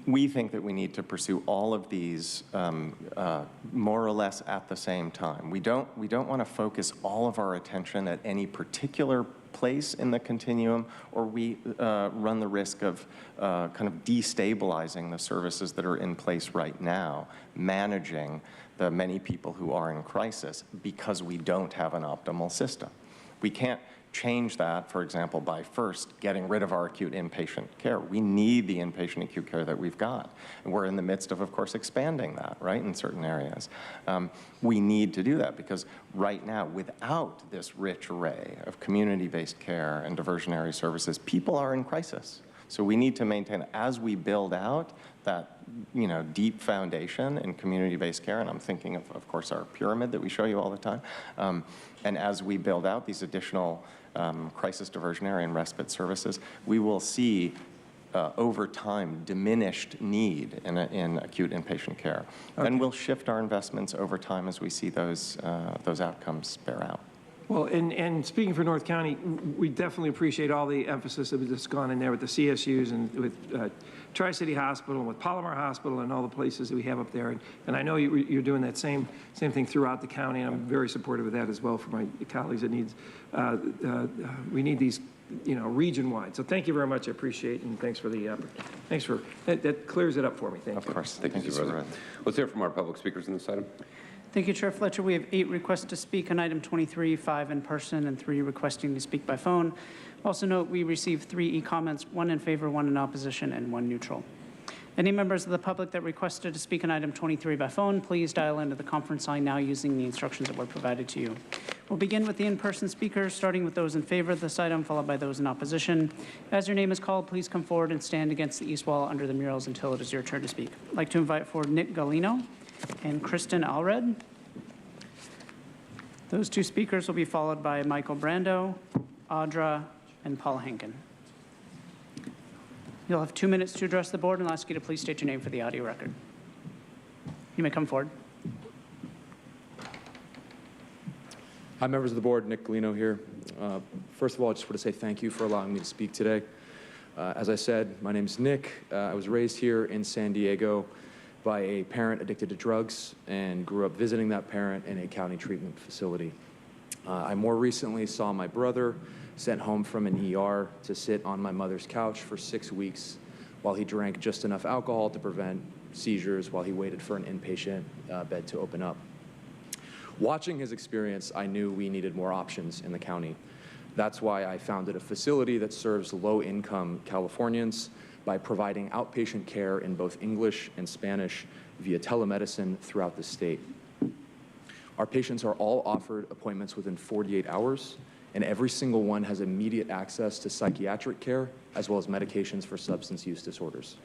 We think that we need to pursue all of these more or less at the same time. We don't want to focus all of our attention at any particular place in the continuum, or we run the risk of kind of destabilizing the services that are in place right now, managing the many people who are in crisis because we don't have an optimal system. We can't change that, for example, by first getting rid of our acute inpatient care. We need the inpatient acute care that we've got. And we're in the midst of course, expanding that, right, in certain areas. We need to do that because right now, without this rich array of community-based care and diversionary services, people are in crisis. So we need to maintain, as we build out that deep foundation in community-based care, and I'm thinking of course, our pyramid that we show you all the time, and as we build out these additional crisis diversionary and respite services, we will see over time diminished need in acute inpatient care. Okay. And we'll shift our investments over time as we see those outcomes bear out. Well, and speaking for North County, we definitely appreciate all the emphasis that's gone in there with the CSUs and with Tri-City Hospital, with Palomar Hospital, and all the places that we have up there. And I know you're doing that same thing throughout the county, and I'm very supportive of that as well for my colleagues that needs. We need these, region-wide. So thank you very much. I appreciate it, and thanks for the thanks for that clears it up for me. Thank you. Of course. Thank you, President. Let's hear from our public speakers on this item. Thank you, Chair Fletcher. We have 8 requests to speak on item 23, 5 in person, and 3 requesting to speak by phone. Also note we received 3 e-comments, 1 in favor, 1 in opposition, and 1 neutral. Any members of the public that requested to speak on item 23 by phone, please dial into the conference line now using the instructions that were provided to you. We'll begin with the in-person speakers, starting with those in favor of this item, followed by those in opposition. As your name is called, please come forward and stand against the east wall under the murals until it is your turn to speak. I'd like to invite forward Nick Galino and Kristen Allred. Those 2 speakers will be followed by Michael Brando, Audra, and Paul Henkin. You'll have 2 minutes to address the board, and I'll ask you to please state your name for the audio record. You may come forward. Hi, members of the board. Nick Galino here. First of all, I just want to say thank you for allowing me to speak today. As I said, my name is Nick. I was raised here in San Diego by a parent addicted to drugs and grew up visiting that parent in a county treatment facility. I more recently saw my brother sent home from an ER to sit on my mother's couch for 6 weeks while he drank just enough alcohol to prevent seizures while he waited for an inpatient bed to open up. Watching his experience, I knew we needed more options in the county. That's why I founded a facility that serves low-income Californians by providing outpatient care in both English and Spanish via telemedicine throughout the state. Our patients are all offered appointments within 48 hours, and every single one has immediate access to psychiatric care as well as medications for substance use disorders.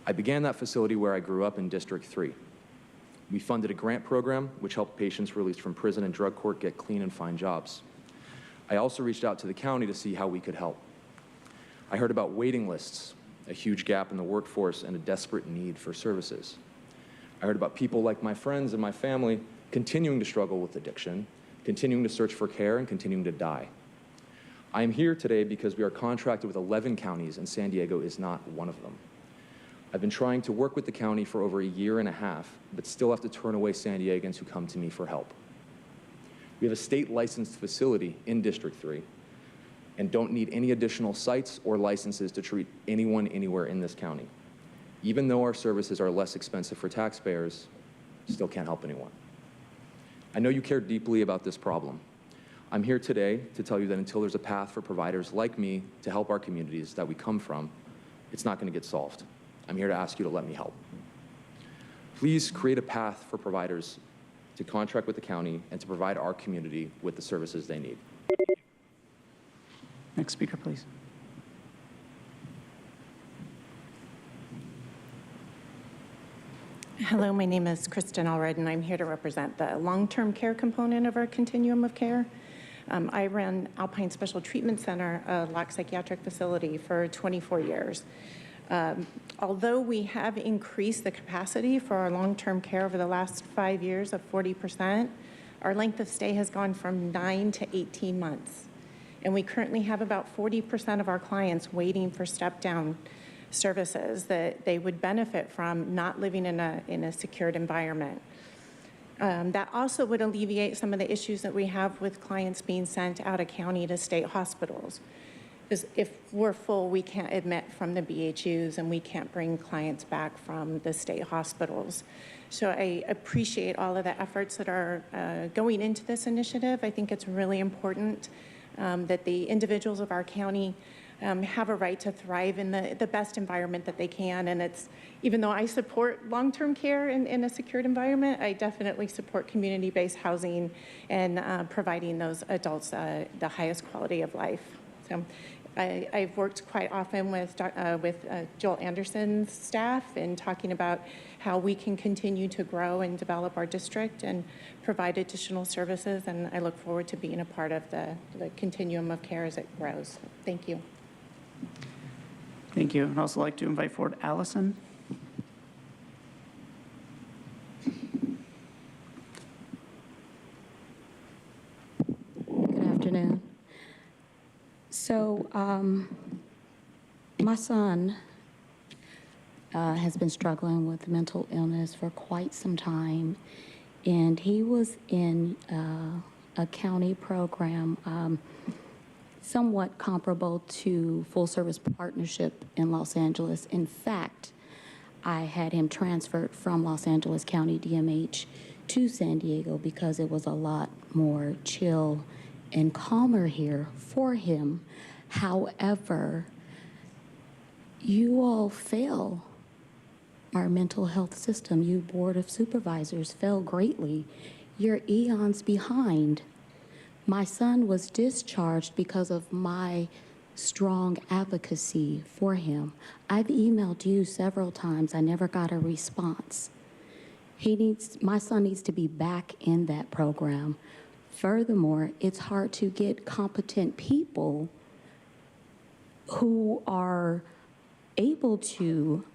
I began that facility where I grew up in District 3. We funded a grant program which helped patients released from prison and drug court get clean and find jobs. I also reached out to the county to see how we could help. I heard about waiting lists, a huge gap in the workforce, and a desperate need for services. I heard about people like my friends and my family continuing to struggle with addiction, continuing to search for care, and continuing to die. I am here today because we are contracted with 11 counties, and San Diego is not one of them. I've been trying to work with the county for over a year and a half, but still have to turn away San Diegans who come to me for help. We have a state-licensed facility in District 3 and don't need any additional sites or licenses to treat anyone anywhere in this county. Even though our services are less expensive for taxpayers, still can't help anyone. I know you care deeply about this problem. I'm here today to tell you that until there's a path for providers like me to help our communities that we come from, it's not going to get solved. I'm here to ask you to let me help. Please create a path for providers to contract with the county and to provide our community with the services they need. Next speaker, please. Hello, my name is Kristen Allred, and I'm here to represent the long-term care component of our continuum of care. I ran Alpine Special Treatment Center, a LOC psychiatric facility, for 24 years. Although we have increased the capacity for our long-term care over the last 5 years of 40%, our length of stay has gone from 9 to 18 months. And we currently have about 40% of our clients waiting for step-down services that they would benefit from not living in a secured environment. That also would alleviate some of the issues that we have with clients being sent out of county to state hospitals. Because if we're full, we can't admit from the BHUs and we can't bring clients back from the state hospitals. So I appreciate all of the efforts that are going into this initiative. I think it's really important that the individuals of our county have a right to thrive in the best environment that they can. And it's, even though I support long-term care in a secured environment, I definitely support community-based housing and providing those adults the highest quality of life. So I've worked quite often with Joel Anderson's staff in talking about how we can continue to grow and develop our district and provide additional services, and I look forward to being a part of the continuum of care as it grows. Thank you. Thank you. I'd also like to invite forward Allison. Good afternoon. So my son has been struggling with mental illness for quite some time, and he was in a county program somewhat comparable to Full Service Partnership in Los Angeles. In fact, I had him transferred from Los Angeles County DMH to San Diego because it was a lot more chill and calmer here for him. However, you all fail our mental health system. You Board of Supervisors fail greatly. You're eons behind. My son was discharged because of my strong advocacy for him. I've emailed you several times. I never got a response. My son needs to be back in that program. Furthermore, it's hard to get competent people who are able to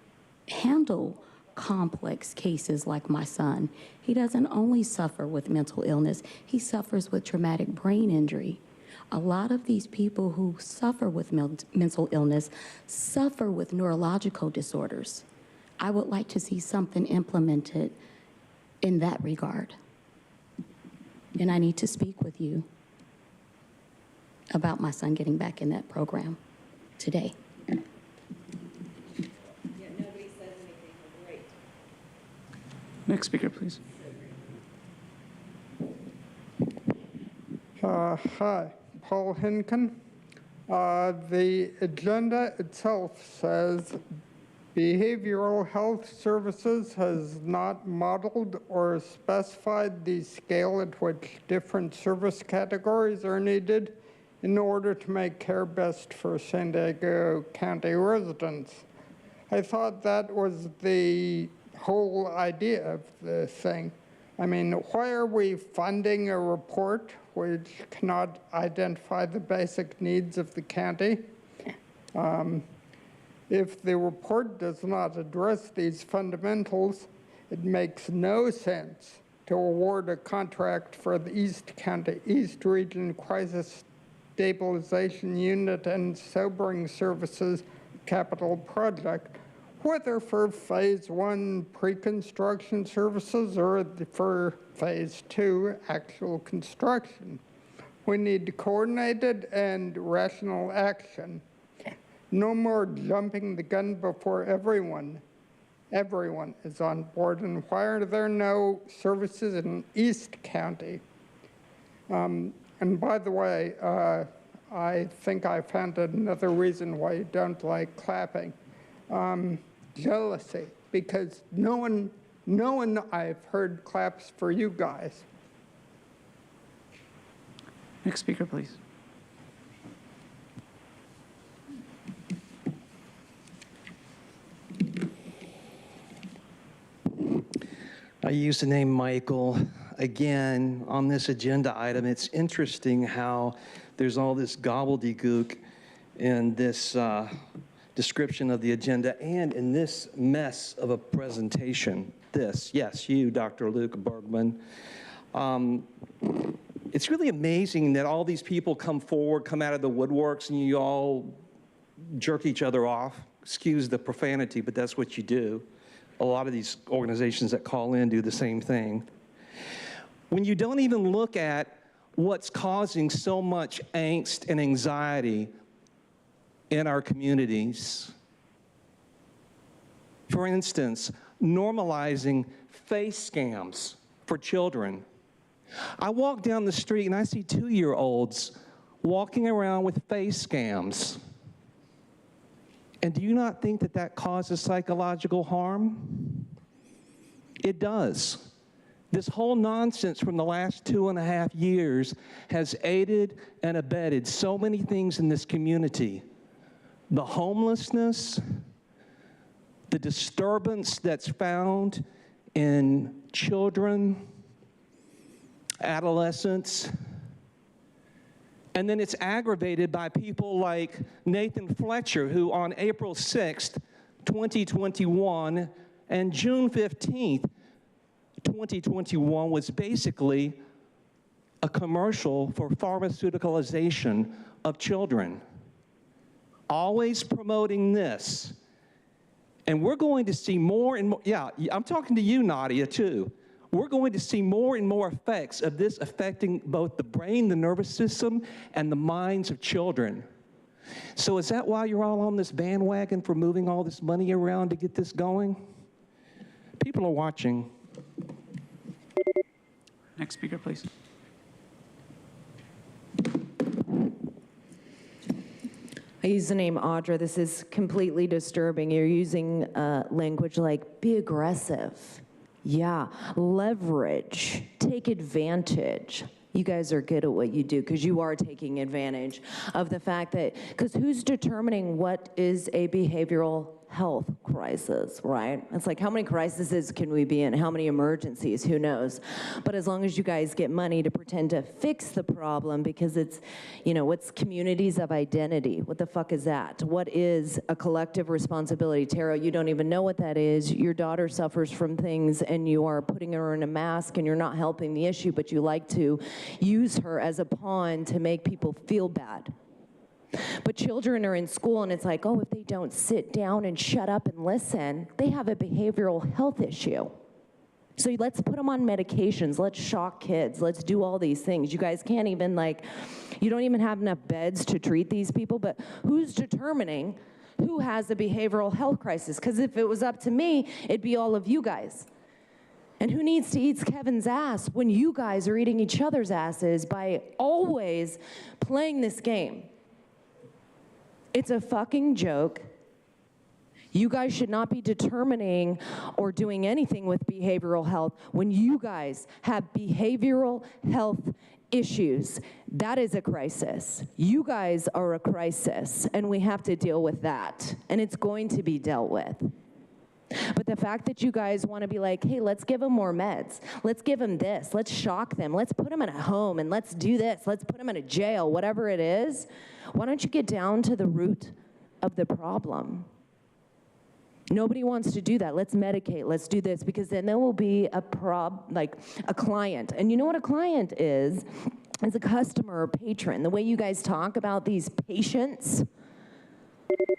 handle complex cases like my son. He doesn't only suffer with mental illness, he suffers with traumatic brain injury. A lot of these people who suffer with mental illness suffer with neurological disorders. I would like to see something implemented in that regard. And I need to speak with you about my son getting back in that program today. Next speaker, please. Hi, Paul Hinken. The agenda itself says behavioral health services has not modeled or specified the scale at which different service categories are needed in order to make care best for San Diego County residents. I thought that was the whole idea of the thing. I mean, why are we funding a report which cannot identify the basic needs of the county. If the report does not address these fundamentals, it makes no sense to award a contract for the East Region Crisis Stabilization Unit and Sobering Services capital project, whether for Phase 1 pre-construction services or for Phase 2 actual construction. We need coordinated and rational action. No more jumping the gun before everyone is on board. And why are there no services in East County? And by the way, I think I found another reason why you don't like clapping. Jealousy, because no one I've heard claps for you guys. Next speaker, please. I use the name Michael. Again, on this agenda item, it's interesting how there's all this gobbledygook in this description of the agenda and in this mess of a presentation. Yes, you, Dr. Luke Bergman. It's really amazing that all these people come forward, come out of the woodworks, and you all jerk each other off. Excuse the profanity, but that's what you do. A lot of these organizations that call in do the same thing. When you don't even look at what's causing so much angst and anxiety in our communities. For instance, normalizing face scams for children. I walk down the street and I see 2-year-olds walking around with face scams. And do you not think that that causes psychological harm? It does. This whole nonsense from the last 2.5 years has aided and abetted so many things in this community. The homelessness, the disturbance that's found in children, adolescents, and then it's aggravated by people like Nathan Fletcher, who on April 6th, 2021, and June 15th, 2021 was basically a commercial for pharmaceuticalization of children. Always promoting this. And we're going to see more and more, yeah, I'm talking to you, Nadia, too. We're going to see more and more effects of this affecting both the brain, the nervous system, and the minds of children. So is that why you're all on this bandwagon for moving all this money around to get this going? People are watching. Next speaker, please. I use the name Audra. This is completely disturbing. You're using language like be aggressive. Yeah, leverage, take advantage. You guys are good at what you do because you are taking advantage of the fact that, because who's determining what is a behavioral health crisis, right? It's like, how many crises can we be in? How many emergencies? Who knows? But as long as you guys get money to pretend to fix the problem, because it's, you know, what's communities of identity? What the fuck is that? What is a collective responsibility? Tara, you don't even know what that is. Your daughter suffers from things and you are putting her in a mask and you're not helping the issue, but you like to use her as a pawn to make people feel bad. But children are in school and it's like, oh, if they don't sit down and shut up and listen, they have a behavioral health issue. So let's put them on medications, let's shock kids, let's do all these things. You guys can't even you don't even have enough beds to treat these people, but who's determining who has a behavioral health crisis? Because if it was up to me, it'd be all of you guys. And who needs to eat Kevin's ass when you guys are eating each other's asses by always playing this game? It's a fucking joke. You guys should not be determining or doing anything with behavioral health when you guys have behavioral health issues. That is a crisis. You guys are a crisis, and we have to deal with that, and it's going to be dealt with. But the fact that you guys want to be like, hey, let's give them more meds. Let's give them this. Let's shock them. Let's put them in a home and let's do this. Let's put them in a jail, whatever it is. Why don't you get down to the root of the problem? Nobody wants to do that. Let's medicate. Let's do this, because then there will be a client. And you know what a client is? It's a customer or patron. The way you guys talk about these patients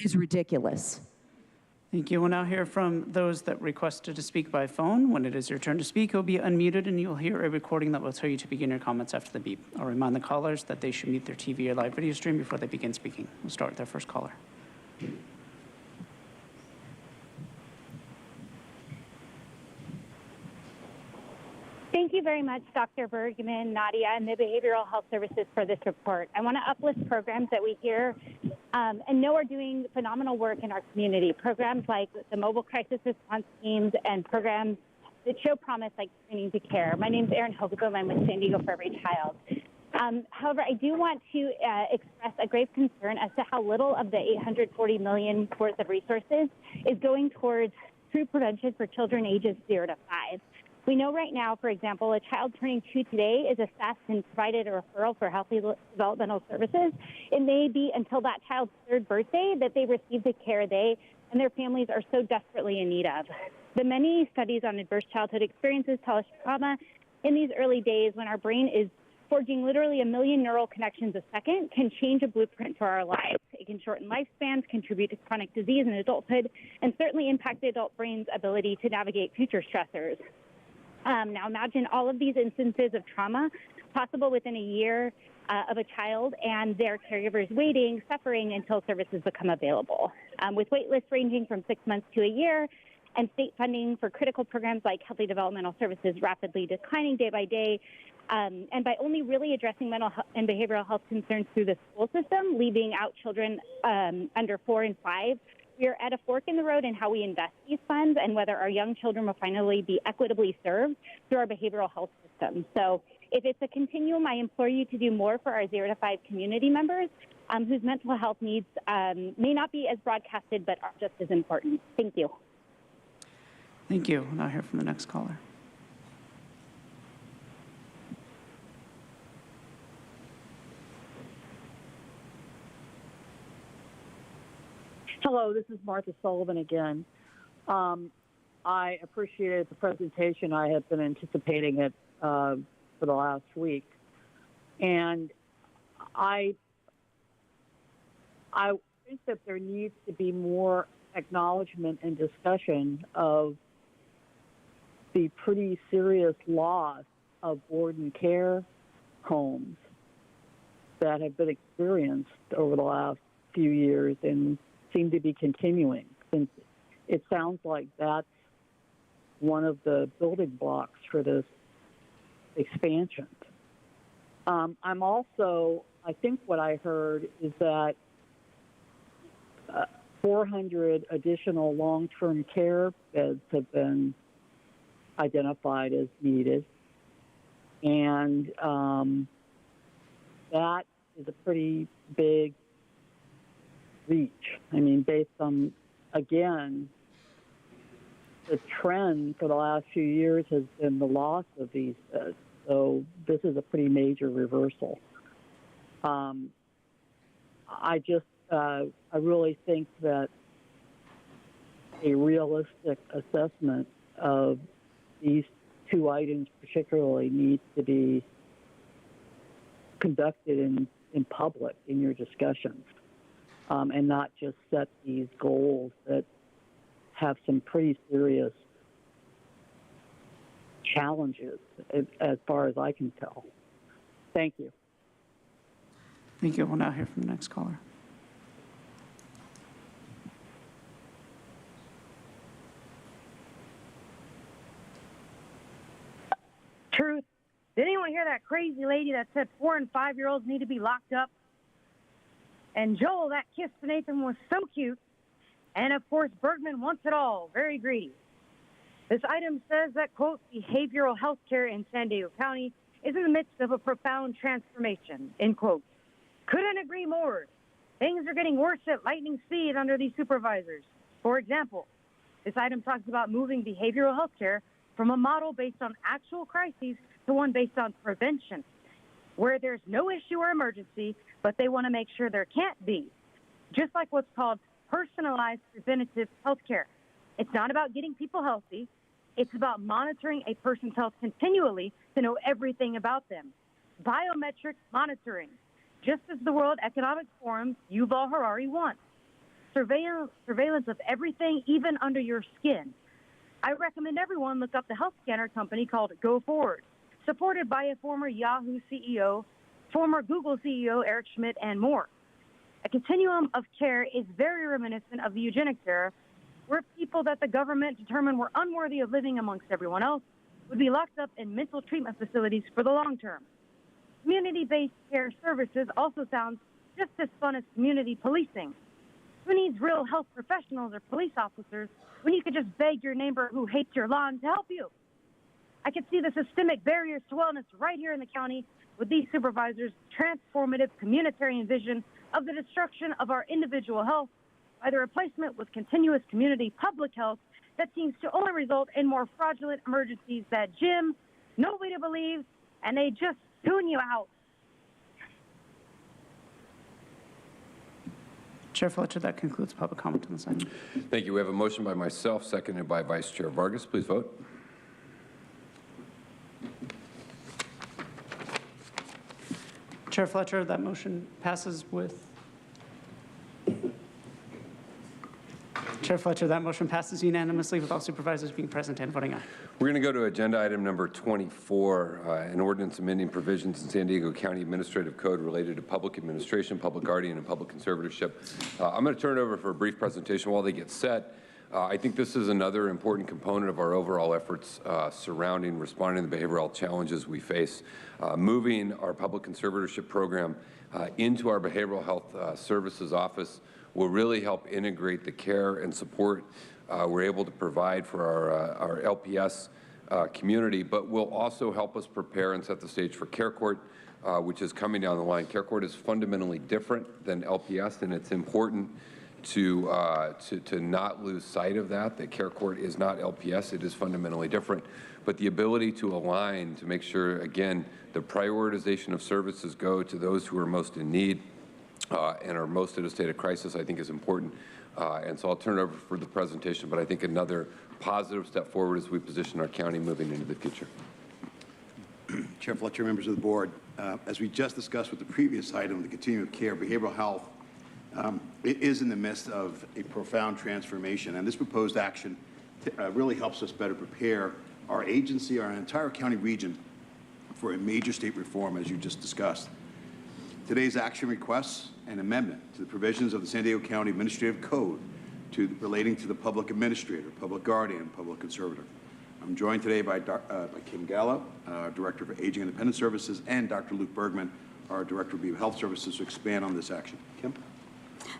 is ridiculous. Thank you. We'll now hear from those that requested to speak by phone. When it is your turn to speak, you'll be unmuted and you'll hear a recording that will tell you to begin your comments after the beep. I'll remind the callers that they should mute their TV or live video stream before they begin speaking. We'll start with our first caller. Thank you very much, Dr. Bergman, Nadia, and the Behavioral Health Services for this report. I want to uplift programs that we hear and know are doing phenomenal work in our community. Programs like the Mobile Crisis Response Teams and programs that show promise like Screening to Care. My name is Erin Hogeboom. I'm with San Diego for Every Child. However, I do want to express a grave concern as to how little of the $840 million worth of resources is going towards true prevention for children ages 0 to 5. We know right now, for example, a child turning 2 today is assessed and provided a referral for healthy developmental services. It may be until that child's 3rd birthday that they receive the care they and their families are so desperately in need of. The many studies on adverse childhood experiences tell us trauma in these early days, when our brain is forging literally 1 million neural connections a second, can change a blueprint for our lives. It can shorten lifespans, contribute to chronic disease in adulthood, and certainly impact the adult brain's ability to navigate future stressors. Now imagine all of these instances of trauma possible within a year of a child and their caregivers waiting, suffering until services become available. With wait lists ranging from 6 months to a year, and state funding for critical programs like healthy developmental services rapidly declining day by day, and by only really addressing mental and behavioral health concerns through the school system, leaving out children under 4 and 5, we are at a fork in the road in how we invest these funds and whether our young children will finally be equitably served through our behavioral health system. So if it's a continuum, I implore you to do more for our 0 to 5 community members whose mental health needs may not be as broadcasted but are just as important. Thank you. Thank you. We'll now hear from the next caller. Hello, this is Martha Sullivan again. I appreciated the presentation. I have been anticipating it for the last week. And I think that there needs to be more acknowledgement and discussion of the pretty serious loss of board and care homes that have been experienced over the last few years and seem to be continuing, since it sounds like that's one of the building blocks for this expansion. I'm also, I think what I heard is that 400 additional long-term care beds have been identified as needed, and that is a pretty big reach. I mean, based on, again, the trend for the last few years has been the loss of these beds. So this is a pretty major reversal. I really think that a realistic assessment of these 2 items particularly needs to be conducted in public in your discussions. And not just set these goals that have some pretty serious challenges, as far as I can tell. Thank you. Thank you. We'll now hear from the next caller. Truth. Did anyone hear that crazy lady that said 4 and 5-year-olds need to be locked up? And Joel, that kiss to Nathan was so cute. And of course, Bergman wants it all. Very greedy. This item says that, quote, behavioral health care in San Diego County is in the midst of a profound transformation, end quote. Couldn't agree more. Things are getting worse at lightning speed under these supervisors. For example, This item talks about moving behavioral health care from a model based on actual crises to one based on prevention, where there's no issue or emergency, but they want to make sure there can't be. Just like what's called personalized preventative health care. It's not about getting people healthy. It's about monitoring a person's health continually to know everything about them. Biometric monitoring, just as the World Economic Forum's Yuval Harari wants. Surveillance of everything, even under your skin. I recommend everyone look up the health scanner company called Go Forward, supported by a former Yahoo CEO, former Google CEO Eric Schmidt, and more. A continuum of care is very reminiscent of the eugenics era, where people that the government determined were unworthy of living amongst everyone else would be locked up in mental treatment facilities for the long term. Community-based care services also sounds just as fun as community policing. Who needs real health professionals or police officers when you could just beg your neighbor who hates your lawn to help you? I can see the systemic barriers to wellness right here in the county with these supervisors' transformative communitarian vision of the destruction of our individual health by the replacement with continuous community public health that seems to only result in more fraudulent emergencies that Jim, nobody believes, and they just tune you out. Chair Fletcher, that concludes public comment on this item. Thank you. We have a motion by myself, seconded by Vice Chair Vargas. Please vote. Chair Fletcher, that motion passes with... Chair Fletcher, that motion passes unanimously with all supervisors being present and voting aye. We're going to go to agenda item number 24, an ordinance amending provisions in San Diego County Administrative Code related to public administration, public guardian, and public conservatorship. I'm going to turn it over for a brief presentation while they get set. I think this is another important component of our overall efforts surrounding responding to the behavioral health challenges we face. Moving our public conservatorship program into our behavioral health services office will really help integrate the care and support we're able to provide for our LPS community, but will also help us prepare and set the stage for Care Court, which is coming down the line. Care Court is fundamentally different than LPS, and it's important to not lose sight of that Care Court is not LPS. It is fundamentally different. But the ability to align to make sure, again, the prioritization of services go to those who are most in need and are most in a state of crisis, I think is important. And so I'll turn it over for the presentation, but I think another positive step forward as we position our county moving into the future. Chair Fletcher, members of the board, as we just discussed with the previous item, the continuum of care, behavioral health, it is in the midst of a profound transformation, and this proposed action really helps us better prepare our agency, our entire county region for a major state reform, as you just discussed. Today's action requests an amendment to the provisions of the San Diego County Administrative Code relating to the public administrator, public guardian, public conservator. I'm joined today by Kim Gallo, Director of Aging and Dependent Services, and Dr. Luke Bergman, our Director of Behavioral Health Services, to expand on this action. Kim?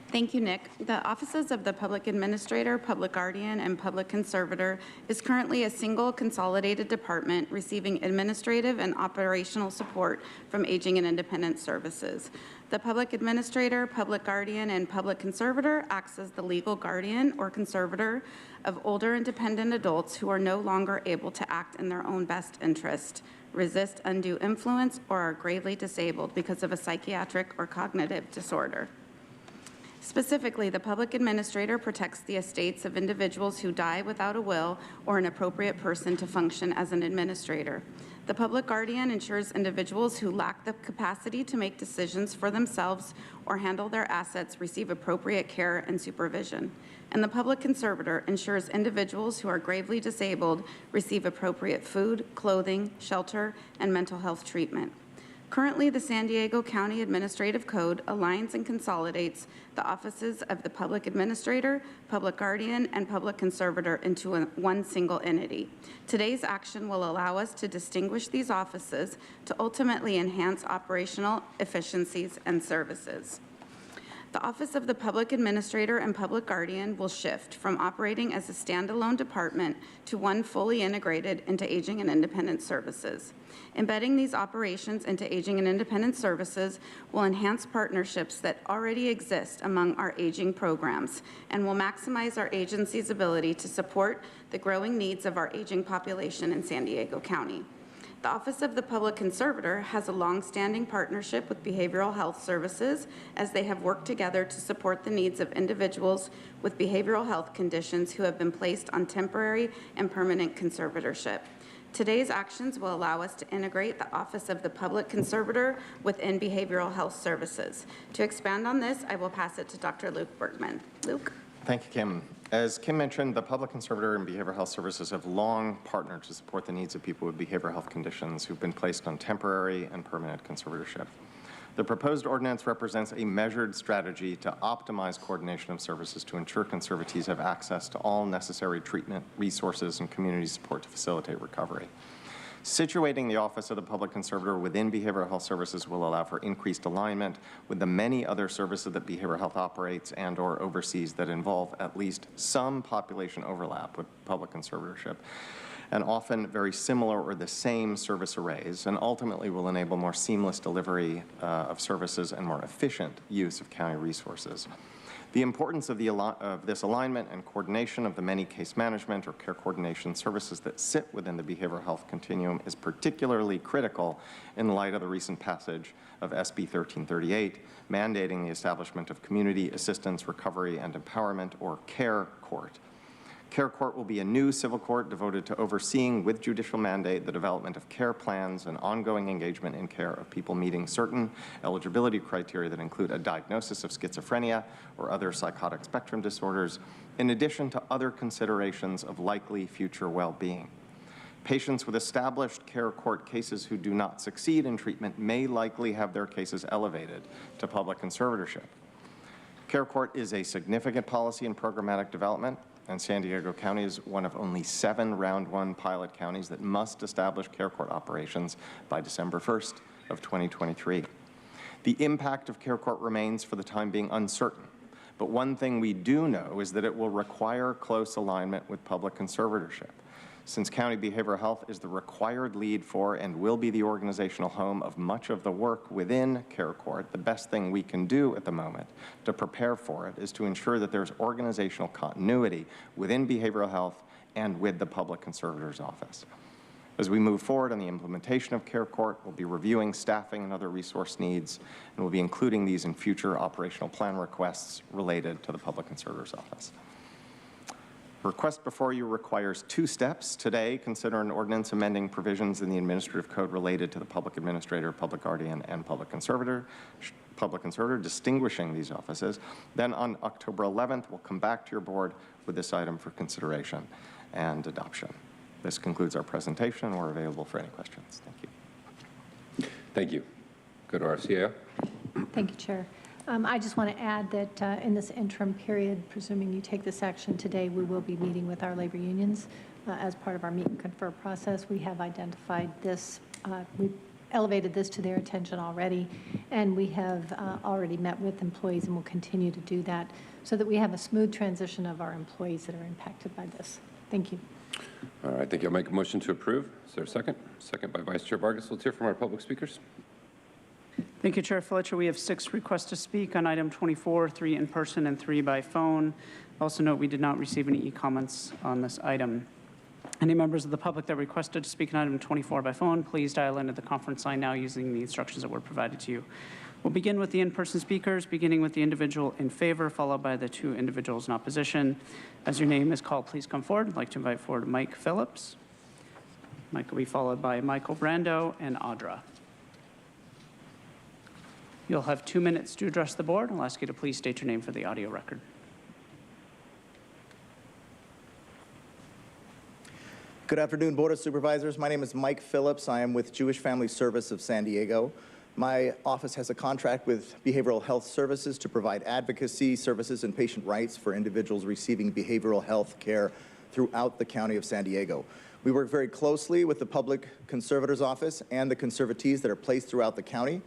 Thank you, Nick. The offices of the Public Administrator, Public Guardian, and Public Conservator is currently a single consolidated department receiving administrative and operational support from Aging and Independent Services. The Public Administrator, Public Guardian, and Public Conservator acts as the legal guardian or conservator of older and dependent adults who are no longer able to act in their own best interest, resist undue influence, or are gravely disabled because of a psychiatric or cognitive disorder. Specifically, the public administrator protects the estates of individuals who die without a will or an appropriate person to function as an administrator. The public guardian ensures individuals who lack the capacity to make decisions for themselves or handle their assets receive appropriate care and supervision. And the public conservator ensures individuals who are gravely disabled receive appropriate food, clothing, shelter, and mental health treatment. Currently, the San Diego County Administrative Code aligns and consolidates the offices of the Public Administrator, Public Guardian, and Public Conservator into one single entity. Today's action will allow us to distinguish these offices to ultimately enhance operational efficiencies and services. The Office of the Public Administrator and Public Guardian will shift from operating as a standalone department to one fully integrated into Aging and Independent Services. Embedding these operations into Aging and Independent Services will enhance partnerships that already exist among our aging programs and will maximize our agency's ability to support the growing needs of our aging population in San Diego County. The Office of the Public Conservator has a long-standing partnership with Behavioral Health Services as they have worked together to support the needs of individuals with behavioral health conditions who have been placed on temporary and permanent conservatorship. Today's actions will allow us to integrate the Office of the Public Conservator within Behavioral Health Services. To expand on this, I will pass it to Dr. Luke Bergman. Luke. Thank you, Kim. As Kim mentioned, the Public Conservator and Behavioral Health Services have long partnered to support the needs of people with behavioral health conditions who've been placed on temporary and permanent conservatorship. The proposed ordinance represents a measured strategy to optimize coordination of services to ensure conservatees have access to all necessary treatment, resources, and community support to facilitate recovery. Situating the Office of the Public Conservator within Behavioral Health Services will allow for increased alignment with the many other services that behavioral health operates and/or oversees that involve at least some population overlap with public conservatorship, and often very similar or the same service arrays, and ultimately will enable more seamless delivery of services and more efficient use of county resources. The importance of this alignment and coordination of the many case management or care coordination services that sit within the behavioral health continuum is particularly critical in light of the recent passage of SB 1338, mandating the establishment of Community Assistance, Recovery, and Empowerment, or CARE Court. CARE Court will be a new civil court devoted to overseeing, with judicial mandate, the development of care plans and ongoing engagement in care of people meeting certain eligibility criteria that include a diagnosis of schizophrenia or other psychotic spectrum disorders, in addition to other considerations of likely future well-being. Patients with established CARE Court cases who do not succeed in treatment may likely have their cases elevated to public conservatorship. CARE Court is a significant policy and programmatic development, and San Diego County is one of only 7 Round 1 pilot counties that must establish CARE Court operations by December 1st of 2023. The impact of CARE Court remains for the time being uncertain, but one thing we do know is that it will require close alignment with public conservatorship. Since county behavioral health is the required lead for and will be the organizational home of much of the work within CARE Court, the best thing we can do at the moment to prepare for it is to ensure that there's organizational continuity within behavioral health and with the Public Conservator's Office. As we move forward on the implementation of CARE Court, we'll be reviewing staffing and other resource needs, and we'll be including these in future operational plan requests related to the Public Conservator's Office. The request before you requires 2 steps. Today, consider an ordinance amending provisions in the administrative code related to the public administrator, public guardian, and public conservator, distinguishing these offices. Then on October 11th, we'll come back to your board with this item for consideration and adoption. This concludes our presentation. We're available for any questions. Thank you. Thank you. Go to our CAO. Thank you, Chair. I just want to add that in this interim period, presuming you take this action today, we will be meeting with our labor unions as part of our meet and confer process. We have identified this, we've elevated this to their attention already, and we have already met with employees and will continue to do that so that we have a smooth transition of our employees that are impacted by this. Thank you. All right, thank you. I'll make a motion to approve. Is there a second? Second by Vice Chair Vargas. Let's hear from our public speakers. Thank you, Chair Fletcher. We have 6 requests to speak on item 24, 3 in person and 3 by phone. Also note we did not receive any comments on this item. Any members of the public that requested to speak on item 24 by phone, please dial into the conference line now using the instructions that were provided to you. We'll begin with the in-person speakers, beginning with the individual in favor, followed by the 2 individuals in opposition. As your name is called, please come forward. I'd like to invite forward Mike Phillips. Mike will be followed by Michael Brando and Audra. You'll have 2 minutes to address the board. I'll ask you to please state your name for the audio record. Good afternoon, Board of Supervisors. My name is Mike Phillips. I am with Jewish Family Service of San Diego. My office has a contract with Behavioral Health Services to provide advocacy services and patient rights for individuals receiving behavioral health care throughout the county of San Diego. We work very closely with the Public Conservator's Office and the conservatees that are placed throughout the county.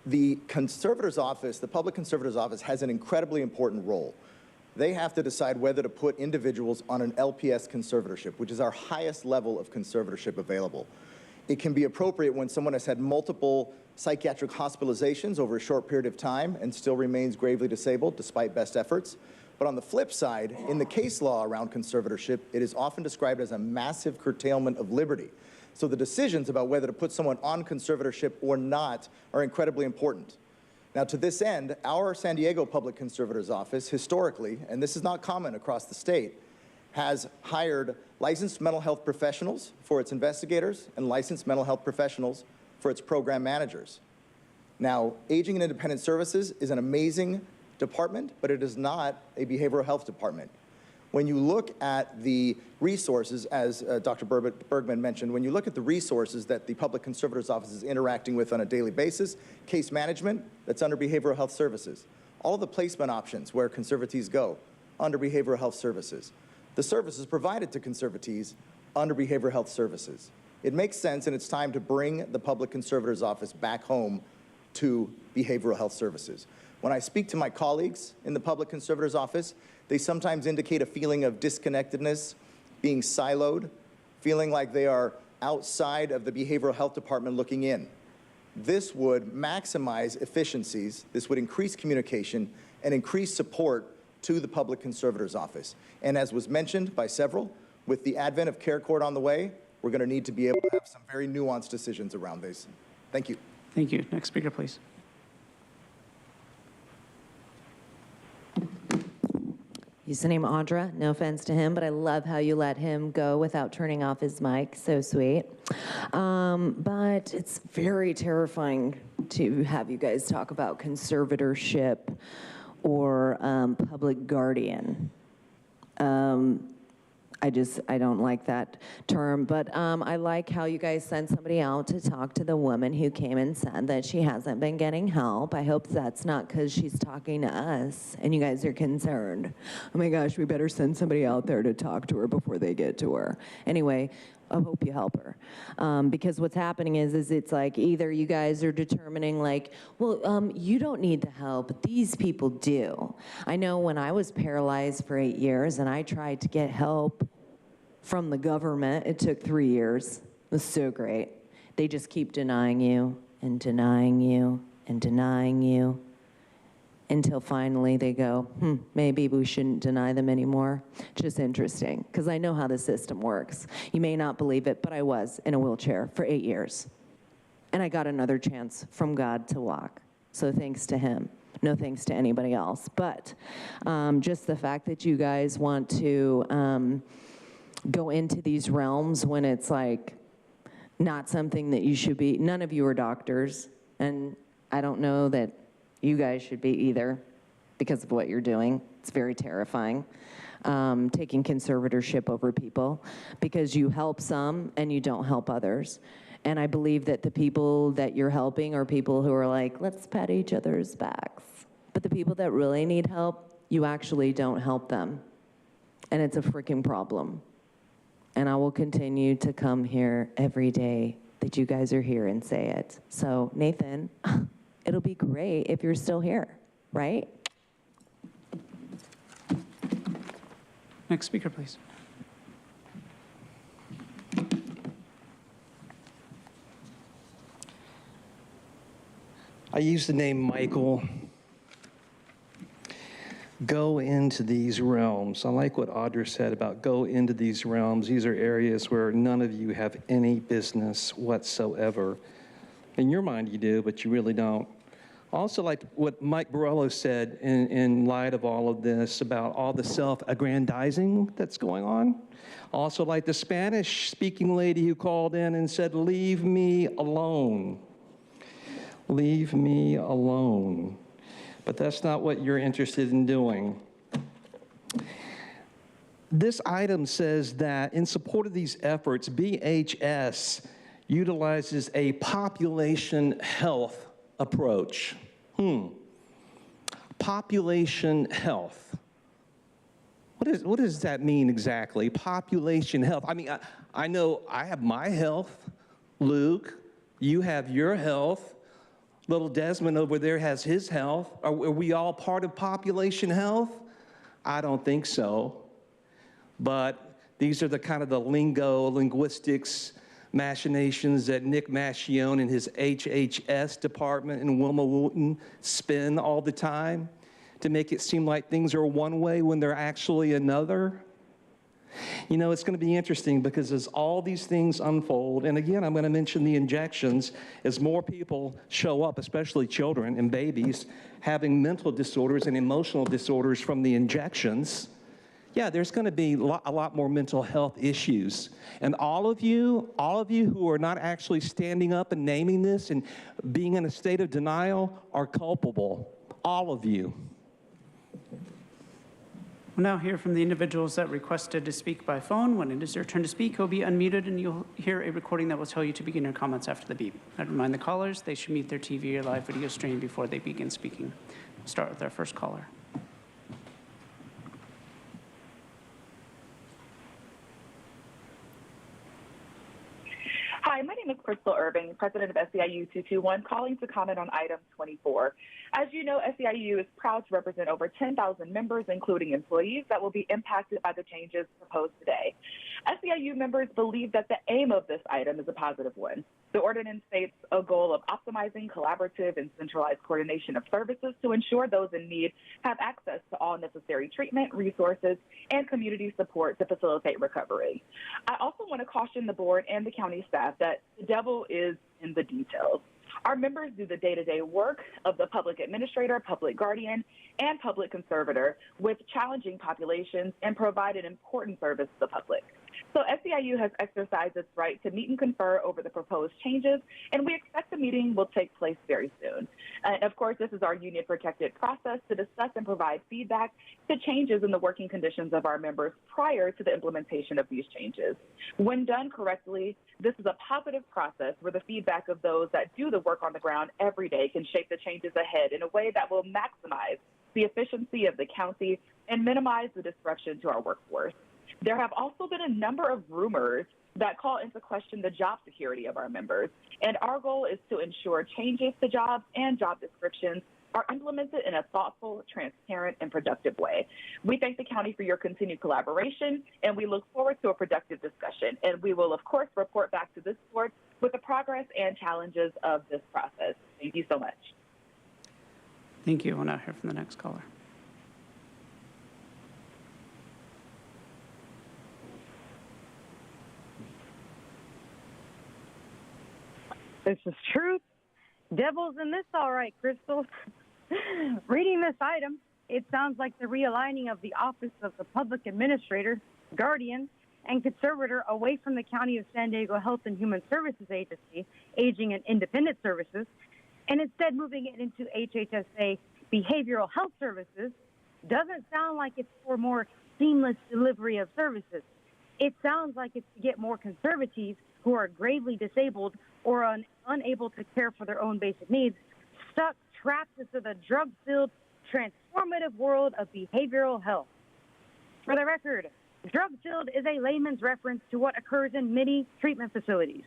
The conservator's office, the public conservator's office, has an incredibly important role. They have to decide whether to put individuals on an LPS conservatorship, which is our highest level of conservatorship available. It can be appropriate when someone has had multiple psychiatric hospitalizations over a short period of time and still remains gravely disabled despite best efforts. But on the flip side, in the case law around conservatorship, it is often described as a massive curtailment of liberty. So the decisions about whether to put someone on conservatorship or not are incredibly important. Now, to this end, our San Diego Public Conservator's Office, historically, and this is not common across the state, has hired licensed mental health professionals for its investigators and licensed mental health professionals for its program managers. Now, Aging and Independent Services is an amazing department, but it is not a behavioral health department. When you look at the resources, as Dr. Bergman mentioned, when you look at the resources that the Public Conservator's Office is interacting with on a daily basis, case management, that's under Behavioral Health Services. All of the placement options where conservatees go, under Behavioral Health Services. The services provided to conservatees, under Behavioral Health Services. It makes sense, and it's time to bring the Public Conservator's Office back home to Behavioral Health Services. When I speak to my colleagues in the Public Conservator's Office, they sometimes indicate a feeling of disconnectedness, being siloed, feeling like they are outside of the behavioral health department looking in. This would maximize efficiencies, this would increase communication, and increase support to the Public Conservator's Office. And as was mentioned by several, with the advent of Care Court on the way, we're going to need to be able to have some very nuanced decisions around these. Thank you. Thank you. Next speaker, please. Username Audra, no offense to him, but I love how you let him go without turning off his mic, so sweet. But it's very terrifying to have you guys talk about conservatorship or public guardian. I don't like that term, but I like how you guys sent somebody out to talk to the woman who came and said that she hasn't been getting help. I hope that's not because she's talking to us and you guys are concerned. Oh my gosh, we better send somebody out there to talk to her before they get to her. Anyway, I hope you help her. Because what's happening is it's like either you guys are determining like, well, you don't need the help, these people do. I know when I was paralyzed for 8 years and I tried to get help from the government, it took 3 years. It was so great. They just keep denying you and denying you and denying you until finally they go, maybe we shouldn't deny them anymore. Just interesting, because I know how the system works. You may not believe it, but I was in a wheelchair for 8 years. And I got another chance from God to walk. So thanks to him. No thanks to anybody else. But just the fact that you guys want to go into these realms when it's like not something that you should be, none of you are doctors, and I don't know that you guys should be either because of what you're doing. It's very terrifying, taking conservatorship over people because you help some and you don't help others. And I believe that the people that you're helping are people who are like, let's pat each other's backs. But the people that really need help, you actually don't help them. And it's a freaking problem. And I will continue to come here every day that you guys are here and say it. So Nathan, it'll be great if you're still here, right? Next speaker, please. I use the name Michael. Go into these realms. I like what Audra said about go into these realms. These are areas where none of you have any business whatsoever. In your mind you do, but you really don't. Also like what Mike Borello said in light of all of this about all the self-aggrandizing that's going on. Also like the Spanish-speaking lady who called in and said, leave me alone. Leave me alone. But that's not what you're interested in doing. This item says that in support of these efforts, BHS utilizes a population health approach. Population health. What does that mean exactly? Population health. I mean, I know I have my health. Luke, you have your health. Little Desmond over there has his health. Are we all part of population health? I don't think so. But these are the kind of the linguistics, machinations that Nick Mascione and his HHS department in Wilma Wooten spin all the time to make it seem like things are one way when they're actually another. You know, it's going to be interesting because as all these things unfold, and again, I'm going to mention the injections, as more people show up, especially children and babies, having mental disorders and emotional disorders from the injections, yeah, there's going to be a lot more mental health issues. And all of you who are not actually standing up and naming this and being in a state of denial are culpable. All of you. We'll now hear from the individuals that requested to speak by phone. When it is your turn to speak, you'll be unmuted and you'll hear a recording that will tell you to begin your comments after the beep. I'd remind the callers they should mute their TV or live video stream before they begin speaking. We'll start with our first caller. Hi, my name is Crystal Irving, president of SEIU 221, calling to comment on item 24. As you know, SEIU is proud to represent over 10,000 members, including employees, that will be impacted by the changes proposed today. SEIU members believe that the aim of this item is a positive one. The ordinance states a goal of optimizing collaborative and centralized coordination of services to ensure those in need have access to all necessary treatment, resources, and community support to facilitate recovery. I also want to caution the board and the county staff that the devil is in the details. Our members do the day-to-day work of the public administrator, public guardian, and public conservator with challenging populations and provide an important service to the public. So SEIU has exercised its right to meet and confer over the proposed changes, and we expect the meeting will take place very soon. And of course, this is our union-protected process to discuss and provide feedback to changes in the working conditions of our members prior to the implementation of these changes. When done correctly, this is a positive process where the feedback of those that do the work on the ground every day can shape the changes ahead in a way that will maximize the efficiency of the county and minimize the disruption to our workforce. There have also been a number of rumors that call into question the job security of our members, and our goal is to ensure changes to jobs and job descriptions are implemented in a thoughtful, transparent, and productive way. We thank the county for your continued collaboration, and we look forward to a productive discussion. And we will, of course, report back to this board with the progress and challenges of this process. Thank you so much. Thank you. We'll now hear from the next caller. This is truth. Devil's in this, all right, Crystal. Reading this item, it sounds like the realigning of the office of the public administrator, guardian, and conservator away from the County of San Diego Health and Human Services Agency, Aging and Independent Services, and instead moving it into HHSA Behavioral Health Services doesn't sound like it's for more seamless delivery of services. It sounds like it's to get more conservatives who are gravely disabled or unable to care for their own basic needs, trapped into the drug-filled, transformative world of behavioral health. For the record, drug-filled is a layman's reference to what occurs in many treatment facilities.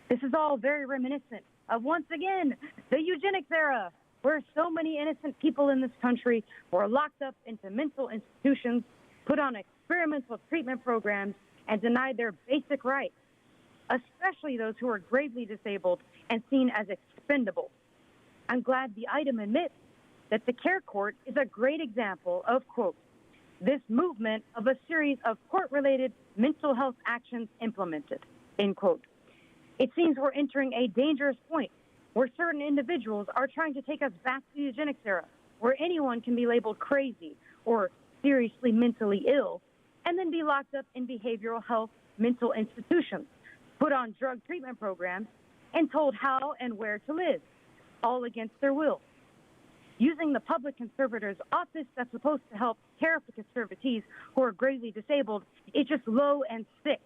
This is all very reminiscent of, once again, the eugenics era, where so many innocent people in this country were locked up into mental institutions, put on experimental treatment programs, and denied their basic rights, especially those who are gravely disabled and seen as expendable. I'm glad the item admits that the Care Court is a great example of, quote, this movement of a series of court-related mental health actions implemented, end quote. It seems we're entering a dangerous point where certain individuals are trying to take us back to the eugenics era, where anyone can be labeled crazy or seriously mentally ill and then be locked up in behavioral health mental institutions, put on drug treatment programs, and told how and where to live, all against their will. Using the public conservator's office that's supposed to help care for conservatees who are gravely disabled is just low and sick.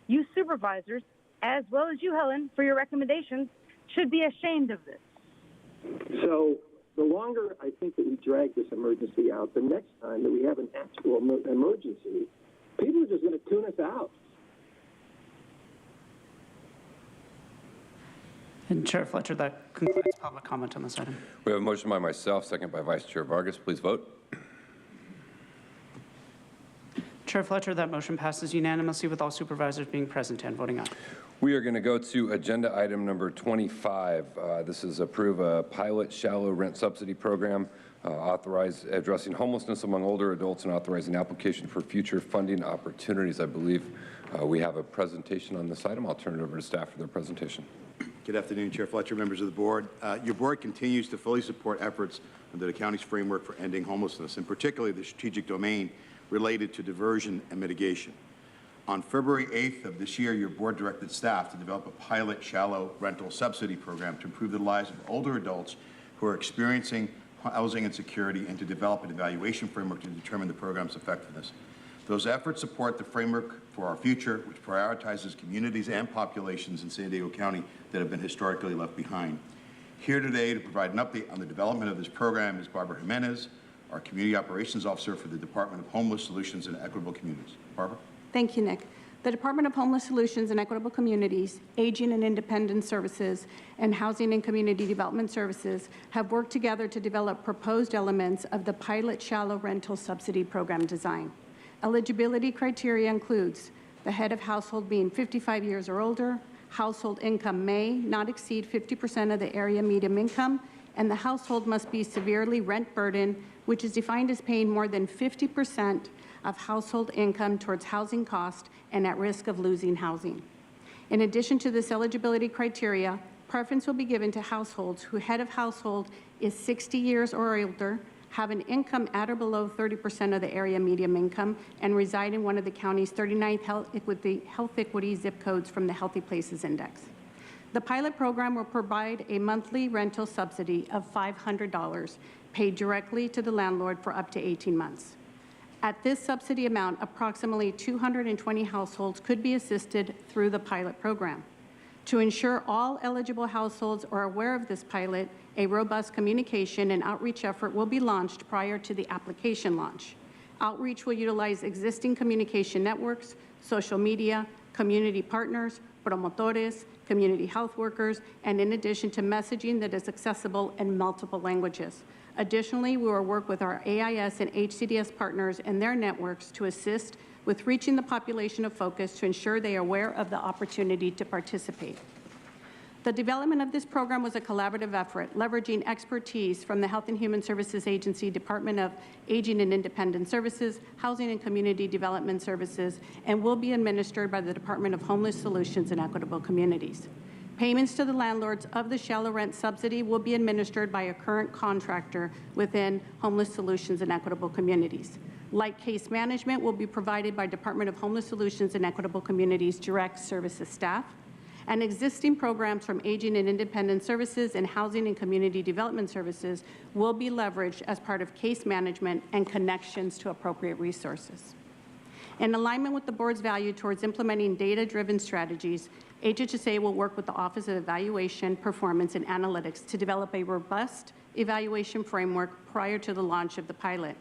You supervisors, as well as you, Helen, for your recommendations, should be ashamed of this. So the longer I think that we drag this emergency out, the next time that we have an actual emergency, people are just going to tune us out. And Chair Fletcher, that concludes public comment on this item. We have a motion by myself, second by Vice Chair Vargas. Please vote. Chair Fletcher, that motion passes unanimously with all supervisors being present and voting aye. We are going to go to agenda item number 25. This is approve a pilot shallow rent subsidy program, authorize addressing homelessness among older adults and authorizing application for future funding opportunities. I believe we have a presentation on this item. I'll turn it over to staff for their presentation. Good afternoon, Chair Fletcher, members of the board. Your board continues to fully support efforts under the county's framework for ending homelessness, and particularly the strategic domain related to diversion and mitigation. On February 8th of this year, your board directed staff to develop a pilot shallow rental subsidy program to improve the lives of older adults who are experiencing housing insecurity and to develop an evaluation framework to determine the program's effectiveness. Those efforts support the framework for our future, which prioritizes communities and populations in San Diego County that have been historically left behind. Here today to provide an update on the development of this program is Barbara Jimenez, our Community Operations Officer for the Department of Homeless Solutions and Equitable Communities. Barbara? Thank you, Nick. The Department of Homeless Solutions and Equitable Communities, Aging and Independent Services, and Housing and Community Development Services have worked together to develop proposed elements of the pilot shallow rental subsidy program design. Eligibility criteria includes the head of household being 55 years or older, household income may not exceed 50% of the area median income, and the household must be severely rent burdened, which is defined as paying more than 50% of household income towards housing cost and at risk of losing housing. In addition to this eligibility criteria, preference will be given to households whose head of household is 60 years or older, have an income at or below 30% of the area median income, and reside in one of the county's 39 health equity zip codes from the Healthy Places Index. The pilot program will provide a monthly rental subsidy of $500 paid directly to the landlord for up to 18 months. At this subsidy amount, approximately 220 households could be assisted through the pilot program. To ensure all eligible households are aware of this pilot, a robust communication and outreach effort will be launched prior to the application launch. Outreach will utilize existing communication networks, social media, community partners, promotores, community health workers, and in addition to messaging that is accessible in multiple languages. Additionally, we will work with our AIS and HCDS partners and their networks to assist with reaching the population of focus to ensure they are aware of the opportunity to participate. The development of this program was a collaborative effort, leveraging expertise from the Health and Human Services Agency, Department of Aging and Independent Services, Housing and Community Development Services, and will be administered by the Department of Homeless Solutions and Equitable Communities. Payments to the landlords of the shallow rent subsidy will be administered by a current contractor within Homeless Solutions and Equitable Communities. Like case management will be provided by Department of Homeless Solutions and Equitable Communities direct services staff. And existing programs from Aging and Independent Services and Housing and Community Development Services will be leveraged as part of case management and connections to appropriate resources. In alignment with the board's value towards implementing data-driven strategies, HHSA will work with the Office of Evaluation, Performance, and Analytics to develop a robust evaluation framework prior to the launch of the pilot.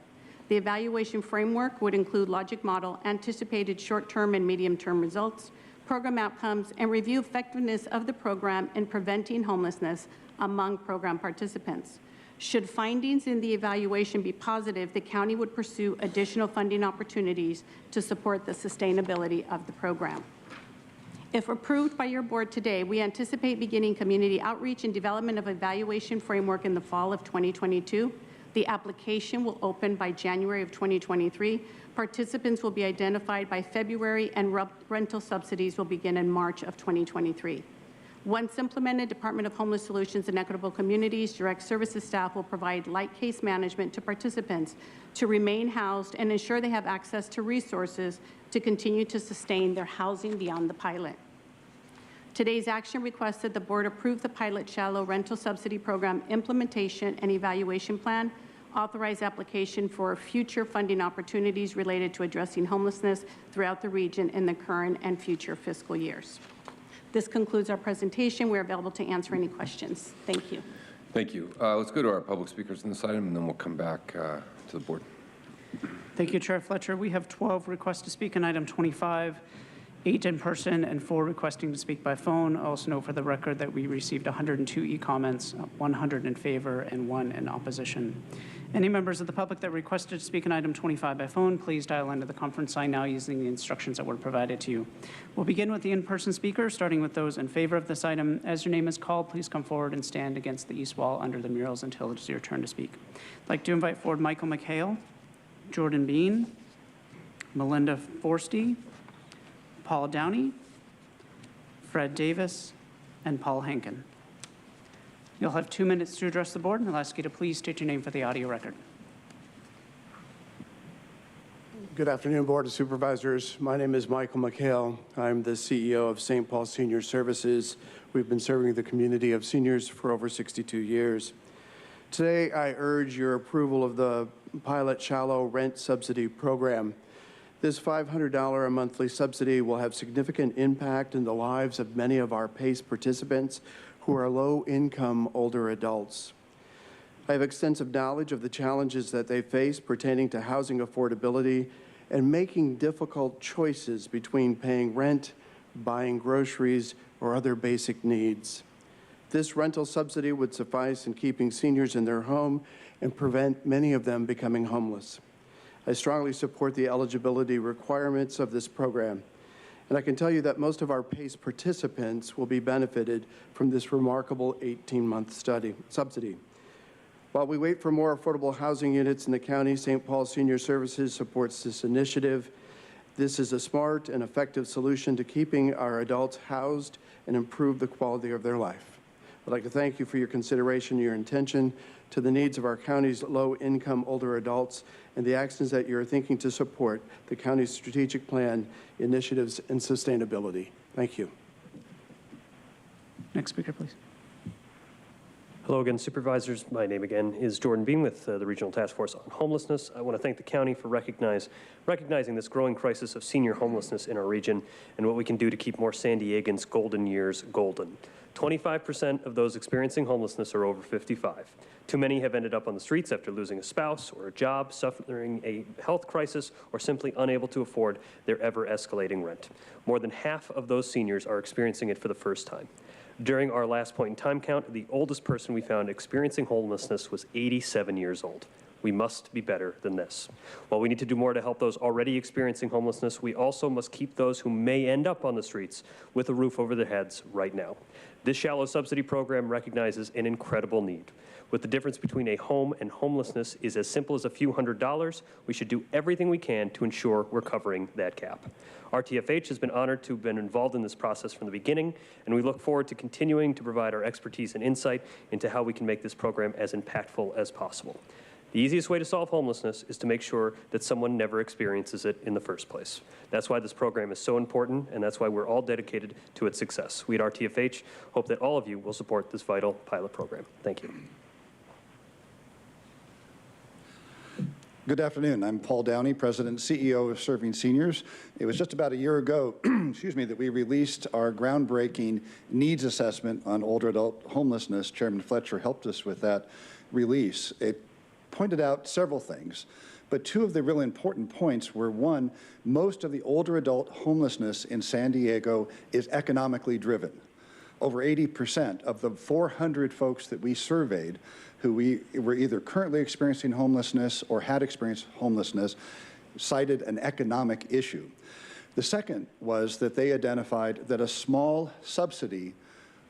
The evaluation framework would include logic model, anticipated short-term and medium-term results, program outcomes, and review effectiveness of the program in preventing homelessness among program participants. Should findings in the evaluation be positive, the county would pursue additional funding opportunities to support the sustainability of the program. If approved by your board today, we anticipate beginning community outreach and development of evaluation framework in the fall of 2022. The application will open by January of 2023. Participants will be identified by February, and rental subsidies will begin in March of 2023. Once implemented, Department of Homeless Solutions and Equitable Communities direct services staff will provide light case management to participants to remain housed and ensure they have access to resources to continue to sustain their housing beyond the pilot. Today's action requests that the board approve the pilot shallow rental subsidy program implementation and evaluation plan, authorize application for future funding opportunities related to addressing homelessness throughout the region in the current and future fiscal years. This concludes our presentation. We're available to answer any questions. Thank you. Thank you. Let's go to our public speakers on this item, and then we'll come back to the board. Thank you, Chair Fletcher. We have 12 requests to speak on item 25. 8 in person and 4 requesting to speak by phone. I also note for the record that we received 102 e-comments, 100 in favor and 1 in opposition. Any members of the public that requested to speak on item 25 by phone, please dial into the conference line now using the instructions that were provided to you. We'll begin with the in-person speakers, starting with those in favor of this item. As your name is called, please come forward and stand against the east wall under the murals until it is your turn to speak. I'd like to invite forward Michael McHale, Jordan Bean, Melinda Forsty, Paul Downey, Fred Davis, and Paul Hankin. You'll have 2 minutes to address the board, and I'll ask you to please state your name for the audio record. Good afternoon, Board of Supervisors. My name is Michael McHale. I'm the CEO of St. Paul Senior Services. We've been serving the community of seniors for over 62 years. Today, I urge your approval of the pilot shallow rent subsidy program. This $500 a monthly subsidy will have significant impact in the lives of many of our PACE participants who are low-income older adults. I have extensive knowledge of the challenges that they face pertaining to housing affordability and making difficult choices between paying rent, buying groceries, or other basic needs. This rental subsidy would suffice in keeping seniors in their home and prevent many of them becoming homeless. I strongly support the eligibility requirements of this program. And I can tell you that most of our PACE participants will be benefited from this remarkable 18-month subsidy. While we wait for more affordable housing units in the county, St. Paul Senior Services supports this initiative. This is a smart and effective solution to keeping our adults housed and improve the quality of their life. I'd like to thank you for your consideration and your attention to the needs of our county's low-income older adults and the actions that you're thinking to support the county's strategic plan, initiatives, and sustainability. Thank you. Next speaker, please. Hello again, Supervisors. My name again is Jordan Bean with the Regional Task Force on Homelessness. I want to thank the county for recognizing this growing crisis of senior homelessness in our region and what we can do to keep more San Diegans' golden years golden. 25% of those experiencing homelessness are over 55. Too many have ended up on the streets after losing a spouse or a job, suffering a health crisis, or simply unable to afford their ever-escalating rent. More than half of those seniors are experiencing it for the first time. During our last point in time count, the oldest person we found experiencing homelessness was 87 years old. We must be better than this. While we need to do more to help those already experiencing homelessness, we also must keep those who may end up on the streets with a roof over their heads right now. This shallow subsidy program recognizes an incredible need. With the difference between a home and homelessness is as simple as a few $100s, we should do everything we can to ensure we're covering that gap. RTFH has been honored to have been involved in this process from the beginning, and we look forward to continuing to provide our expertise and insight into how we can make this program as impactful as possible. The easiest way to solve homelessness is to make sure that someone never experiences it in the first place. That's why this program is so important, and that's why we're all dedicated to its success. We at RTFH hope that all of you will support this vital pilot program. Thank you. Good afternoon. I'm Paul Downey, President and CEO of Serving Seniors. It was just about a year ago, excuse me, that we released our groundbreaking needs assessment on older adult homelessness. Chairman Fletcher helped us with that release. It pointed out several things, but two of the really important points were, one, most of the older adult homelessness in San Diego is economically driven. Over 80% of the 400 folks that we surveyed who were either currently experiencing homelessness or had experienced homelessness cited an economic issue. The second was that they identified that a small subsidy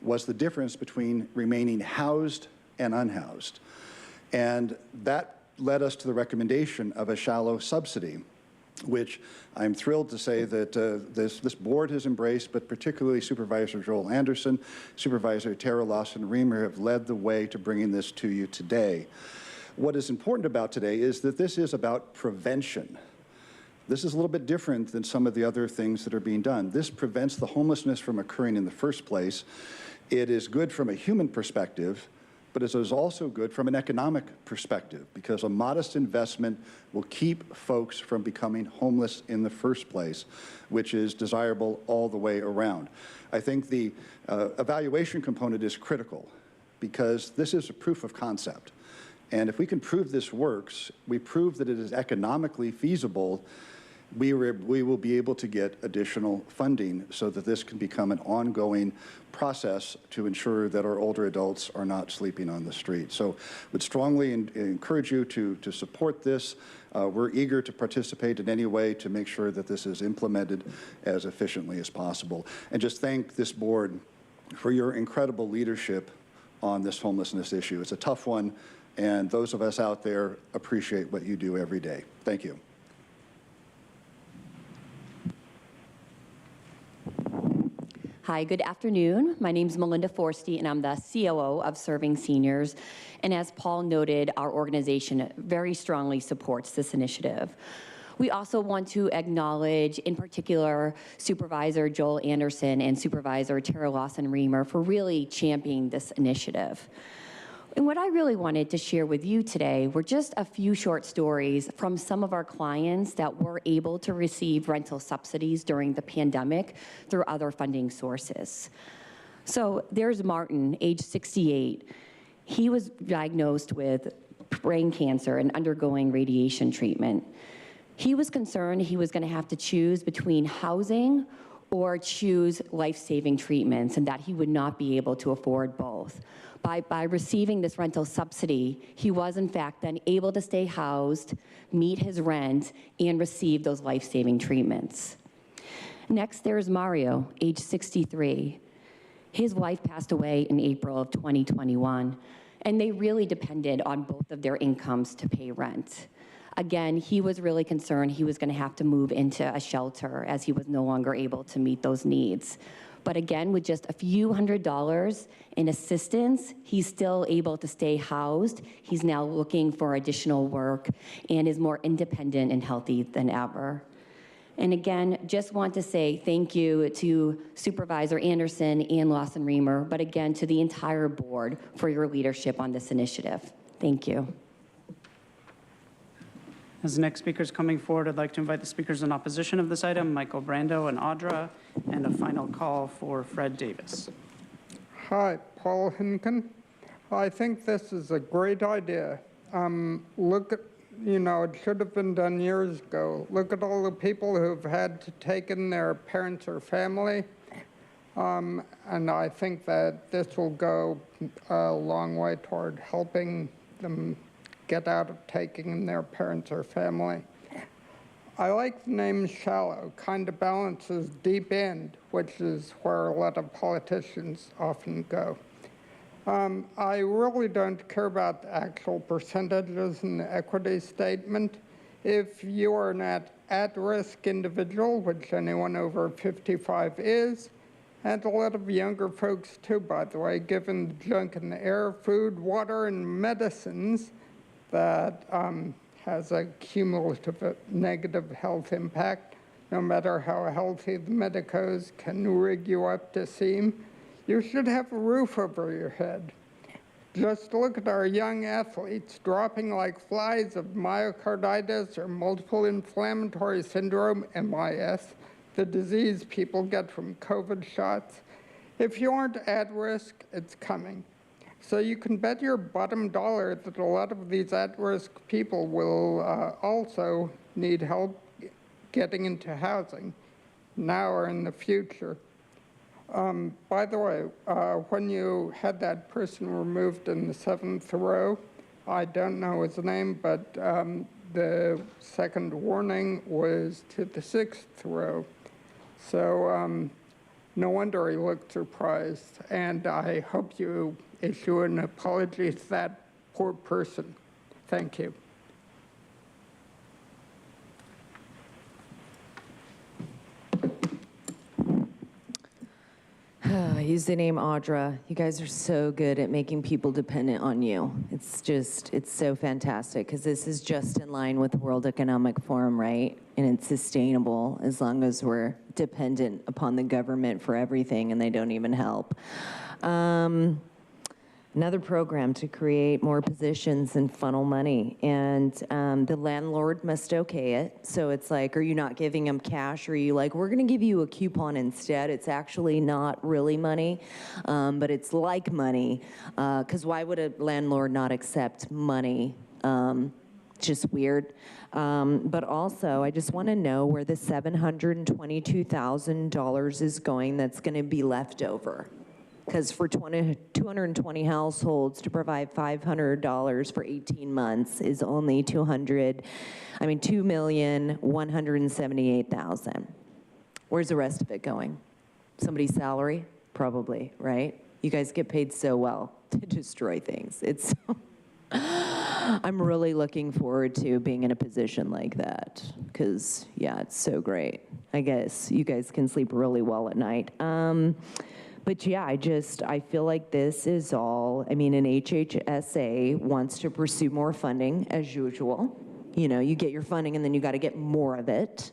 was the difference between remaining housed and unhoused. And that led us to the recommendation of a shallow subsidy, which I'm thrilled to say that this board has embraced, but particularly Supervisor Joel Anderson, Supervisor Tara Lawson-Reamer have led the way to bringing this to you today. What is important about today is that this is about prevention. This is a little bit different than some of the other things that are being done. This prevents the homelessness from occurring in the first place. It is good from a human perspective, but it is also good from an economic perspective because a modest investment will keep folks from becoming homeless in the first place, which is desirable all the way around. I think the evaluation component is critical because this is a proof of concept. And if we can prove this works, we prove that it is economically feasible, we will be able to get additional funding so that this can become an ongoing process to ensure that our older adults are not sleeping on the street. So would strongly encourage you to support this. We're eager to participate in any way to make sure that this is implemented as efficiently as possible. And just thank this board for your incredible leadership on this homelessness issue. It's a tough one, and those of us out there appreciate what you do every day. Thank you. Hi, good afternoon. My name is Melinda Forsty, and I'm the COO of Serving Seniors. And as Paul noted, our organization very strongly supports this initiative. We also want to acknowledge, in particular, Supervisor Joel Anderson and Supervisor Tara Lawson-Remer for really championing this initiative. And what I really wanted to share with you today were just a few short stories from some of our clients that were able to receive rental subsidies during the pandemic through other funding sources. So there's Martin, age 68. He was diagnosed with brain cancer and undergoing radiation treatment. He was concerned he was going to have to choose between housing or choose life-saving treatments, and that he would not be able to afford both. By receiving this rental subsidy, he was in fact then able to stay housed, meet his rent, and receive those life-saving treatments. Next, there's Mario, age 63. His wife passed away in April of 2021, and they really depended on both of their incomes to pay rent. Again, he was really concerned he was going to have to move into a shelter as he was no longer able to meet those needs. But again, with just a few $100s in assistance, he's still able to stay housed. He's now looking for additional work and is more independent and healthy than ever. And again, just want to say thank you to Supervisor Anderson and Lawson-Remer, but again, to the entire board for your leadership on this initiative. Thank you. As the next speaker is coming forward, I'd like to invite the speakers in opposition of this item, Michael Brando and Audra, and a final call for Fred Davis. Hi, Paul Hinken. I think this is a great idea. Look at, it should have been done years ago. Look at all the people who've had to take in their parents or family. And I think that this will go a long way toward helping them get out of taking in their parents or family. I like the name shallow, kind of balances deep end, which is where a lot of politicians often go. I really don't care about the actual percentages in the equity statement. If you are an at-risk individual, which anyone over 55 is, and a lot of younger folks too, by the way, given the junk in the air, food, water, and medicines, that has a cumulative negative health impact. No matter how healthy the medicos can rig you up to seem, you should have a roof over your head. Just look at our young athletes dropping like flies of myocarditis or multiple inflammatory syndrome, MIS, the disease people get from COVID shots. If you aren't at risk, it's coming. So you can bet your bottom dollar that a lot of these at-risk people will also need help getting into housing now or in the future. By the way, when you had that person removed in the 7th row, I don't know his name, but the second warning was to the 6th row. So no wonder he looked surprised, and I hope you issue an apology to that poor person. Thank you. Use the name Audra. You guys are so good at making people dependent on you. It's so fantastic because this is just in line with the World Economic Forum, right? And it's sustainable as long as we're dependent upon the government for everything and they don't even help. Another program to create more positions and funnel money. And the landlord must okay it. So it's like, are you not giving them cash? Or are you like, we're going to give you a coupon instead? It's actually not really money, but it's like money. Because why would a landlord not accept money Just weird. But also, I just want to know where the $722,000 is going that's going to be left over. Because for 220 households to provide $500 for 18 months is only $2,178,000. Where's the rest of it going? Somebody's salary? Probably, right? You guys get paid so well to destroy things. It's I'm really looking forward to being in a position like that because, yeah, it's so great. I guess you guys can sleep really well at night. But yeah, I feel like this is all, I mean, an HHSA wants to pursue more funding as usual. You know, you get your funding and then you got to get more of it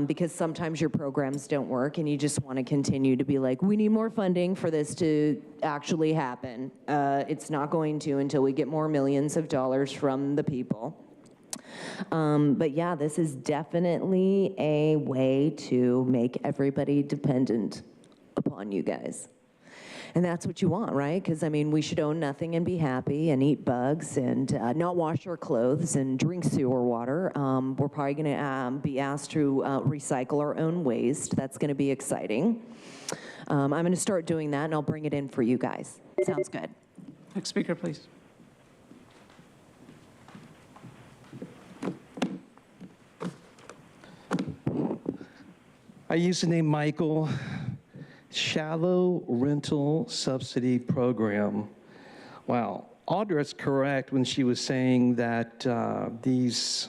because sometimes your programs don't work and you just want to continue to be like, we need more funding for this to actually happen. It's not going to until we get more millions of dollars from the people. But yeah, this is definitely a way to make everybody dependent upon you guys. And that's what you want, right? Because, I mean, we should own nothing and be happy and eat bugs and not wash our clothes and drink sewer water. We're probably going to be asked to recycle our own waste. That's going to be exciting. I'm going to start doing that, and I'll bring it in for you guys. Sounds good. Next speaker, please. I use the name Michael. Shallow rental subsidy program. Wow, Audra's correct when she was saying that these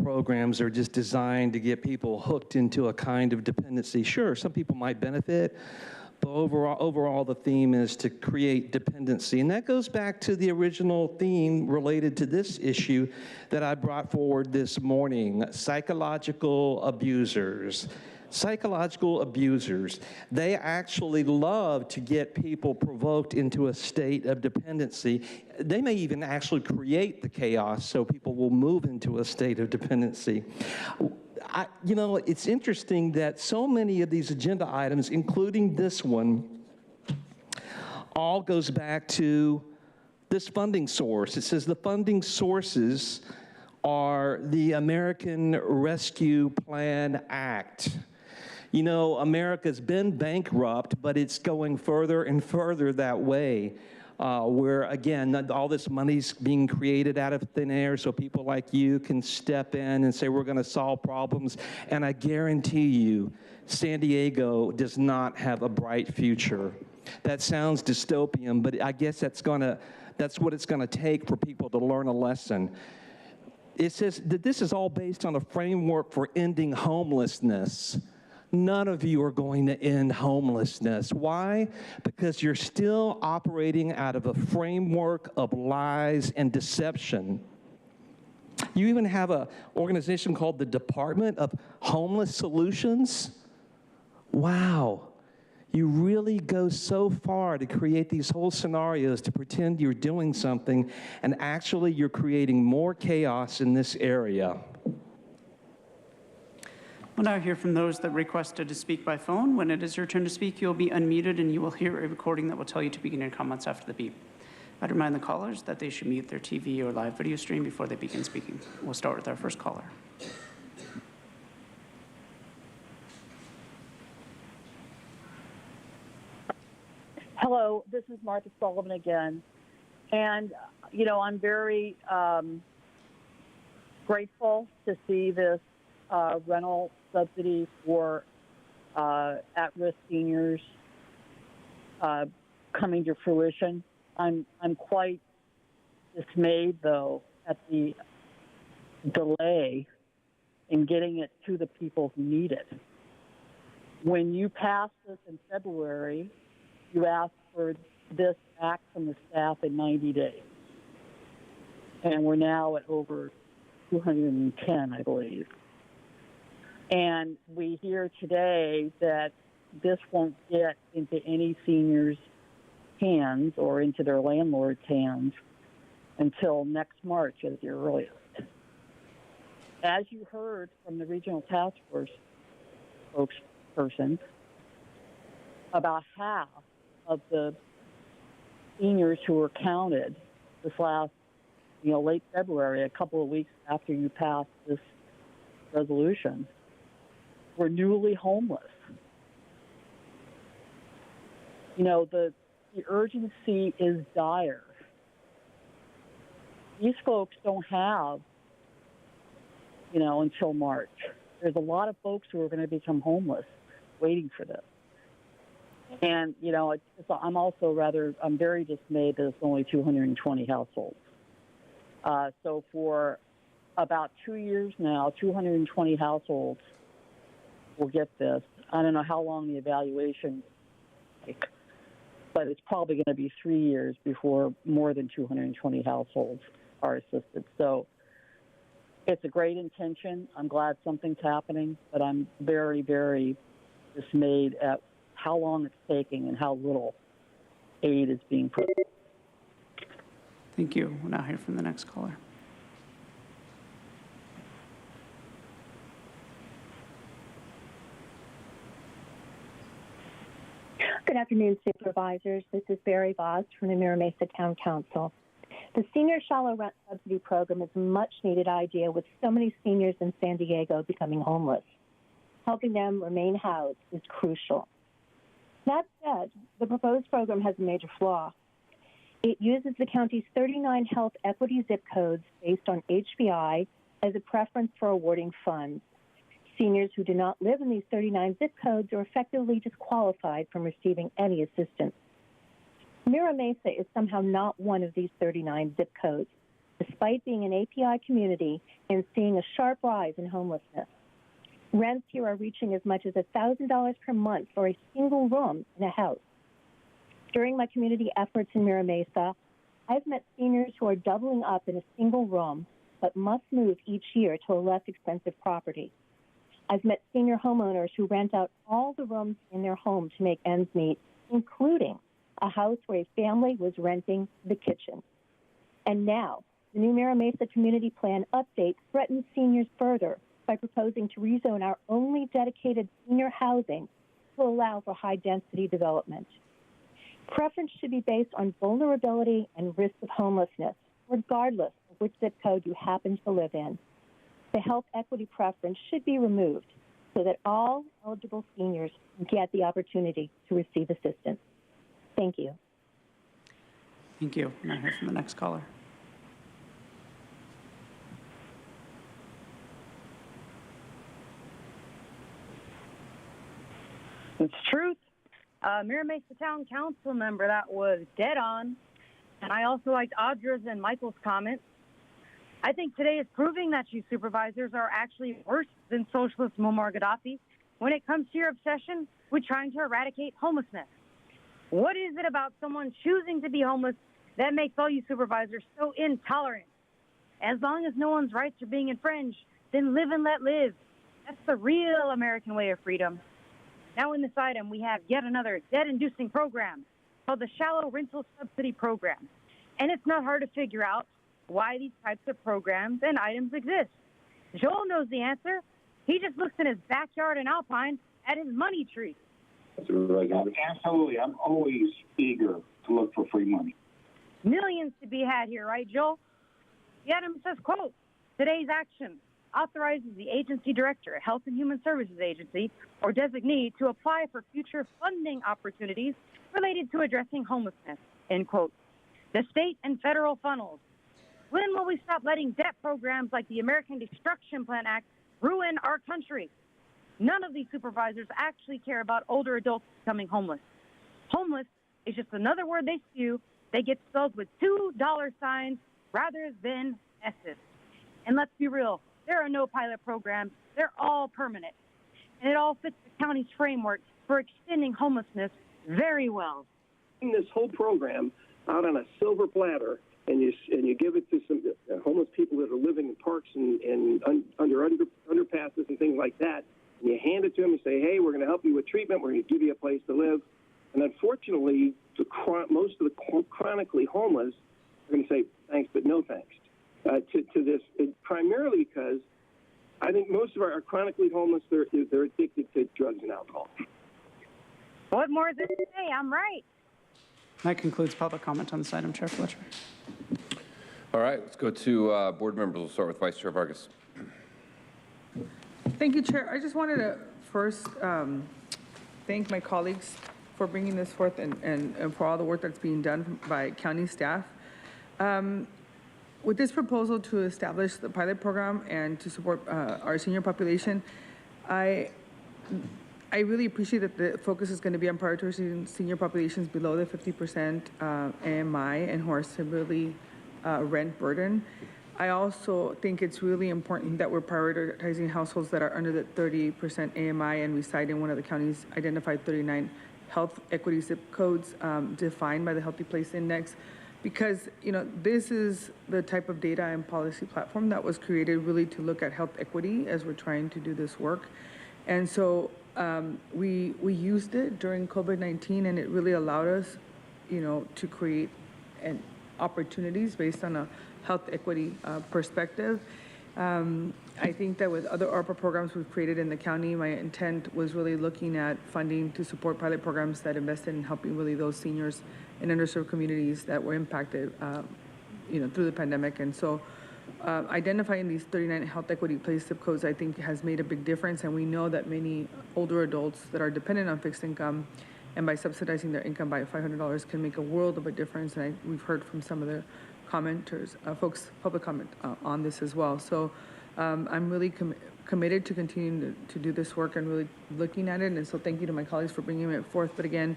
programs are just designed to get people hooked into a kind of dependency. Sure, some people might benefit, but overall the theme is to create dependency. And that goes back to the original theme related to this issue that I brought forward this morning, psychological abusers. Psychological abusers, they actually love to get people provoked into a state of dependency. They may even actually create the chaos so people will move into a state of dependency. You know, it's interesting that so many of these agenda items, including this one, all goes back to this funding source. It says the funding sources are the American Rescue Plan Act. You know, America's been bankrupt, but it's going further and further that way, where, again, all this money's being created out of thin air so people like you can step in and say, we're going to solve problems. And I guarantee you, San Diego does not have a bright future. That sounds dystopian, but I guess that's what it's going to take for people to learn a lesson. It says that this is all based on a framework for ending homelessness. None of you are going to end homelessness. Why? Because you're still operating out of a framework of lies and deception. You even have an organization called the Department of Homeless Solutions. Wow. You really go so far to create these whole scenarios to pretend you're doing something, and actually you're creating more chaos in this area. We'll now hear from those that requested to speak by phone. When it is your turn to speak, you'll be unmuted and you will hear a recording that will tell you to begin your comments after the beep. I'd remind the callers that they should mute their TV or live video stream before they begin speaking. We'll start with our first caller. Hello, this is Martha Sullivan again. And, you know, I'm very grateful to see this rental subsidy for at-risk seniors coming to fruition. I'm quite dismayed, though, at the delay in getting it to the people who need it. When you passed this in February, you asked for this back from the staff in 90 days. And we're now at over 210, I believe. And we hear today that this won't get into any seniors' hands or into their landlord's hands until next March at the earliest. As you heard from the regional task force spokesperson, about half of the seniors who were counted this last late February, a couple of weeks after you passed this resolution, were newly homeless. The urgency is dire. These folks don't have, until March. There's a lot of folks who are going to become homeless waiting for this. And, I'm very dismayed that it's only 220 households. So for about 2 years now, 220 households will get this. I don't know how long the evaluation will take, but it's probably going to be 3 years before more than 220 households are assisted. So it's a great intention. I'm glad something's happening, but I'm very, very dismayed at how long it's taking and how little aid is being put. Thank you. We'll now hear from the next caller. Good afternoon, Supervisors. This is Barry Voss from the Mira Mesa Town Council. The Senior Shallow Rent Subsidy Program is a much-needed idea with so many seniors in San Diego becoming homeless. Helping them remain housed is crucial. That said, the proposed program has a major flaw. It uses the county's 39 health equity zip codes based on HBI as a preference for awarding funds. Seniors who do not live in these 39 zip codes are effectively disqualified from receiving any assistance. Mira Mesa is somehow not one of these 39 zip codes, despite being an API community and seeing a sharp rise in homelessness. Rents here are reaching as much as $1,000 per month for a single room in a house. During my community efforts in Mira Mesa, I've met seniors who are doubling up in a single room but must move each year to a less expensive property. I've met senior homeowners who rent out all the rooms in their home to make ends meet, including a house where a family was renting the kitchen. And now, the new Mira Mesa Community Plan update threatens seniors further by proposing to rezone our only dedicated senior housing to allow for high-density development. Preference should be based on vulnerability and risk of homelessness, regardless of which zip code you happen to live in. The health equity preference should be removed so that all eligible seniors get the opportunity to receive assistance. Thank you. Thank you. Now hear from the next caller. It's truth. Mira Mesa Town Council member, that was dead on. And I also liked Audra's and Michael's comments. I think today is proving that you supervisors are actually worse than socialist Muammar Gaddafi when it comes to your obsession with trying to eradicate homelessness. What is it about someone choosing to be homeless that makes all you supervisors so intolerant? As long as no one's rights are being infringed, then live and let live. That's the real American way of freedom. Now in this item, we have yet another debt-inducing program called the Shallow Rental Subsidy Program. And it's not hard to figure out why these types of programs and items exist. Joel knows the answer. He just looks in his backyard in Alpine at his money tree. Absolutely. I'm always eager to look for free money. Millions to be had here, right, Joel? The item says, quote, today's action authorizes the agency director, Health and Human Services Agency, or designee, to apply for future funding opportunities related to addressing homelessness, end quote. The state and federal funnels. When will we stop letting debt programs like the American Destruction Plan Act ruin our country? None of these supervisors actually care about older adults becoming homeless. Homeless is just another word they spew. They get spelled with $2 signs rather than S's. And let's be real, there are no pilot programs. They're all permanent. And it all fits the county's framework for extending homelessness very well. This whole program out on a silver platter, and you give it to some homeless people that are living in parks and under underpasses and things like that, and you hand it to them and say, hey, we're going to help you with treatment, we're going to give you a place to live. And unfortunately, most of the chronically homeless are going to say thanks, but no thanks to this, primarily because I think most of our chronically homeless, they're addicted to drugs and alcohol. What more is there to say? I'm right. That concludes public comment on this item, Chair Fletcher. All right, let's go to board members. We'll start with Vice Chair Vargas. Thank you, Chair. I just wanted to first thank my colleagues for bringing this forth and for all the work that's being done by county staff. With this proposal to establish the pilot program and to support our senior population, I really appreciate that the focus is going to be on prioritizing senior populations below the 50% AMI and who are severely rent burden. I also think it's really important that we're prioritizing households that are under the 30% AMI, and we cite in one of the counties identified 39 health equity zip codes defined by the Healthy Place Index, because this is the type of data and policy platform that was created really to look at health equity as we're trying to do this work. And so we used it during COVID-19, and it really allowed us, to create opportunities based on a health equity perspective. I think that with other ARPA programs we've created in the county, my intent was really looking at funding to support pilot programs that invested in helping really those seniors in underserved communities that were impacted, through the pandemic. And so identifying these 39 health equity place zip codes, I think, has made a big difference. And we know that many older adults that are dependent on fixed income, and by subsidizing their income by $500 can make a world of a difference. And we've heard from some of the commenters, folks, public comment on this as well. So I'm really committed to continuing to do this work and really looking at it. And so thank you to my colleagues for bringing it forth. But again,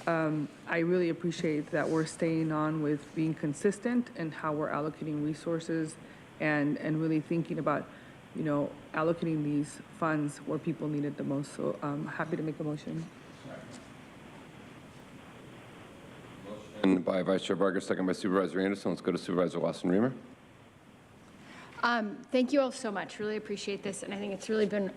I really appreciate that we're staying on with being consistent in how we're allocating resources and really thinking about, allocating these funds where people need it the most. So I'm happy to make a motion. Motion by Vice Chair Vargas, second by Supervisor Anderson. Let's go to Supervisor Lawson-Remer. Thank you all so much. Really appreciate this, and I think it's really been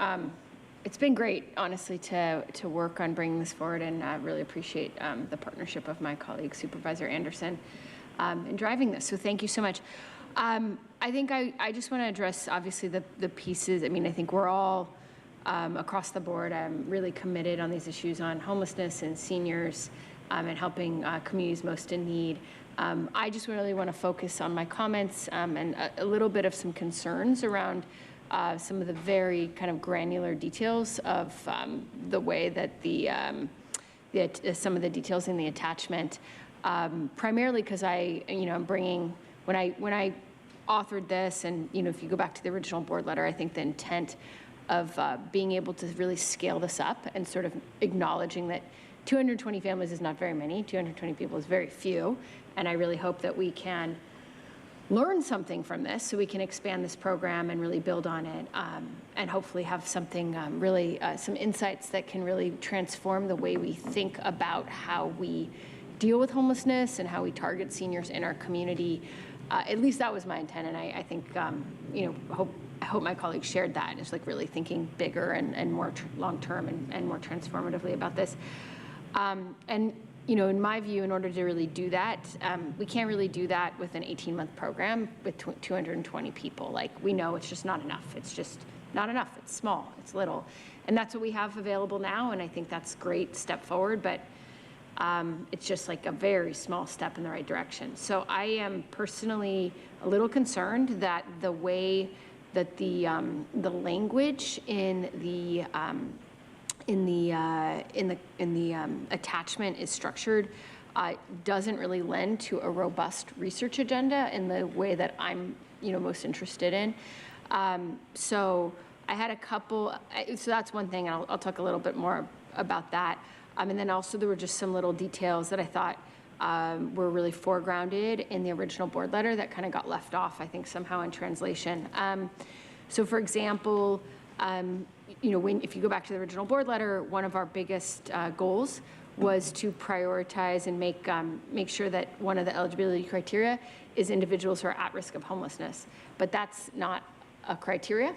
it's been great, honestly, to work on bringing this forward, and really appreciate the partnership of my colleague Supervisor Anderson in driving this. So thank you so much. I think I just want to address obviously the pieces. I mean, I think we're all across the board really committed on these issues on homelessness and seniors and helping communities most in need. I just really want to focus on my comments and a little bit of some concerns around some of the very kind of granular details of the way that some of the details in the attachment, primarily because I'm bringing, when I authored this, and if you go back to the original board letter, I think the intent of being able to really scale this up and sort of acknowledging that 220 families is not very many, 220 people is very few, and I really hope that we can learn something from this so we can expand this program and really build on it, and hopefully have something really, some insights that can really transform the way we think about how we deal with homelessness and how we target seniors in our community. At least that was my intent, and I think, I hope my colleagues shared that. It's like really thinking bigger and more long-term and more transformatively about this. And in my view, in order to really do that, we can't really do that with an 18-month program with 220 people. Like, we know it's just not enough. It's just not enough. It's small. It's little. And that's what we have available now, and I think that's a great step forward, but it's just like a very small step in the right direction. So I am personally a little concerned that the way that the language in the attachment is structured doesn't really lend to a robust research agenda in the way that I'm most interested in. So I had a couple. So that's one thing, and I'll talk a little bit more about that. And then also there were just some little details that I thought were really foregrounded in the original board letter that kind of got left off, I think, somehow in translation. So for example, if you go back to the original board letter, one of our biggest goals was to prioritize and make sure that one of the eligibility criteria is individuals who are at risk of homelessness. But that's not a criteria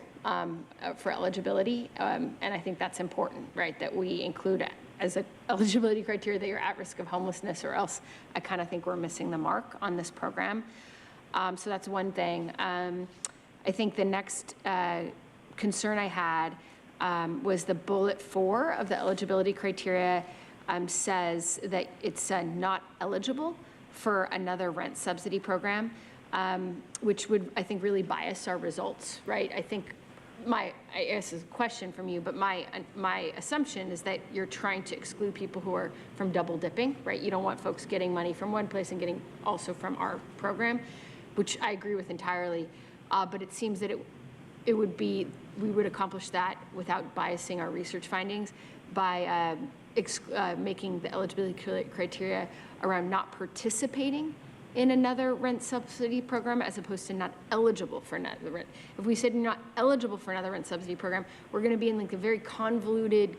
for eligibility, and I think that's important, right, that we include as an eligibility criteria that you're at risk of homelessness, or else I kind of think we're missing the mark on this program. So that's one thing. I think the next concern I had was the bullet 4 of the eligibility criteria says that it's not eligible for another rent subsidy program. which would, I think, really bias our results, right? I think I guess is a question from you, but my assumption is that you're trying to exclude people who are from double dipping, right? You don't want folks getting money from one place and getting also from our program, which I agree with entirely. But it seems that we would accomplish that without biasing our research findings by making the eligibility criteria around not participating in another rent subsidy program as opposed to not eligible for another rent. If we said you're not eligible for another rent subsidy program, we're going to be in like a very convoluted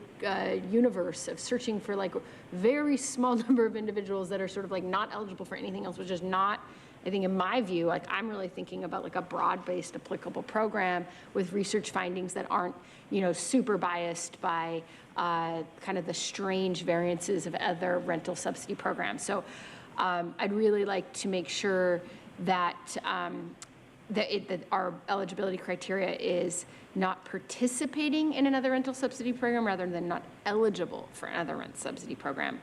universe of searching for like a very small number of individuals that are sort of like not eligible for anything else, which is not, I think in my view, like I'm really thinking about like a broad-based applicable program with research findings that aren't, you know, super biased by kind of the strange variances of other rental subsidy programs. So I'd really like to make sure that that our eligibility criteria is not participating in another rental subsidy program rather than not eligible for another rent subsidy program.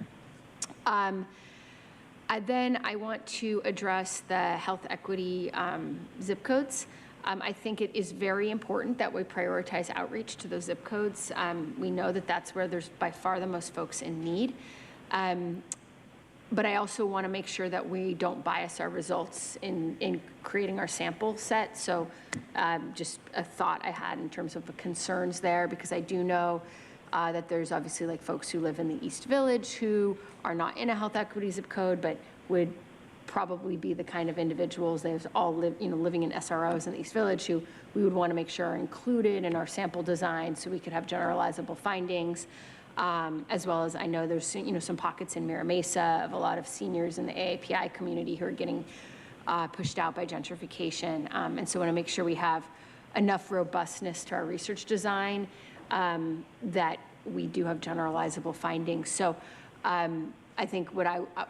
Then I want to address the health equity zip codes. I think it is very important that we prioritize outreach to those zip codes. We know that that's where there's by far the most folks in need. But I also want to make sure that we don't bias our results in creating our sample set. So just a thought I had in terms of the concerns there, because I do know that there's obviously like folks who live in the East Village who are not in a health equity zip code, but would probably be the kind of individuals that all live, you know, living in SROs in the East Village who we would want to make sure are included in our sample design so we could have generalizable findings. As well as I know there's, you know, some pockets in Mira Mesa of a lot of seniors in the AAPI community who are getting pushed out by gentrification. And so I want to make sure we have enough robustness to our research design that we do have generalizable findings. So I think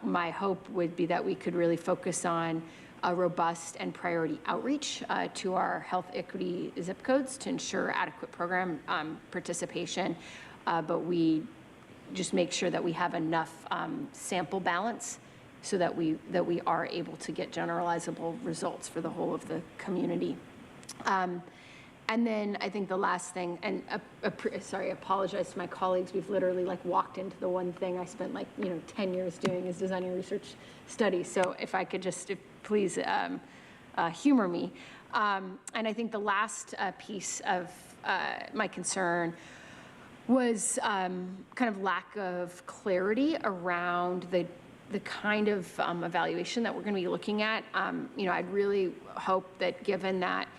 my hope would be that we could really focus on a robust and priority outreach to our health equity zip codes to ensure adequate program participation. But we just make sure that we have enough sample balance so that we are able to get generalizable results for the whole of the community. And then I think the last thing, and sorry, I apologize to my colleagues. We've literally like walked into the one thing I spent like 10 years doing is designing a research study. So if I could just please humor me. And I think the last piece of my concern was kind of lack of clarity around the kind of evaluation that we're going to be looking at. I'd really hope that given that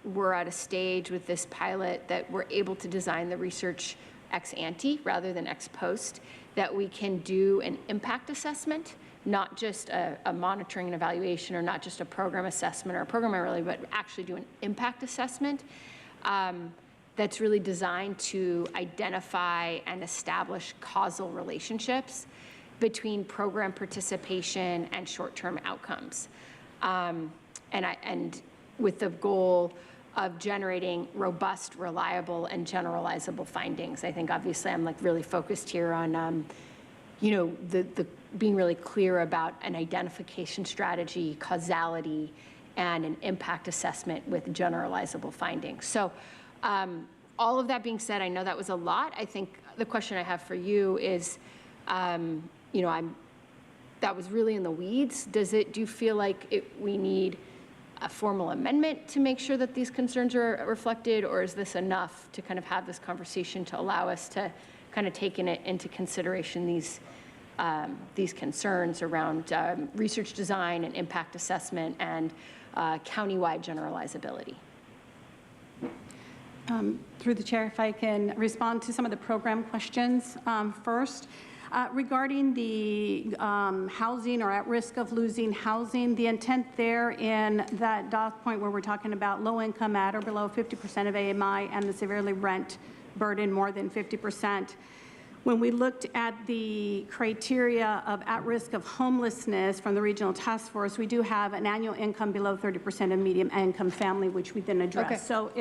we're at a stage with this pilot that we're able to design the research ex ante rather than ex post, that we can do an impact assessment, not just a monitoring and evaluation or not just a program assessment or a program really, but actually do an impact assessment that's really designed to identify and establish causal relationships between program participation and short-term outcomes. And with the goal of generating robust, reliable, and generalizable findings. I think obviously I'm like really focused here on, the being really clear about an identification strategy, causality, and an impact assessment with generalizable findings. So all of that being said, I know that was a lot. I think the question I have for you is, that was really in the weeds. Do you feel like we need a formal amendment to make sure that these concerns are reflected, or is this enough to kind of have this conversation to allow us to kind of take into consideration these concerns around research design and impact assessment and countywide generalizability? Through the chair, if I can respond to some of the program questions first. Regarding the housing or at risk of losing housing, the intent there in that dot point where we're talking about low income at or below 50% of AMI and the severely rent burden more than 50%, When we looked at the criteria of at risk of homelessness from the regional task force, we do have an annual income below 30% of medium income family, which we then address. Okay. So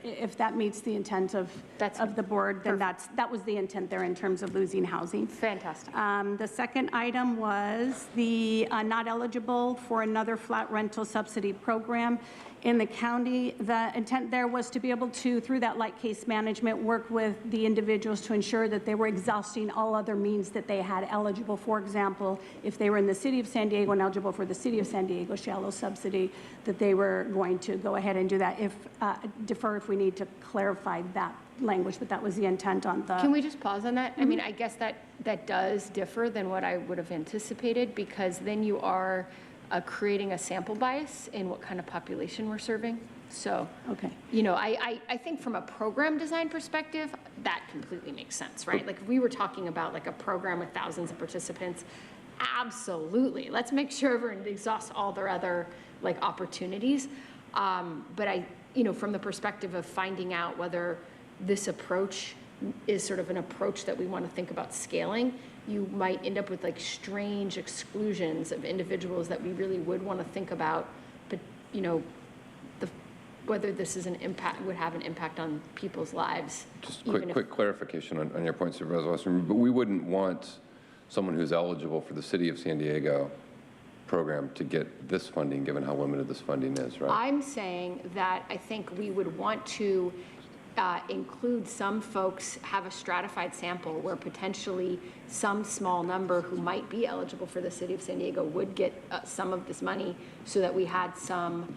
if that meets the intent of the board, then that was the intent there in terms of losing housing. Fantastic. The second item was the not eligible for another flat rental subsidy program in the county. The intent there was to be able to, through that light case management, work with the individuals to ensure that they were exhausting all other means that they had eligible. For example, if they were in the city of San Diego and eligible for the city of San Diego shallow subsidy, that they were going to go ahead and do that. Defer if we need to clarify that language, but that was the intent on the. Can we just pause on that? I mean, I guess that does differ than what I would have anticipated, because then you are creating a sample bias in what kind of population we're serving. So, okay, you know, I think from a program design perspective, that completely makes sense, right? Like if we were talking about like a program with thousands of participants, absolutely. Let's make sure everyone exhausts all their other like opportunities. But you know, from the perspective of finding out whether this approach is sort of an approach that we want to think about scaling, you might end up with like strange exclusions of individuals that we really would want to think about, but you know, whether this is would have an impact on people's lives. Just quick clarification on your point, Supervisor Western, but we wouldn't want someone who's eligible for the City of San Diego program to get this funding, given how limited this funding is, right? I'm saying that I think we would want to include some folks, have a stratified sample where potentially some small number who might be eligible for the City of San Diego would get some of this money, so that we had some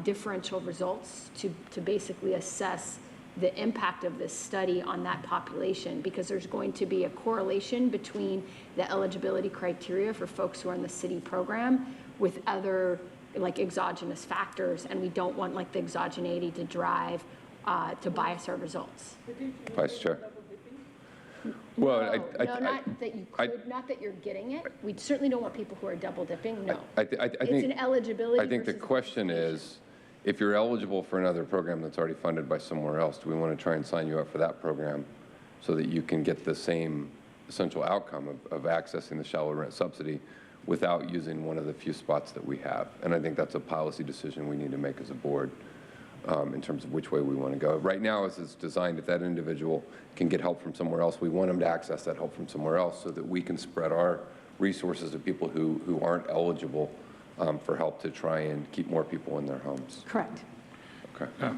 differential results to basically assess the impact of this study on that population, because there's going to be a correlation between the eligibility criteria for folks who are in the city program with other like exogenous factors, and we don't want like the exogeneity to drive to bias our results. Vice Chair. Well, not that you could, not that you're getting it. We certainly don't want people who are double dipping. No, it's an eligibility. I think the question is, if you're eligible for another program that's already funded by somewhere else, do we want to try and sign you up for that program so that you can get the same essential outcome of accessing the shallow rent subsidy without using one of the few spots that we have? And I think that's a policy decision we need to make as a board. In terms of which way we want to go. Right now, as it's designed, if that individual can get help from somewhere else, we want them to access that help from somewhere else so that we can spread our resources to people who aren't eligible for help to try and keep more people in their homes. Correct. Okay.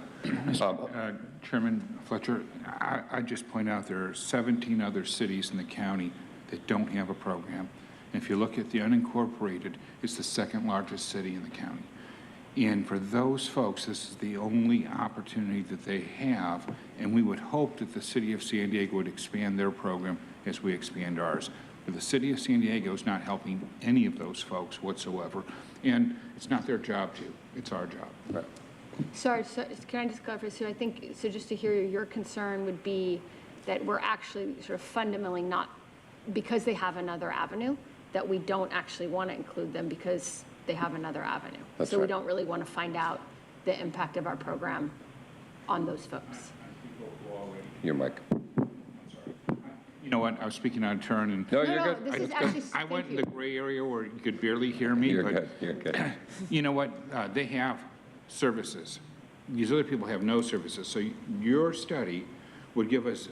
Chairman Fletcher, I just point out there are 17 other cities in the county that don't have a program. And if you look at the unincorporated, it's the second largest city in the county. And for those folks, this is the only opportunity that they have, and we would hope that the City of San Diego would expand their program as we expand ours. But the City of San Diego is not helping any of those folks whatsoever, and it's not their job to. It's our job. Right. Sorry, so can I just clarify? So I think, so just to hear your concern would be that we're actually sort of fundamentally not, because they have another avenue, that we don't actually want to include them because they have another avenue. That's so right. We don't really want to find out the impact of our program on those folks. Your mic. You know what? I was speaking out of turn, and no, you're good. This is actually, I went in the gray area where you could barely hear me. You're but good. You're good. You know what? They have services. These other people have no services. So your study would give us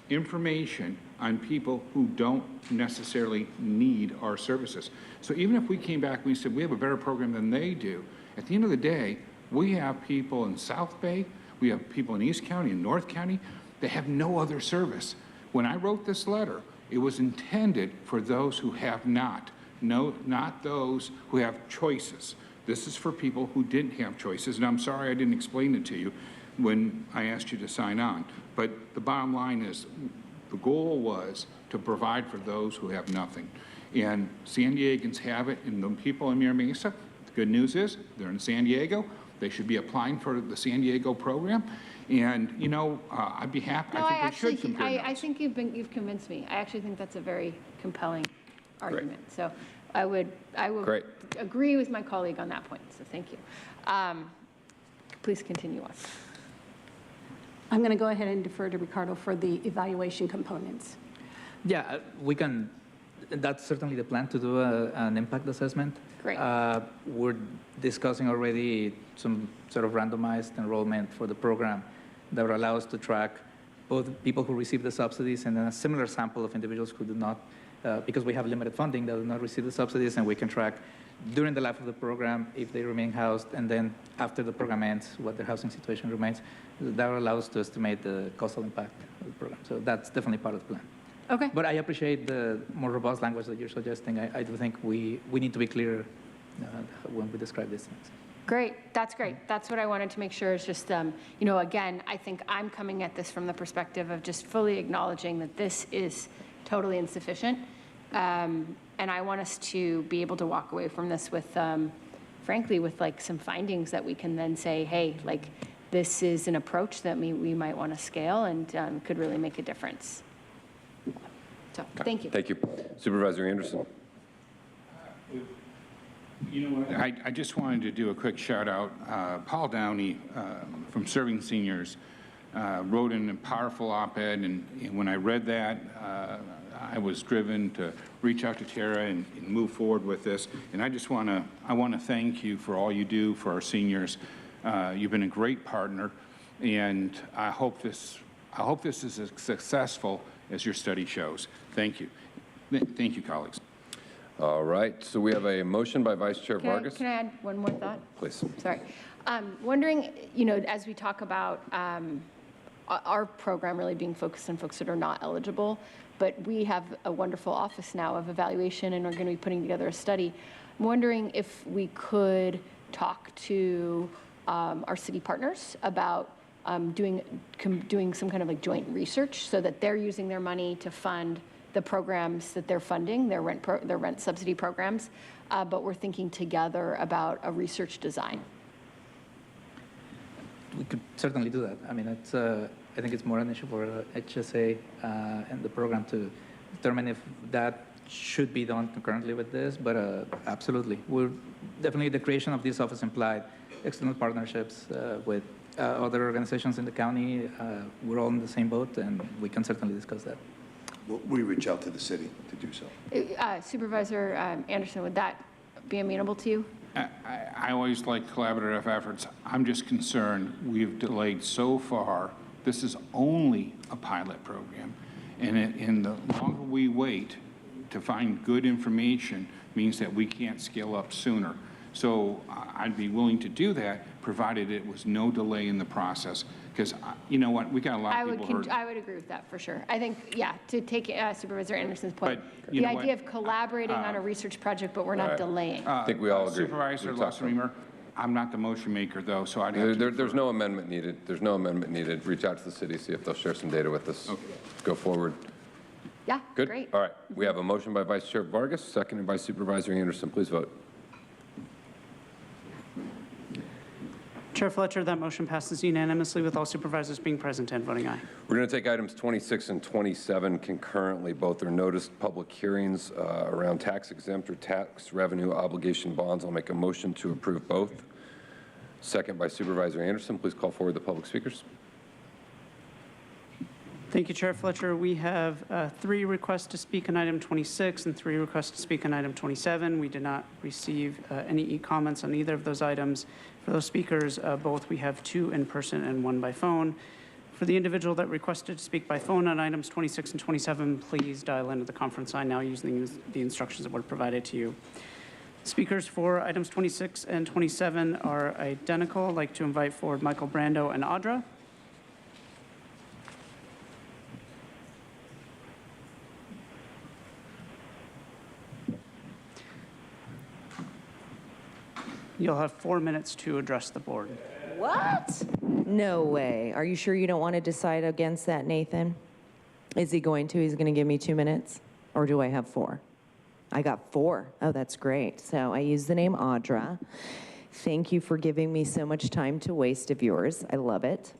information on people who don't necessarily need our services. So even if we came back and we said we have a better program than they do, at the end of the day, we have people in South Bay, we have people in East County and North County that have no other service. When I wrote this letter, it was intended for those who have not those who have choices. This is for people who didn't have choices, and I'm sorry I didn't explain it to you when I asked you to sign on. But the bottom line is, the goal was to provide for those who have nothing. And San Diegans have it, and the people in Mira Mesa, the good news is they're in San Diego. They should be applying for the San Diego program. And, you know, I'd be happy. No, I think we should compare notes. I think you've convinced me. I actually think that's a very compelling argument. Great. So I will agree with my colleague on that point. So thank you. Please continue on. I'm going to go ahead and defer to Ricardo for the evaluation components. Yeah, we can, that's certainly the plan to do an impact assessment. Great. We're discussing already some sort of randomized enrollment for the program that would allow us to track both people who receive the subsidies and then a similar sample of individuals who do not, because we have limited funding, that do not receive the subsidies, and we can track during the life of the program if they remain housed, and then after the program ends, what their housing situation remains. That will allow us to estimate the coastal impact of the program. So that's definitely part of the plan. Okay. But I appreciate the more robust language that you're suggesting. I do think we need to be clear when we describe these things. Great, that's great. That's what I wanted to make sure is just, you know, again, I think I'm coming at this from the perspective of just fully acknowledging that this is totally insufficient. And I want us to be able to walk away from this with, frankly, with like some findings that we can then say, hey, like this is an approach that we might want to scale and could really make a difference. So, thank you. Thank you. Supervisor Anderson. You know what? I just wanted to do a quick shout out. Paul Downey from Serving Seniors wrote in a powerful op-ed, and when I read that, I was driven to reach out to Tara and move forward with this. And I just want to thank you for all you do for our seniors. You've been a great partner, and I hope this is as successful as your study shows. Thank you. Thank you, colleagues. All right, so we have a motion by Vice Chair Vargas. Can I add one more thought? Please. Sorry. Wondering, you know, as we talk about our program really being focused on folks that are not eligible, but we have a wonderful office now of evaluation and we're going to be putting together a study. I'm wondering if we could talk to our city partners about doing some kind of like joint research so that they're using their money to fund the programs that they're funding, their rent subsidy programs, but we're thinking together about a research design. We could certainly do that. I mean, it's, I think it's more an issue for HSA and the program to determine if that should be done concurrently with this, but absolutely. We're definitely, the creation of this office implied external partnerships with other organizations in the county. We're all in the same boat, and we can certainly discuss that. We reach out to the city to do so. Supervisor Anderson, would that be amenable to you? I always like collaborative efforts. I'm just concerned we've delayed so far. This is only a pilot program. And the longer we wait to find good information means that we can't scale up sooner. So I'd be willing to do that, provided it was no delay in the process. Because you know what, we got a lot of people hurt. I would agree with that for sure. I think, yeah, to take Supervisor Anderson's point, But the idea of collaborating on a research project, but we're not delaying. I think we all agree. Supervisor Lusseremer, I'm not the motion maker, though, so I'd have to... There's no amendment needed. There's no amendment needed. Reach out to the city, see if they'll share some data with us. Okay. Go forward. Yeah, Good? great. All right. We have a motion by Vice Chair Vargas, seconded by Supervisor Anderson. Please vote. Chair Fletcher, that motion passes unanimously with all supervisors being present and voting aye. We're going to take items 26 and 27 concurrently. Both are noticed public hearings around tax exempt or tax revenue obligation bonds. I'll make a motion to approve both. Second by Supervisor Anderson. Please call forward the public speakers. Thank you, Chair Fletcher. We have 3 requests to speak on item 26 and 3 requests to speak on item 27. We did not receive any e-comments on either of those items. For those speakers, both we have 2 in person and 1 by phone. For the individual that requested to speak by phone on items 26 and 27, please dial into the conference line now using the instructions that were provided to you. Speakers for items 26 and 27 are identical. I'd like to invite forward Michael Brando and Audra. You'll have 4 minutes to address the board. What? No way. Are you sure you don't want to decide against that, Nathan? Is he going to? He's going to give me 2 minutes? Or do I have 4? I got 4. Oh, that's great. So I use the name Audra. Thank you for giving me so much time to waste of yours. I love it.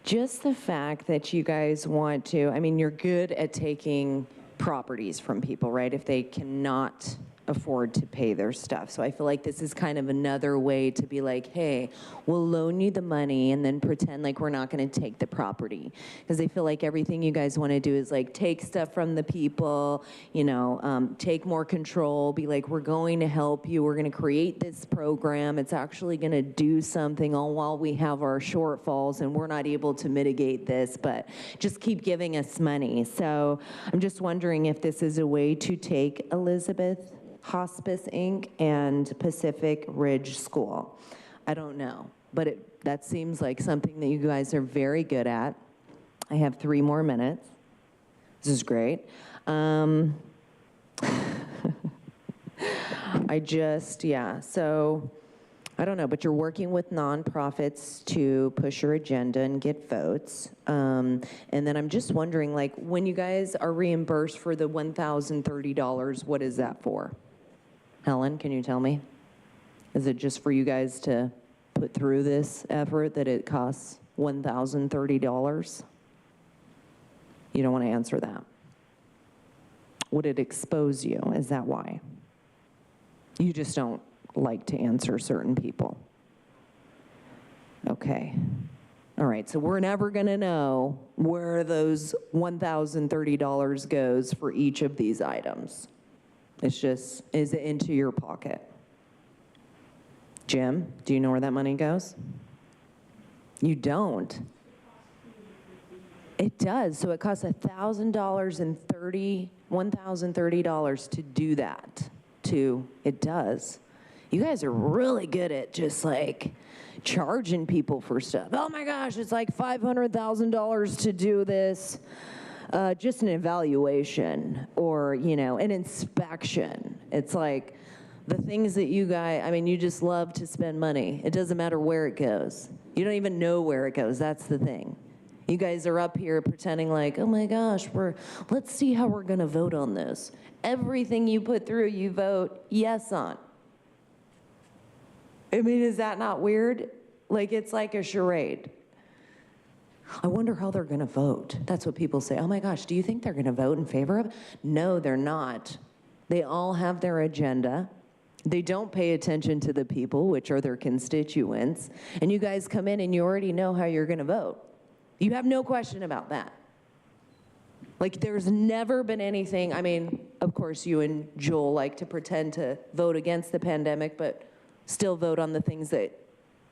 Just the fact that you guys want to, I mean, you're good at taking properties from people, right? If they cannot afford to pay their stuff. So I feel like this is kind of another way to be like, hey, we'll loan you the money and then pretend like we're not going to take the property. Because I feel like everything you guys want to do is like take stuff from the people, you know, take more control, be like, we're going to help you, we're going to create this program, it's actually going to do something all while we have our shortfalls and we're not able to mitigate this, but just keep giving us money. So I'm just wondering if this is a way to take Elizabeth Hospice Inc. and Pacific Ridge School. I don't know, but that seems like something that you guys are very good at. I have 3 more minutes. This is great. So I don't know, but you're working with nonprofits to push your agenda and get votes. And then I'm just wondering, like, when you guys are reimbursed for the $1,030, what is that for? Helen, can you tell me? Is it just for you guys to put through this effort that it costs $1,030? You don't want to answer that. Would it expose you? Is that why? You just don't like to answer certain people. Okay. All right, so we're never going to know where those $1,030 goes for each of these items. It's just, is it into your pocket? Jim, do you know where that money goes? You don't. It does. So it costs $1,030 to do that. It does. You guys are really good at just like charging people for stuff. Oh my gosh, it's like $500,000 to do this. Just an evaluation or, you know, an inspection. It's like the things that you guys, I mean, you just love to spend money. It doesn't matter where it goes. You don't even know where it goes. That's the thing. You guys are up here pretending like, oh my gosh, let's see how we're gonna vote on this. Everything you put through, you vote yes on. I mean, is that not weird? Like, it's like a charade. I wonder how they're gonna vote. That's what people say. Oh my gosh, do you think they're gonna vote in favor of it? No, they're not. They all have their agenda. They don't pay attention to the people, which are their constituents. And you guys come in and you already know how you're gonna vote. You have no question about that. Like, there's never been anything, I mean, of course you and Joel like to pretend to vote against the pandemic, but still vote on the things that,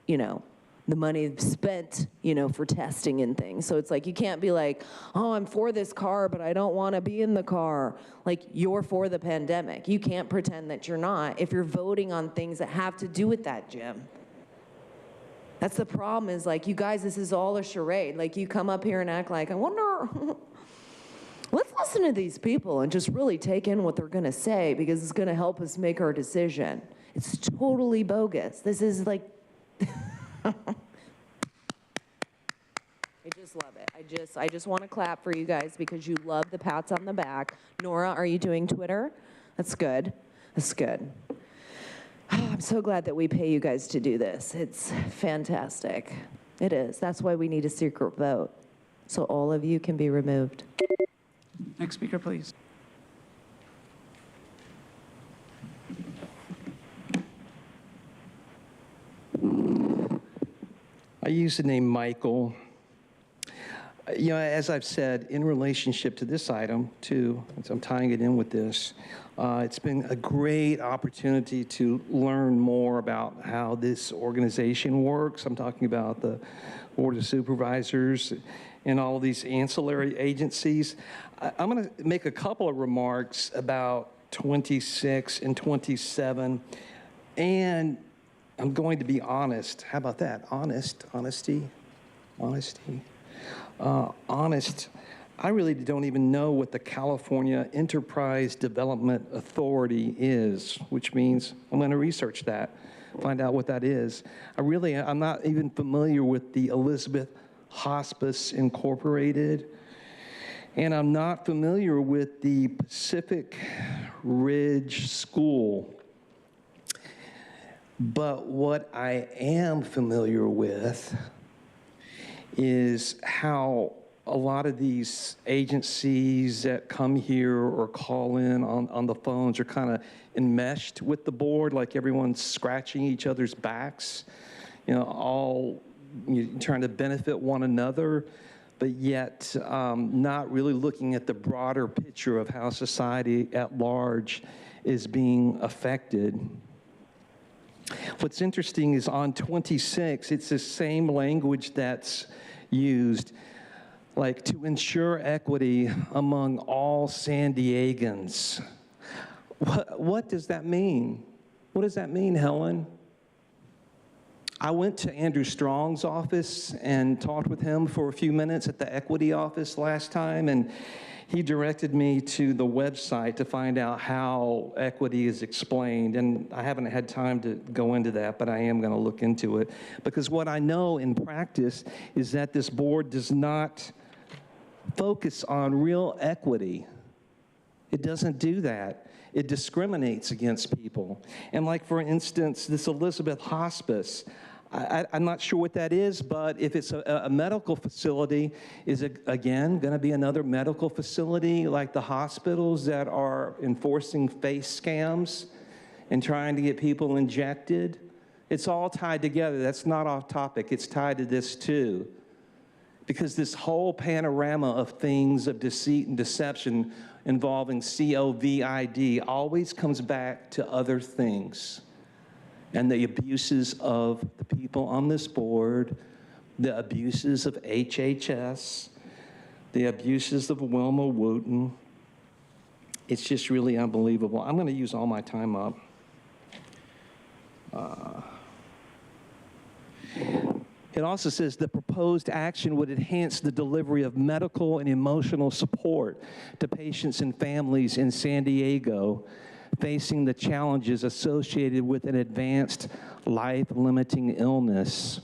you know, the money spent, you know, for testing and things. So it's like, you can't be like, oh, I'm for this car, but I don't want to be in the car. Like, you're for the pandemic. You can't pretend that you're not if you're voting on things that have to do with that, Jim. That's the problem is, like, you guys, this is all a charade. Like, you come up here and act like, I wonder, let's listen to these people and just really take in what they're going to say because it's going to help us make our decision. It's totally bogus. This is like, I just love it. I just want to clap for you guys because you love the pats on the back. Nora, are you doing Twitter? That's good. That's good. I'm so glad that we pay you guys to do this. It's fantastic. It is. That's why we need a secret vote, so all of you can be removed. Next speaker, please. I use the name Michael. You know, as I've said, in relationship to this item, too, as I'm tying it in with this, it's been a great opportunity to learn more about how this organization works. I'm talking about the Board of Supervisors and all these ancillary agencies. I'm going to make a couple of remarks about 26 and 27, and I'm going to be honest. How about that? Honesty. Honest. I really don't even know what the California Enterprise Development Authority is, which means I'm going to research that, find out what that is. I'm not even familiar with the Elizabeth Hospice Incorporated, and I'm not familiar with the Pacific Ridge School. But what I am familiar with is how a lot of these agencies that come here or call in on the phones are kind of enmeshed with the board, like everyone's scratching each other's backs, all trying to benefit one another, but yet not really looking at the broader picture of how society at large is being affected. What's interesting is on 26, it's the same language that's used, like to ensure equity among all San Diegans. What does that mean? What does that mean, Helen? I went to Andrew Strong's office and talked with him for a few minutes at the equity office last time, and he directed me to the website to find out how equity is explained, and I haven't had time to go into that, but I am going to look into it, because what I know in practice is that this board does not focus on real equity. It doesn't do that. It discriminates against people. And like, for instance, this Elizabeth Hospice, I'm not sure what that is, but if it's a medical facility, is it, again, going to be another medical facility like the hospitals that are enforcing face scams and trying to get people injected? It's all tied together. That's not off topic. It's tied to this too. Because this whole panorama of things of deceit and deception involving COVID always comes back to other things. And the abuses of the people on this board, the abuses of HHS, the abuses of Wilma Wooten. It's just really unbelievable. I'm going to use all my time up. It also says the proposed action would enhance the delivery of medical and emotional support to patients and families in San Diego facing the challenges associated with an advanced life-limiting illness.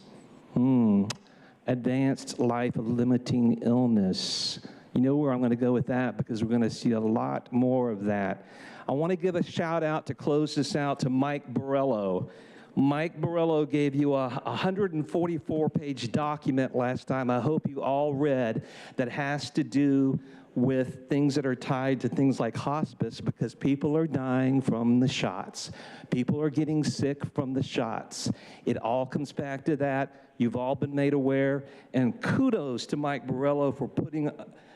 Advanced life-limiting illness. You know where I'm going to go with that, because we're going to see a lot more of that. I want to give a shout out to close this out to Mike Borello. Mike Borello gave you a 144-page document last time, I hope you all read, that has to do with things that are tied to things like hospice, because people are dying from the shots. People are getting sick from the shots. It all comes back to that. You've all been made aware, and kudos to Mike Borello for putting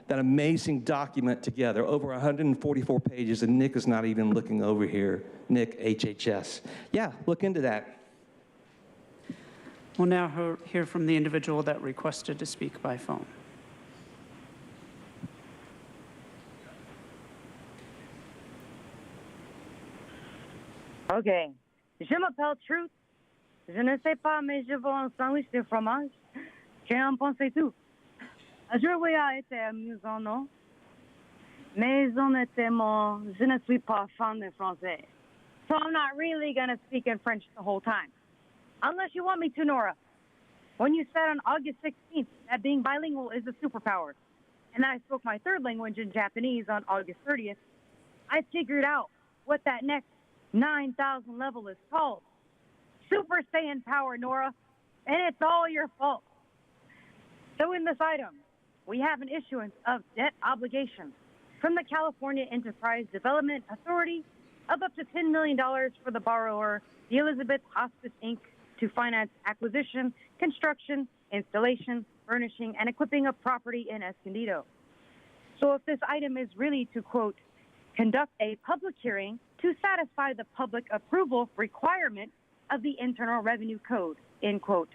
that amazing document together, over 144 pages, and Nick is not even looking over here. Nick, HHS. Yeah, look into that. We'll now hear from the individual that requested to speak by phone. OK. Je m'appelle Truth. Je ne sais pas, mais je veux un sandwich de fromage. J'ai en pensé tout. Aujourd'hui a été amusant, non? Mais honnêtement, je ne suis pas fan de français. So I'm not really going to speak in French the whole time. Unless you want me to, Nora. When you said on August 16th that being bilingual is a superpower, and that I spoke my third language in Japanese on August 30th, I figured out what that next 9,000 level is called. Super Saiyan power, Nora, and it's all your fault. So in this item, we have an issuance of debt obligations from the California Enterprise Development Authority of up to $10 million for the borrower, the Elizabeth Hospice, Inc., to finance acquisition, construction, installation, furnishing, and equipping of property in Escondido. So if this item is really to, quote, conduct a public hearing to satisfy the public approval requirement of the Internal Revenue Code, end quote,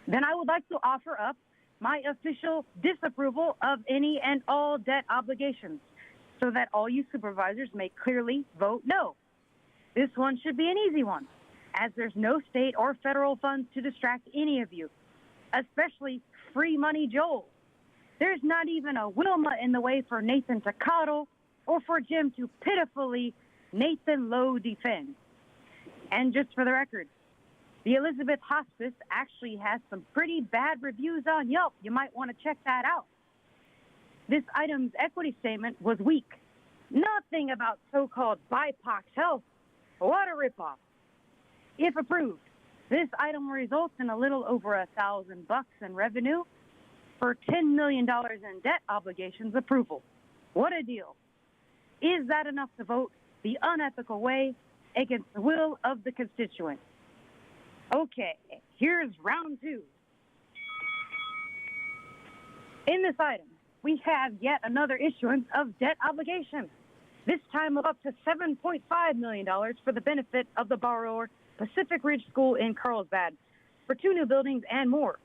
then I would like to offer up my official disapproval of any and all debt obligations so that all you supervisors may clearly vote no. This one should be an easy one, as there's no state or federal funds to distract any of you, especially free money Joel. There's not even a Wilma in the way for Nathan to coddle or for Jim to pitifully Nathan Lowe defend. And just for the record, the Elizabeth Hospice actually has some pretty bad reviews on Yelp. You might want to check that out. This item's equity statement was weak. Nothing about so-called BIPOC health. What a ripoff. If approved, this item results in a little over $1,000 in revenue for $10 million in debt obligations approval. What a deal. Is that enough to vote the unethical way against the will of the constituents? Okay, here's round two. In this item, we have yet another issuance of debt obligation, this time of up to $7.5 million for the benefit of the borrower, Pacific Ridge School in Carlsbad, for 2 new buildings and more.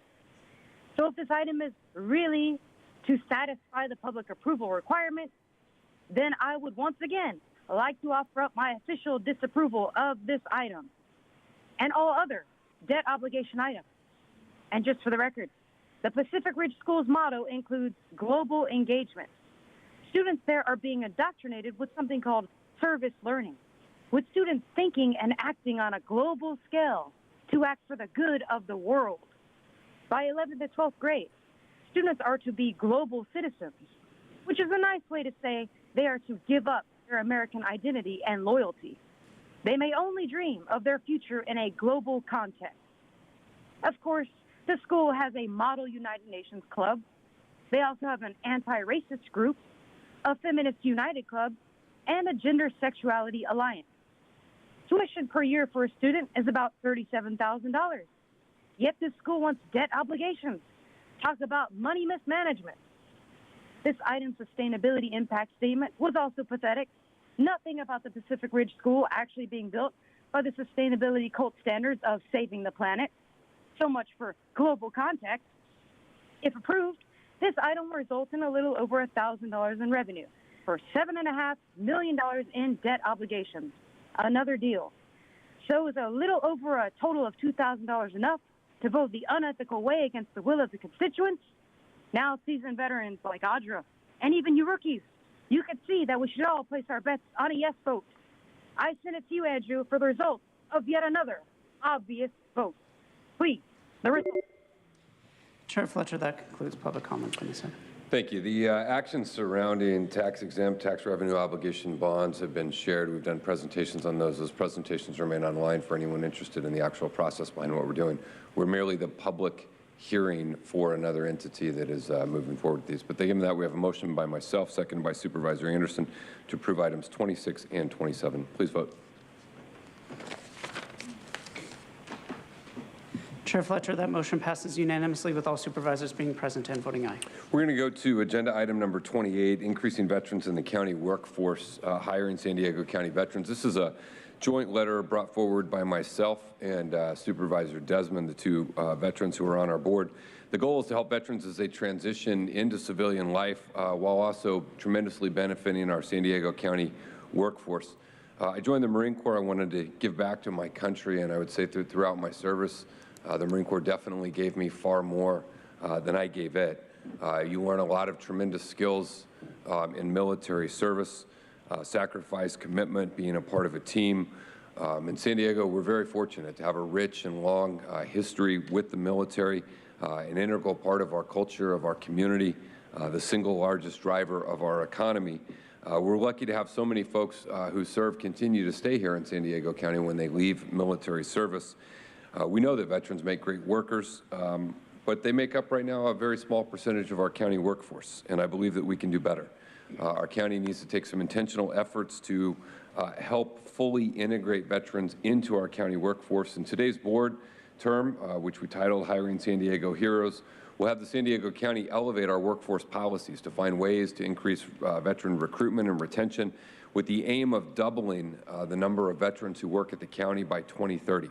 So if this item is really to satisfy the public approval requirement, then I would once again like to offer up my official disapproval of this item and all other debt obligation items. And just for the record, the Pacific Ridge School's motto includes global engagement. Students there are being indoctrinated with something called service learning, with students thinking and acting on a global scale to act for the good of the world. By 11th and 12th grade, students are to be global citizens, which is a nice way to say they are to give up their American identity and loyalty. They may only dream of their future in a global context. Of course, the school has a Model United Nations Club. They also have an anti-racist group, a Feminist United Club, and a Gender Sexuality Alliance. Tuition per year for a student is about $37,000. Yet this school wants debt obligations. Talk about money mismanagement. This item's sustainability impact statement was also pathetic. Nothing about the Pacific Ridge School actually being built by the sustainability cult standards of saving the planet. So much for global context. If approved, this item will result in a little over $1,000 in revenue for $7.5 million in debt obligations. Another deal. So is a little over a total of $2,000 enough to vote the unethical way against the will of the constituents? Now seasoned veterans like Audra, and even you rookies, you could see that we should all place our bets on a yes vote. I send it to you, Andrew, for the result of yet another obvious vote. Please, the result. Chair Fletcher, that concludes public comment on this item. Thank you. The actions surrounding tax-exempt, tax revenue obligation bonds have been shared. We've done presentations on those. Those presentations remain online for anyone interested in the actual process behind what we're doing. We're merely the public hearing for another entity that is moving forward with these. But given that, we have a motion by myself, seconded by Supervisor Anderson, to approve items 26 and 27. Please vote. Chair Fletcher, that motion passes unanimously with all supervisors being present and voting aye. We're going to go to agenda item number 28, increasing veterans in the county workforce, hiring San Diego County veterans. This is a joint letter brought forward by myself and Supervisor Desmond, the two veterans who are on our board. The goal is to help veterans as they transition into civilian life while also tremendously benefiting our San Diego County workforce. I joined the Marine Corps. I wanted to give back to my country, and I would say throughout my service, the Marine Corps definitely gave me far more than I gave it. You learn a lot of tremendous skills in military service, sacrifice, commitment, being a part of a team. In San Diego, we're very fortunate to have a rich and long history with the military, an integral part of our culture, of our community, the single largest driver of our economy. We're lucky to have so many folks who serve continue to stay here in San Diego County when they leave military service. We know that veterans make great workers, but they make up right now a very small percentage of our county workforce, and I believe that we can do better. Our county needs to take some intentional efforts to help fully integrate veterans into our county workforce. In today's board term, which we titled Hiring San Diego Heroes, we'll have the San Diego County elevate our workforce policies to find ways to increase veteran recruitment and retention with the aim of doubling the number of veterans who work at the county by 2030.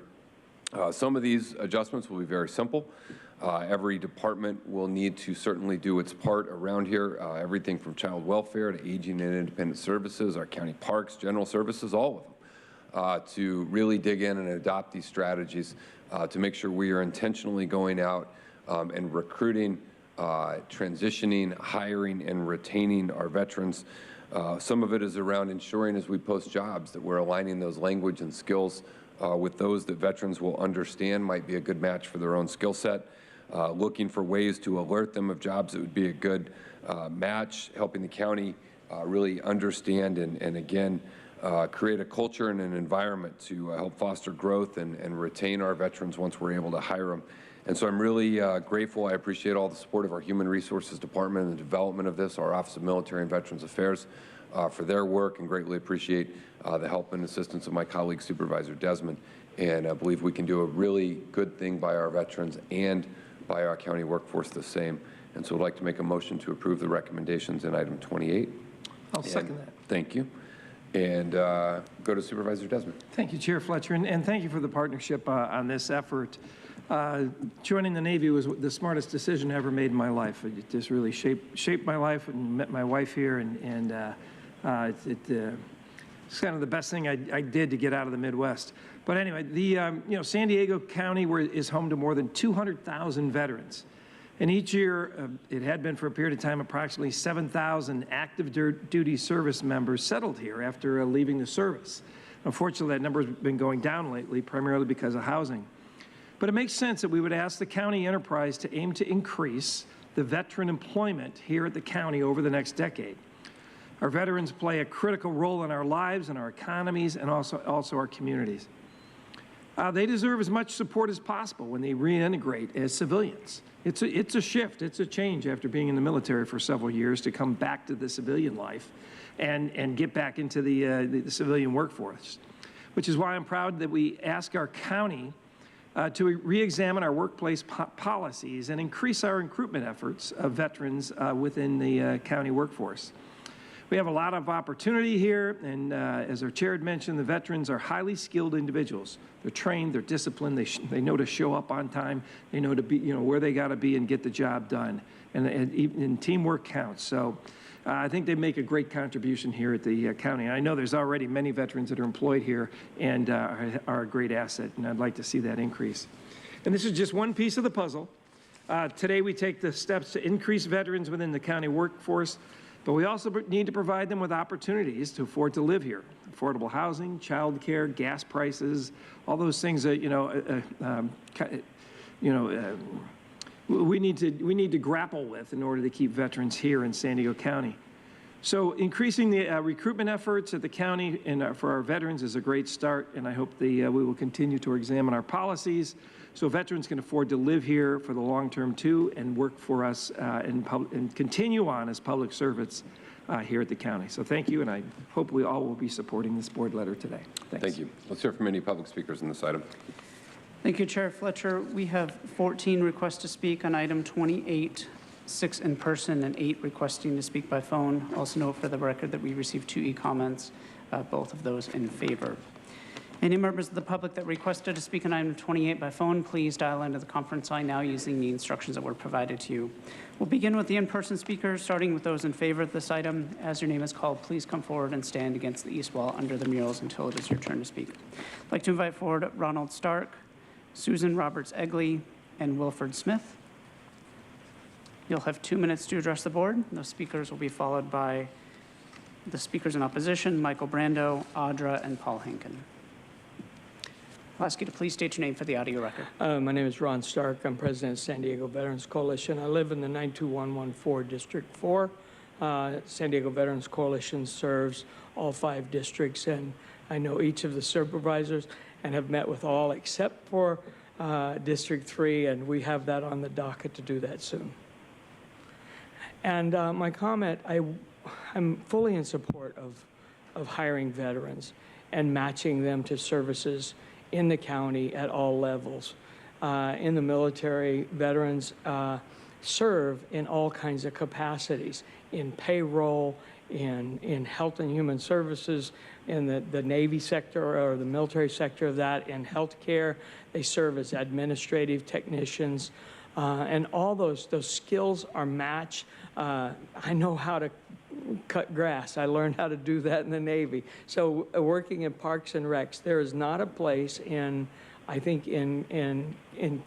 Some of these adjustments will be very simple. Every department will need to certainly do its part around here, everything from child welfare to aging and independent services, our county parks, general services, all of them, to really dig in and adopt these strategies to make sure we are intentionally going out and recruiting, transitioning, hiring, and retaining our veterans. Some of it is around ensuring as we post jobs that we're aligning those language and skills with those that veterans will understand might be a good match for their own skill set, looking for ways to alert them of jobs that would be a good match, helping the county really understand and again, create a culture and an environment to help foster growth and retain our veterans once we're able to hire them. And so I'm really grateful. I appreciate all the support of our Human Resources Department and the development of this, our Office of Military and Veterans Affairs for their work, and greatly appreciate the help and assistance of my colleague, Supervisor Desmond. And I believe we can do a really good thing by our veterans and by our county workforce the same. And so I'd like to make a motion to approve the recommendations in item 28. I'll second that. Thank you. And go to Supervisor Desmond. Thank you, Chair Fletcher, and thank you for the partnership on this effort. Joining the Navy was the smartest decision I ever made in my life. It just really shaped my life, and met my wife here, and it's kind of the best thing I did to get out of the Midwest. But anyway, the San Diego County is home to more than 200,000 veterans. And each year, it had been for a period of time, approximately 7,000 active duty service members settled here after leaving the service. Unfortunately, that number has been going down lately, primarily because of housing. But it makes sense that we would ask the county enterprise to aim to increase the veteran employment here at the county over the next decade. Our veterans play a critical role in our lives and our economies, and also our communities. They deserve as much support as possible when they reintegrate as civilians. It's a shift, it's a change after being in the military for several years to come back to the civilian life and get back into the civilian workforce, which is why I'm proud that we ask our county to re-examine our workplace policies and increase our recruitment efforts of veterans within the county workforce. We have a lot of opportunity here, and as our chair had mentioned, the veterans are highly skilled individuals. They're trained, they're disciplined, they know to show up on time, they know to be, where they got to be and get the job done, and teamwork counts. So I think they make a great contribution here at the county. And I know there's already many veterans that are employed here and are a great asset, and I'd like to see that increase. And this is just one piece of the puzzle. Today we take the steps to increase veterans within the county workforce, but we also need to provide them with opportunities to afford to live here. Affordable housing, child care, gas prices, all those things that, we need to grapple with in order to keep veterans here in San Diego County. So increasing the recruitment efforts at the county and for our veterans is a great start, and I hope we will continue to examine our policies so veterans can afford to live here for the long term too and work for us and continue on as public servants here at the county. So thank you, and I hope we all will be supporting this board letter today. Thanks. Thank you. Let's hear from any public speakers on this item. Thank you, Chair Fletcher. We have 14 requests to speak on item 28, 6 in person and 8 requesting to speak by phone. Also note for the record that we received 2 e-comments, both of those in favor. Any members of the public that requested to speak on item 28 by phone, please dial into the conference line now using the instructions that were provided to you. We'll begin with the in-person speakers, starting with those in favor of this item. As your name is called, please come forward and stand against the east wall under the murals until it is your turn to speak. I'd like to invite forward Ronald Stark, Susan Roberts-Egley, and Wilford Smith. You'll have 2 minutes to address the board. The speakers will be followed by the speakers in opposition, Michael Brando, Audra, and Paul Henkin. I'll ask you to please state your name for the audio record. My name is Ron Stark. I'm president of San Diego Veterans Coalition. I live in the 92114 District 4. San Diego Veterans Coalition serves all 5 districts, and I know each of the supervisors and have met with all except for District 3, and we have that on the docket to do that soon. And my comment, I'm fully in support of hiring veterans and matching them to services in the county at all levels. In the military, veterans serve in all kinds of capacities, in payroll, in health and human services, in the Navy sector or the military sector of that, in healthcare. They serve as administrative technicians. And all those skills are matched. I know how to cut grass. I learned how to do that in the Navy. So working in Parks and Recs, there is not a place I think in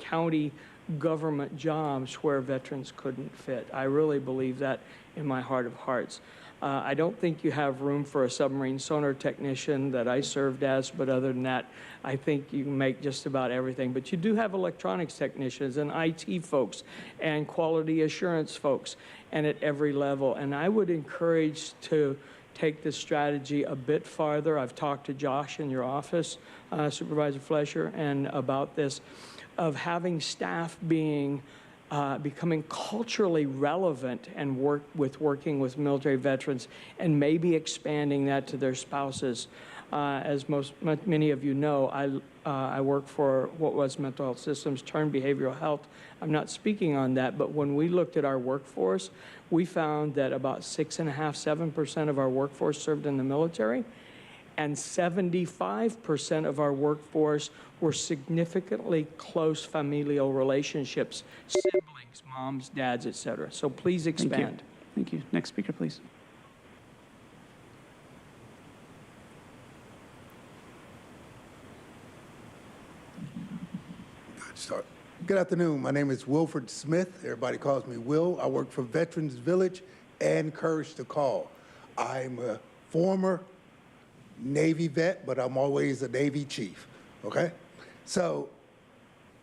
county government jobs where veterans couldn't fit. I really believe that in my heart of hearts. I don't think you have room for a submarine sonar technician that I served as, but other than that, I think you can make just about everything. But you do have electronics technicians and IT folks and quality assurance folks, and at every level. And I would encourage to take this strategy a bit farther. I've talked to Josh in your office, Supervisor Fletcher, and about this, of having staff being becoming culturally relevant and working with military veterans, and maybe expanding that to their spouses. As many of you know, I work for what was Mental Health Systems, turned behavioral health. I'm not speaking on that, but when we looked at our workforce, we found that about 6.5%, 7% of our workforce served in the military, and 75% of our workforce were significantly close familial relationships, siblings, moms, dads, et cetera. So please expand. Thank you. Next speaker, please. Good afternoon. My name is Wilford Smith. Everybody calls me Will. I work for Veterans Village and Courage to Call. I'm a former Navy vet, but I'm always a Navy chief, okay? So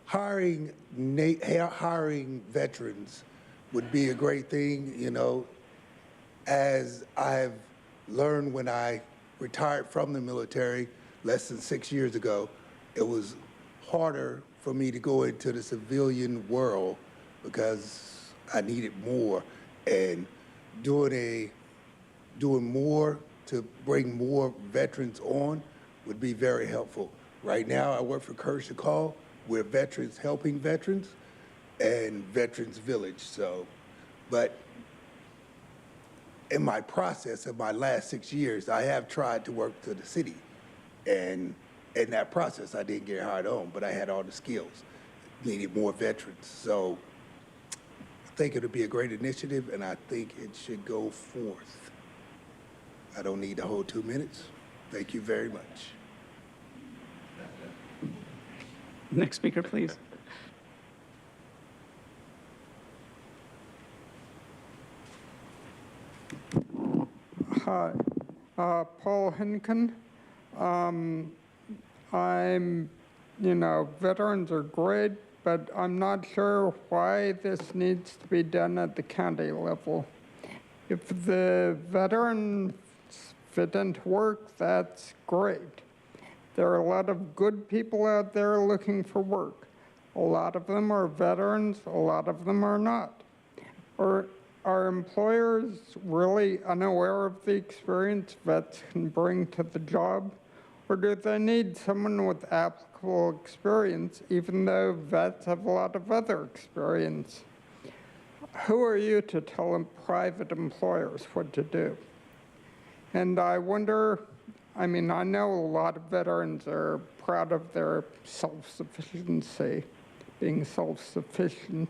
hiring veterans would be a great thing, you know, as I've learned when I retired from the military less than 6 years ago. It was harder for me to go into the civilian world because I needed more, and doing more to bring more veterans on would be very helpful. Right now, I work for Courage to Call. We're veterans helping veterans and Veterans Village. So, but in my process of my last 6 years, I have tried to work to the city, and in that process, I didn't get hired on, but I had all the skills. Needed more veterans. So I think it would be a great initiative, and I think it should go forth. I don't need the whole 2 minutes. Thank you very much. Next speaker, please. Hi, Paul Henkin. Veterans are great, but I'm not sure why this needs to be done at the county level. If the veterans fit into work, that's great. There are a lot of good people out there looking for work. A lot of them are veterans, a lot of them are not. Are employers really unaware of the experience vets can bring to the job? Or do they need someone with applicable experience, even though vets have a lot of other experience? Who are you to tell private employers what to do? And I wonder, I know a lot of veterans are proud of their self-sufficiency, being self-sufficient.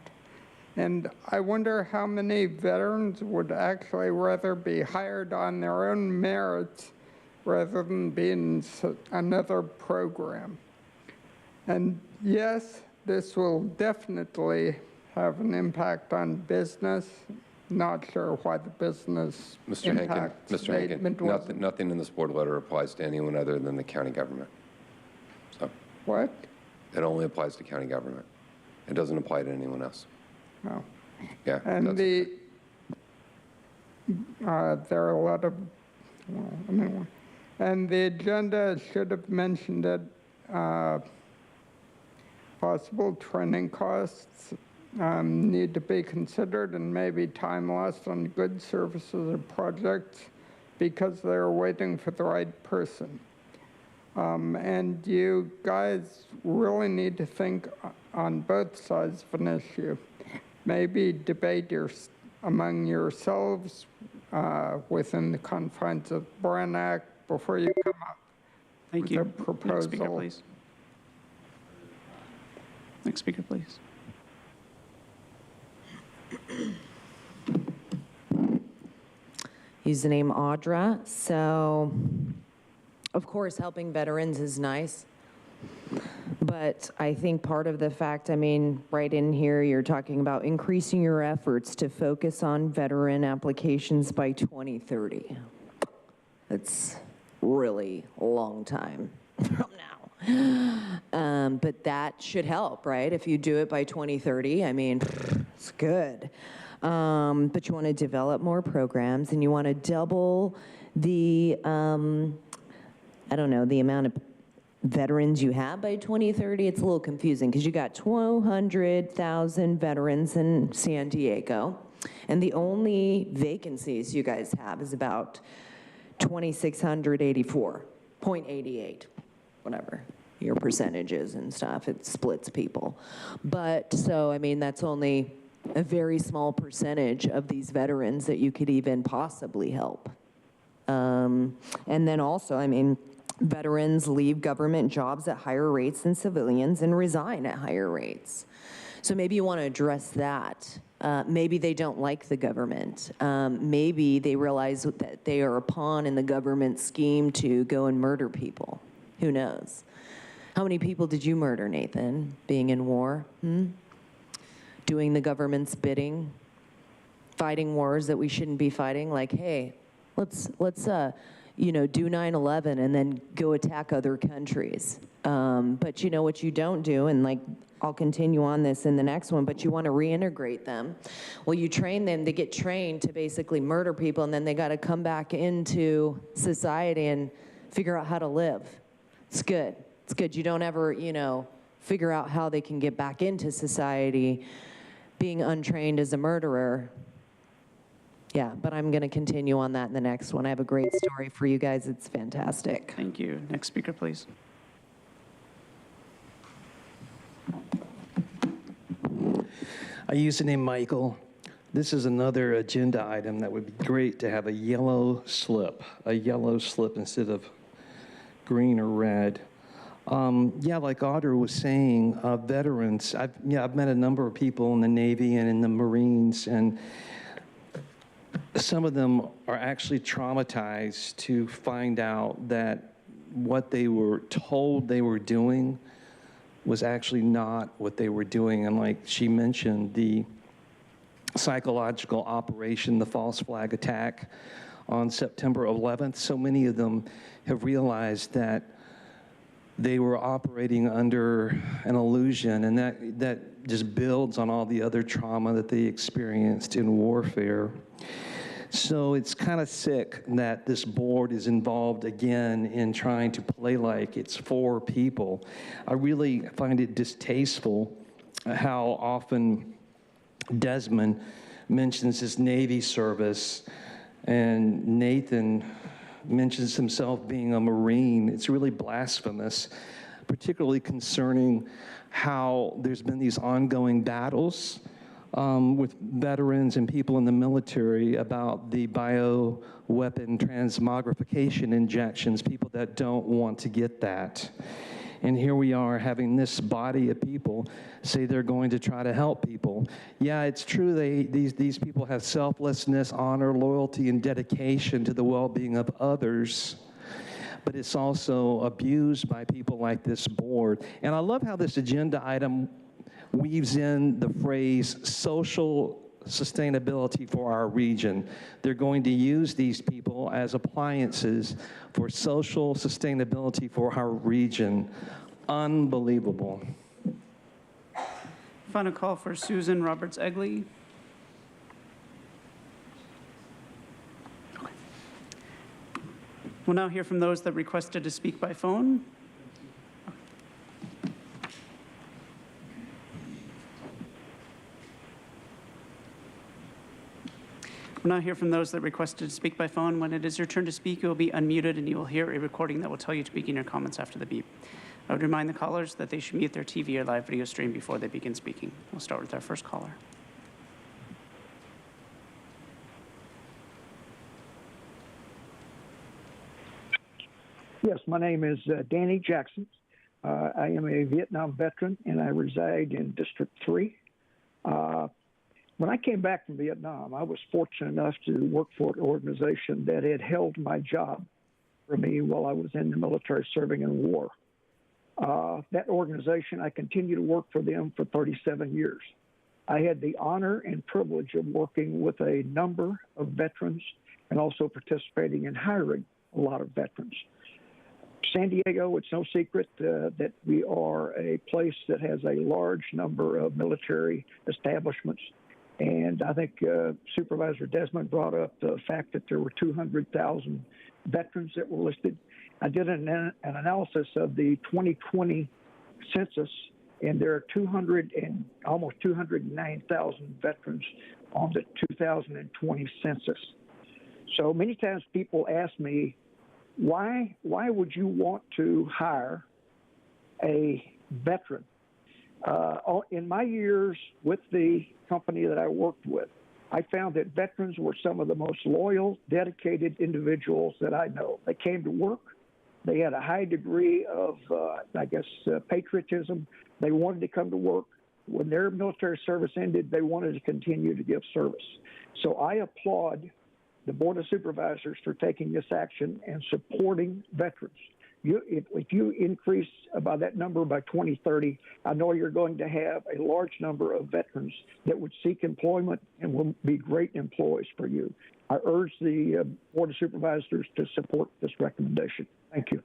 And I wonder how many veterans would actually rather be hired on their own merits rather than be in another program. And yes, this will definitely have an impact on business. Not sure why the business impact statement wasn't. Nothing in this board letter applies to anyone other than the county government. So. What? It only applies to county government. It doesn't apply to anyone else. Oh. Yeah. And there are a lot of, and the agenda should have mentioned that possible training costs need to be considered, and maybe time lost on good services or projects because they're waiting for the right person. And you guys really need to think on both sides of an issue. Maybe debate among yourselves within the confines of Brand Act before you come up with a proposal. Next speaker, please. Next speaker, please. Username Audra. So, of course, helping veterans is nice. But I think part of the fact, right in here, you're talking about increasing your efforts to focus on veteran applications by 2030. That's really a long time from now. But that should help, right? If you do it by 2030, it's good. But you want to develop more programs, and you want to double the, I don't know, the amount of veterans you have by 2030, it's a little confusing because you got 200,000 veterans in San Diego, and the only vacancies you guys have is about 2,684.88, whatever your percentages and stuff. It splits people. But so, I mean, that's only a very small percentage of these veterans that you could even possibly help. And then also, I mean, veterans leave government jobs at higher rates than civilians and resign at higher rates. So maybe you want to address that. Maybe they don't like the government. Maybe they realize that they are a pawn in the government scheme to go and murder people. Who knows? How many people did you murder, Nathan, being in war? Doing the government's bidding? Fighting wars that we shouldn't be fighting? Like, hey, let's you know, do 9/11 and then go attack other countries. But you know what you don't do, and like, I'll continue on this in the next one, but you want to reintegrate them. Well, you train them, they get trained to basically murder people, and then they got to come back into society and figure out how to live. It's good. It's good. You don't ever, you know, figure out how they can get back into society being untrained as a murderer. Yeah, but I'm going to continue on that in the next one. I have a great story for you guys. It's fantastic. Thank you. Next speaker, please. I use the name Michael. This is another agenda item that would be great to have a yellow slip instead of green or red. Yeah, like Audra was saying, veterans, I've met a number of people in the Navy and in the Marines, and some of them are actually traumatized to find out that what they were told they were doing was actually not what they were doing. And like she mentioned, the psychological operation, the false flag attack on September 11th, so many of them have realized that they were operating under an illusion, and that just builds on all the other trauma that they experienced in warfare. So it's kind of sick that this board is involved again in trying to play like it's for people. I really find it distasteful how often Desmond mentions his Navy service and Nathan mentions himself being a Marine. It's really blasphemous, particularly concerning how there's been these ongoing battles with veterans and people in the military about the bioweapon transmogrification injections, people that don't want to get that. And here we are having this body of people say they're going to try to help people. Yeah, it's true these people have selflessness, honor, loyalty, and dedication to the well-being of others, but it's also abused by people like this board. And I love how this agenda item weaves in the phrase social sustainability for our region. They're going to use these people as appliances for social sustainability for our region. Unbelievable. Final call for Susan Roberts-Egley. We'll now hear from those that requested to speak by phone. We'll now hear from those that requested to speak by phone. When it is your turn to speak, you will be unmuted and you will hear a recording that will tell you to begin your comments after the beep. I would remind the callers that they should mute their TV or live video stream before they begin speaking. We'll start with our first caller. Yes, my name is Danny Jackson. I am a Vietnam veteran, and I reside in District 3. When I came back from Vietnam, I was fortunate enough to work for an organization that had held my job for me while I was in the military serving in war. That organization, I continued to work for them for 37 years. I had the honor and privilege of working with a number of veterans and also participating in hiring a lot of veterans. San Diego, it's no secret that we are a place that has a large number of military establishments. And I think Supervisor Desmond brought up the fact that there were 200,000 veterans that were listed. I did an analysis of the 2020 census, and there are almost 209,000 veterans on the 2020 census. So many times people ask me, why would you want to hire a veteran? In my years with the company that I worked with, I found that veterans were some of the most loyal, dedicated individuals that I know. They came to work. They had a high degree of, patriotism. They wanted to come to work. When their military service ended, they wanted to continue to give service. So I applaud the Board of Supervisors for taking this action and supporting veterans. If you increase by that number by 2030, I know you're going to have a large number of veterans that would seek employment and will be great employees for you. I urge the Board of Supervisors to support this recommendation. Thank you.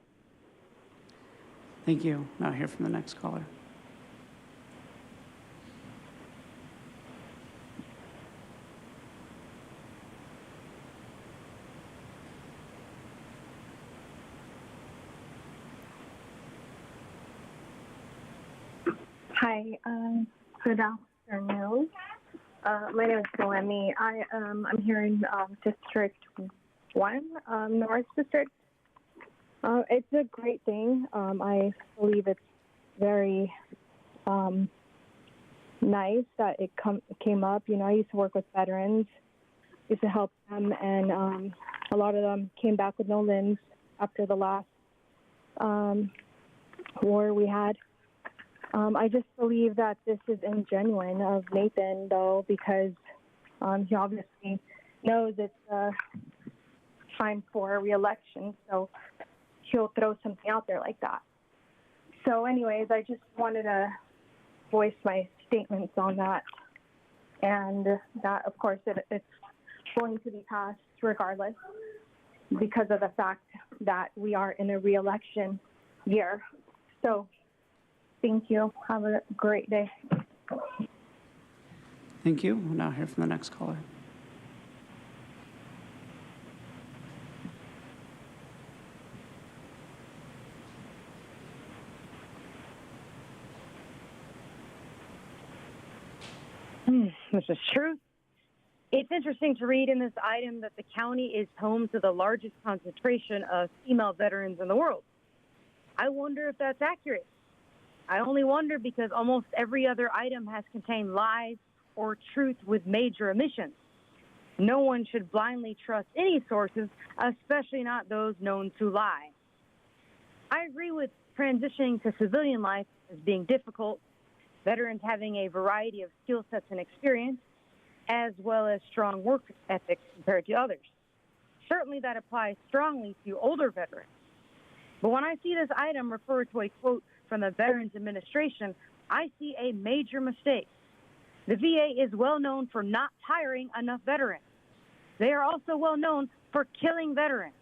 Thank you. Now hear from the next caller. Hi, good afternoon. My name is Noemi. I'm here in District 1, North District. It's a great thing. I believe it's very nice that it came up. You know, I used to work with veterans, used to help them, and a lot of them came back with no limbs after the last war we had. I just believe that this is ingenuine of Nathan, though, because he obviously knows it's time for re-election, so he'll throw something out there like that. So anyways, I just wanted to voice my statements on that, and that, of course, it's going to be passed regardless because of the fact that we are in a re-election year. So thank you. Have a great day. Thank you. We'll now hear from the next caller. This is true. It's interesting to read in this item that the county is home to the largest concentration of female veterans in the world. I wonder if that's accurate. I only wonder because almost every other item has contained lies or truth with major omissions. No one should blindly trust any sources, especially not those known to lie. I agree with transitioning to civilian life as being difficult, veterans having a variety of skill sets and experience, as well as strong work ethics compared to others. Certainly that applies strongly to older veterans. But when I see this item refer to a quote from the Veterans Administration, I see a major mistake. The VA is well known for not hiring enough veterans. They are also well known for killing veterans.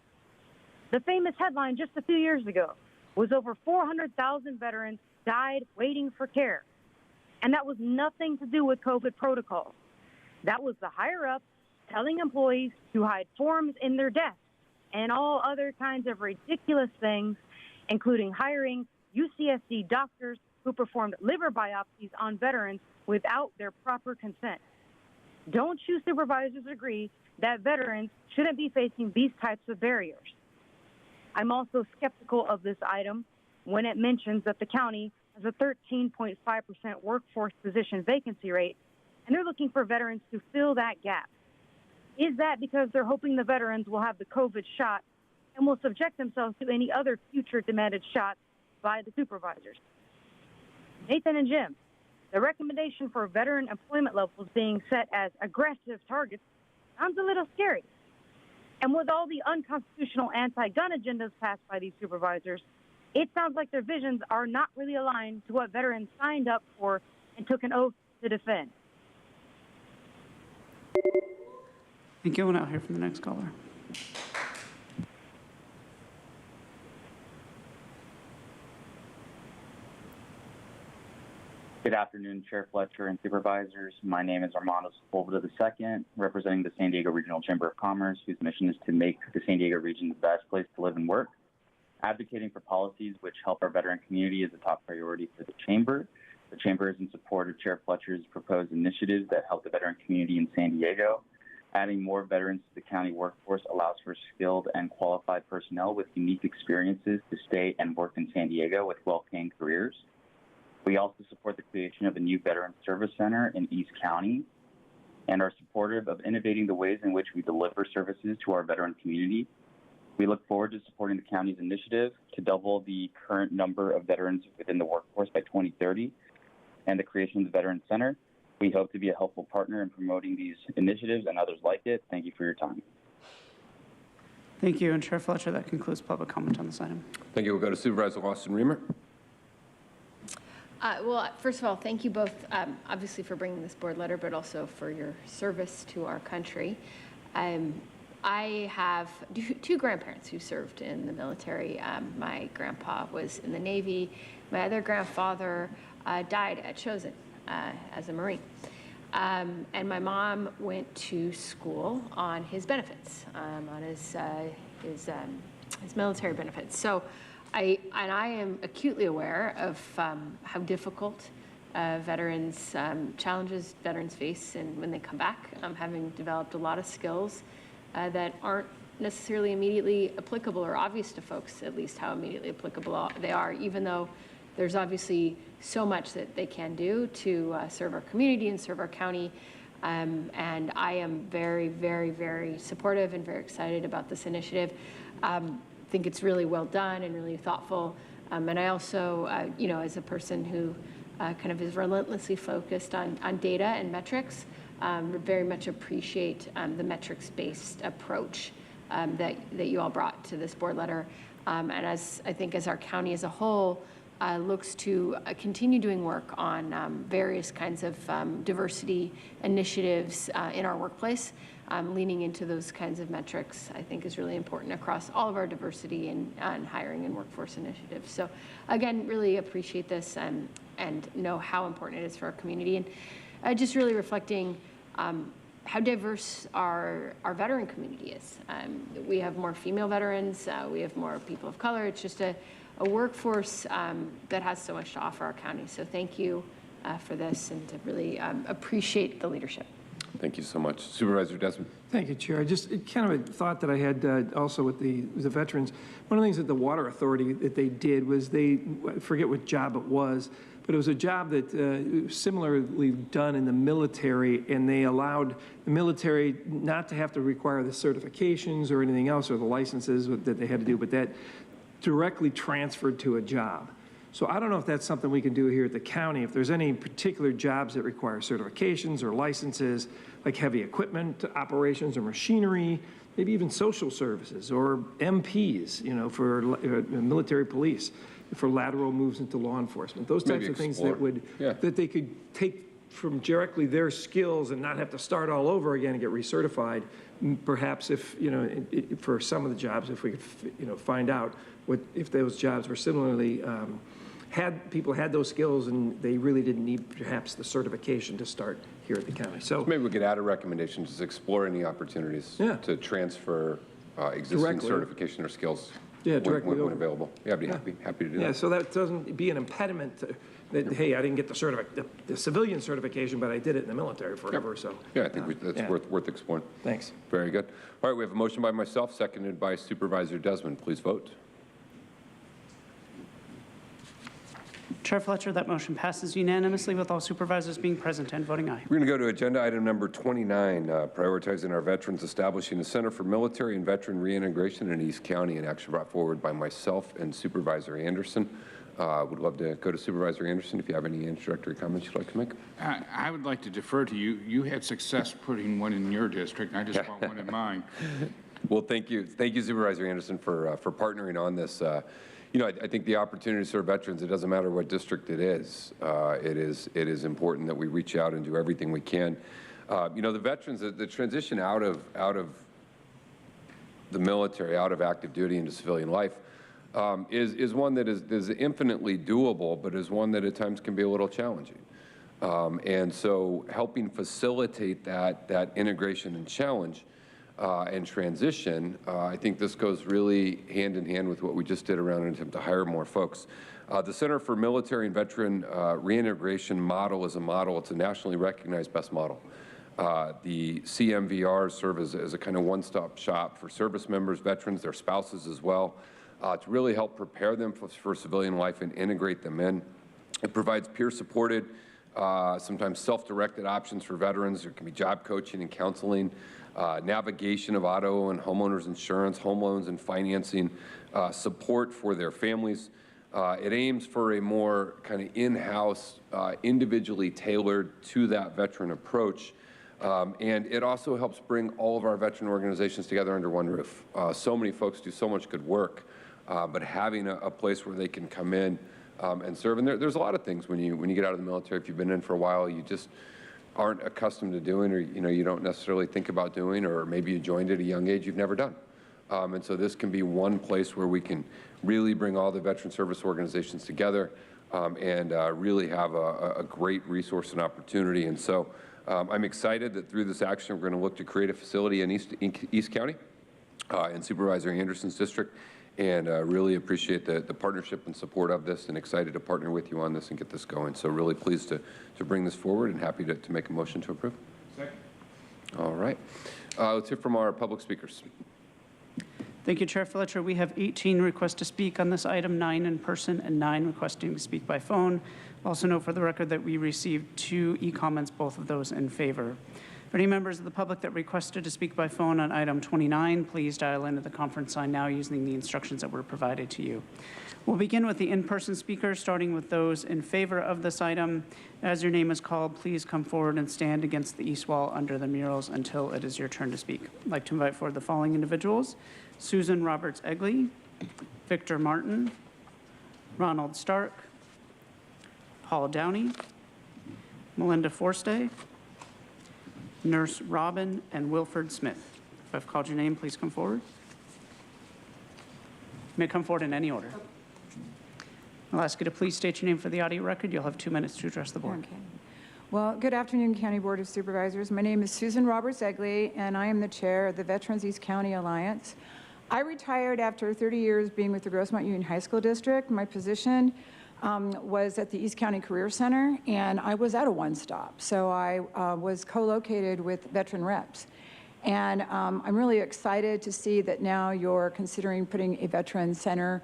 The famous headline just a few years ago was over 400,000 veterans died waiting for care. And that was nothing to do with COVID protocols. That was the higher-ups telling employees to hide forms in their desks and all other kinds of ridiculous things, including hiring UCSD doctors who performed liver biopsies on veterans without their proper consent. Don't you supervisors agree that veterans shouldn't be facing these types of barriers? I'm also skeptical of this item when it mentions that the county has a 13.5% workforce position vacancy rate, and they're looking for veterans to fill that gap. Is that because they're hoping the veterans will have the COVID shot and will subject themselves to any other future demanded shots by the supervisors? Nathan and Jim, the recommendation for veteran employment levels being set as aggressive targets sounds a little scary. And with all the unconstitutional anti-gun agendas passed by these supervisors, it sounds like their visions are not really aligned to what veterans signed up for and took an oath to defend. Thank you. We'll now hear from the next caller. Good afternoon, Chair Fletcher and Supervisors. My name is Armando Sepulveda II, representing the San Diego Regional Chamber of Commerce, whose mission is to make the San Diego region the best place to live and work. Advocating for policies which help our veteran community is a top priority for the Chamber. The Chamber is in support of Chair Fletcher's proposed initiatives that help the veteran community in San Diego. Adding more veterans to the county workforce allows for skilled and qualified personnel with unique experiences to stay and work in San Diego with well-paying careers. We also support the creation of a new Veteran Service Center in East County and are supportive of innovating the ways in which we deliver services to our veteran community. We look forward to supporting the county's initiative to double the current number of veterans within the workforce by 2030 and the creation of the Veteran Center. We hope to be a helpful partner in promoting these initiatives and others like it. Thank you for your time. Thank you. And Chair Fletcher, that concludes public comment on this item. Thank you. We'll go to Supervisor Lawson-Remer. Well, first of all, thank you both, obviously, for bringing this board letter, but also for your service to our country. I have two grandparents who served in the military. My grandpa was in the Navy. My other grandfather died at Chosin as a Marine. And my mom went to school on his benefits, on his military benefits. So I am acutely aware of how difficult veterans, challenges veterans face and when they come back, having developed a lot of skills that aren't necessarily immediately applicable or obvious to folks, at least how immediately applicable they are, even though there's obviously so much that they can do to serve our community and serve our county. And I am very, very, very supportive and very excited about this initiative. Think it's really well done and really thoughtful. And I also, as a person who kind of is relentlessly focused on data and metrics, very much appreciate the metrics-based approach that you all brought to this board letter. And as I think as our county as a whole looks to continue doing work on various kinds of diversity initiatives in our workplace, leaning into those kinds of metrics, I think is really important across all of our diversity and hiring and workforce initiatives. So again, really appreciate this and know how important it is for our community. And just really reflecting how diverse our veteran community is. We have more female veterans, we have more people of color. It's just a workforce that has so much to offer our county. So thank you for this and to really appreciate the leadership. Thank you so much. Supervisor Desmond. Thank you, Chair. Just kind of a thought that I had also with the veterans. One of the things that the Water Authority that they did was I forget what job it was, but it was a job that similarly done in the military, and they allowed the military not to have to require the certifications or anything else or the licenses that they had to do, but that directly transferred to a job. So I don't know if that's something we can do here at the county. If there's any particular jobs that require certifications or licenses, like heavy equipment operations or machinery, maybe even social services or MPs, for military police, for lateral moves into law enforcement. Those types of things that they could take from directly their skills and not have to start all over again and get recertified. Perhaps if, for some of the jobs, if we could, find out if those jobs were similarly people had those skills and they really didn't need perhaps the certification to start here at the county. So maybe we could add a recommendation to explore any opportunities to transfer existing certification or skills when available. Yeah, I'd be happy to do that. Yeah, so that doesn't be an impediment to that, hey, I didn't get the civilian certification, but I did it in the military forever. So yeah, I think that's worth exploring. Thanks. Very good. All right, we have a motion by myself, seconded by Supervisor Desmond. Please vote. Chair Fletcher, that motion passes unanimously with all supervisors being present and voting aye. We're going to go to agenda item number 29, prioritizing our veterans, establishing a Center for Military and Veteran Reintegration in East County, an action brought forward by myself and Supervisor Anderson. Would love to go to Supervisor Anderson if you have any introductory comments you'd like to make. I would like to defer to you. You had success putting one in your district. I just want one in mine. Well, thank you, Supervisor Anderson, for partnering on this. I think the opportunity to serve veterans, it doesn't matter what district it is. It is important that we reach out and do everything we can. The veterans, the transition out of the military, out of active duty into civilian life, is one that is infinitely doable, but is one that at times can be a little challenging. And so helping facilitate that integration and challenge and transition, I think this goes really hand in hand with what we just did around an attempt to hire more folks. The Center for Military and Veteran Reintegration model is a model. It's a nationally recognized best model. The CMVRs serve as a kind of one-stop shop for service members, veterans, their spouses as well, to really help prepare them for civilian life and integrate them in. It provides peer-supported, sometimes self-directed options for veterans. There can be job coaching and counseling, navigation of auto and homeowners insurance, home loans and financing, support for their families. It aims for a more kind of in-house, individually tailored to that veteran approach. And it also helps bring all of our veteran organizations together under one roof. So many folks do so much good work, but having a place where they can come in and serve. And there's a lot of things when you get out of the military, if you've been in for a while, you just aren't accustomed to doing, or you don't necessarily think about doing, or maybe you joined at a young age you've never done. And so this can be one place where we can really bring all the veteran service organizations together and really have a great resource and opportunity. And so I'm excited that through this action, we're going to look to create a facility in East County, in Supervisor Anderson's district, and really appreciate the partnership and support of this, and excited to partner with you on this and get this going. So really pleased to bring this forward, and happy to make a motion to approve. Second. All right. Let's hear from our public speakers. Thank you, Chair Fletcher. We have 18 requests to speak on this item, 9 in person and 9 requesting to speak by phone. Also note for the record that we received 2 e-comments, both of those in favor. For any members of the public that requested to speak by phone on item 29, please dial into the conference line now using the instructions that were provided to you. We'll begin with the in-person speakers, starting with those in favor of this item. As your name is called, please come forward and stand against the east wall under the murals until it is your turn to speak. I'd like to invite forward the following individuals: Susan Roberts-Egley, Victor Martin, Ronald Stark, Paul Downey, Melinda Forstay, Nurse Robin, and Wilford Smith. If I've called your name, please come forward. You may come forward in any order. I'll ask you to please state your name for the audio record. You'll have 2 minutes to address the board. Okay. Well, good afternoon, County Board of Supervisors. My name is Susan Roberts-Egley, and I am the chair of the Veterans East County Alliance. I retired after 30 years being with the Grossmont Union High School District. My position was at the East County Career Center, and I was at a one-stop. So I was co-located with veteran reps. And I'm really excited to see that now you're considering putting a veteran center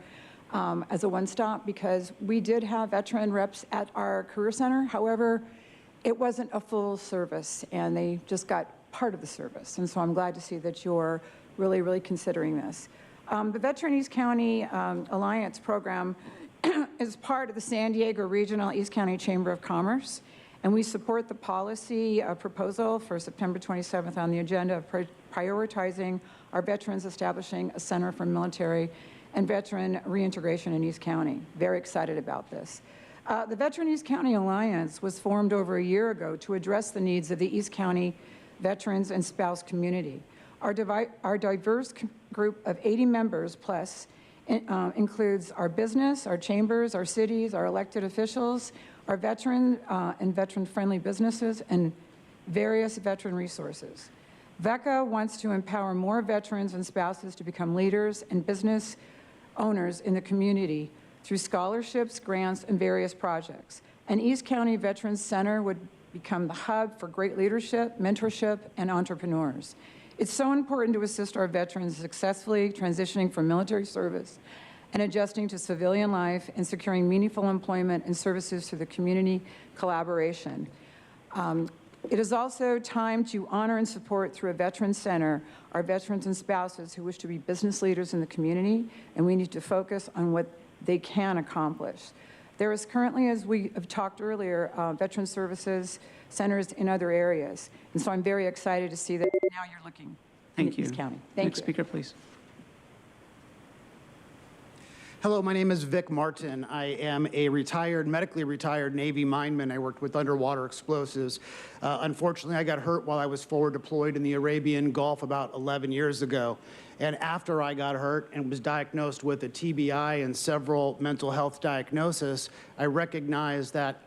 as a one-stop, because we did have veteran reps at our career center. However, it wasn't a full service, and they just got part of the service. And so I'm glad to see that you're really considering this. The Veteran East County Alliance program is part of the San Diego Regional East County Chamber of Commerce, and we support the policy proposal for September 27th on the agenda of prioritizing our veterans establishing a center for military and veteran reintegration in East County. Very excited about this. The Veteran East County Alliance was formed over a year ago to address the needs of the East County veterans and spouse community. Our diverse group of 80 members plus includes our business, our chambers, our cities, our elected officials, our veteran and veteran-friendly businesses, and various veteran resources. VECA wants to empower more veterans and spouses to become leaders and business owners in the community through scholarships, grants, and various projects. An East County Veterans Center would become the hub for great leadership, mentorship, and entrepreneurs. It's so important to assist our veterans successfully transitioning from military service and adjusting to civilian life and securing meaningful employment and services through the community collaboration. It is also time to honor and support through a Veterans Center our veterans and spouses who wish to be business leaders in the community, and we need to focus on what they can accomplish. There is currently, as we have talked earlier, veteran services centers in other areas, and so I'm very excited to see that now you're looking in East County. Thank you. Next speaker, please. Hello, my name is Vic Martin. I am a medically retired Navy mineman. I worked with underwater explosives. Unfortunately, I got hurt while I was forward deployed in the Arabian Gulf about 11 years ago. And after I got hurt and was diagnosed with a TBI and several mental health diagnoses, I recognized that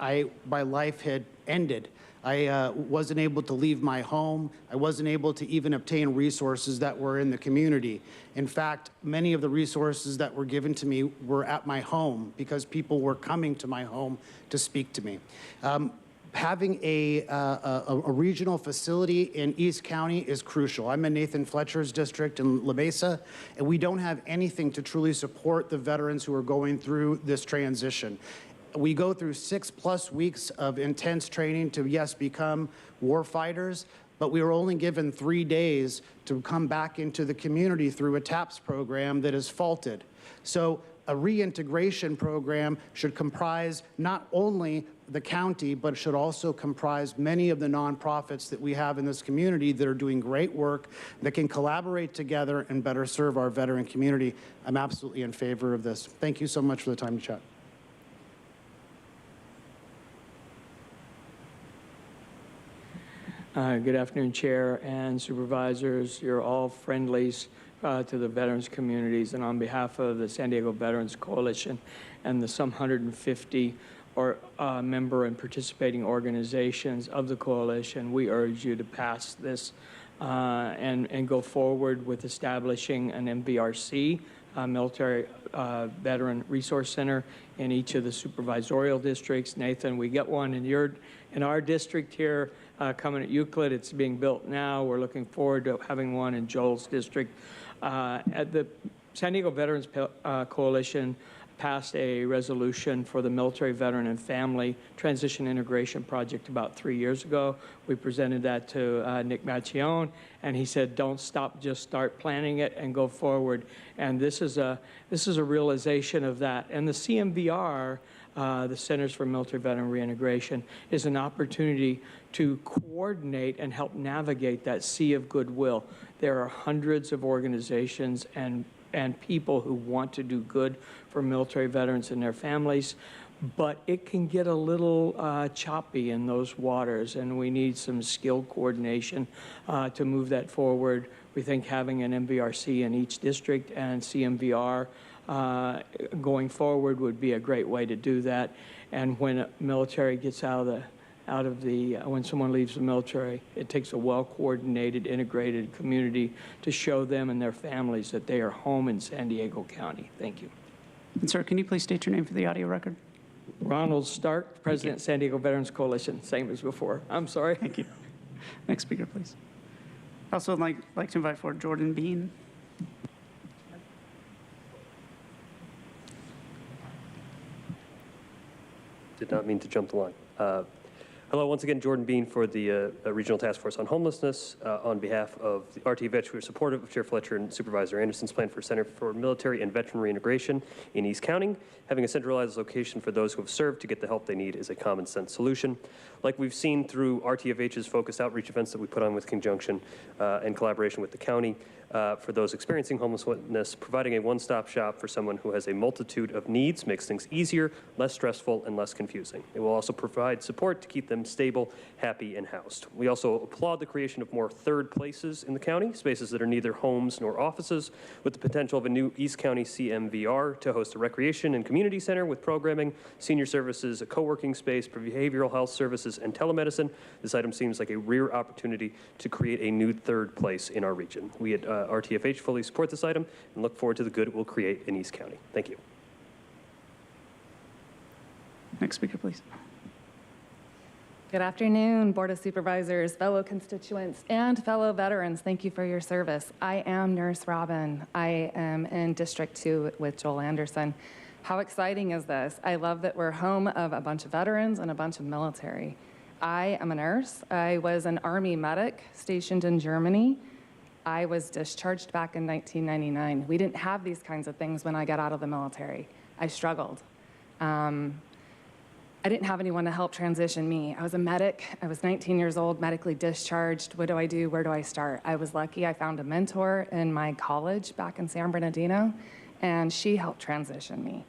my life had ended. I wasn't able to leave my home. I wasn't able to even obtain resources that were in the community. In fact, many of the resources that were given to me were at my home because people were coming to my home to speak to me. Having a regional facility in East County is crucial. I'm in Nathan Fletcher's district in La Mesa, and we don't have anything to truly support the veterans who are going through this transition. We go through 6+ weeks of intense training to, yes, become war fighters, but we were only given 3 days to come back into the community through a TAPS program that is faulted. So a reintegration program should comprise not only the county, but should also comprise many of the nonprofits that we have in this community that are doing great work, that can collaborate together and better serve our veteran community. I'm absolutely in favor of this. Thank you so much for the time to chat. Good afternoon, Chair and Supervisors. You're all friendlies to the veterans communities, and on behalf of the San Diego Veterans Coalition and the some 150 member and participating organizations of the coalition, we urge you to pass this and go forward with establishing an MVRC, Military Veteran Resource Center, in each of the supervisorial districts. Nathan, we get one in our district here coming at Euclid. It's being built now. We're looking forward to having one in Joel's district. At the San Diego Veterans Coalition passed a resolution for the Military Veteran and Family Transition Integration Project about 3 years ago. We presented that to Nick Macchione, and he said, don't stop, just start planning it and go forward. And this is a realization of that. And the CMVR, the Centers for Military Veteran Reintegration, is an opportunity to coordinate and help navigate that sea of goodwill. There are hundreds of organizations and people who want to do good for military veterans and their families, but it can get a little choppy in those waters, and we need some skilled coordination to move that forward. We think having an MVRC in each district and CMVR going forward would be a great way to do that. And when a military gets when someone leaves the military, it takes a well-coordinated, integrated community to show them and their families that they are home in San Diego County. Thank you. And sir, can you please state your name for the audio record? Ronald Stark, President, San Diego Veterans Coalition, same as before. I'm sorry. Thank you. Next speaker, please. Also, I'd like to invite forward Jordan Bean. Did not mean to jump the line. Hello, once again, Jordan Bean for the Regional Task Force on Homelessness. On behalf of the RTVET, we are supportive of Chair Fletcher and Supervisor Anderson's plan for Center for Military and Veteran Reintegration in East County. Having a centralized location for those who have served to get the help they need is a common sense solution. Like we've seen through RTFH's focused outreach events that we put on with conjunction and collaboration with the county, for those experiencing homelessness, providing a one-stop shop for someone who has a multitude of needs makes things easier, less stressful, and less confusing. It will also provide support to keep them stable, happy, and housed. We also applaud the creation of more third places in the county, spaces that are neither homes nor offices, with the potential of a new East County CMVR to host a recreation and community center with programming, senior services, a co-working space, behavioral health services, and telemedicine. This item seems like a rare opportunity to create a new third place in our region. We at RTFH fully support this item and look forward to the good it will create in East County. Thank you. Next speaker, please. Good afternoon, Board of Supervisors, fellow constituents, and fellow veterans. Thank you for your service. I am Nurse Robin. I am in District 2 with Joel Anderson. How exciting is this? I love that we're home of a bunch of veterans and a bunch of military. I am a nurse. I was an Army medic stationed in Germany. I was discharged back in 1999. We didn't have these kinds of things when I got out of the military. I struggled. I didn't have anyone to help transition me. I was a medic. I was 19 years old, medically discharged. What do I do? Where do I start? I was lucky. I found a mentor in my college back in San Bernardino, and she helped transition me.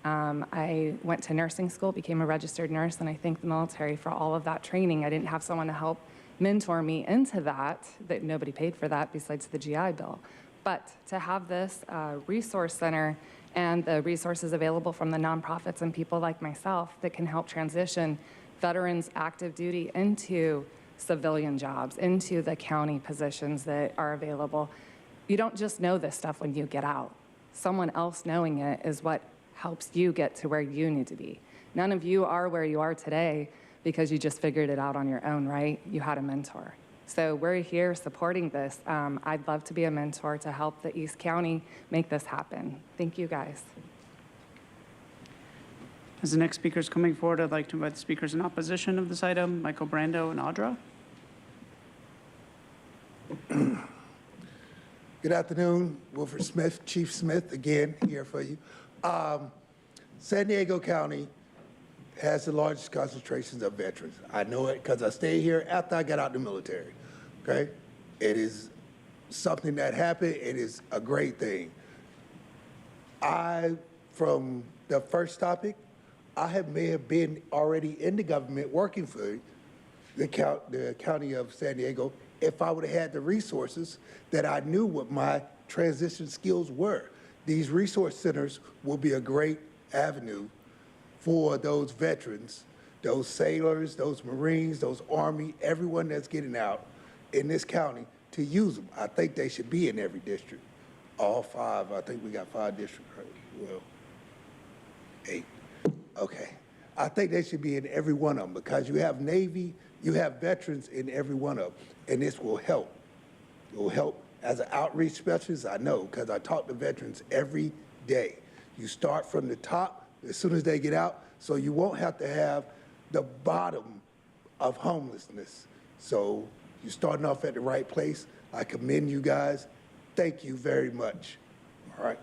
I went to nursing school, became a registered nurse, and I thank the military for all of that training. I didn't have someone to help mentor me into that nobody paid for that besides the GI Bill. But to have this resource center and the resources available from the nonprofits and people like myself that can help transition veterans active duty into civilian jobs, into the county positions that are available. You don't just know this stuff when you get out. Someone else knowing it is what helps you get to where you need to be. None of you are where you are today because you just figured it out on your own, right? You had a mentor. So we're here supporting this. I'd love to be a mentor to help the East County make this happen. Thank you, guys. As the next speaker is coming forward, I'd like to invite the speakers in opposition of this item, Michael Brando and Audra. Good afternoon, Wilford Smith, Chief Smith, again, here for you. San Diego County has the largest concentrations of veterans. I know it because I stayed here after I got out of the military, okay? It is something that happened. It is a great thing. From the first topic, may have been already in the government working for the county of San Diego if I would have had the resources that I knew what my transition skills were. These resource centers will be a great avenue for those veterans, those sailors, those Marines, those Army, everyone that's getting out in this county to use them. I think they should be in every district, all 5. I think we got 5 districts, right? Well, 8. Okay. I think they should be in every one of them because you have Navy, you have veterans in every one of them, and this will help. It will help. As an outreach specialist, I know because I talk to veterans every day. You start from the top as soon as they get out, so you won't have to have the bottom of homelessness. So you're starting off at the right place. I commend you guys. Thank you very much. All right.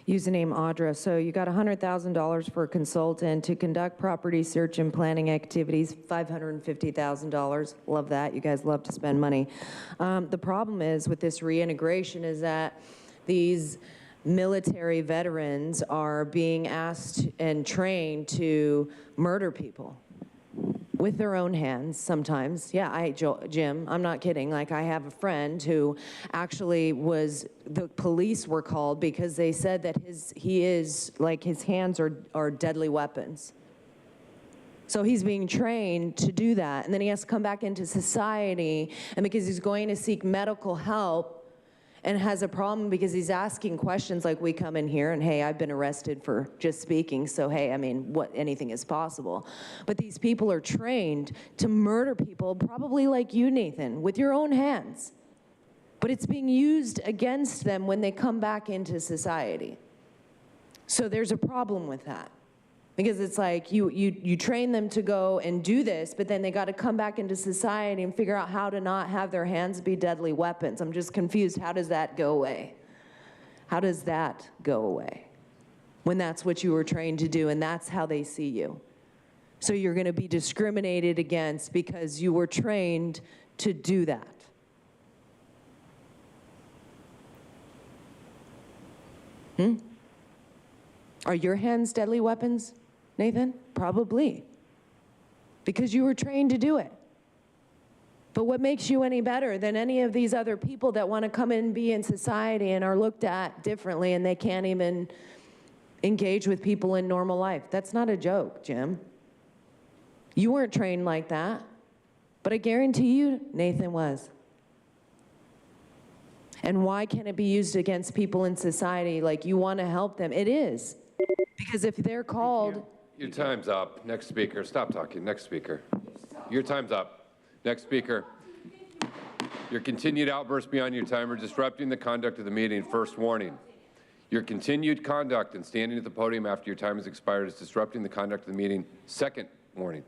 Username Audra. So you got $100,000 for a consultant to conduct property search and planning activities, $550,000. Love that. You guys love to spend money. The problem is with this reintegration is that these military veterans are being asked and trained to murder people with their own hands sometimes. Yeah, Jim, I'm not kidding. Like, I have a friend who actually the police were called because they said that his hands are deadly weapons. So he's being trained to do that. And then he has to come back into society, and because he's going to seek medical help, and has a problem because he's asking questions like we come in here and, hey, I've been arrested for just speaking, so hey, I mean, anything is possible. But these people are trained to murder people, probably like you, Nathan, with your own hands. But it's being used against them when they come back into society. So there's a problem with that. Because it's like you train them to go and do this, but then they got to come back into society and figure out how to not have their hands be deadly weapons. I'm just confused. How does that go away? How does that go away when that's what you were trained to do and that's how they see you? So you're going to be discriminated against because you were trained to do that. Are your hands deadly weapons, Nathan? Probably, because you were trained to do it. But what makes you any better than any of these other people that want to come in and be in society and are looked at differently and they can't even engage with people in normal life? That's not a joke, Jim. You weren't trained like that, but I guarantee you Nathan was. And why can't it be used against people in society like you want to help them? It is. Because if they're called... Your time's up. Next speaker. Stop talking. Next speaker. Your time's up. Next speaker. Your continued outburst beyond your time are disrupting the conduct of the meeting. First warning. Your continued conduct and standing at the podium after your time has expired is disrupting the conduct of the meeting. Second warning.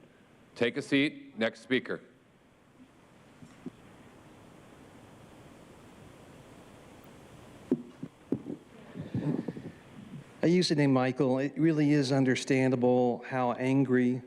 Take a seat. Next speaker. I use the name Michael. It really is understandable how angry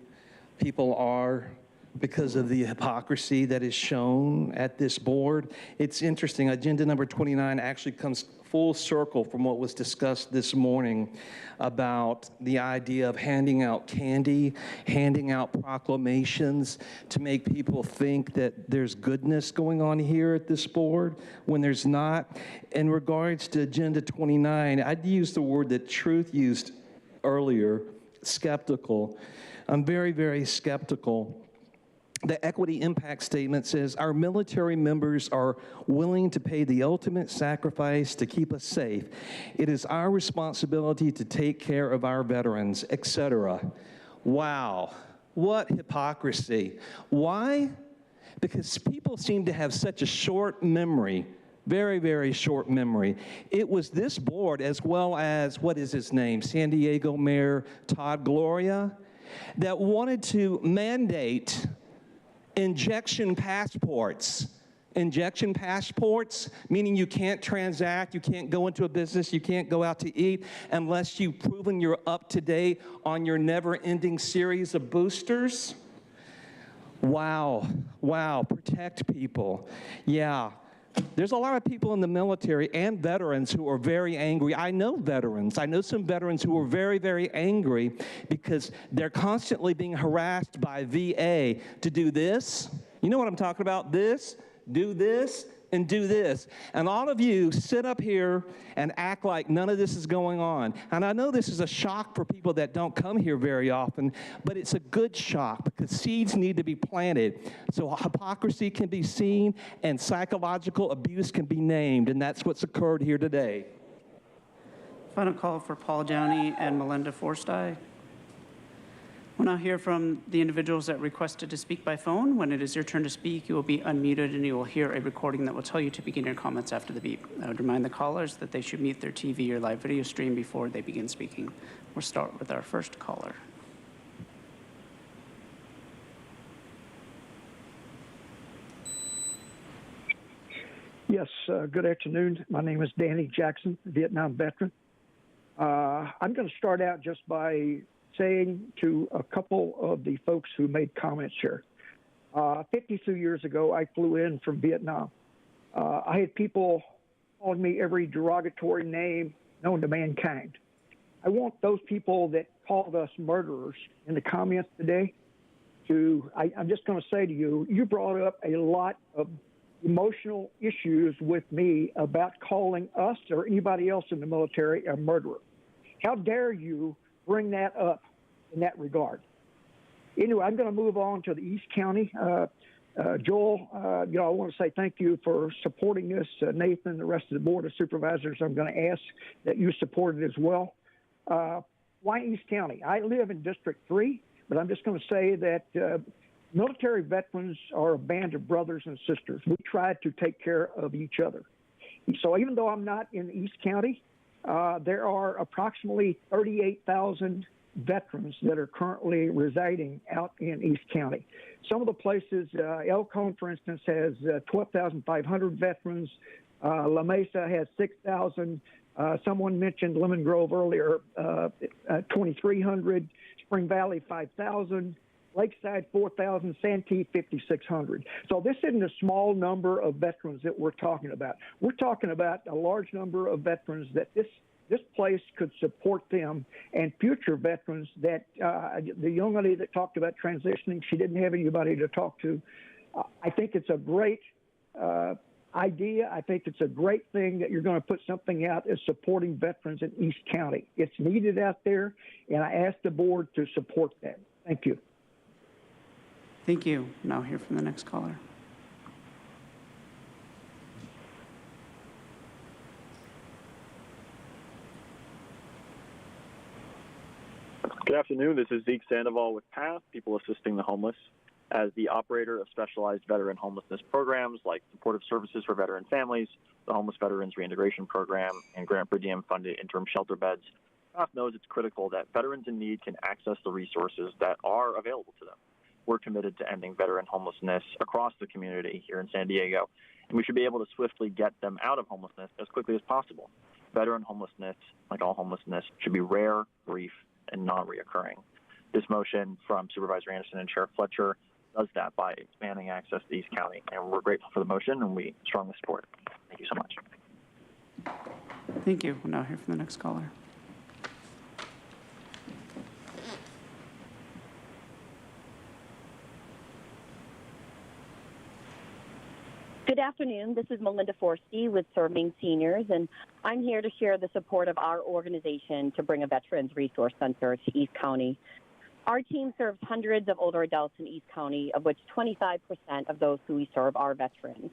people are because of the hypocrisy that is shown at this board. It's interesting, agenda number 29 actually comes full circle from what was discussed this morning about the idea of handing out candy, handing out proclamations to make people think that there's goodness going on here at this board when there's not. In regards to agenda 29, I'd use the word that Truth used earlier, skeptical. I'm very, very skeptical. The equity impact statement says our military members are willing to pay the ultimate sacrifice to keep us safe. It is our responsibility to take care of our veterans, etc. Wow, what hypocrisy. Why? Because people seem to have such a short memory, very, very short memory. It was this board, as well as, what is his name, San Diego Mayor Todd Gloria, that wanted to mandate injection passports. Injection passports, meaning you can't transact, you can't go into a business, you can't go out to eat unless you've proven you're up to date on your never-ending series of boosters. Wow, wow, protect people. Yeah. There's a lot of people in the military and veterans who are very angry. I know veterans. I know some veterans who are very, very angry because they're constantly being harassed by VA to do this. You know what I'm talking about? This, do this, and do this. And all of you sit up here and act like none of this is going on. And I know this is a shock for people that don't come here very often, but it's a good shock because seeds need to be planted so hypocrisy can be seen and psychological abuse can be named, and that's what's occurred here today. Final call for Paul Downey and Melinda Forstye. We'll now hear from the individuals that requested to speak by phone. When it is your turn to speak, you will be unmuted and you will hear a recording that will tell you to begin your comments after the beep. I would remind the callers that they should mute their TV or live video stream before they begin speaking. We'll start with our first caller. Yes, good afternoon. My name is Danny Jackson, Vietnam veteran. I'm going to start out just by saying to a couple of the folks who made comments here. 52 years ago, I flew in from Vietnam. I had people calling me every derogatory name known to mankind. I want those people that called us murderers in the comments today to, I'm just going to say to you, you brought up a lot of emotional issues with me about calling us or anybody else in the military a murderer. How dare you bring that up in that regard? Anyway, I'm going to move on to the East County. Joel, I want to say thank you for supporting this. Nathan, the rest of the Board of Supervisors, I'm going to ask that you support it as well. Why East County? I live in District 3, but I'm just going to say that military veterans are a band of brothers and sisters. We try to take care of each other. So even though I'm not in East County, there are approximately 38,000 veterans that are currently residing out in East County. Some of the places, Elkhorn, for instance, has 12,500 veterans. La Mesa has 6,000. Someone mentioned Lemon Grove earlier, 2,300. Spring Valley, 5,000. Lakeside, 4,000, Santee, 5,600. So this isn't a small number of veterans that we're talking about. We're talking about a large number of veterans that this place could support them and future veterans that the young lady that talked about transitioning, she didn't have anybody to talk to. I think it's a great idea. I think it's a great thing that you're going to put something out as supporting veterans in East County. It's needed out there, and I ask the board to support that. Thank you. Thank you. Now hear from the next caller. Good afternoon. This is Zeke Sandoval with PATH, People Assisting the Homeless. As the operator of specialized veteran homelessness programs like supportive services for veteran families, the Homeless Veterans Reintegration Program, and grant per diem funded interim shelter beds, PATH knows it's critical that veterans in need can access the resources that are available to them. We're committed to ending veteran homelessness across the community here in San Diego, and we should be able to swiftly get them out of homelessness as quickly as possible. Veteran homelessness, like all homelessness, should be rare, brief, and non-reoccurring. This motion from Supervisor Anderson and Chair Fletcher does that by expanding access to East County. And we're grateful for the motion, and we strongly support it. Thank you so much. Thank you. We'll now hear from the next caller. Good afternoon. This is Melinda Forsty with Serving Seniors, and I'm here to share the support of our organization to bring a Veterans Resource Center to East County. Our team serves hundreds of older adults in East County, of which 25% of those who we serve are veterans.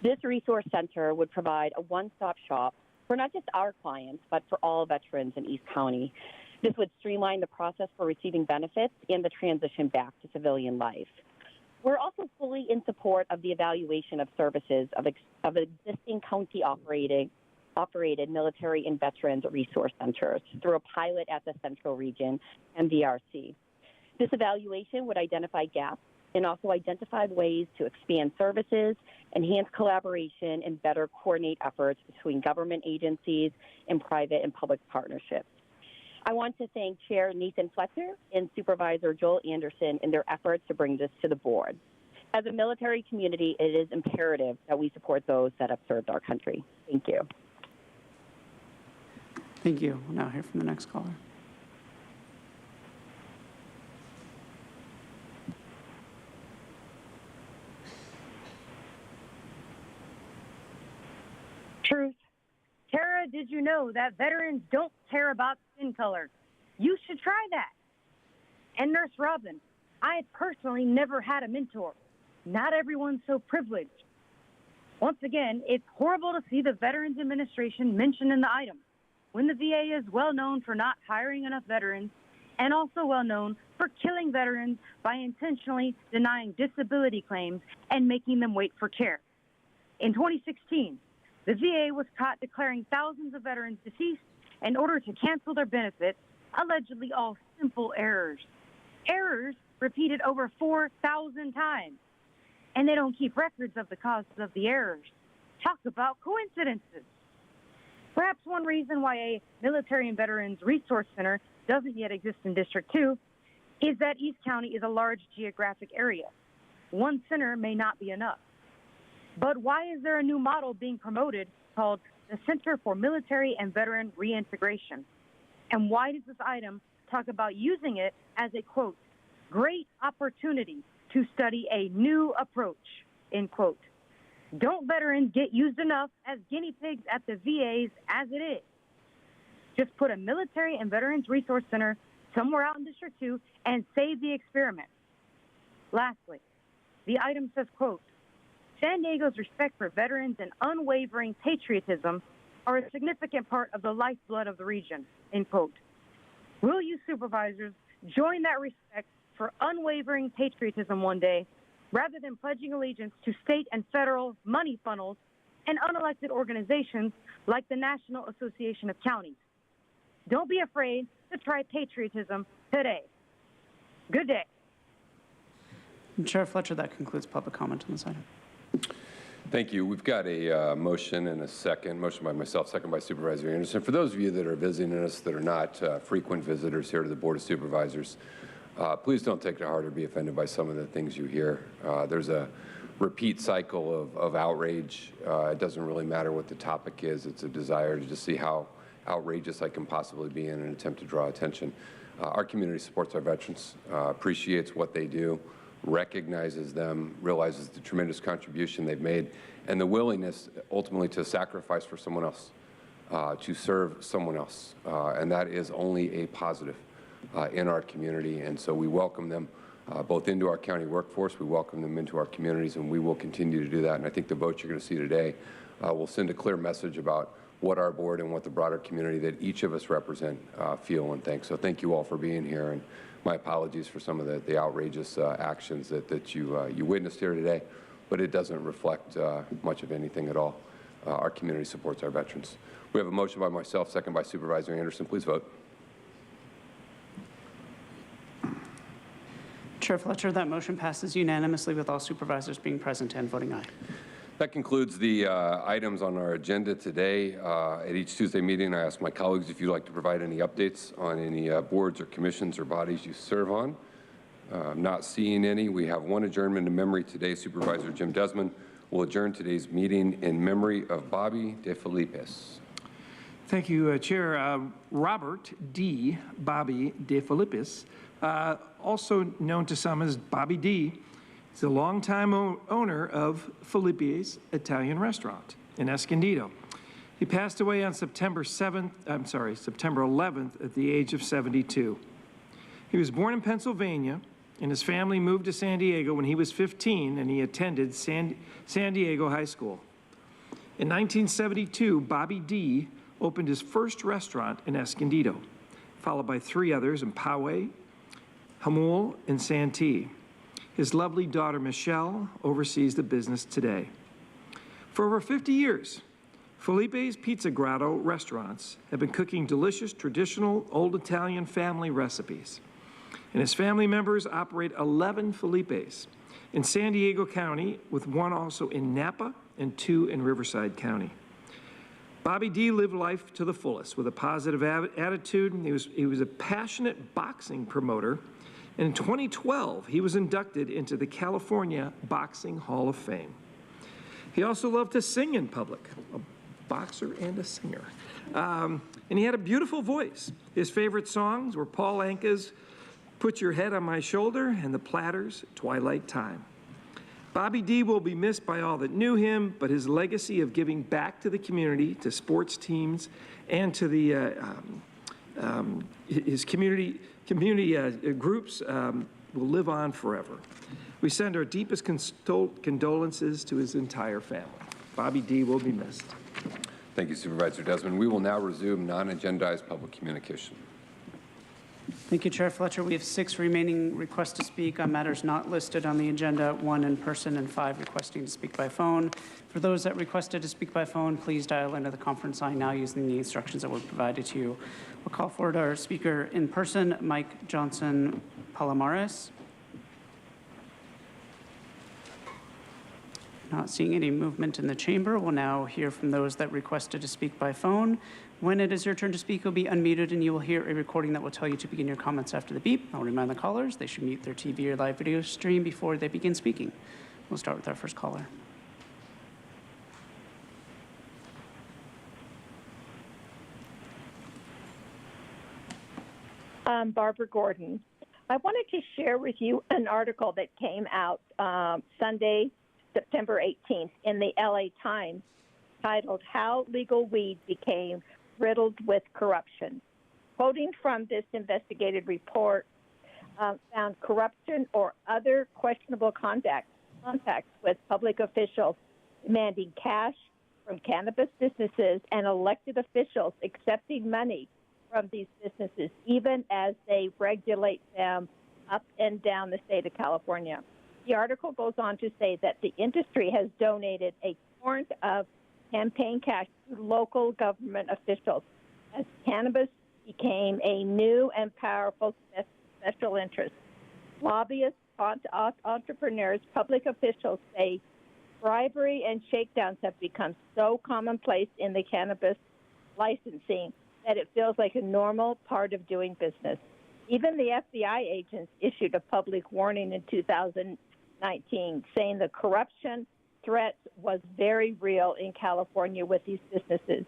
This resource center would provide a one-stop shop for not just our clients, but for all veterans in East County. This would streamline the process for receiving benefits and the transition back to civilian life. We're also fully in support of the evaluation of services of existing county-operated military and veterans resource centers through a pilot at the Central Region and VRC. This evaluation would identify gaps and also identify ways to expand services, enhance collaboration, and better coordinate efforts between government agencies and private and public partnerships. I want to thank Chair Nathan Fletcher and Supervisor Joel Anderson in their efforts to bring this to the board. As a military community, it is imperative that we support those that have served our country. Thank you. Thank you. We'll now hear from the next caller. Truth. Tara, did you know that veterans don't care about skin color? You should try that. And Nurse Robin, I personally never had a mentor. Not everyone's so privileged. Once again, it's horrible to see the Veterans Administration mentioned in the item, when the VA is well known for not hiring enough veterans and also well known for killing veterans by intentionally denying disability claims and making them wait for care. In 2016, the VA was caught declaring thousands of veterans deceased in order to cancel their benefits, allegedly all simple errors. Errors repeated over 4,000 times. And they don't keep records of the causes of the errors. Talk about coincidences. Perhaps one reason why a Military and Veterans Resource Center doesn't yet exist in District 2 is that East County is a large geographic area. One center may not be enough. But why is there a new model being promoted called the Center for Military and Veteran Reintegration? And why does this item talk about using it as a, quote, great opportunity to study a new approach, end quote? Don't veterans get used enough as guinea pigs at the VAs as it is? Just put a Military and Veterans Resource Center somewhere out in District 2 and save the experiment. Lastly, the item says, quote, San Diego's respect for veterans and unwavering patriotism are a significant part of the lifeblood of the region, end quote. Will you supervisors join that respect for unwavering patriotism one day, rather than pledging allegiance to state and federal money funnels and unelected organizations like the National Association of Counties? Don't be afraid to try patriotism today. Good day. Chair Fletcher, that concludes public comment on this item. Thank you. We've got a motion and a second. Motion by myself, second by Supervisor Anderson. For those of you that are visiting us that are not frequent visitors here to the Board of Supervisors, please don't take to heart or be offended by some of the things you hear. There's a repeat cycle of outrage. It doesn't really matter what the topic is. It's a desire to just see how outrageous I can possibly be in an attempt to draw attention. Our community supports our veterans, appreciates what they do, recognizes them, realizes the tremendous contribution they've made, and the willingness ultimately to sacrifice for someone else, to serve someone else. And that is only a positive in our community. And so we welcome them both into our county workforce, we welcome them into our communities, and we will continue to do that. And I think the vote you're going to see today will send a clear message about what our board and what the broader community that each of us represent feel and think. So thank you all for being here, and my apologies for some of the outrageous actions that you witnessed here today, but it doesn't reflect much of anything at all. Our community supports our veterans. We have a motion by myself, second by Supervisor Anderson. Please vote. Chair Fletcher, that motion passes unanimously with all supervisors being present and voting aye. That concludes the items on our agenda today. At each Tuesday meeting, I ask my colleagues if you'd like to provide any updates on any boards or commissions or bodies you serve on. Not seeing any. We have one adjournment in memory today. Supervisor Jim Desmond will adjourn today's meeting in memory of Bobby De Filippis. Thank you, Chair. Robert D. Bobby De Filippis, also known to some as Bobby D, is a longtime owner of Filippis Italian Restaurant in Escondido. He passed away on September 11th at the age of 72. He was born in Pennsylvania, and his family moved to San Diego when he was 15, and he attended San Diego High School. In 1972, Bobby D. opened his first restaurant in Escondido, followed by 3 others in Poway, Jamul, and Santee. His lovely daughter, Michelle, oversees the business today. For over 50 years, Felipe's Pizza Grotto restaurants have been cooking delicious, traditional, old Italian family recipes. And his family members operate 11 Felipe's in San Diego County, with 1 also in Napa and 2 in Riverside County. Bobby D. lived life to the fullest with a positive attitude. He was a passionate boxing promoter. And in 2012, he was inducted into the California Boxing Hall of Fame. He also loved to sing in public, a boxer and a singer. And he had a beautiful voice. His favorite songs were Paul Anka's Put Your Head on My Shoulder and the Platters' Twilight Time. Bobby D. will be missed by all that knew him, but his legacy of giving back to the community, to sports teams, and to the his community groups will live on forever. We send our deepest condolences to his entire family. Bobby D. will be missed. Thank you, Supervisor Desmond. We will now resume non-agendized public communication. Thank you, Chair Fletcher. We have 6 remaining requests to speak on matters not listed on the agenda, 1 in person and 5 requesting to speak by phone. For those that requested to speak by phone, please dial into the conference line now using the instructions that were provided to you. We'll call forward our speaker in person, Mike Johnson Palomares. Not seeing any movement in the chamber. We'll now hear from those that requested to speak by phone. When it is your turn to speak, you'll be unmuted and you will hear a recording that will tell you to begin your comments after the beep. I'll remind the callers they should mute their TV or live video stream before they begin speaking. We'll start with our first caller. Barbara Gordon. I wanted to share with you an article that came out Sunday, September 18th in the LA Times titled How Legal Weed Became Riddled with Corruption. Quoting from this investigative report, found corruption or other questionable contacts with public officials demanding cash from cannabis businesses and elected officials accepting money from these businesses, even as they regulate them up and down the state of California. The article goes on to say that the industry has donated a torrent of campaign cash to local government officials as cannabis became a new and powerful special interest. Lobbyists, entrepreneurs, public officials say bribery and shakedowns have become so commonplace in the cannabis licensing that it feels like a normal part of doing business. Even the FBI agents issued a public warning in 2019 saying the corruption threat was very real in California with these businesses.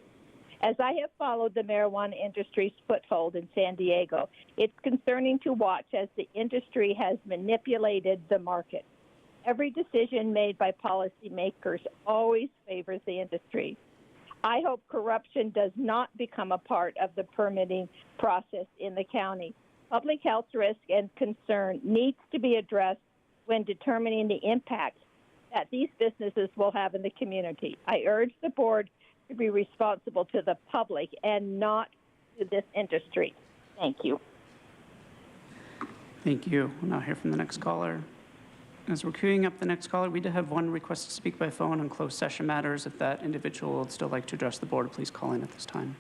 As I have followed the marijuana industry's foothold in San Diego, it's concerning to watch as the industry has manipulated the market. Every decision made by policymakers always favors the industry. I hope corruption does not become a part of the permitting process in the county. Public health risk and concern needs to be addressed when determining the impact that these businesses will have in the community. I urge the board to be responsible to the public and not to this industry. Thank you. Thank you. We'll now hear from the next caller. As we're queuing up the next caller, we did have 1 request to speak by phone on closed session matters. If that individual would still like to address the board, please call in at this time.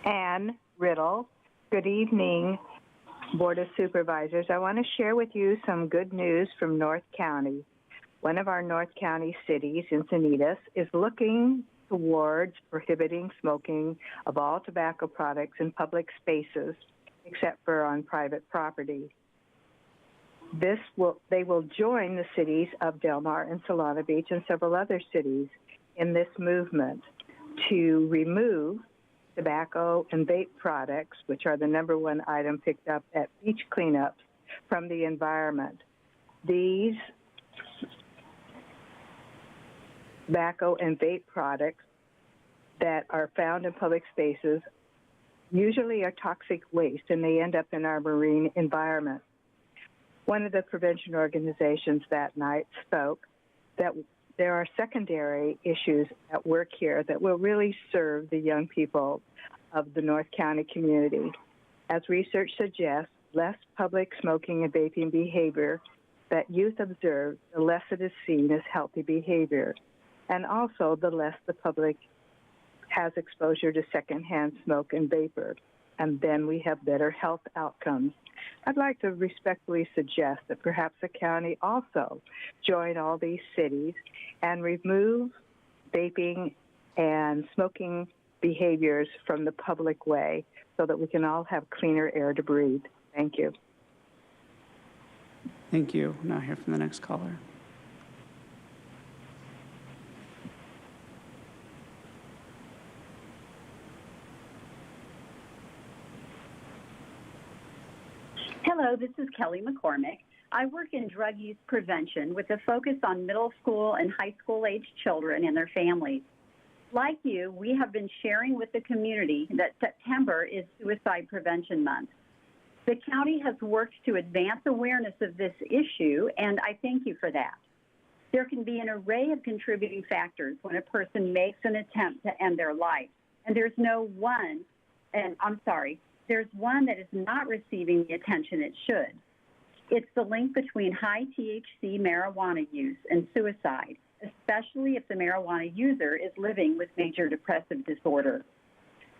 Ann Riddle. Good evening, Board of Supervisors. I want to share with you some good news from North County. One of our North County cities, Encinitas, is looking towards prohibiting smoking of all tobacco products in public spaces, except for on private property. They will join the cities of Del Mar and Solana Beach and several other cities in this movement to remove tobacco and vape products, which are the #1 item picked up at beach cleanups, from the environment. These tobacco and vape products that are found in public spaces usually are toxic waste, and they end up in our marine environment. One of the prevention organizations that night spoke that there are secondary issues at work here that will really serve the young people of the North County community. As research suggests, less public smoking and vaping behavior that youth observe, the less it is seen as healthy behavior, and also the less the public has exposure to secondhand smoke and vapor, and then we have better health outcomes. I'd like to respectfully suggest that perhaps the county also join all these cities and remove vaping and smoking behaviors from the public way so that we can all have cleaner air to breathe. Thank you. Thank you. Now hear from the next caller. Hello, this is Kelly McCormick. I work in drug use prevention with a focus on middle school and high school age children and their families. Like you, we have been sharing with the community that September is Suicide Prevention Month. The county has worked to advance awareness of this issue, and I thank you for that. There can be an array of contributing factors when a person makes an attempt to end their life, and there's one that is not receiving the attention it should. It's the link between high THC marijuana use and suicide, especially if the marijuana user is living with major depressive disorder.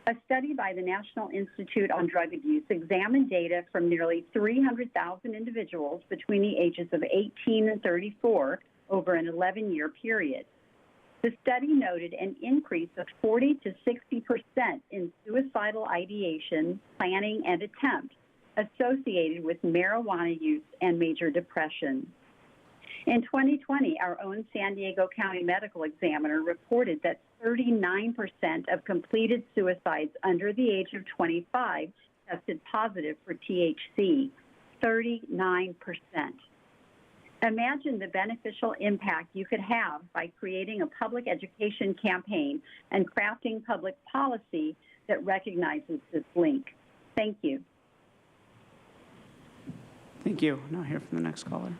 A study by the National Institute on Drug Abuse examined data from nearly 300,000 individuals between the ages of 18 and 34 over an 11-year period. The study noted an increase of 40 to 60% in suicidal ideation, planning, and attempt associated with marijuana use and major depression. In 2020, our own San Diego County medical examiner reported that 39% of completed suicides under the age of 25 tested positive for THC, 39%. Imagine the beneficial impact you could have by creating a public education campaign and crafting public policy that recognizes this link. Thank you. Thank you. Now hear from the next caller.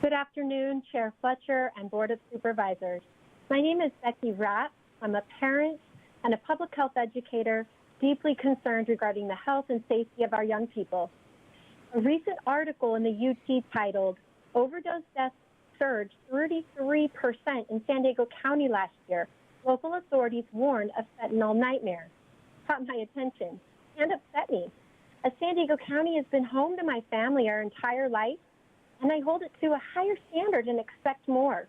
Good afternoon, Chair Fletcher and Board of Supervisors. My name is Becky Rapp. I'm a parent and a public health educator deeply concerned regarding the health and safety of our young people. A recent article in the UT titled, "Overdose Deaths Surged 33% in San Diego County last year. Local authorities warned of fentanyl nightmare," caught my attention and upset me. As San Diego County has been home to my family our entire life, and I hold it to a higher standard and expect more.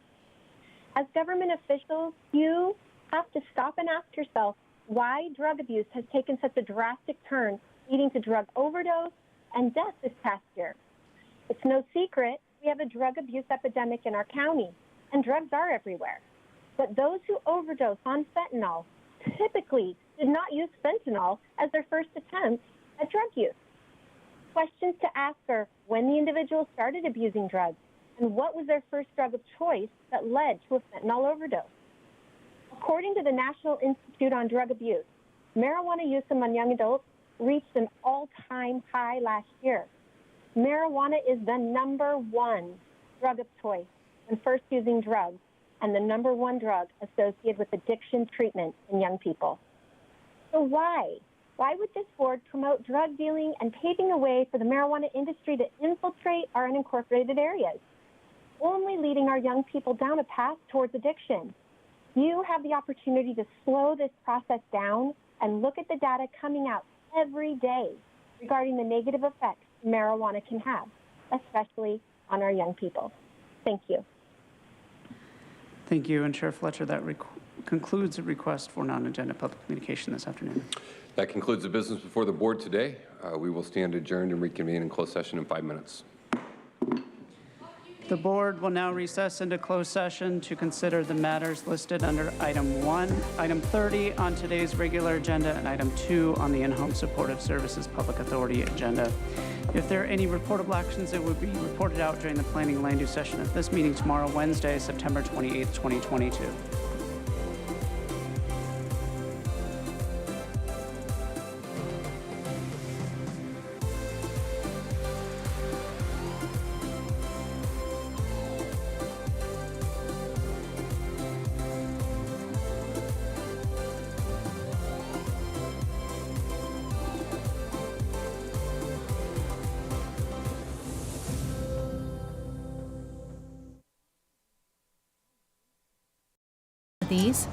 As government officials, you have to stop and ask yourself why drug abuse has taken such a drastic turn, leading to drug overdose and death this past year. It's no secret we have a drug abuse epidemic in our county, and drugs are everywhere. But those who overdose on fentanyl typically did not use fentanyl as their first attempt at drug use. Questions to ask are when the individual started abusing drugs and what was their first drug of choice that led to a fentanyl overdose. According to the National Institute on Drug Abuse, marijuana use among young adults reached an all-time high last year. Marijuana is the #1 drug of choice when first using drugs and the #1 drug associated with addiction treatment in young people. So why? Why would this board promote drug dealing and paving the way for the marijuana industry to infiltrate our unincorporated areas, only leading our young people down a path towards addiction? You have the opportunity to slow this process down and look at the data coming out every day regarding the negative effects marijuana can have, especially on our young people. Thank you. Thank you, and Chair Fletcher, that concludes the request for non-agenda public communication this afternoon. That concludes the business before the board today. We will stand adjourned and reconvene in closed session in 5 minutes. The board will now recess into closed session to consider the matters listed under item 1, item 30 on today's regular agenda, and item 2 on the in-home supportive services public authority agenda. If there are any reportable actions, it will be reported out during the planning and land use session at this meeting tomorrow, Wednesday, September 28th, 2022. These